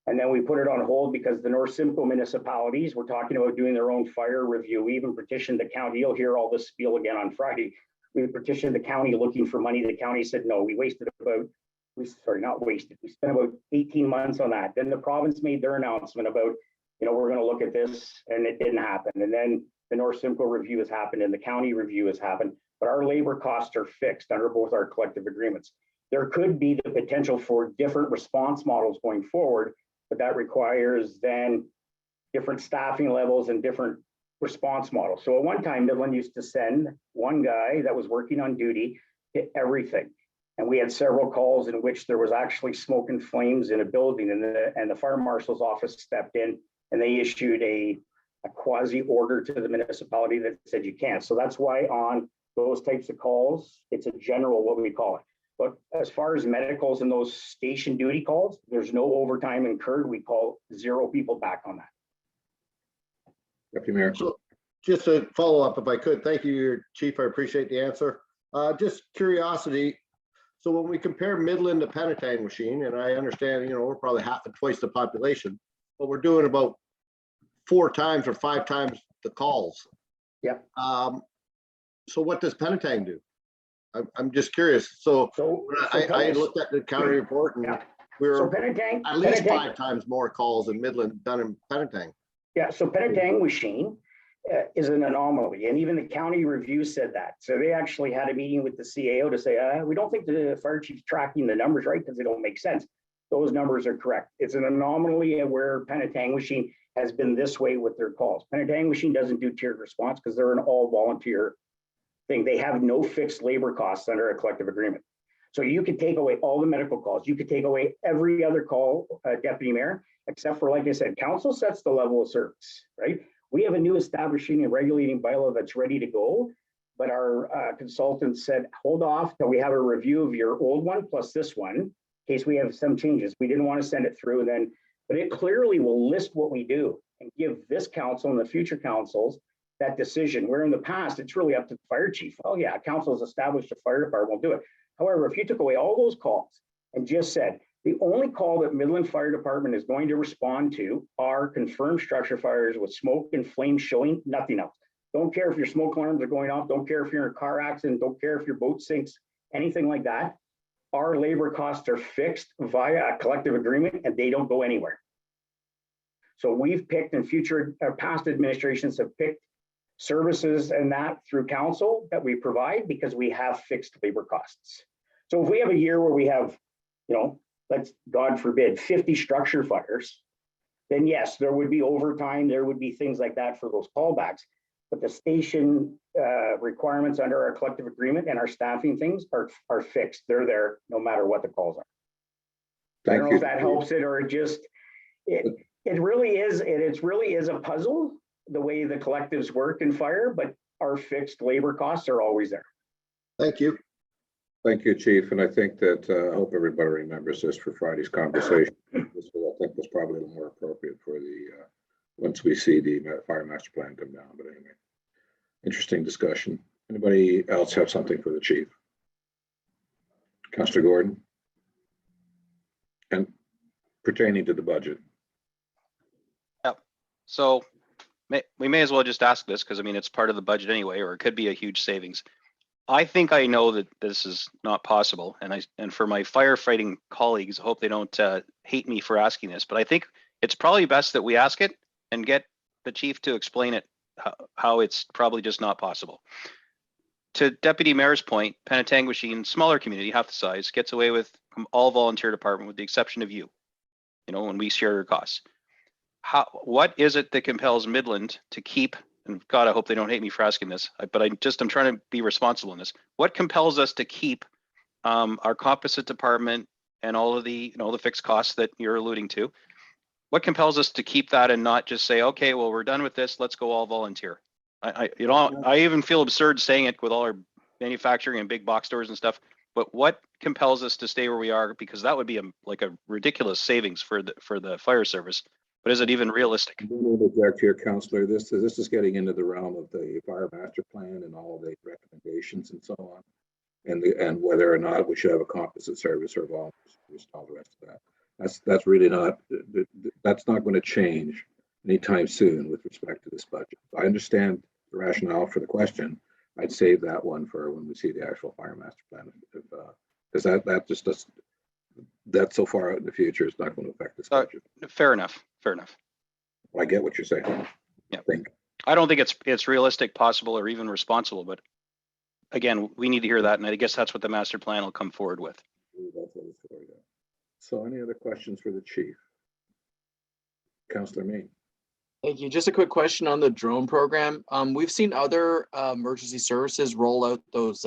And then we put it on hold because the North Simcoe municipalities were talking about doing their own fire review. We even petitioned the county. You'll hear all this spiel again on Friday. We petitioned the county looking for money. The county said no. We spent about 18 months on that. Then the province made their announcement about, we're going to look at this, and it didn't happen. And then the North Simcoe review has happened and the county review has happened, but our labor costs are fixed under both our collective agreements. There could be the potential for different response models going forward, but that requires then different staffing levels and different response models. So at one time, Midland used to send one guy that was working on duty to everything. And we had several calls in which there was actually smoke and flames in a building, and the fire marshal's office stepped in and they issued a quasi order to the municipality that said you can't. So that's why on those types of calls, it's a general, what we call it. But as far as medicals and those station duty calls, there's no overtime incurred. We call 0 people back on that. Deputy Mayor. So just a follow up, if I could. Thank you, Chief. I appreciate the answer. Just curiosity. So when we compare Midland to Penetang machine, and I understand, we're probably twice the population, but we're doing about 4 times or 5 times the calls. Yeah. So what does Penetang do? I'm just curious. So I looked at the county report and we were at least 5 times more calls in Midland done in Penetang. Yeah, so Penetang machine is an anomaly, and even the county review said that. So they actually had a meeting with the CAO to say, we don't think the fire chief's tracking the numbers right because they don't make sense. Those numbers are correct. It's an anomaly where Penetang machine has been this way with their calls. Penetang machine doesn't do tiered response because they're an all volunteer thing. They have no fixed labor costs under a collective agreement. So you could take away all the medical calls. You could take away every other call, Deputy Mayor, except for, like I said, council sets the level of service, right? We have a new establishing and regulating bylaw that's ready to go, but our consultant said, hold off till we have a review of your old one plus this one, in case we have some changes. We didn't want to send it through and then, but it clearly will list what we do and give this council and the future councils that decision, where in the past, it's really up to the fire chief. Oh yeah, council's established a fire department, will do it. However, if you took away all those calls and just said, the only call that Midland Fire Department is going to respond to are confirmed structure fires with smoke and flame showing, nothing else. Don't care if your smoke alarms are going off. Don't care if you're in a car accident. Don't care if your boat sinks, anything like that. Our labor costs are fixed via a collective agreement and they don't go anywhere. So we've picked, and past administrations have picked services and that through council that we provide because we have fixed labor costs. So if we have a year where we have, let's God forbid, 50 structure fires, then yes, there would be overtime, there would be things like that for those callbacks. But the station requirements under our collective agreement and our staffing things are fixed. They're there no matter what the calls are. I don't know if that helps it, or it really is a puzzle the way the collectives work in fire, but our fixed labor costs are always there. Thank you. Thank you, Chief. And I think that I hope everybody remembers this for Friday's conversation. This I think was probably a little more appropriate for the once we see the fire master plan come down. But anyway, interesting discussion. Anybody else have something for the chief? Councillor Gordon? And pertaining to the budget. Yep. So we may as well just ask this because I mean it's part of the budget anyway, or it could be a huge savings. I think I know that this is not possible, and for my firefighting colleagues, I hope they don't hate me for asking this, but I think it's probably best that we ask it and get the chief to explain it how it's probably just not possible. To Deputy Mayor's point, Penetanguishene, smaller community, half the size, gets away with all volunteer department with the exception of you. When we share your costs. What is it that compels Midland to keep? And God, I hope they don't hate me for asking this, but I'm trying to be responsible in this. What compels us to keep our composite department and all of the, the fixed costs that you're alluding to? What compels us to keep that and not just say, okay, well, we're done with this. Let's go all volunteer. I even feel absurd saying it with all our manufacturing and big box stores and stuff. But what compels us to stay where we are? Because that would be like a ridiculous savings for the fire service. But is it even realistic? Here, Councillor, this is getting into the realm of the fire master plan and all the recommendations and so on, and whether or not we should have a composite service or volunteer service, all the rest of that. That's really not going to change anytime soon with respect to this budget. I understand the rationale for the question. I'd save that one for when we see the actual fire master plan, because that just does. That's so far out in the future, it's not going to affect this budget. Fair enough. I get what you're saying. Yeah. I don't think it's realistic, possible, or even responsible, but again, we need to hear that. And I guess that's what the master plan will come forward with. So any other questions for the chief? Councillor Main. Thank you. Just a quick question on the drone program. We've seen other emergency services roll out those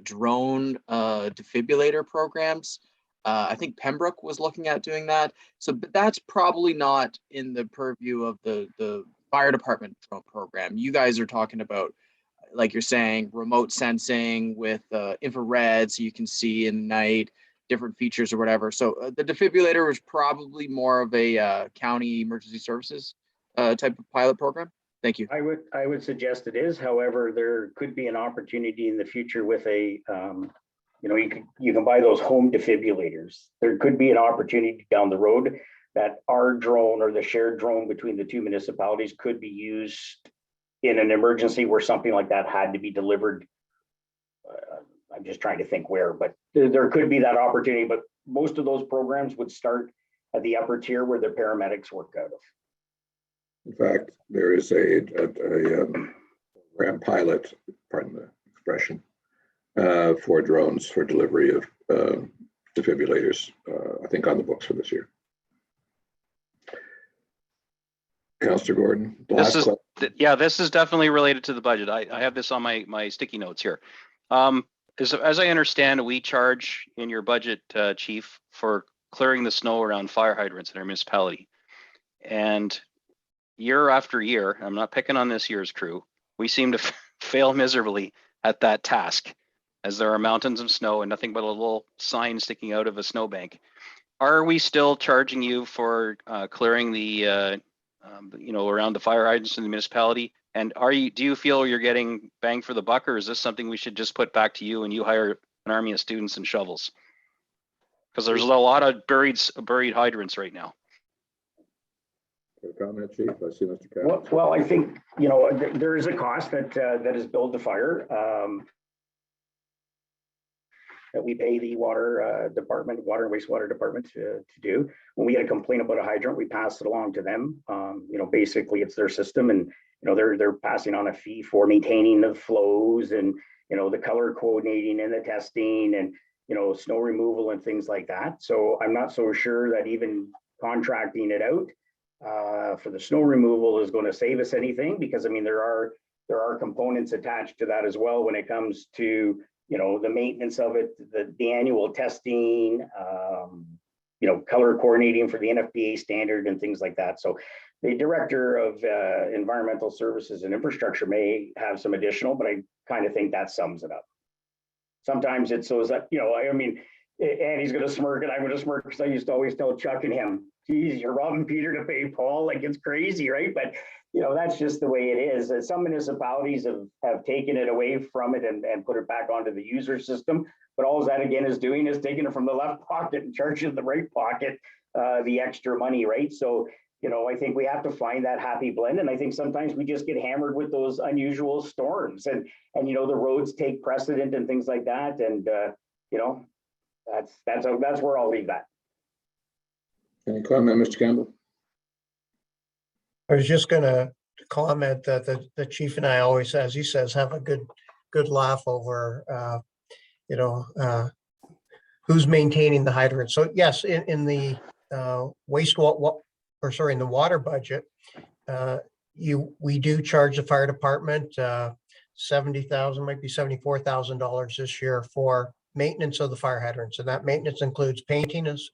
drone defibrillator programs. I think Pembroke was looking at doing that. So, but that's probably not in the purview of the fire department drone program. You guys are talking about, like you're saying, remote sensing with infrared, so you can see in night, different features or whatever. So the defibrillator was probably more of a county emergency services type of pilot program. Thank you. I would suggest it is. However, there could be an opportunity in the future with a, you can buy those home defibrillators. There could be an opportunity down the road that our drone or the shared drone between the two municipalities could be used in an emergency where something like that had to be delivered. I'm just trying to think where, but there could be that opportunity. But most of those programs would start at the upper tier where the paramedics work out of. In fact, there is a program pilot, pardon the expression, for drones for delivery of defibrillators, I think on the books for this year. Councillor Gordon. This is definitely related to the budget. I have this on my sticky notes here. As I understand, we charge in your budget, Chief, for clearing the snow around fire hydrants in our municipality. And year after year, I'm not picking on this year's crew, we seem to fail miserably at that task, as there are mountains of snow and nothing but a little sign sticking out of a snowbank. Are we still charging you for clearing the, around the fire hydrants in the municipality? And do you feel you're getting bang for the buck, or is this something we should just put back to you and you hire an army of students and shovels? Because there's a lot of buried hydrants right now. Comment, Chief? I see Mr. Well, Campbell. I think, there is a cost that is billed to fire. That we pay the water department, water and wastewater department to do. When we get a complaint about a hydrant, we pass it along to them. Basically it's their system, and they're passing on a fee for maintaining the flows and the color coordinating and the testing and snow removal and things like that. So I'm not so sure that even contracting it out for the snow removal is going to save us anything, because I mean there are components attached to that as well when it comes to the maintenance of it, the annual testing, color coordinating for the NFPA standard and things like that. So the director of environmental services and infrastructure may have some additional, but I kind of think that sums it up. Sometimes it's so that, and he's going to smirk and I'm going to smirk because I used to always tell Chuck and him, geez, you're robbing Peter to pay Paul. Like, it's crazy, right? But that's just the way it is. Some municipalities have taken it away from it and put it back onto the user system. But all that again is doing is taking it from the left pocket and charging the right pocket the extra money, right? So, I think we have to find that happy blend. And I think sometimes we just get hammered with those unusual storms and the roads take precedent and things like that. And, that's where I'll leave that. Any comment, Mr. Campbell? I was just going to comment that the chief and I always, as he says, have a good laugh over, who's maintaining the hydrant. So yes, in the in the water budget, we do charge the fire department $70,000, might be $74,000 this year for maintenance of the fire hydrants, and that maintenance includes painting, as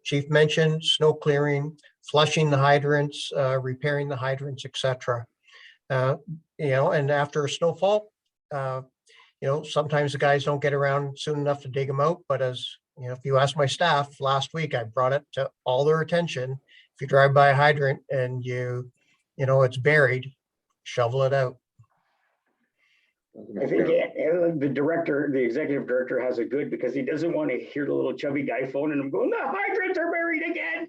Chief mentioned, snow clearing, flushing the hydrants, repairing the hydrants, etc. And after a snowfall, sometimes the guys don't get around soon enough to dig them out. But as if you ask my staff last week, I brought it to all their attention. If you drive by a hydrant and it's buried, shovel it out. I think the executive director has it good because he doesn't want to hear the little chubby guy phoning him going, the hydrants are buried again.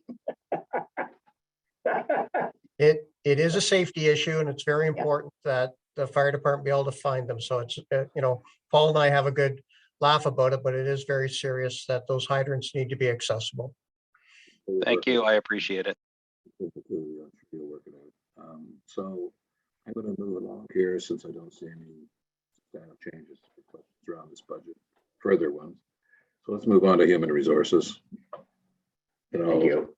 It is a safety issue, and it's very important that the fire department be able to find them. So it's, Paul and I have a good laugh about it, but it is very serious that those hydrants need to be accessible. Thank you. I appreciate it. So I'm going to move along here since I don't see any changes around this budget, further ones. So let's move on to human resources. Thank you.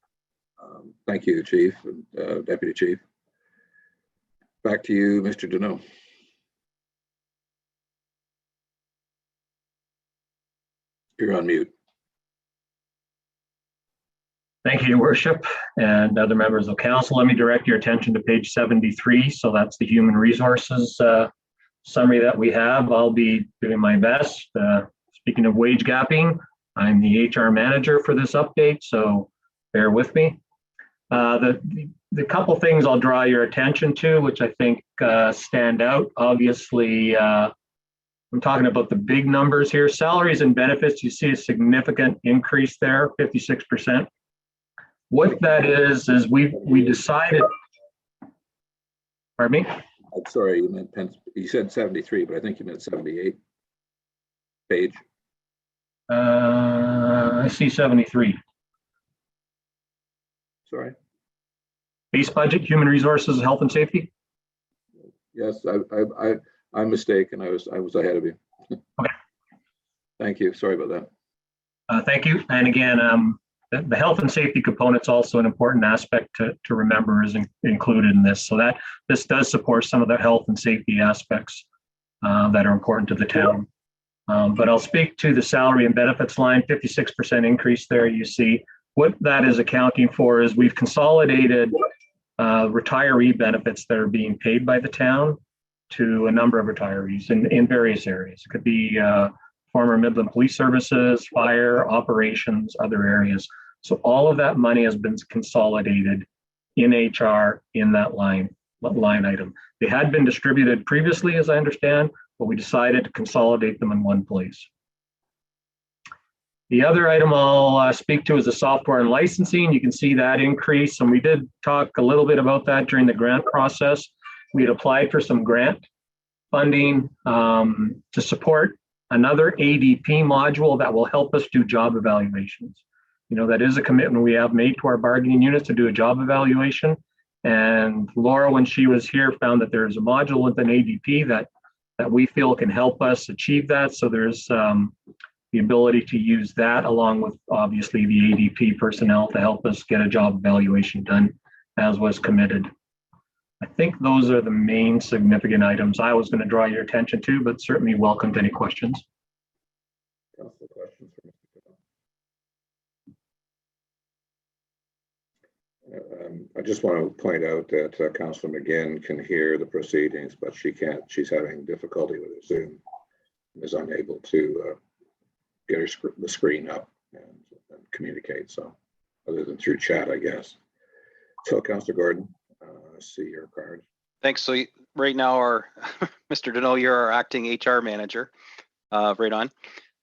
Thank you, Chief and Deputy Chief. Back to you, Mr. Deneau. You're on mute. Thank you, Your Worship, and other members of council. Let me direct your attention to page 73. So that's the human resources summary that we have. I'll be doing my best. Speaking of wage gapping, I'm the HR manager for this update, so bear with me. The couple things I'll draw your attention to, which I think stand out. Obviously, I'm talking about the big numbers here. Salaries and benefits, you see a significant increase there, 56%. What that is we decided, pardon me? I'm sorry, you said 73, but I think you meant 78 page. I see 73. Sorry. Base budget, human resources, health and safety. Yes, I'm mistaken. I was ahead of you. Okay. Thank you. Sorry about that. Thank you. And again, the health and safety component is also an important aspect to remember is included in this. So that this does support some of the health and safety aspects that are important to the town. But I'll speak to the salary and benefits line, 56% increase there. You see what that is accounting for is we've consolidated retiree benefits that are being paid by the town to a number of retirees in various areas. It could be former Midland Police Services, fire, operations, other areas. So all of that money has been consolidated in HR in that line item. They had been distributed previously, as I understand, but we decided to consolidate them in one place. The other item I'll speak to is the software and licensing. You can see that increase, and we did talk a little bit about that during the grant process. We had applied for some grant funding to support another ADP module that will help us do job evaluations. You know, that is a commitment we have made to our bargaining units to do a job evaluation. And Laura, when she was here, found that there's a module within ADP that we feel can help us achieve that. So there's the ability to use that along with obviously the ADP personnel to help us get a job evaluation done as was committed. I think those are the main significant items I was going to draw your attention to, but certainly welcome to any questions. Council questions for Mr. Cavan? I just want to point out that Councilor McGinn can hear the proceedings, but she can't. She's having difficulty with her Zoom, is unable to get the screen up and communicate. So, other than through chat, I guess. So, Councilor Gordon, I see your card. Thanks. So right now, our Mr. Deneau, you're our acting HR manager. Right on.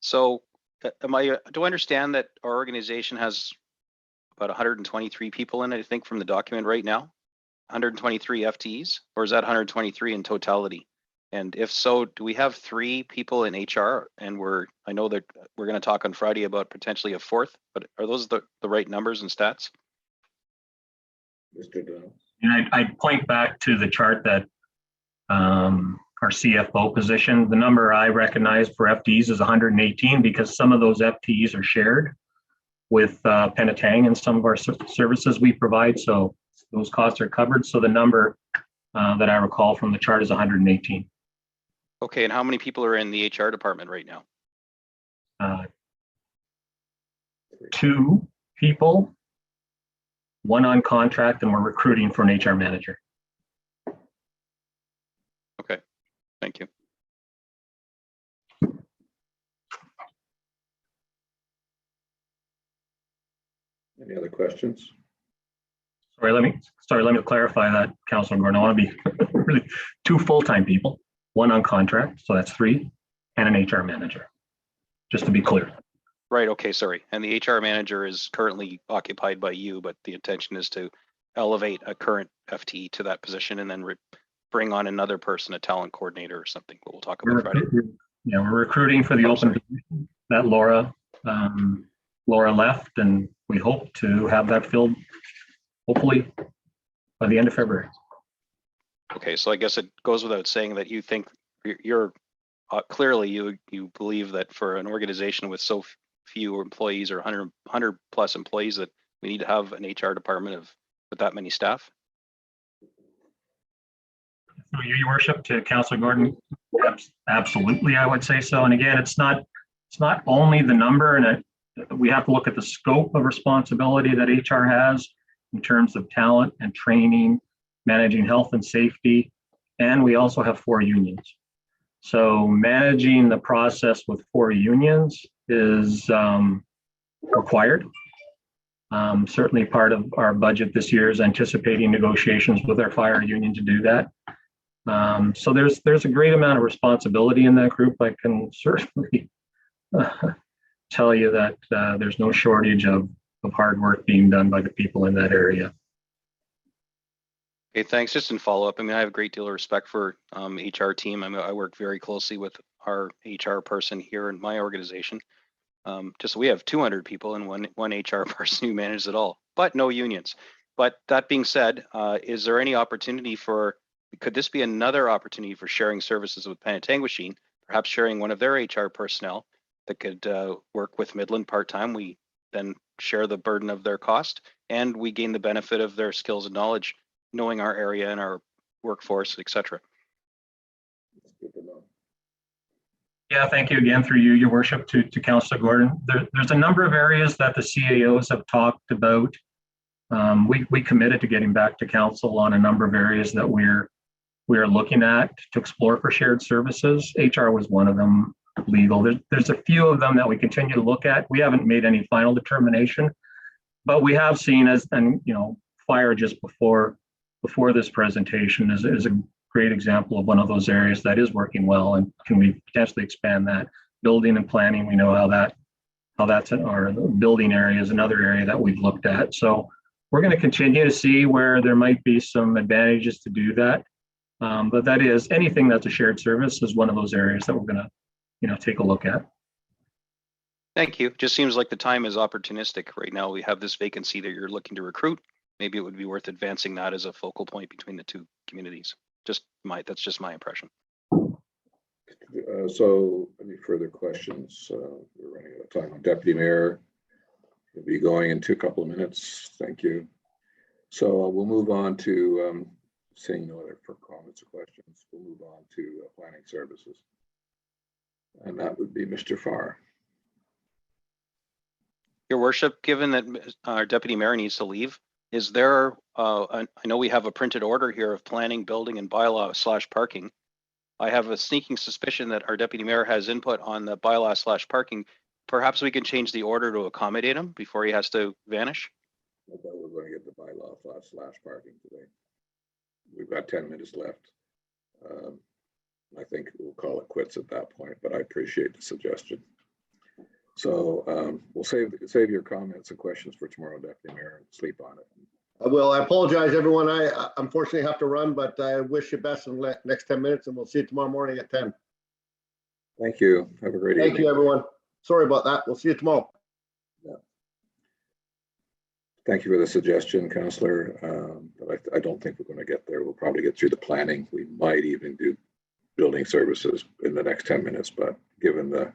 So, do I understand that our organization has about 123 people in it, I think, from the document right now? 123 FTEs, or is that 123 in totality? And if so, do we have 3 people in HR? And I know that we're going to talk on Friday about potentially a 4th, but are those the right numbers and stats? Mr. Deneau. And I'd point back to the chart that our CFO position, the number I recognize for FTEs is 118 because some of those FTEs are shared with Penetang and some of our services we provide. So those costs are covered. So the number that I recall from the chart is 118. Okay, and how many people are in the HR department right now? 2 people, 1 on contract, and we're recruiting for an HR manager. Okay, thank you. Any other questions? Sorry, let me clarify that, Councilor Gordon. I want to be really 2 full-time people, 1 on contract, so that's 3, and an HR manager, just to be clear. Right, okay, sorry. And the HR manager is currently occupied by you, but the intention is to elevate a current FTE to that position and then bring on another person, a talent coordinator or something. But we'll talk about Friday. Yeah, we're recruiting for the open position that Laura left, and we hope to have that filled hopefully by the end of February. Okay, so I guess it goes without saying that you think you're clearly you believe that for an organization with so few employees or 100 plus employees that we need to have an HR department with that many staff. Through you, Your Worship, to Councilor Gordon, absolutely, I would say so. And again, it's not only the number, and we have to look at the scope of responsibility that HR has in terms of talent and training, managing health and safety, and we also have 4 unions. So managing the process with 4 unions is required. Certainly part of our budget this year is anticipating negotiations with our fire union to do that. So there's a great amount of responsibility in that group. I can certainly tell you that there's no shortage of hard work being done by the people in that area. Okay, thanks. Just in follow-up, I mean, I have a great deal of respect for HR team. I work very closely with our HR person here in my organization. Just we have 200 people and one HR person who manages it all, but no unions. But that being said, is there any opportunity could this be another opportunity for sharing services with Penetang, perhaps sharing one of their HR personnel that could work with Midland part-time? We then share the burden of their cost and we gain the benefit of their skills and knowledge, knowing our area and our workforce, et cetera. Yeah, thank you again through you, Your Worship, to Councilor Gordon. There's a number of areas that the CAOs have talked about. We committed to getting back to council on a number of areas that we're looking at to explore for shared services. HR was one of them. Legal. There's a few of them that we continue to look at. We haven't made any final determination, but we have seen fire just before this presentation is a great example of one of those areas that is working well, and can we potentially expand that? Building and planning, we know how how that's or the building area is another area that we've looked at. So we're going to continue to see where there might be some advantages to do that. But that is anything that's a shared service is one of those areas that we're going to, take a look at. Thank you. Just seems like the time is opportunistic. Right now, we have this vacancy that you're looking to recruit. Maybe it would be worth advancing that as a focal point between the two communities. That's just my impression. So any further questions? We're running out of time. Deputy Mayor will be going into a couple of minutes. Thank you. So we'll move on to seeing no other comments or questions. We'll move on to planning services. And that would be Mr. Farr. Your Worship, given that our Deputy Mayor needs to leave, is there, I know we have a printed order here of planning, building, and bylaw / parking. I have a sneaking suspicion that our Deputy Mayor has input on the bylaw / parking. Perhaps we can change the order to accommodate him before he has to vanish. I thought we were going to get the bylaw / parking today. We've got 10 minutes left. I think we'll call it quits at that point, but I appreciate the suggestion. So we'll save your comments and questions for tomorrow, Deputy Mayor, and sleep on it. Well, I apologize, everyone. I unfortunately have to run, but I wish you best in the next 10 minutes, and we'll see you tomorrow morning at 10. Thank you. Have a great evening. Thank you, everyone. Sorry about that. We'll see you tomorrow. Yeah. Thank you for the suggestion, Councillor. But I don't think we're going to get there. We'll probably get through the planning. We might even do building services in the next 10 minutes, but given the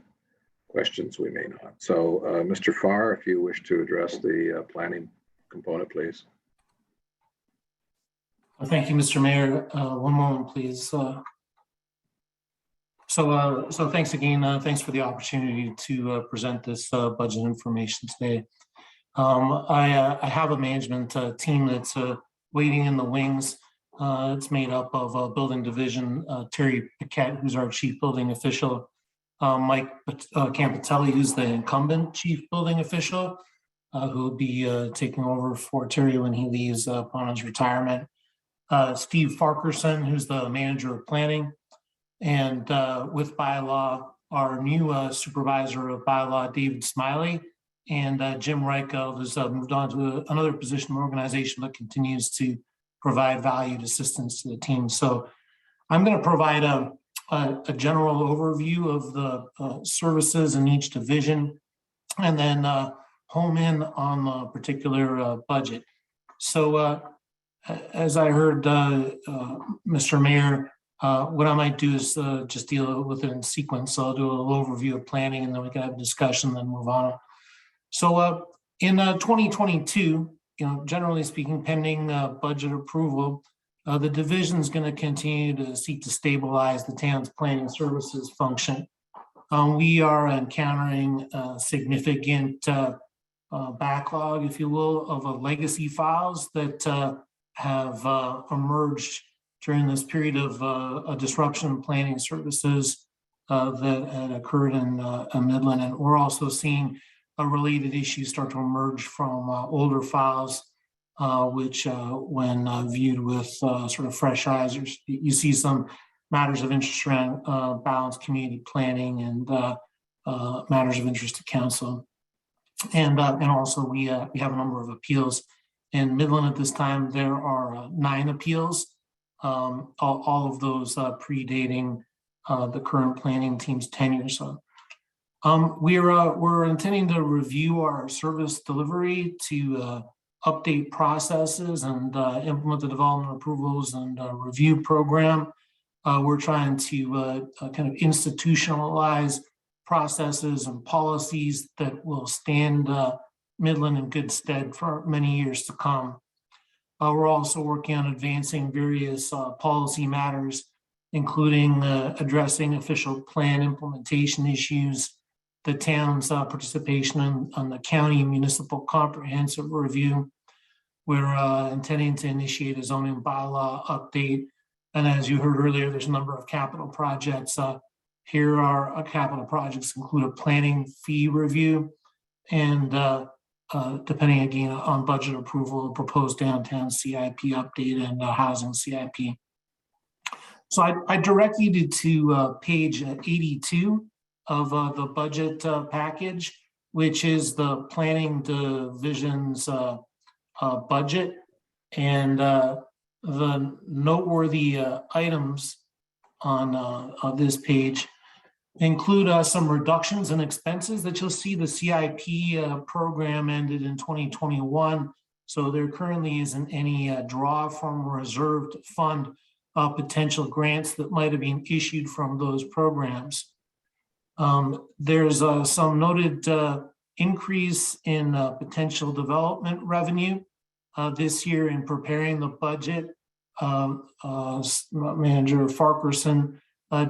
questions, we may not. So, Mr. Farr, if you wish to address the planning component, please. Thank you, Mr. Mayor. One moment, please. So thanks again. Thanks for the opportunity to present this budget information today. I have a management team that's waiting in the wings. It's made up of building division, Terry Paquette, who's our chief building official, Mike Campitelli, who's the incumbent chief building official, who will be taking over for Terry when he leaves upon his retirement. Steve Farquharson, who's the manager of planning, and with bylaw, our new supervisor of bylaw, David Smiley, and Jim Reichel, who's moved on to another position in the organization that continues to provide valued assistance to the team. So I'm going to provide a general overview of the services in each division, and then home in on the particular budget. So as I heard Mr. Mayor, what I might do is just deal with it in sequence. So I'll do a little overview of planning, and then we can have a discussion, then move on. So in 2022, generally speaking, pending budget approval, the division is going to continue to seek to stabilize the town's planning services function. We are encountering a significant backlog, if you will, of legacy files that have emerged during this period of a disruption in planning services that had occurred in Midland. And we're also seeing related issues start to emerge from older files, which when viewed with sort of fresh eyes, you see some matters of interest around balanced community planning and matters of interest to council. And also we have a number of appeals in Midland at this time. There are 9 appeals, all of those predating the current planning team's tenure. So we're intending to review our service delivery to update processes and implement the development approvals and review program. We're trying to kind of institutionalize processes and policies that will stand Midland in good stead for many years to come. We're also working on advancing various policy matters, including addressing official plan implementation issues, the town's participation on the county municipal comprehensive review. We're intending to initiate a zoning bylaw update. And as you heard earlier, there's a number of capital projects. Here are capital projects include a planning fee review and depending again on budget approval, a proposed downtown CIP update and housing CIP. So I direct you to page 82 of the budget package. which is the planning division's budget. And the noteworthy items on this page include some reductions in expenses that you'll see. The CIP program ended in 2021. So there currently isn't any draw from reserve to fund potential grants that might have been issued from those programs. There's some noted increase in potential development revenue this year. In preparing the budget. Manager Farquharson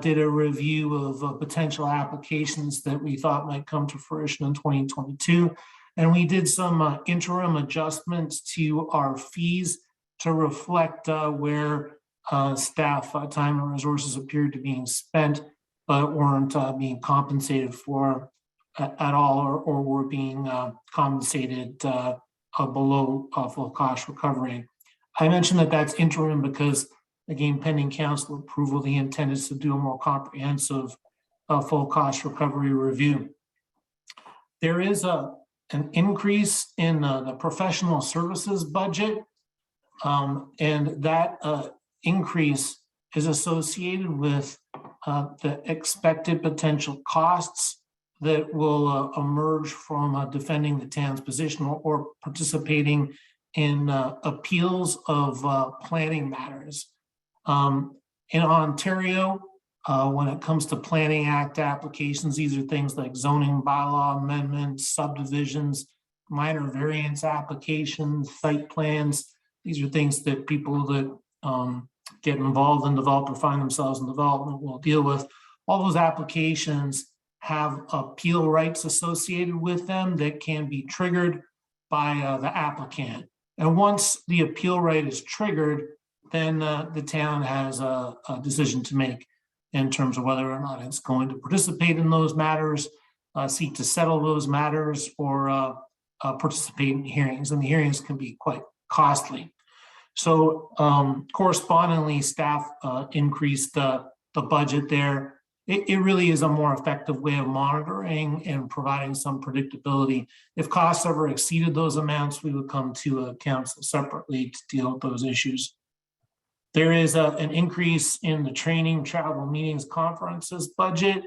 did a review of potential applications that we thought might come to fruition in 2022. And we did some interim adjustments to our fees to reflect where staff time and resources appeared to be being spent, but weren't being compensated for at all, or were being compensated below full cost recovery. I mentioned that that's interim because, again, pending council approval, the intent is to do a more comprehensive full cost recovery review. There is an increase in the professional services budget, and that increase is associated with the expected potential costs that will emerge from defending the town's position or participating in appeals of planning matters. In Ontario, when it comes to Planning Act applications, these are things like zoning bylaw amendments, subdivisions, minor variance applications, site plans. These are things that people that get involved in development or find themselves in development will deal with. All those applications have appeal rights associated with them that can be triggered by the applicant. And once the appeal right is triggered, then the town has a decision to make in terms of whether or not it's going to participate in those matters, seek to settle those matters, or participate in hearings. And the hearings can be quite costly. So correspondingly, staff increased the budget there. It really is a more effective way of monitoring and providing some predictability. If costs ever exceeded those amounts, we would come to council separately to deal with those issues. There is an increase in the training, travel, meetings, conferences budget.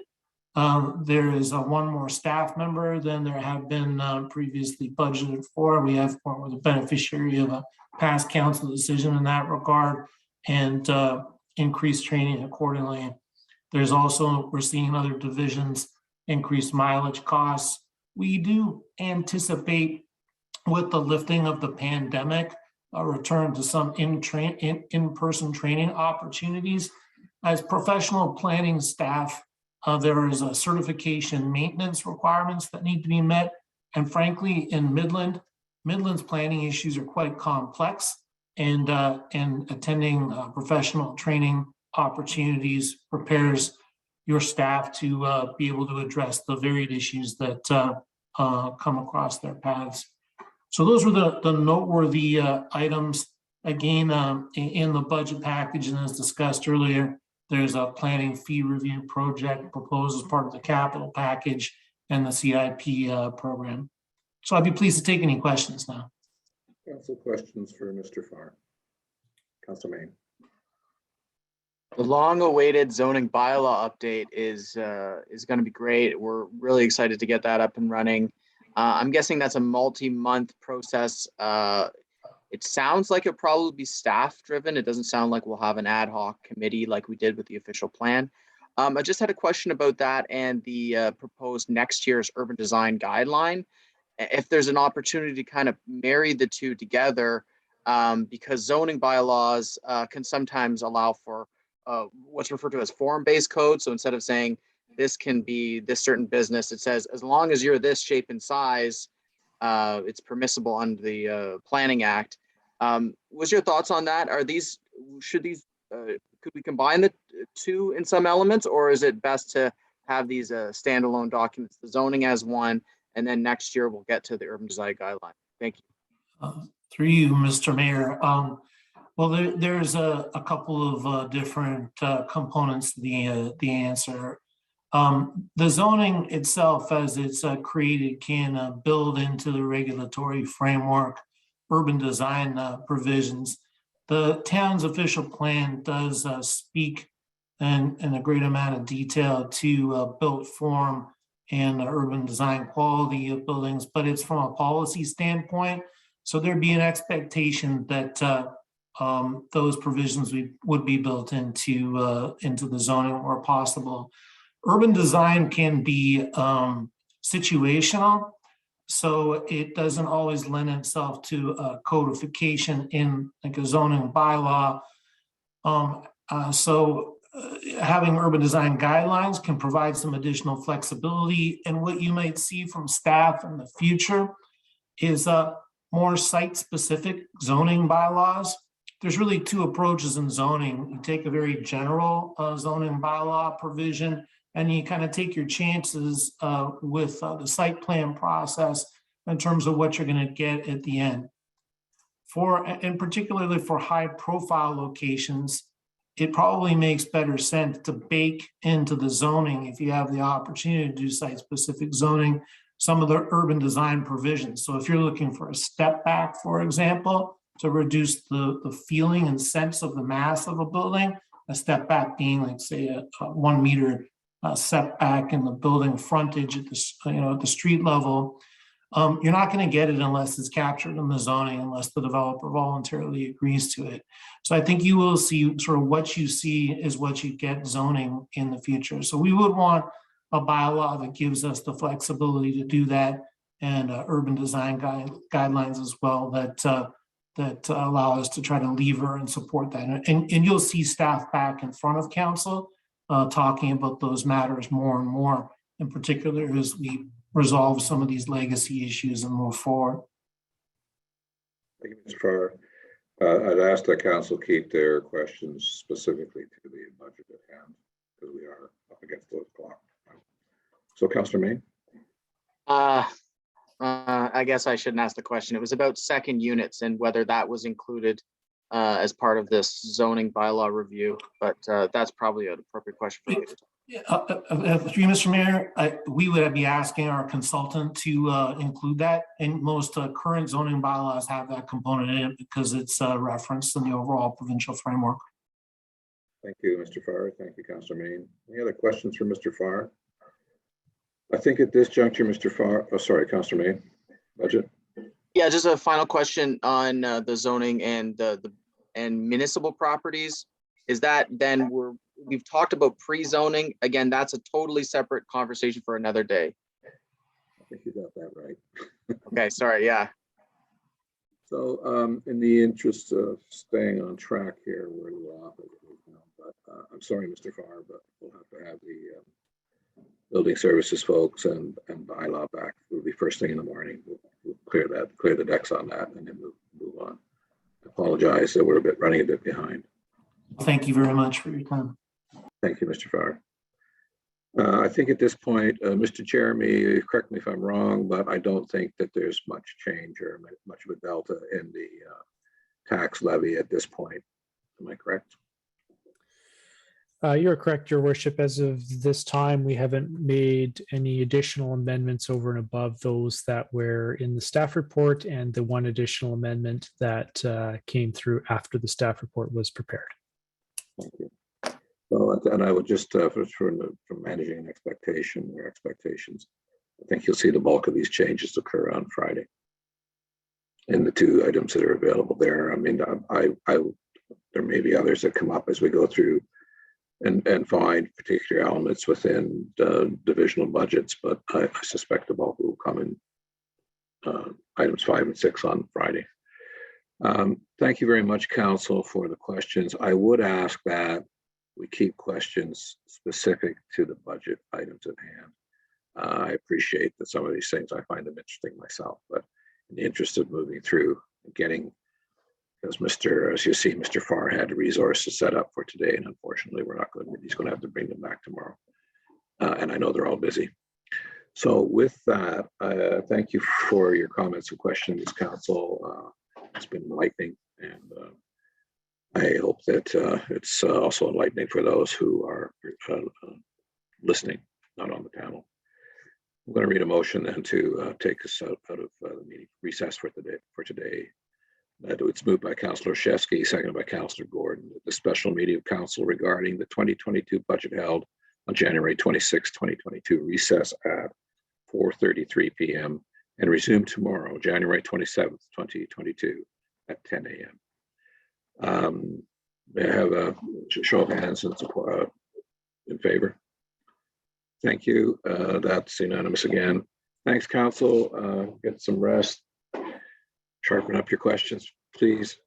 There is one more staff member than there have been previously budgeted for. We have we're the beneficiary of a past council decision in that regard, and increased training accordingly. There's also, we're seeing other divisions increase mileage costs. We do anticipate, with the lifting of the pandemic, a return to some in-person training opportunities. As professional planning staff, there is a certification maintenance requirements that need to be met. And frankly, in Midland's planning issues are quite complex, and attending professional training opportunities prepares your staff to be able to address the varied issues that come across their paths. So those were the noteworthy items. Again, in the budget package, and as discussed earlier, there's a planning fee review project proposed as part of the capital package and the CIP program. So I'd be pleased to take any questions now. Council questions for Mr. Farr. Council Main. The long-awaited zoning bylaw update is going to be great. We're really excited to get that up and running. I'm guessing that's a multi-month process. It sounds like it'll probably be staff-driven. It doesn't sound like we'll have an ad hoc committee like we did with the official plan. I just had a question about that and the proposed next year's urban design guideline. If there's an opportunity to kind of marry the two together, because zoning bylaws can sometimes allow for what's referred to as form-based code. So instead of saying this can be this certain business, it says as long as you're this shape and size, it's permissible under the Planning Act. What's your thoughts on that? Are these, could we combine the two in some elements, or is it best to have these standalone documents, the zoning as one, and then next year we'll get to the urban design guideline? Thank you. Through you, Mr. Mayor. Well, there's a couple of different components to the answer. The zoning itself, as it's created, can build into the regulatory framework, urban design provisions. The town's official plan does speak in a great amount of detail to built form and the urban design quality of buildings, but it's from a policy standpoint. So there'd be an expectation that those provisions would be built into the zoning where possible. Urban design can be situational, so it doesn't always lend itself to codification in like a zoning bylaw. Having urban design guidelines can provide some additional flexibility. And what you might see from staff in the future is more site-specific zoning bylaws. There's really two approaches in zoning. You take a very general zoning bylaw provision, and you kind of take your chances with the site plan process in terms of what you're going to get at the end. And particularly for high-profile locations, it probably makes better sense to bake into the zoning, if you have the opportunity to do site-specific zoning, some of the urban design provisions. So if you're looking for a step back, for example, to reduce the feeling and sense of the mass of a building, a step back being like, say, a 1 meter setback in the building frontage at the street level, you're not going to get it unless it's captured in the zoning, unless the developer voluntarily agrees to it. So I think you will see sort of what you see is what you get zoning in the future. So we would want a bylaw that gives us the flexibility to do that, and urban design guidelines as well that allow us to try to lever and support that. And you'll see staff back in front of council talking about those matters more and more, in particular as we resolve some of these legacy issues and move forward. Thank you, Mr. Farr. I'd ask that council keep their questions specifically to the budget at hand, because we are up against the clock. So, Councillor Main. I guess I shouldn't ask the question. It was about second units and whether that was included as part of this zoning bylaw review, but that's probably an appropriate question for you. Through Mr. Mayor, we would be asking our consultant to include that, and most current zoning bylaws have that component in it because it's referenced in the overall provincial framework. Thank you, Mr. Farr. Thank you, Councillor Main. Any other questions for Mr. Farr? I think at this juncture, Mr. Farr, Councillor Main, budget. Yeah, just a final question on the zoning and and municipal properties. Is that then we've talked about pre-zoning again? That's a totally separate conversation for another day. I think you got that right. Okay, sorry. Yeah. So, in the interest of staying on track here, we're a little off, but I'm sorry, Mr. Farr, but we'll have to have the building services folks and bylaw back. It'll be first thing in the morning. We'll clear the decks on that, and then we'll move on. I apologize that we're running a bit behind. Thank you very much for your time. Thank you, Mr. Farr. I think at this point, Mr. Jeremy, correct me if I'm wrong, but I don't think that there's much change or much of a delta in the tax levy at this point. Am I correct? You're correct, Your Worship. As of this time, we haven't made any additional amendments over and above those that were in the staff report and the one additional amendment that came through after the staff report was prepared. Thank you. Well, and I would just, from managing an expectation or expectations, I think you'll see the bulk of these changes occur on Friday in the two items that are available there. I mean, there may be others that come up as we go through and find particular elements within divisional budgets, but I suspect the bulk will come in items 5 and 6 on Friday. Thank you very much, Council, for the questions. I would ask that we keep questions specific to the budget items at hand. I appreciate that some of these things, I find them interesting myself, but in the interest of moving through and getting, as you see, Mr. Farr had resources set up for today, and unfortunately, he's going to have to bring them back tomorrow. And I know they're all busy. So with that, thank you for your comments and questions, Council. It's been enlightening, and I hope that it's also enlightening for those who are listening. not on the panel. I'm going to read a motion then to take us out of the meeting recess for today. It's moved by Councillor Shesky, seconded by Councillor Gordon. The special meeting of council regarding the 2022 budget held on January 26, 2022, recess at 4:33 p.m. and resume tomorrow, January 27th, 2022 at 10 a.m. May I have a show of hands and support in favor? Thank you. That's unanimous again. Thanks, council. Get some rest. Sharpen up your questions, please.